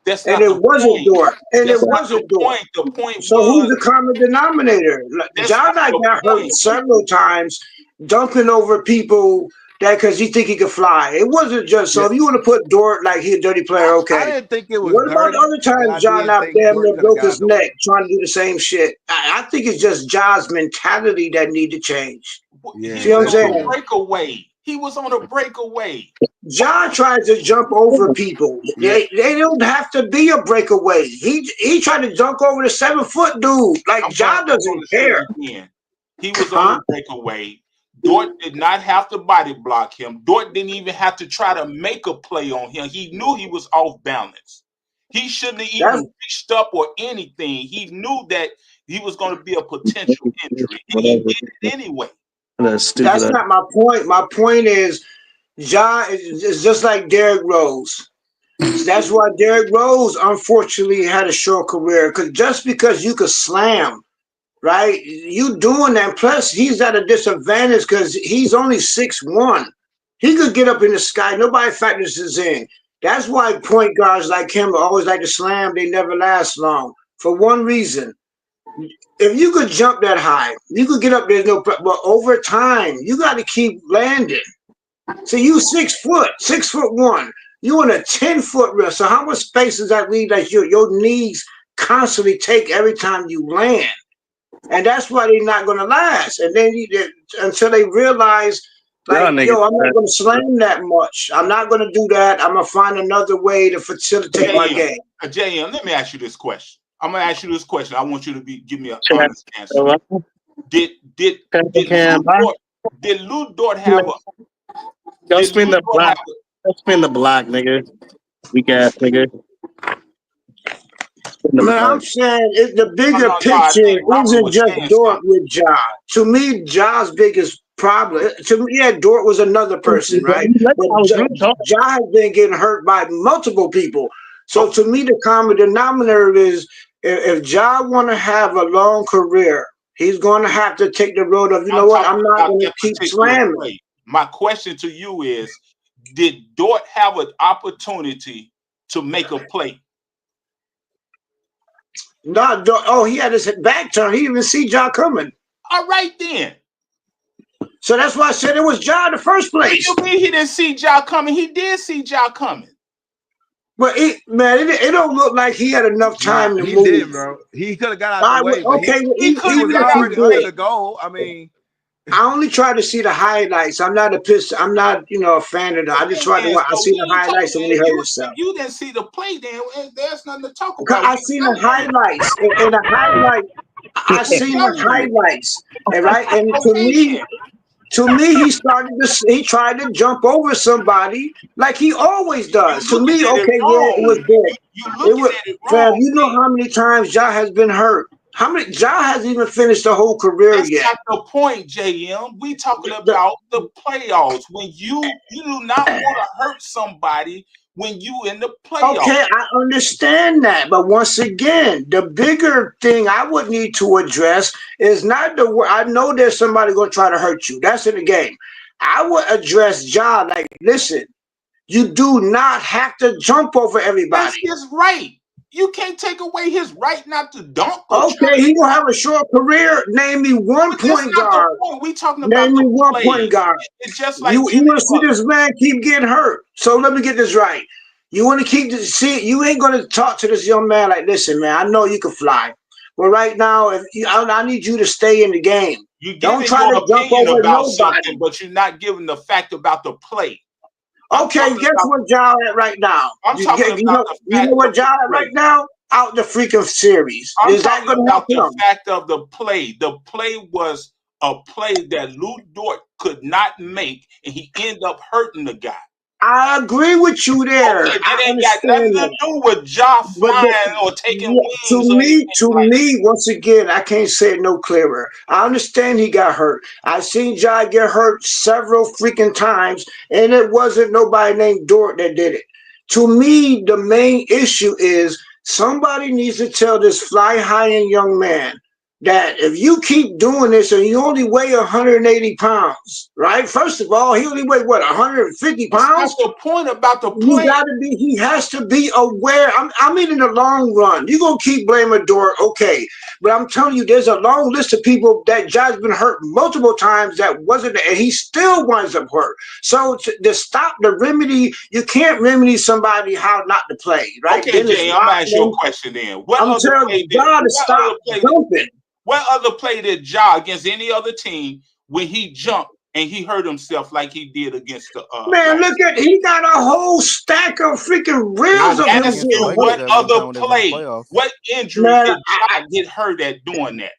That's And not it the wasn't point. Dort. And it That's not wasn't the Dort. point. The point So who's was the common denominator? that's Ja not the got hurt point. several times, dumping over people that because he think he could fly. It wasn't just so. If you want to put Dort like he a dirty player, I okay. didn't think it was What about the dirty, other but I times Ja did not think damn Dort near could have broke got his it away. neck trying to do the same shit? I think it's just Ja's mentality that need to change. Yeah, See what I'm On a saying? breakaway. He was on a breakaway. Ja tries to jump over people. They don't have to be a breakaway. He tried to jump over the 7-foot dude. Like Ja I'm doesn't gonna say care. it again. He was on a breakaway. Dort did not have to body block him. Dort didn't even have to try to make a play on him. He knew he was off balance. He shouldn't have even reached up or anything. He knew that he was going to be a potential injury, and he did it anyway. That's not my point. My point is Ja is just like Derrick Rose. That's why Derrick Rose unfortunately had a short career. Because just because you could slam, right? You doing that. Plus, he's at a disadvantage because he's only 6'1". He could get up in the sky. Nobody factors this in. That's why point guards like him always like to slam. They never last long. For one reason. If you could jump that high, you could get up there, no problem. But over time, you got to keep landing. So you 6'1". You in a 10-foot rest. So how much space does that leave that your knees constantly take every time you land? And that's why they're not going to last. And then until they realize Y'all Like, yo, niggas. I'm not gonna slam that much. I'm not gonna do that. I'm gonna find another way to facilitate my JM, game. JM, let me ask you this question. I'm gonna ask you this question. I want you to give me an Chat. honest answer. Did Cam, Lou Dort have a go did spin Lou the Dort have block. Go spin the block, nigga. Weak ass nigga. Spin the Man, I'm block. saying the bigger no, I picture think Robert isn't was just saying Dort something. with Ja. To me, Ja's biggest problem. To me, yeah, Dort was another person, right? But Ja has been getting hurt by multiple people. So to me, the common denominator is if Ja want to have a long career, he's going to have to take the road of, you know I'm what, talking I'm not about going to that keep particular slamming. play. My question to you is, did Dort have an opportunity to make a play? No, oh, he had his back turn. He didn't even see Ja coming. All right then. So that's why I said it was Ja in the first What place. do you mean he didn't see Ja coming? He did see Ja coming. But it don't look like he had enough Nah, time to he move. didn't, bro. He could have got out the way, but Okay, well, He he could have was even if got he out already the under did, the way. goal. I mean, I only try to see the highlights. I'm not I'm not, a fan of that. I just try to Man, watch. I so see we the ain't highlights and when he hurt if himself. you didn't see the play, then there's nothing to talk Because about. I seen the highlights. In the highlight, I seen the highlights. And right, and to me, he tried to jump over somebody like he always does. To me, okay, yeah, it was good. It was, fam, you know how many times Ja has been hurt? How many Ja hasn't even finished the whole career That's yet. not the point, JM. We talking about the playoffs. When you do not want to hurt somebody when you in the playoffs. Okay, I understand that, but once again, the bigger thing I would need to address is not I know there's somebody going to try to hurt you. That's in the game. I would address Ja like, listen, you do not have to jump over everybody. That's his right. You can't take away his right not to dunk. Okay, he gonna have a short career. Name me one point guard. We talking about Name me the one play. point guard. It's just like You want to see this man keep getting hurt. So let me get this right. You want to you ain't gonna talk to this young man like, listen, man, I know you can fly, but right now, I need you to stay in the game. You're Don't giving try your to jump opinion over about nobody. something, but you're not giving the fact about the play. Okay, guess what Ja at right now? I'm talking about the you know what Ja at right now? Out the freaking series. I'm Is that talking gonna help about him? the fact of the play. The play was a play that Lou Dort could not make, and he ended up hurting the guy. I agree with you there. Okay, I that ain't got understand nothing that. to do with Ja flying or taking wings or anything. To me, once again, I can't say it no clearer. I understand he got hurt. I've seen Ja get hurt several freaking times, and it wasn't nobody named Dort that did it. To me, the main issue is somebody needs to tell this fly high end young man that if you keep doing this and you only weigh 180 pounds, right? First of all, he only weighed what, 150 pounds? That's the point about the play. He has to be aware. I mean, in the long run, you're gonna keep blaming Dort, okay? But I'm telling you, there's a long list of people that Ja's been hurt multiple times that wasn't, and he still winds up hurt. So to stop the remedy, you can't remedy somebody how not to play, right? Okay, Jay, I'm gonna ask you a question then. What I'm other telling play Ja to stop jumping. What other play did Ja against any other team when he jumped and he hurt himself like he did against the Man, look at he got a whole stack of freaking reels of him ask getting you hurt. what other play, what injury Man, did Ja get hurt at doing that?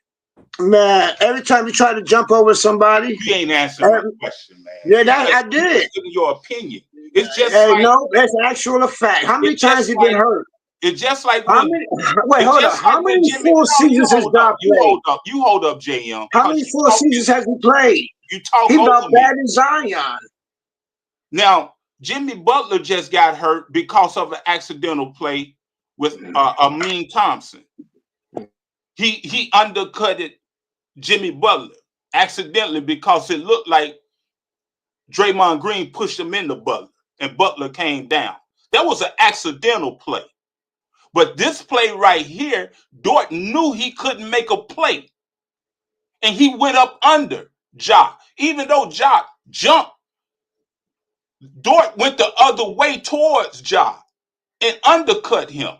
Man, every time you try to jump over somebody, you ain't answering my question, man. Yeah, I did. Giving your opinion. It's just hey, like no, that's actual fact. How many times he been hurt? It's just like How when. many? Wait, hold up. How many full seasons has Ja played? You hold up, JM. How many full seasons has he played? You talk He over about me. bad as Zion. Now, Jimmy Butler just got hurt because of an accidental play with Amin Thompson. He undercutted Jimmy Butler accidentally because it looked like Draymond Green pushed him into Butler and Butler came down. That was an accidental play. But this play right here, Dort knew he couldn't make a play. And he went up under Ja. Even though Ja jumped, Dort went the other way towards Ja and undercut him.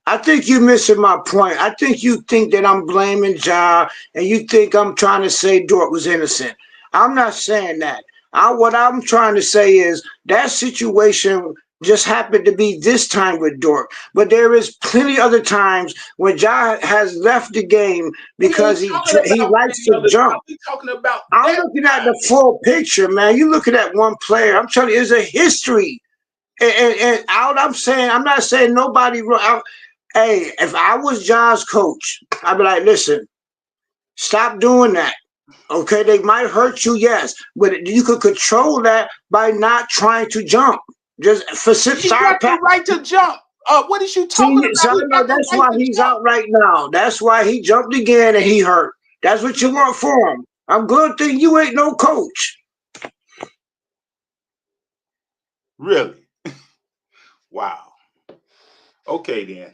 I think you're missing my point. I think you think that I'm blaming Ja and you think I'm trying to say Dort was innocent. I'm not saying that. What I'm trying to say is that situation just happened to be this time with Dort, but there is plenty other times when Ja has left the game We ain't because talking he about likes any to other jump. time. We talking about I'm that looking at time. the full picture, man. You looking at one player. I'm telling you, it's a history. And out, I'm not saying nobody wrong. Hey, if I was Ja's coach, I'd be like, listen, stop doing that. Okay, they might hurt you, yes, but you could control that by not trying to jump. Just He got the right to jump. What is you talking So about? He I know got the that's right why to he's jump. out right now. That's why he jumped again and he hurt. That's what you want for him. I'm good thing you ain't no coach. Really? Wow. Okay then.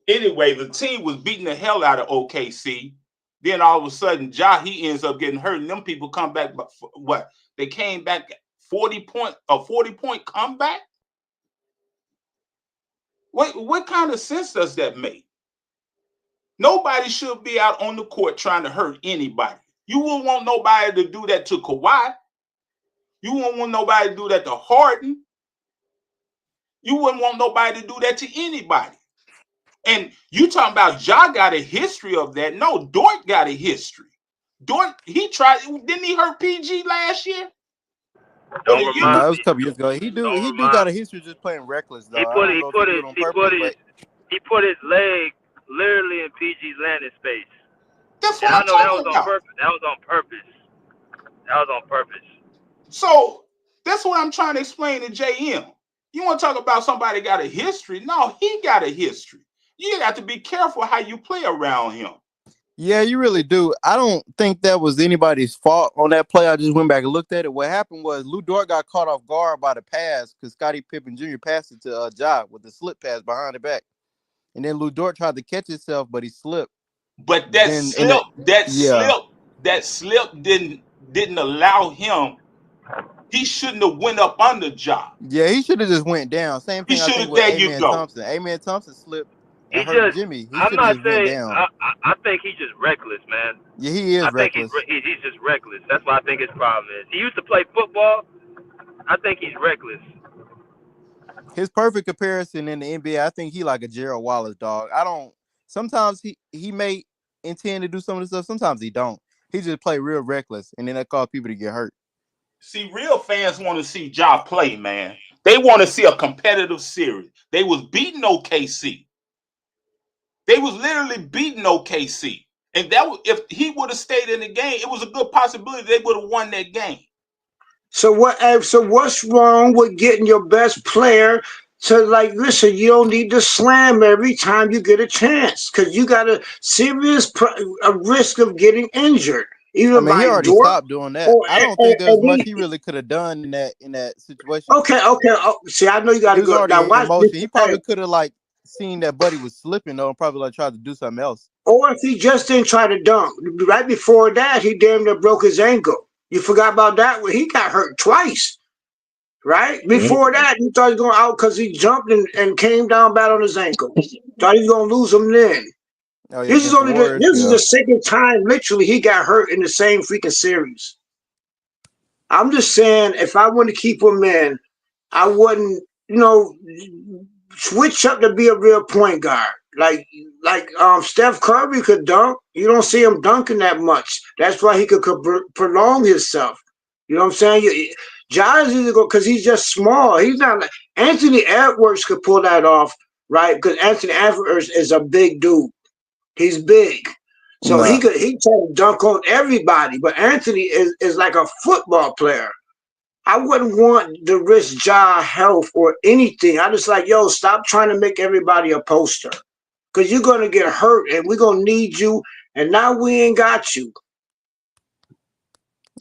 Anyway, the team was beating the hell out of OKC. Then all of a sudden, he ends up getting hurt, and them people come back. But what? They came back 40-point comeback. What kind of sense does that make? Nobody should be out on the court trying to hurt anybody. You wouldn't want nobody to do that to Kawhi. You wouldn't want nobody to do that to Harden. You wouldn't want nobody to do that to anybody. And you talking about Ja got a history of that. No, Dort got a history. Dort, didn't he hurt PG last year? No, it was a couple years ago. He do got a history of just playing reckless though. I don't know if he do it on purpose, but He put his leg literally in PG's landing space. That's And what I I'm know that was talking on about. purpose. That was on purpose. So that's what I'm trying to explain to JM. You want to talk about somebody got a history? No, he got a history. You got to be careful how you play around him. yeah, you really do. I don't think that was anybody's fault on that play. I just went back and looked at it. What happened was Lou Dort got caught off guard by the pass because Scottie Pippen Jr. passed it to Ja with the slip pass behind the back. And then Lou Dort tried to catch himself, but he slipped. But that slip didn't allow him. He shouldn't have went up under Ja. Yeah, he should have just went down. Same He thing I should think have. with There you Amen go. Thompson. Amen Thompson slipped and hurt Jimmy. He I'm should have not just went saying, down. I think he's just reckless, man. Yeah, he is I think reckless. he's just reckless. That's what I think his problem is. He used to play football. I think he's reckless. His perfect comparison in the NBA, I think he like a Gerald Wallace, dog. Sometimes he may intend to do some of the stuff. Sometimes he don't. He just play real reckless, and then that cause people to get hurt. See, real fans want to see Ja play, man. They want to see a competitive series. They was beating OKC. They was literally beating OKC. And if he would have stayed in the game, it was a good possibility they would have won that game. So what's wrong with getting your best player to listen, you don't need to slam every time you get a chance because you got a serious risk of getting injured, either He by already Dort stopped doing that. or I don't think there's much he really could have done in that situation. Okay. Oh, see, I know you got He to was go now. already in Watch motion. this. He probably could have seen that Buddy was slipping though, and probably tried to do something else. Or if he just didn't try to dunk. Right before that, he damn near broke his ankle. You forgot about that when he got hurt twice. Right? Before that, you thought he was going out because he jumped and came down bad on his ankle. Thought he was going to lose him then. Oh, yeah, This is against the Warriors. This is the second time literally he got hurt in the same freaking series. I'm just saying, if I want to keep him in, I wouldn't, switch up to be a real point guard. Like Steph Curry could dunk. You don't see him dunking that much. That's why he could prolong himself. You know what I'm saying? Ja is either because he's just small. He's not like Anthony Edwards could pull that off, right? Because Anthony Edwards is a big dude. He's big. So he try to dunk on everybody. But Anthony is like a football player. I wouldn't want to risk Ja health or anything. I just stop trying to make everybody a poster. Because you're going to get hurt and we're going to need you. And now we ain't got you.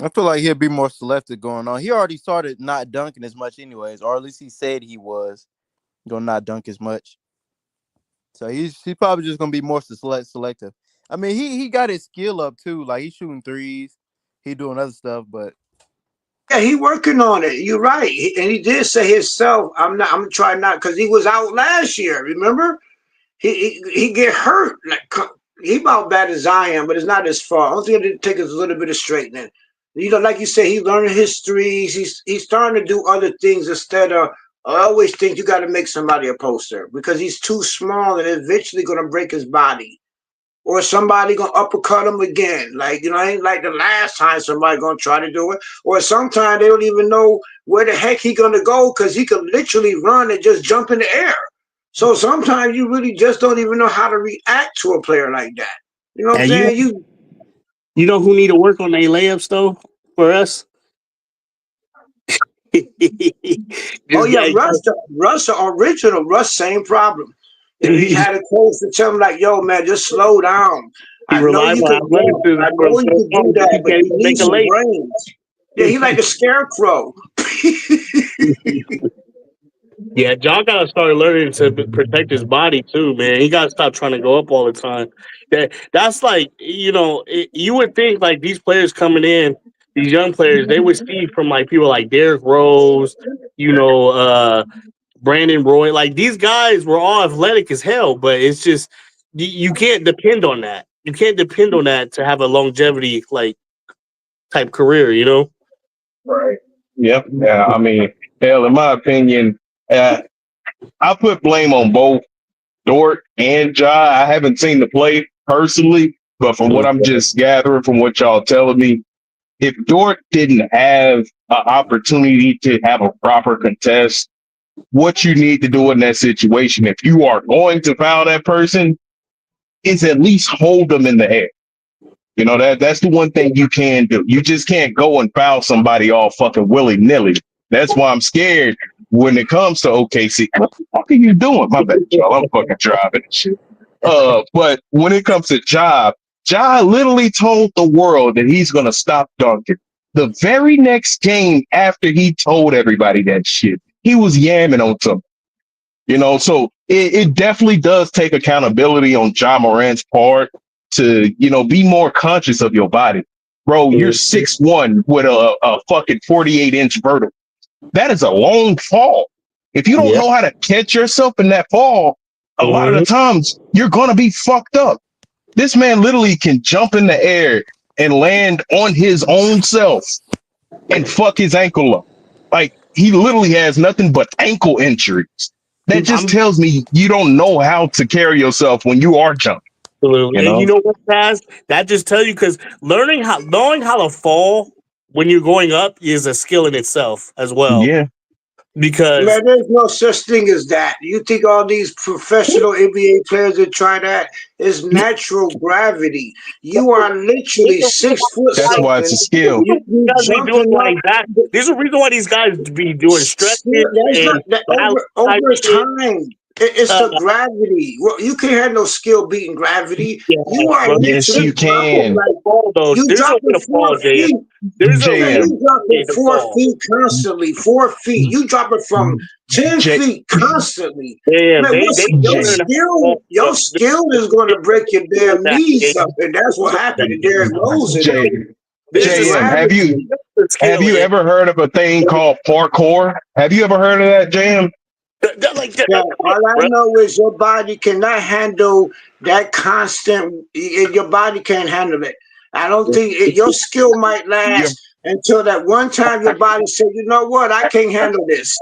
I feel like he'll be more selective going on. He already started not dunking as much anyways, or at least he said he was going to not dunk as much. So he's probably just going to be more selective. I mean, he got his skill up too. Like he's shooting threes. He doing other stuff, but yeah, he working on it. You're right. And he did say himself, I'm trying not, because he was out last year, remember? He get hurt. Like he about bad as I am, but it's not his fault. I don't think it did take us a little bit of straightening. Like you said, he's learning his threes. He's starting to do other things instead of. I always think you got to make somebody a poster because he's too small and eventually going to break his body. Or somebody gonna uppercut him again. Like, ain't like the last time somebody gonna try to do it. Or sometimes they don't even know where the heck he gonna go because he could literally run and just jump in the air. So sometimes you really just don't even know how to react to a player like that. You know what I'm And saying? you know who need to work on their layups though for us? Oh yeah, Russ the original. Russ, same problem. He had a coach to tell him like, "Yo, man, just slow down. He I know relies you on could dunk. athleticism I for know you could do that, he but can't you even need make a some layup. brains." Yeah, he like the scarecrow. Yeah, John got to start learning to protect his body too, man. He got to stop trying to go up all the time. That's like, you would think like these players coming in, these young players, they would see from like people like Derrick Rose, Brandon Roy. Like these guys were all athletic as hell, but it's just you can't depend on that. You can't depend on that to have a longevity like type career, Right. Yep. Yeah. I mean, hell, in my opinion, I put blame on both Dort and Ja. I haven't seen the play personally, but from what I'm just gathering from what y'all telling me, if Dort didn't have an opportunity to have a proper contest, what you need to do in that situation, if you are going to foul that person, is at least hold them in the air. That's the one thing you can do. You just can't go and foul somebody all fucking willy-nilly. That's why I'm scared when it comes to OKC. What the fuck are you doing? My bad, y'all. I'm fucking driving and shit. But when it comes to Ja literally told the world that he's gonna stop dunking. The very next game after he told everybody that shit, he was yamming on something. So it definitely does take accountability on Ja Morant's part to, be more conscious of your body. Bro, you're 6'1" with a fucking 48-inch vertical. That is a long fall. If you don't know how to catch yourself in that fall, a lot of the times you're going to be fucked up. This man literally can jump in the air and land on his own self and fuck his ankle up. Like, he literally has nothing but ankle injuries. That just tells me you don't know how to carry yourself when you are jumping. Absolutely. And you know what, Taz? That just tells you because knowing how to fall when you're going up is a skill in itself as well. Yeah. Because man, there's no such thing as that. You think all these professional NBA players that try that is natural gravity. You are literally 6 foot That's why it's a something. skill. You jumping up. There's a reason why these guys be doing stretches That's and not that over time. It's the gravity. Well, you can't have no skill beating gravity. You are Yes, literally you can. like you There's dropping no 4 feet. JM. You dropping 4 feet constantly. 4 feet. You dropping from 10 feet constantly. Yeah, Man, your skill is going to break your damn knees up, and that's what happened to Derrick Rose. JM, have you ever heard of a thing called parkour? Have you ever heard of that, JM? Yeah, all I know is your body cannot handle that constant. Your body can't handle it. I don't think your skill might last until that one time your body said, "You know what? I can't handle this."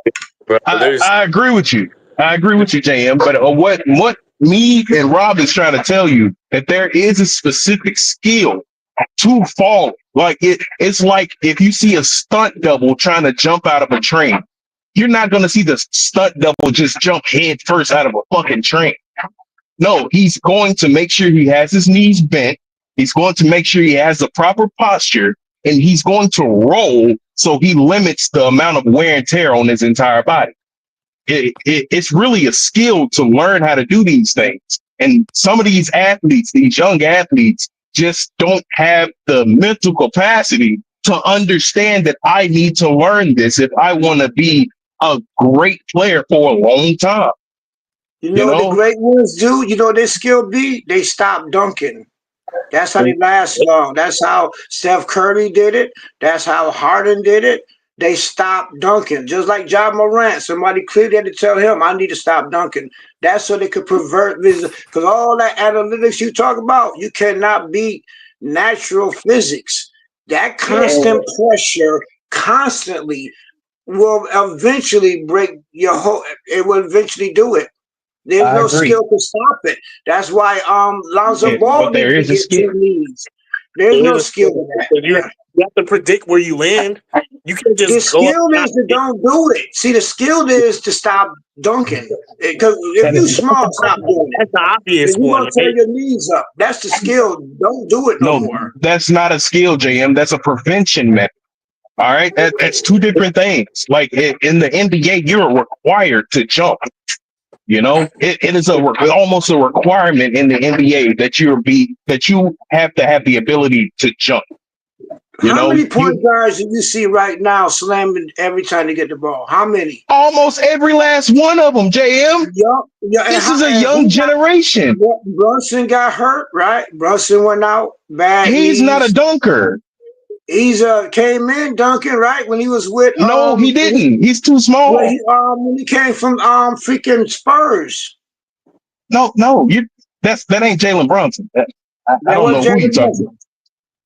I agree with you. I agree with you, JM. But what me and Rob is trying to tell you that there is a specific skill to fall. Like it's like if you see a stunt double trying to jump out of a train, you're not going to see the stunt double just jump head first out of a fucking train. No, he's going to make sure he has his knees bent. He's going to make sure he has the proper posture, and he's going to roll so he limits the amount of wear and tear on his entire body. It's really a skill to learn how to do these things. And some of these athletes, these young athletes, just don't have the mental capacity to understand that I need to learn this if I want to be a great player for a long time. You know what the great ones do? You know what their skill be? They stop dunking. That's how they last long. That's how Steph Curry did it. That's how Harden did it. They stopped dunking. Just like Ja Morant. Somebody clearly had to tell him, I need to stop dunking. That's so they could pervert vision. Because all that analytics you talk about, you cannot beat natural physics. That constant pressure, constantly, will eventually break your whole. It will eventually do it. There's I no agree. skill to stop it. That's why Lonzo Ball But there didn't is a get skill. 2 knees. There's There no is a skill skill. in that. You have to predict where you land. You can't The just go up. skill is to don't do it. See, the skill is to stop dunking. Because if And you small, stop doing it. That's the obvious If you're one, gonna tear right? your knees up, that's the skill. Don't do it no no, more. that's not a skill, JM. That's a prevention method. All right, that's two different things. Like in the NBA, you're required to jump. You know, it is almost a requirement in the NBA that you have to have the ability to jump. You How know, many point guards do you see right now slamming every time they get the ball? How many? almost every last one of them, JM. Yeah. This is a young generation. Brunson got hurt, right? Brunson went out, bad He's not a knees. dunker. He's came in dunking, right? When he was with No, he didn't. He's too small. when he came from freaking Spurs. No, that ain't Jalen Brunson. I That don't know was who you Jalen talking Brunson. about.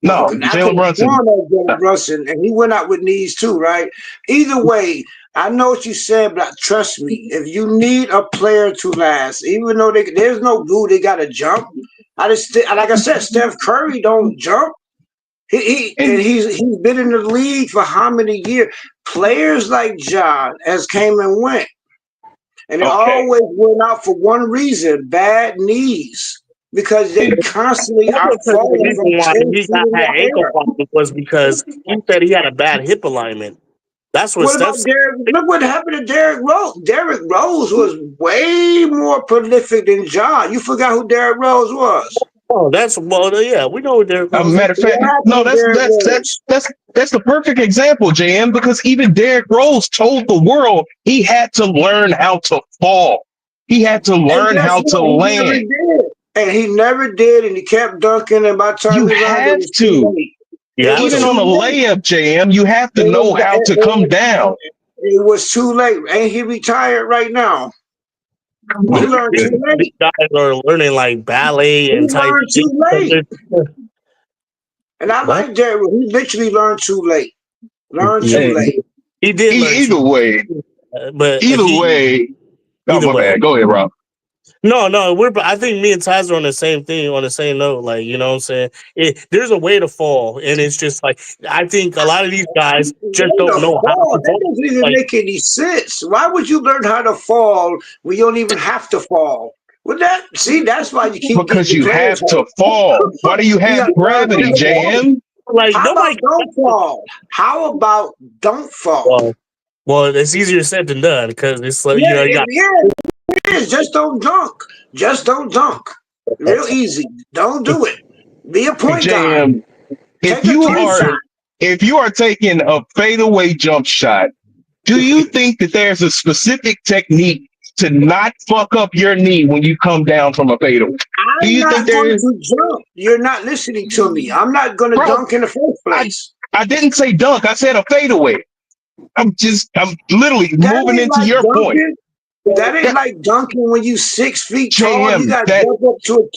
No, Okay, I Jalen could have Brunson. sworn that was Jalen Brunson, and he went out with knees too, right? Either way, I know what you said, but trust me, if you need a player to last, even though there's no glue, they got to jump. Like I said, Steph Curry don't jump. He's been in the league for how many years? Players like Ja has came and went, and they always went out for one reason: bad knees, because they constantly are The falling reason from why 10 he feet in had the ankle air. problems was because he said he had a bad hip alignment. That's what What Steph about said. Derrick? Look what happened to Derrick Rose. Derrick Rose was way more prolific than Ja. You forgot who Derrick Rose was. Oh, yeah, we know what Derrick Rose is. Matter of fact, What happened no, to Derrick Rose? that's the perfect example, JM, because even Derrick Rose told the world he had to learn how to fall. He had to And learn guess how to what? He never land. did. And he never did, and he kept dunking, and by the time You he learned, it have was too to. late. Yeah, It was Even too on a late. layup, JM, you have to know how to come down. It was too late. Ain't he retired right now? He learned too These late. guys are learning like ballet He and type learned things. too late. And I What? like Derrick. He literally learned too late. Learned too Hey, late. He did learn either too. way, But either way. Oh, either my way. bad. Go ahead, Rob. No, I think me and Taz are on the same thing, on the same note. Like, you know what I'm saying? There's a way to fall. And it's just like, I think a lot of these guys just don't know how to That fall. doesn't even Like, make any sense. Why would you learn how to fall when you don't even have to fall? Well, that's why you keep getting Because your you players have to hurt. fall. Why do you You have gotta learn gravity, how to fall. JM? like How nobody. about don't fall? How about don't fall? Well, it's easier said than done because it's like, Yeah, you got. it is. Just don't dunk. Just don't dunk. Real easy. Don't do it. Be a point guard. JM, Take a three shot. if you are taking a fadeaway jump shot, do you think that there's a specific technique to not fuck up your knee when you come down from a fadeaway? Do I'm you think not there going is? to jump. You're not listening to me. I'm not going to Bro, dunk in the first place. I didn't say dunk. I said a fadeaway. I'm literally That moving ain't into like your point. dunking. That ain't like dunking when you 6 feet tall. You JM, got to jump up to it.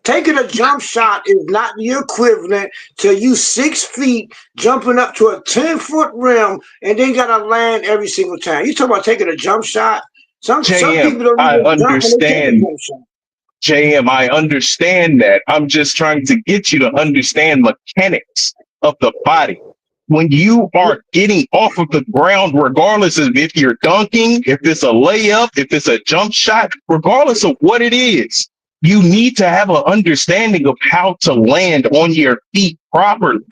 Taking a jump shot is not the equivalent to you 6 feet jumping up to a 10-foot rim and then got to land every single time. You talking about taking a jump shot? Some people don't I even jump when they take a understand. jump shot. JM, I understand that. I'm just trying to get you to understand mechanics of the body. When you are getting off of the ground, regardless of if you're dunking, if it's a layup, if it's a jump shot, regardless of what it is, you need to have an understanding of how to land on your feet properly.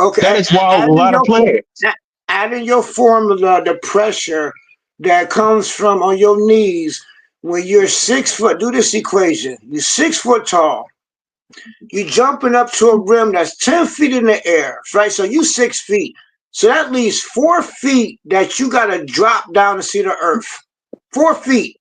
Okay, That is why a lot of players. Add in your formula the pressure that comes from on your knees when you're 6 foot. Do this equation. You're 6 foot tall. You're jumping up to a rim that's 10 feet in the air, right? So you 6 feet. So that leaves 4 feet that you got to drop down to see the earth. 4 feet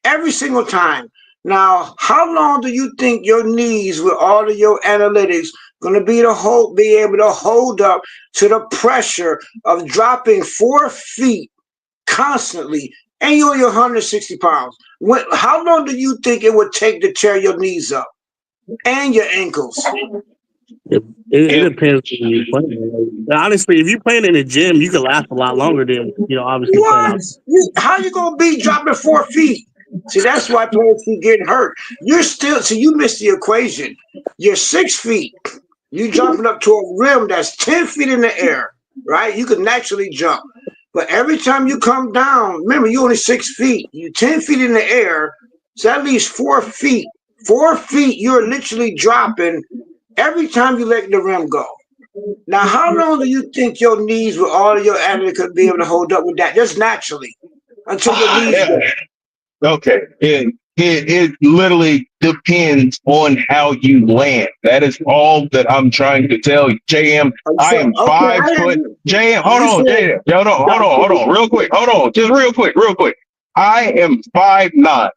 every single time. Now, how long do you think your knees, with all of your analytics, going to be able to hold up to the pressure of dropping 4 feet constantly, and you're only 160 pounds? How long do you think it would take to tear your knees up and your ankles? It depends on who you're playing. Honestly, if you're playing in the gym, you can last a lot longer than obviously playing What? out. How you gonna be dropping 4 feet? See, that's why players keep getting hurt. You missed the equation. You're 6 feet. You jumping up to a rim that's 10 feet in the air, right? You can naturally jump. But every time you come down, remember you only 6 feet. You 10 feet in the air, so at least 4 feet. 4 feet, you're literally dropping every time you let the rim go. Now, how long do you think your knees with all of your athletes could be able to hold up with that? Just naturally, until your knees Yeah. go. Okay. It literally depends on how you land. That is all that I'm trying to tell you. JM, I am 5 foot. JM, hold on, JM. Hold on. Real quick. Hold on. Just real quick. I am 5'9".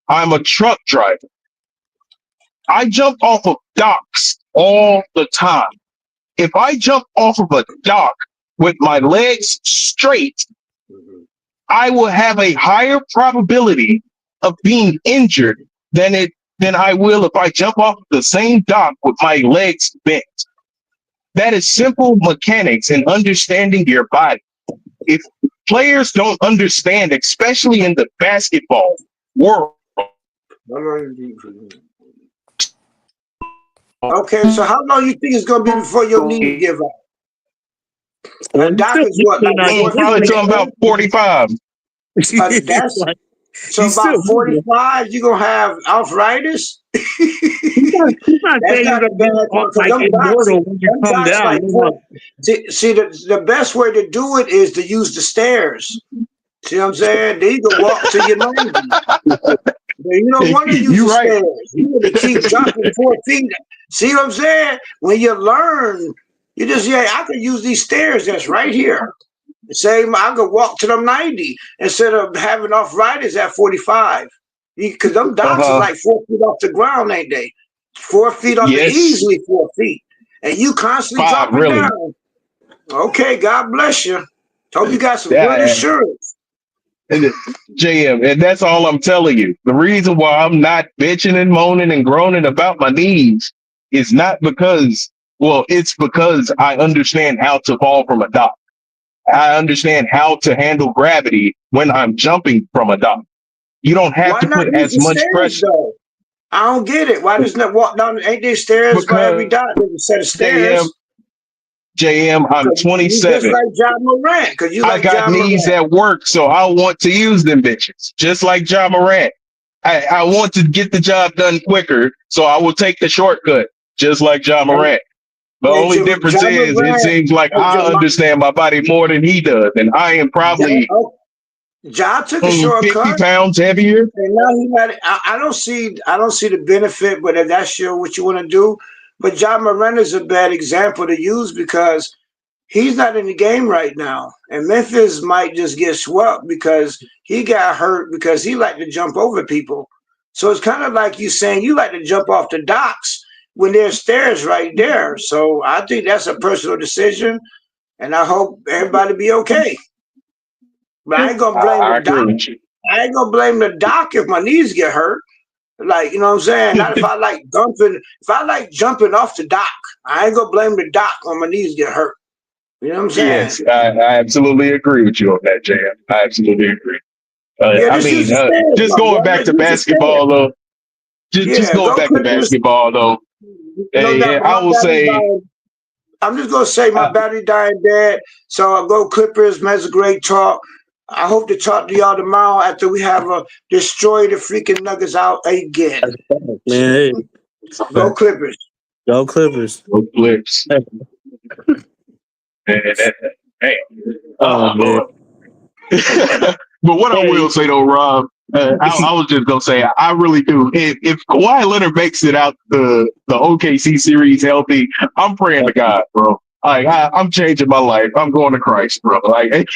I'm a truck driver. I jump off of docks all the time. If I jump off of a dock with my legs straight, I will have a higher probability of being injured than I will if I jump off the same dock with my legs bent. That is simple mechanics and understanding your body. If players don't understand, especially in the basketball world. Okay, so how long you think it's gonna be before your knees give out? A doc is what, like 4 probably feet? talking about 45. That's so about 45. You gonna have arthritis? That's not a bad one. Them docs like see the best way to do it is to use the stairs. See what I'm saying? Then you can walk to your 90. You don't want to use the stairs. You want to keep dropping 4 feet. See what I'm saying? When you learn, you just I can use these stairs that's right here. Same, I could walk to them 90 instead of having arthritis at 45. Because them docks is like 4 feet off the ground, ain't they? 4 feet off easily 4 feet. And you constantly dropping down. Okay, God bless you. Hope you got some good insurance. JM, and that's all I'm telling you. The reason why I'm not bitching and moaning and groaning about my knees is not because, it's because I understand how to fall from a dock. I understand how to handle gravity when I'm jumping from a dock. You don't have to put as much pressure. Though? I don't get it. Why doesn't it walk down? Ain't there stairs by every dock? There's a set of stairs. JM, I'm 27. Just like John Morant, because you like I got knees at work, so I want to use them bitches, just like John Morant. I want to get the job done quicker, so I will take the shortcut, just like John Morant. The only difference is it seems like I understand my body more than he does, and I am probably John took a shortcut. 50 pounds heavier. And now he got it. I don't see the benefit, but if that's what you want to do. But John Morant is a bad example to use because he's not in the game right now. And Memphis might just get swept because he got hurt because he liked to jump over people. So it's kind of like you saying you like to jump off the docks when there's stairs right there. So I think that's a personal decision, and I hope everybody be okay. But I ain't gonna blame the doc. I ain't gonna blame the doc if my knees get hurt. Like, you know what I'm saying? Not if I like jumping. If I like jumping off the dock, I ain't gonna blame the doc when my knees get hurt. You know what I'm saying? Yes, I absolutely agree with you on that, Jam. I absolutely agree. Just going back to basketball, though. Just going back to basketball, though. I will say. I'm just gonna say my battery dying dead. So I'll go Clippers. Man, it's a great talk. I hope to talk to y'all tomorrow after we have destroy the freaking Nuggets out again. Man, go Clippers. Go Clippers. Go Clips. Hey. Man. But what I will say though, Rob, I was just gonna say I really do. If Kawhi Leonard makes it out the OKC series healthy, I'm praying to God, bro. Like I'm changing my life. I'm going to Christ, bro. Like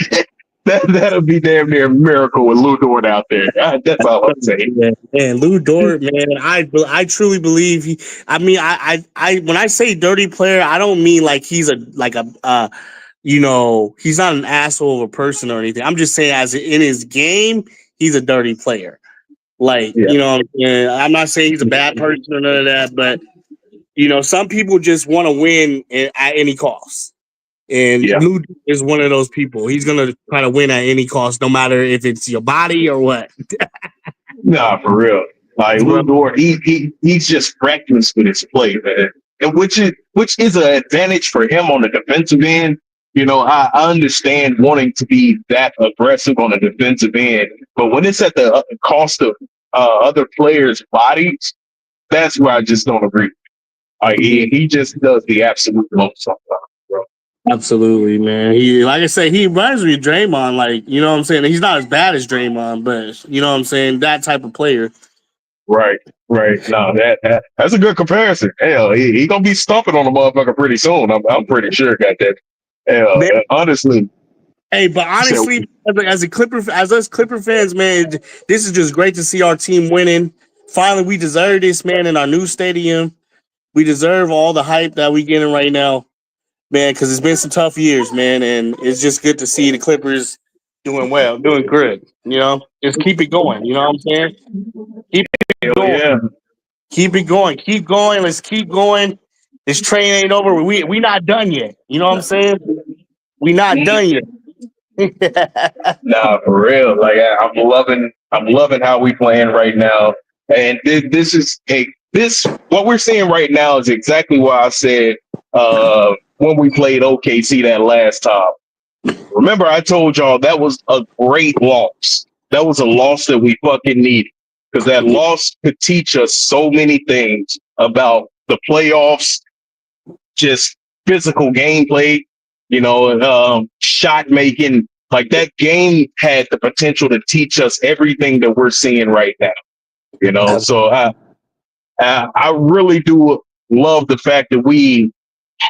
that'll be damn near a miracle with Lou Dort out there. That's all I'm saying. Man, Lou Dort, man, I truly believe he. I mean, I when I say dirty player, I don't mean like he's he's not an asshole of a person or anything. I'm just saying as in his game, he's a dirty player. Like, I'm not saying he's a bad person or none of that, but some people just want to win at any cost. And Lou is one of those people. He's gonna try to win at any cost, no matter if it's your body or what. Nah, for real. Like Lou Dort, he's just reckless with his play, man. And which is an advantage for him on the defensive end. I understand wanting to be that aggressive on the defensive end, but when it's at the cost of other players' bodies, that's where I just don't agree. Like he just does the absolute most sometimes, bro. Absolutely, man. He, like I said, he reminds me of Draymond. Like, you know what I'm saying? He's not as bad as Draymond, but you know what I'm saying? That type of player. Right. No, that's a good comparison. Hell, he gonna be stumping on the motherfucker pretty soon. I'm pretty sure. Got that. Hell, Man. honestly. Hey, but honestly, as us Clipper fans, man, this is just great to see our team winning. Finally, we deserve this, man, in our new stadium. We deserve all the hype that we getting right now, man, because it's been some tough years, man, and it's just good to see the Clippers doing well, doing good. Just keep it going. You know what I'm saying? Keep it going. Yeah. Keep it going. Keep going. Let's keep going. This train ain't over. We not done yet. You know what I'm saying? We not done yet. Nah, for real. Like I'm loving how we playing right now. And this is what we're seeing right now is exactly why I said when we played OKC that last time. Remember, I told y'all that was a great loss. That was a loss that we fucking needed. Because that loss could teach us so many things about the playoffs, just physical gameplay, shot making. Like that game had the potential to teach us everything that we're seeing right now. So I really do love the fact that we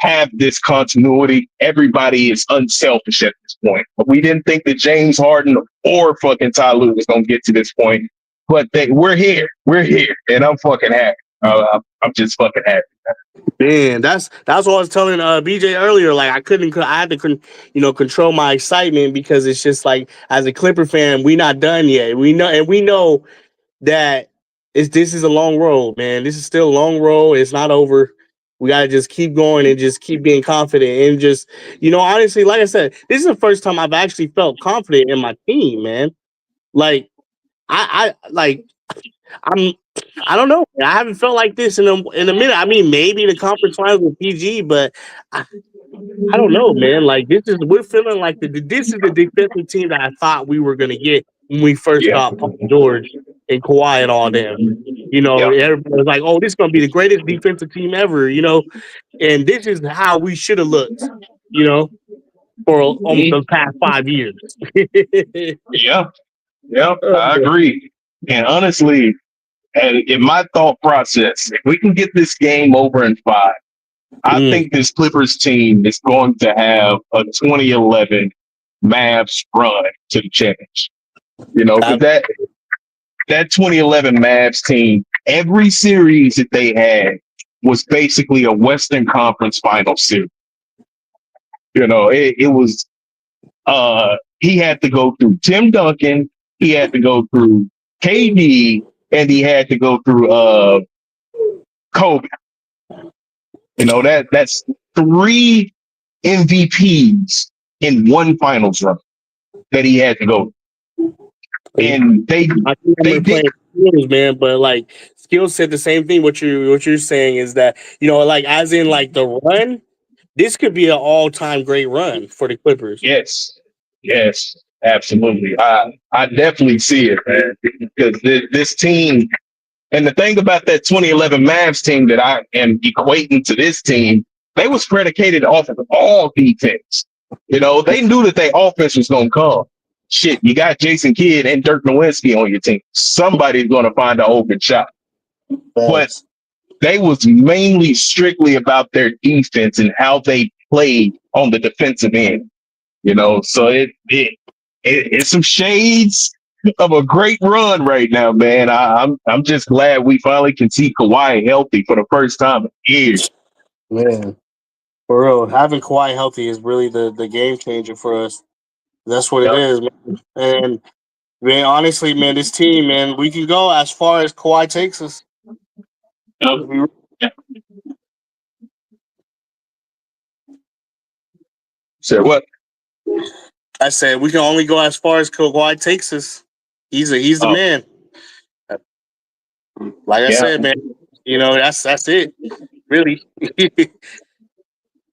have this continuity. Everybody is unselfish at this point. We didn't think that James Harden or fucking Ty Lue was gonna get to this point, but we're here. We're here, and I'm fucking happy. I'm just fucking happy. Man, that's what I was telling BJ earlier. Like I had to control my excitement because it's just like as a Clipper fan, we not done yet. We know that this is a long road, man. This is still a long road. It's not over. We gotta just keep going and just keep being confident and just honestly, like I said, this is the first time I've actually felt confident in my team, man. Like I don't know. I haven't felt like this in a minute. I mean, maybe the conference finals with PG, but I don't know, man. Like we're feeling like this is the defensive team that I thought we were gonna get when we first got Paul George and Kawhi and all them. Everybody was like, "Oh, this is gonna be the greatest defensive team ever," and this is how we should have looked, for almost the past 5 years. Yeah, I agree. And honestly, in my thought process, if we can get this game over in 5, I think this Clippers team is going to have a 2011 Mavs run to the championship. Because that 2011 Mavs team, every series that they had was basically a Western Conference final series. It was he had to go through Tim Duncan, he had to go through KD, and he had to go through Kobe. That's 3 MVPs in one finals run that he had to go. And they playing skills, man, but like Skills said the same thing. What you're saying is that like as in like the run, this could be an all-time great run for the Clippers. Yes, absolutely. I definitely see it, man, because this team, and the thing about that 2011 Mavs team that I am equating to this team, they was predicated off of all defense. They knew that their offense was going to come. Shit, you got Jason Kidd and Dirk Nowitzki on your team. Somebody's going to find an open shot. But they was mainly strictly about their defense and how they played on the defensive end. So it's some shades of a great run right now, man. I'm just glad we finally can see Kawhi healthy for the first time in years. Man, for real, having Kawhi healthy is really the game changer for us. That's what it is, man. And man, honestly, man, this team, man, we can go as far as Kawhi takes us. Said what? I said we can only go as far as Kawhi takes us. He's the Oh, man. Like I yeah. said, man, you know, that's it. Really. If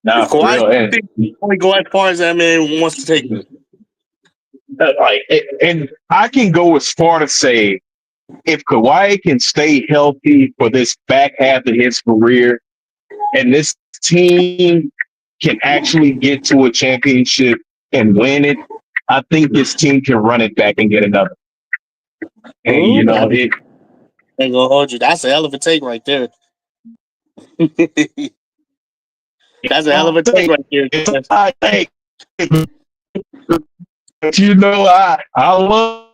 Nah, for Kawhi real. And only go as far as that man wants to take me. and I can go as far to say if Kawhi can stay healthy for this back half of his career, and this team can actually get to a championship and win it, I think this team can run it back and get another. And you know, I ain't gonna hold you. That's a hell of a take right there. That's a hell of a take right there. it's a high take. But you know, I love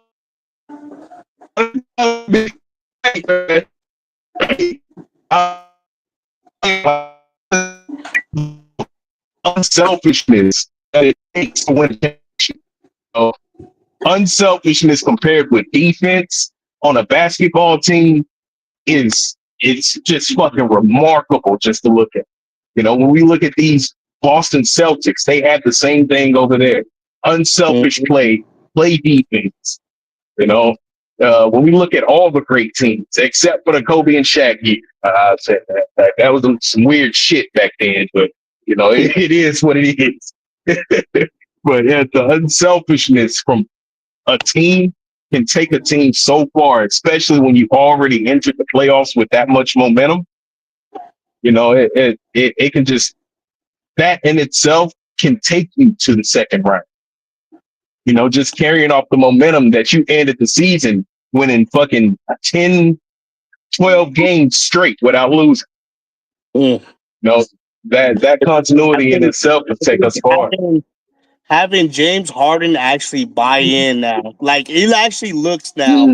unselfishness that it takes to win a championship. So, unselfishness compared with defense on a basketball team it's just fucking remarkable just to look at. You know, when we look at these Boston Celtics, they have the same thing over there. Unselfish play defense. You know, when we look at all the great teams, except for the Kobe and Shaq year, I said that was some weird shit back then, but you know, it is what it is. But yeah, the unselfishness from a team can take a team so far, especially when you already entered the playoffs with that much momentum. You know, it can just, that in itself can take you to the second round. You know, just carrying off the momentum that you ended the season winning fucking 10, 12 games straight without losing. You know, that continuity in itself can take us far. Having James Harden actually buy in now, like it actually looks now,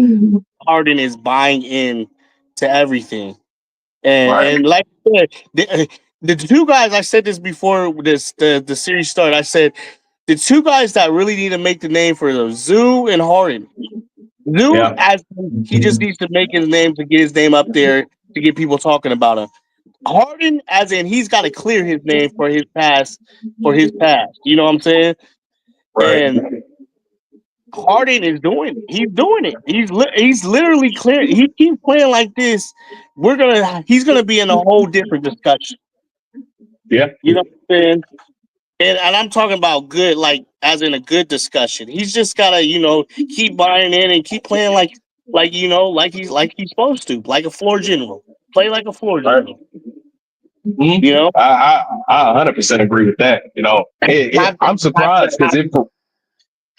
Harden is buying in to everything, and like I said, the two guys, I said this before the series started. I said the two guys that really need to make the name for the Zoo and Harden. Zoo, as he just needs to make his name to get his name up there to get people talking about him. Harden, as in he's got to clear his name for his past. You know what I'm saying? Right. And Harden is doing it. He's doing it. He's literally clear. He keeps playing like this. He's gonna be in a whole different discussion. Yeah. You know what I'm saying? And I'm talking about good, like as in a good discussion. He's just gotta, you know, keep buying in and keep playing like you know, like he's supposed to, like a floor general. Play like a floor general. Mm-hmm. You know, I 100% agree with that. You know, I'm surprised because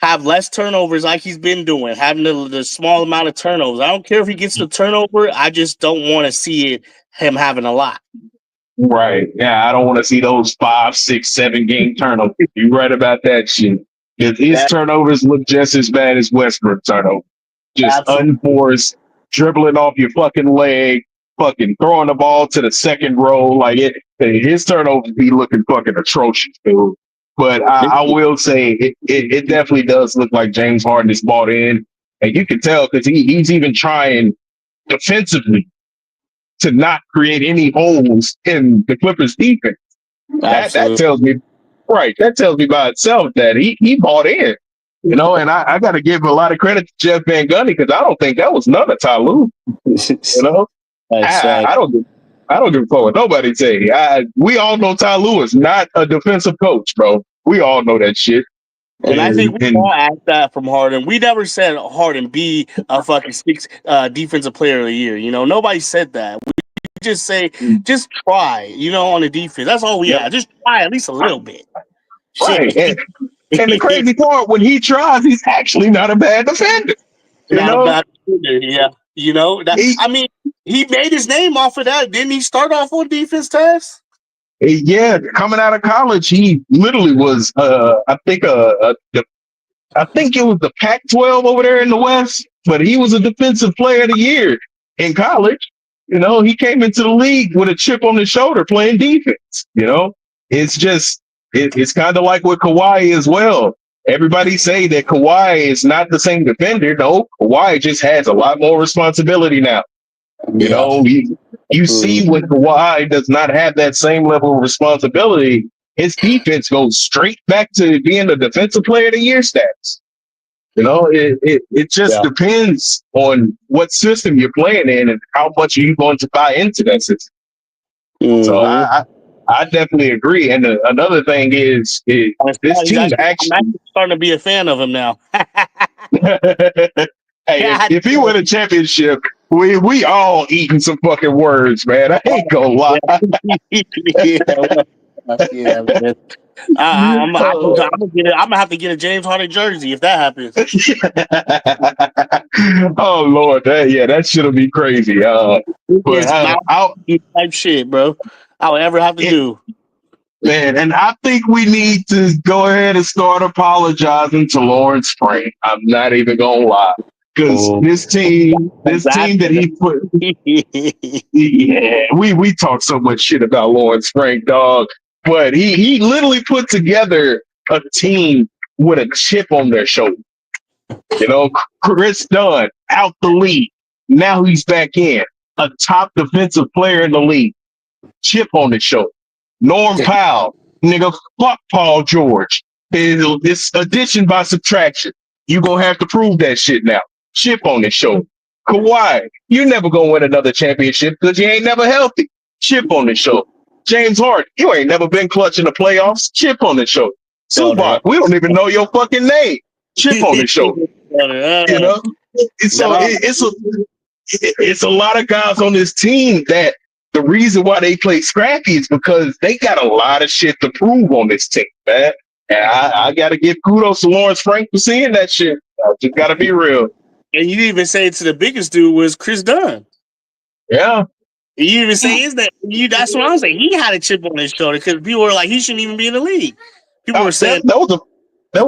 have less turnovers like he's been doing, having the small amount of turnovers. I don't care if he gets the turnover. I just don't want to see him having a lot. Right. Yeah, I don't want to see those 5, 6, 7 game turnovers. You're right about that shit. His turnovers look just as bad as Westbrook turnovers. Just unforced, dribbling off your fucking leg, fucking throwing the ball to the second row. Like his turnovers be looking fucking atrocious, dude. But I will say it definitely does look like James Harden is bought in. And you can tell because he's even trying defensively to not create any holes in the Clippers defense. That tells me, right, that tells me by itself that he bought in. You know, and I got to give a lot of credit to Jeff Van Gundy because I don't think that was none of Ty Lue. You know, I don't give a fuck what nobody say. We all know Ty Lue is not a defensive coach, bro. We all know that shit. And I think we all asked that from Harden. We never said Harden be a fucking defensive player of the year. You know, nobody said that. We just say, just try, you know, on the defense. That's all we have. Just try at least a little bit. Right. And the crazy part, when he tries, he's actually not a bad defender. Not a bad defender, yeah. You know, I mean, he made his name off of that. Didn't he start off on defense tests? Yeah, coming out of college, he literally was, I think it was the Pac-12 over there in the West, but he was a defensive player of the year in college. You know, he came into the league with a chip on his shoulder playing defense. You know, it's just, it's kind of like with Kawhi as well. Everybody say that Kawhi is not the same defender. No, Kawhi just has a lot more responsibility now. You know, you see when Kawhi does not have that same level of responsibility, his defense goes straight back to being the defensive player of the year stats. You know, it just depends on what system you're playing in and how much are you going to buy into that system. So I definitely agree. And another thing is this team actually I'm starting to be a fan of him now. Hey, if he win a championship, we all eating some fucking words, man. I ain't gonna lie. Yeah, man. I'm gonna have to get a James Harden jersey if that happens. Oh Lord, that shit'll be crazy. But type shit, bro. I would ever have to do. Man, and I think we need to go ahead and start apologizing to Lawrence Frank. I'm not even gonna lie. Because this team that he put, we talk so much shit about Lawrence Frank, dog. But he literally put together a team with a chip on their shoulder. You know, Chris Dunn out the league. Now he's back in, a top defensive player in the league. Chip on his shoulder. Norm Powell, nigga, fuck Paul George. It's addition by subtraction. You gonna have to prove that shit now. Chip on his shoulder. Kawhi, you never gonna win another championship because you ain't never healthy. Chip on his shoulder. James Harden, you ain't never been clutch in the playoffs. Chip on his shoulder. Zubac, we don't even know your fucking name. Chip on his shoulder. You know, so it's a lot of guys on this team that the reason why they play scrappy is because they got a lot of shit to prove on this team, man. And I got to give kudos to Lawrence Frank for seeing that shit. I just got to be real. And you even say it to the biggest dude was Chris Dunn. Yeah. You even say that's what I'm saying. He had a chip on his shoulder because people were like, he shouldn't even be in the league. People were saying that was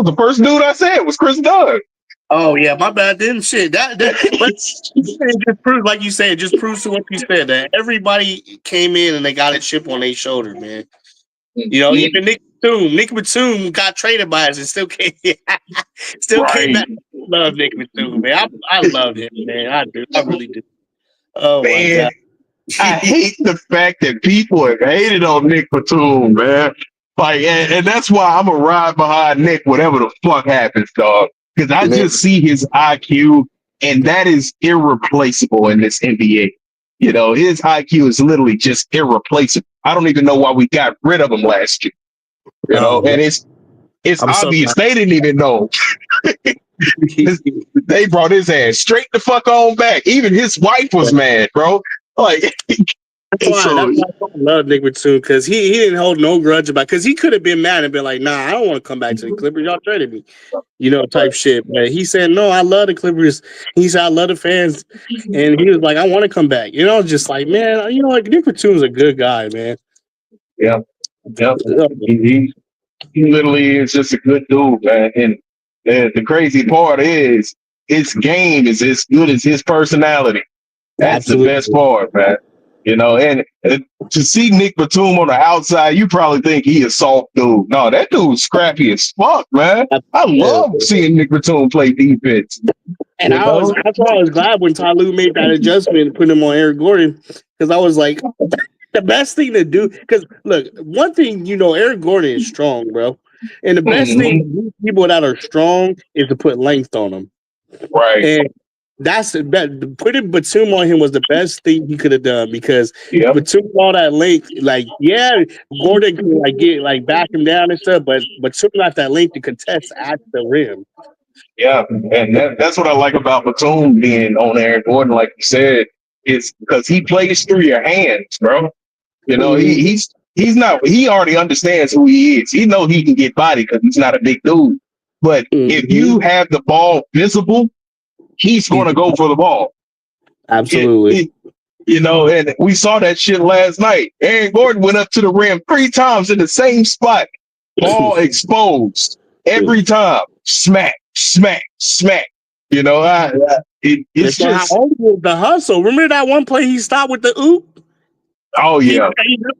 the first dude I said was Chris Dunn. Oh yeah, my bad. Then shit. But it just proves, like you said, it just proves to what you said that everybody came in and they got a chip on their shoulder, man. You know, even Nick Batum got traded by us and still came came back. I love Nick Batum, man. I love him, man. I do. I really do. Oh man, my god. I hate the fact that people have hated on Nick Batum, man. Like, and that's why I'm gonna ride behind Nick, whatever the fuck happens, dog. Because I just see his IQ, and that is irreplaceable in this NBA. You know, his IQ is literally just irreplaceable. I don't even know why we got rid of him last year. You know, and it's obvious they didn't even know. They brought his ass straight the fuck on back. Even his wife was mad, bro. Like, that's why I love Nick Batum because he didn't hold no grudge about because he could have been mad and been like, nah, I don't want to come back to the Clippers. Y'all traded me. You know, type shit. But he said, no, I love the Clippers. He said, I love the fans. And he was like, I want to come back. You know, just like, man, you know, like Nick Batum's a good guy, man. Yeah. He literally is just a good dude, man. And the crazy part is his game is as good as his personality. That's the best part, man. You know, and to see Nick Batum on the outside, you probably think he a soft dude. No, that dude's scrappy as fuck, man. I love seeing Nick Batum play defense. And that's why I was glad when Ty Lue made that adjustment and put him on Eric Gordon because I was like, the best thing to do. Because look, one thing you know, Eric Gordon is strong, bro, and the best thing people that are strong is to put length on them, right? And that's the best. Putting Batum on him was the best thing he could have done because Batum all that length, like Gordon could like get like back him down and stuff, but Batum got that length to contest at the rim. Yeah, and that's what I like about Batum being on Aaron Gordon, like you said, is because he plays through your hands, bro. You know, he already understands who he is. He knows he can get body because he's not a big dude. But if you have the ball visible, he's going to go for the ball. Absolutely. You know, and we saw that shit last night. Aaron Gordon went up to the rim 3 times in the same spot. Ball exposed. Every time. Smack, smack, smack. You know, it's just the hustle. Remember that one play he stopped with the oop? Oh yeah.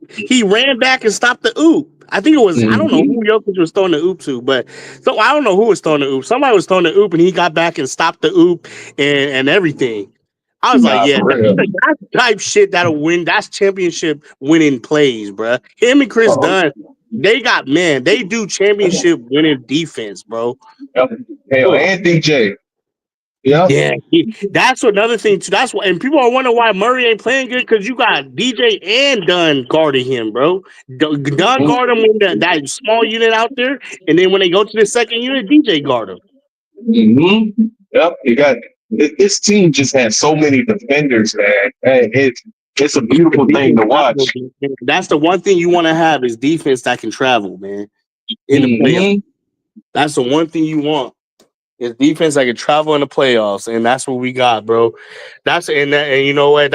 He ran back and stopped the oop. I think it was I don't know who Jokic was throwing the oop to, but so I don't know who was throwing the oop. Somebody was throwing the oop and he got back and stopped the oop and everything. I was like, yeah, that's type shit that'll win. That's championship winning plays, bro. Him and Chris Dunn, They got they do championship winning defense, bro. Hell, and DJ. Yeah. Yeah, that's another thing too. That's why, and people are wondering why Murray ain't playing good because you got DJ and Dunn guarding him, bro. Dunn guard him when that small unit out there, and then when they go to the second unit, DJ guard him. Mm-hmm. Yep, you got this team just has so many defenders, man. And it's a beautiful thing to watch. That's the one thing you want to have is defense that can travel, man. In the playoffs, that's the one thing you want. Is defense that can travel in the playoffs, and that's what we got, bro. And you know what?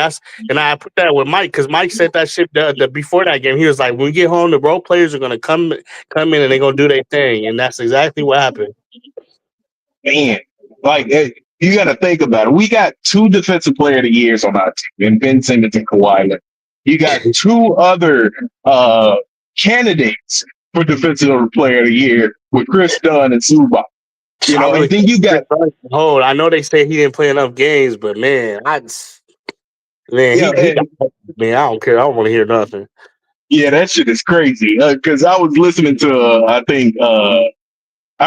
And I put that with Mike because Mike said that shit before that game. He was like, "When we get home, the role players are gonna come in and they're gonna do their thing," and that's exactly what happened. Man, like you got to think about it. We got 2 defensive player of the years on our team, and Ben Simmons and Kawhi Leonard. You got 2 other candidates for defensive player of the year with Chris Dunn and Zubac. You know, and then you got. I know they say he didn't play enough games, but man, I don't care. I don't want to hear nothing. Yeah, that shit is crazy. Because I was listening to, I think, I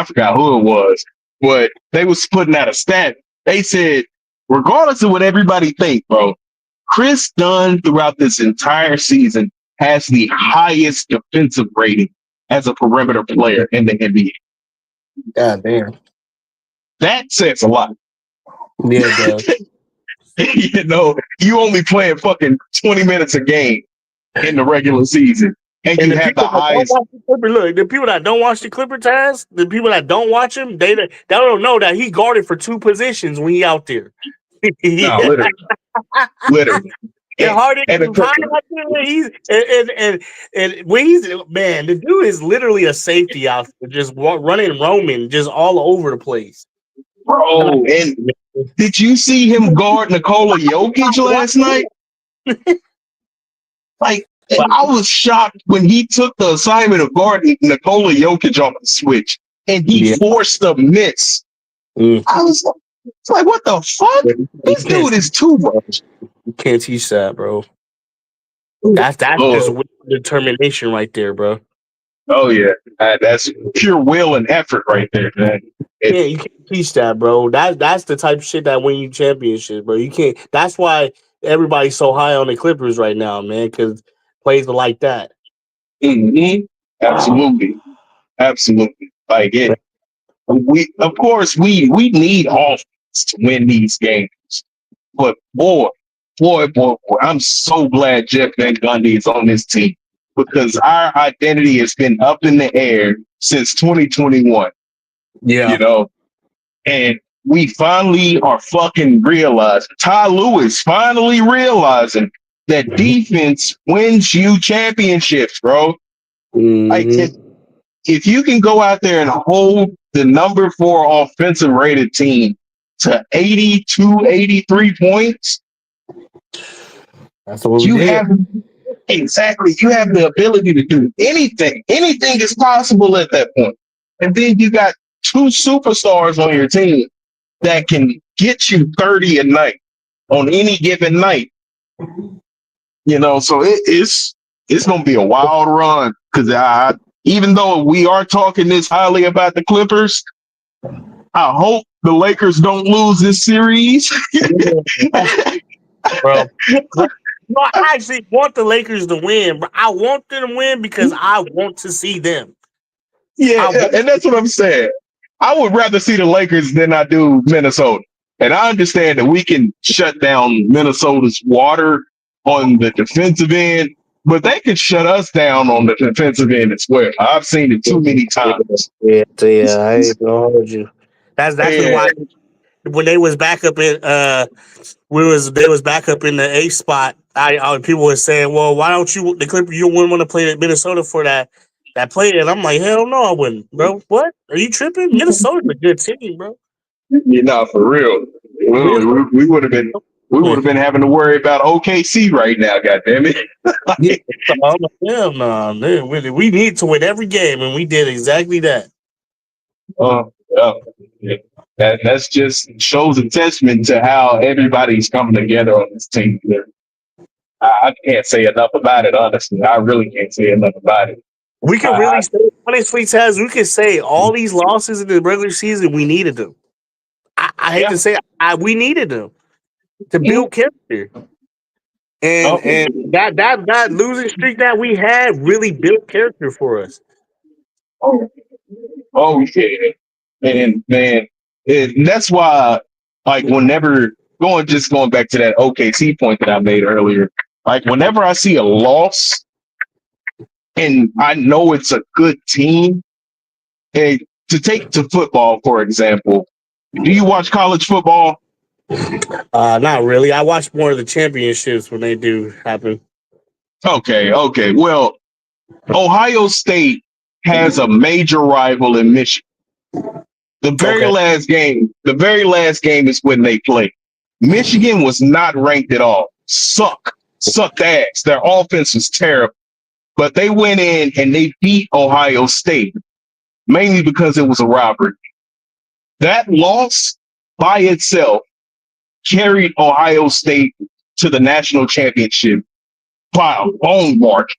forgot who it was, but they was putting out a stat. They said, regardless of what everybody think, bro, Chris Dunn throughout this entire season has the highest defensive rating as a perimeter player in the NBA. God damn. That says a lot. Yeah, it does. You know, you only playing fucking 20 minutes a game in the regular season. And you have the highest. Look, the people that don't watch the Clipper task, the people that don't watch him, they don't know that he guarded for 2 positions when he out there. No, literally. And Harden, and when he's man, the dude is literally a safety out there, just running, roaming, just all over the place. Bro, and did you see him guard Nikola Jokic last night? Like, I was shocked when he took the assignment of guarding Nikola Jokic off the switch, and he forced a miss. I was like, what the fuck? This dude is too much. You can't teach that, bro. That's just determination right there, bro. Oh yeah, that's pure will and effort right there, man. Yeah, you can't teach that, bro. That's the type of shit that win you championships, bro. You can't. That's why everybody's so high on the Clippers right now, man, because plays are like that. Mm-hmm. Absolutely. Like it. We need offense to win these games, but boy, I'm so glad Jeff Van Gundy is on this team because our identity has been up in the air since 2021. Yeah. You know, and we finally are fucking realizing, Ty Lewis finally realizing that defense wins you championships, bro. Like, if you can go out there and hold the number 4 offensive rated team to 82, 83 points, that's what you have. Exactly. You have the ability to do anything. Anything is possible at that point. And then you got 2 superstars on your team that can get you 30 a night on any given night. You know, so it's going to be a wild run because even though we are talking this highly about the Clippers, I hope the Lakers don't lose this series. Bro. No, I actually want the Lakers to win, but I want them to win because I want to see them. Yeah, and that's what I'm saying. I would rather see the Lakers than I do Minnesota. And I understand that we can shut down Minnesota's water on the defensive end, but they could shut us down on the defensive end as well. I've seen it too many times. Yeah, I ain't gonna hold you. That's exactly why when they was back up in they was back up in the A spot, people were saying, well, why don't you the Clippers you wouldn't want to play Minnesota for that play? And I'm like, hell no, I wouldn't, bro. What? Are you tripping? Minnesota's a good team, bro. Yeah, no, for real. We would have been having to worry about OKC right now, goddammit. Hell no, man. We need to win every game, and we did exactly that. That's just shows a testament to how everybody's coming together on this team. I can't say enough about it, honestly. I really can't say enough about it. We can really say, honestly, Taz, we can say all these losses in the regular season, we needed them. I hate to say it, we needed them to build character. And that losing streak that we had really built character for us. Oh yeah, and man, and that's why, like, whenever going back to that OKC point that I made earlier, like whenever I see a loss and I know it's a good team, and to take to football for example, do you watch college football? Not really. I watch more of the championships when they do happen. Okay. Well, Ohio State has a major rival in Michigan. The very last game is when they played. Michigan was not ranked at all. Sucked ass. Their offense was terrible. But they went in and they beat Ohio State, mainly because it was a robbery. That loss by itself carried Ohio State to the national championship by a long margin.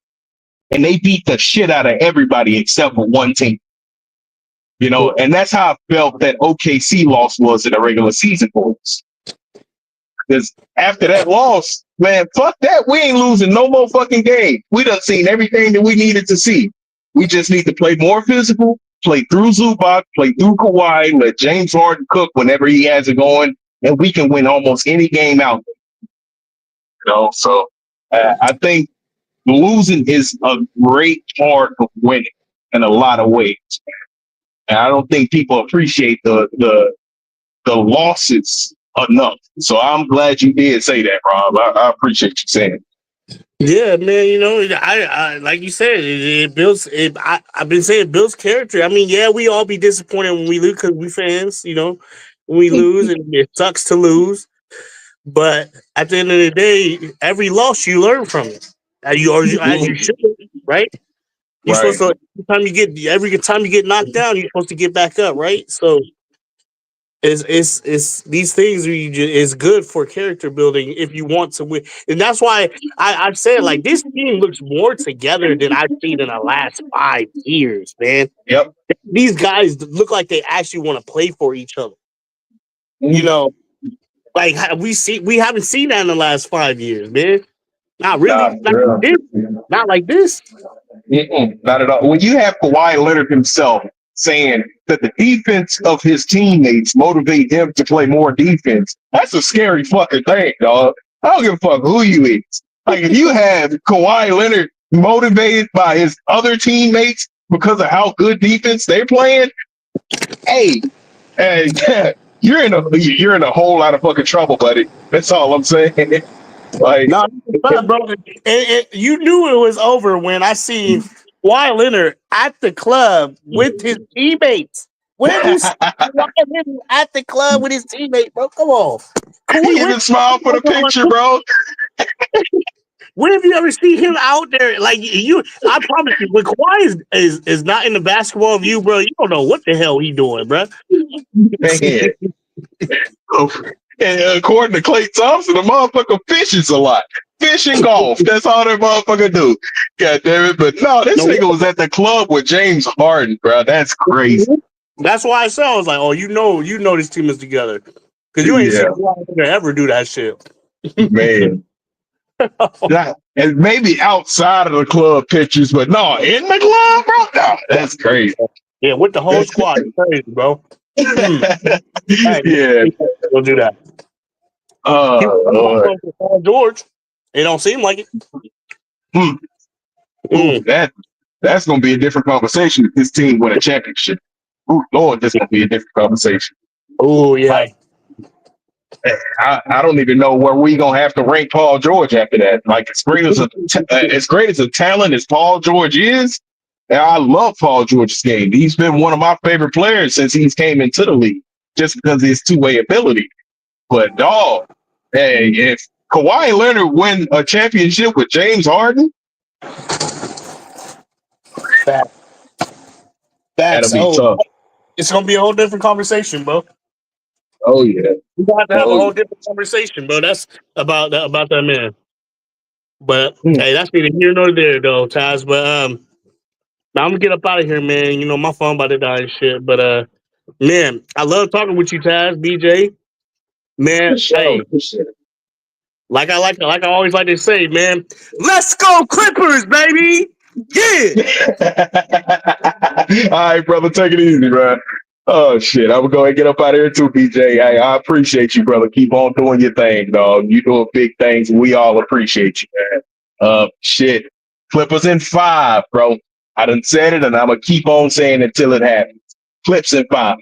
And they beat the shit out of everybody except for one team. You know, and that's how I felt that OKC loss was in the regular season for us. Because after that loss, man, fuck that. We ain't losing no more fucking game. We done seen everything that we needed to see. We just need to play more physical, play through Zubac, play through Kawhi, let James Harden cook whenever he has it going, and we can win almost any game out there. You know, so I think losing is a great part of winning in a lot of ways. And I don't think people appreciate the losses enough. So I'm glad you did say that, Rob. I appreciate you saying it. Yeah, man. You know, I like you said, it builds. I've been saying it builds character. I mean, yeah, we all be disappointed when we lose because we fans. You know, when we lose, and it sucks to lose. But at the end of the day, every loss you learn from it. As you should, right? You're supposed to every time you get knocked down, you're supposed to get back up, right? So it's these things is good for character building if you want to win, and that's why I've said like this team looks more together than I've seen in the last 5 years, man. Yep, these guys look like they actually want to play for each other. You know, like we haven't seen that in the last 5 years, man. Not really, not like this. Not at all. When you have Kawhi Leonard himself saying that the defense of his teammates motivate him to play more defense, that's a scary fucking thing, dog. I don't give a fuck who you is. Like, if you have Kawhi Leonard motivated by his other teammates because of how good defense they're playing, hey, you're in a whole lot of fucking trouble, buddy. That's all I'm saying. Like, no, bro. And you knew it was over when I seen Kawhi Leonard at the club with his teammates. When have you seen Kawhi Leonard at the club with his teammate, bro? Come on. He even smiled for the picture, bro. When have you ever seen him out there? Like I promise you, when Kawhi is not in the basketball view, bro, you don't know what the hell he doing, bro. Man. And according to Klay Thompson, the motherfucker fishes a lot. Fish and golf. That's all that motherfucker do. God damn it. But no, this nigga was at the club with James Harden, bro. That's crazy. That's why I said, I was like, oh, you know this team is together. Because you ain't seen Kawhi ever do that shit. Man. And maybe outside of the club pictures, but no, in the club, bro. No, that's crazy. Yeah, with the whole squad. It's crazy, bro. Yeah. We'll do that. Lord. George. It don't seem like it. Ooh, that's gonna be a different conversation if this team win a championship. Ooh, Lord, this gonna be a different conversation. Oh yeah. I don't even know where we gonna have to rank Paul George after that. Like, as great as a talent as Paul George is, and I love Paul George's game. He's been one of my favorite players since he's came into the league, just because of his two-way ability. But dog, hey, if Kawhi Leonard win a championship with James Harden, that'll be tough. It's gonna be a whole different conversation, bro. Oh yeah, we got to have a whole different conversation, bro. That's about that man. But hey, that's neither here nor there, though, Taz. But Now I'm gonna get up out of here, man. You know, my phone about to die and shit. But man, I love talking with you, Taz, BJ. Man, hey, like I always like to say, man, let's go Clippers, baby. Yeah. All right, brother, take it easy, man. Oh shit, I'm gonna go and get up out of here too, BJ. Hey, I appreciate you, brother. Keep on doing your thing, dog. You doing big things. We all appreciate you, man. Shit, Clippers in 5, bro. I done said it, and I'm gonna keep on saying it till it happens. Clips in 5.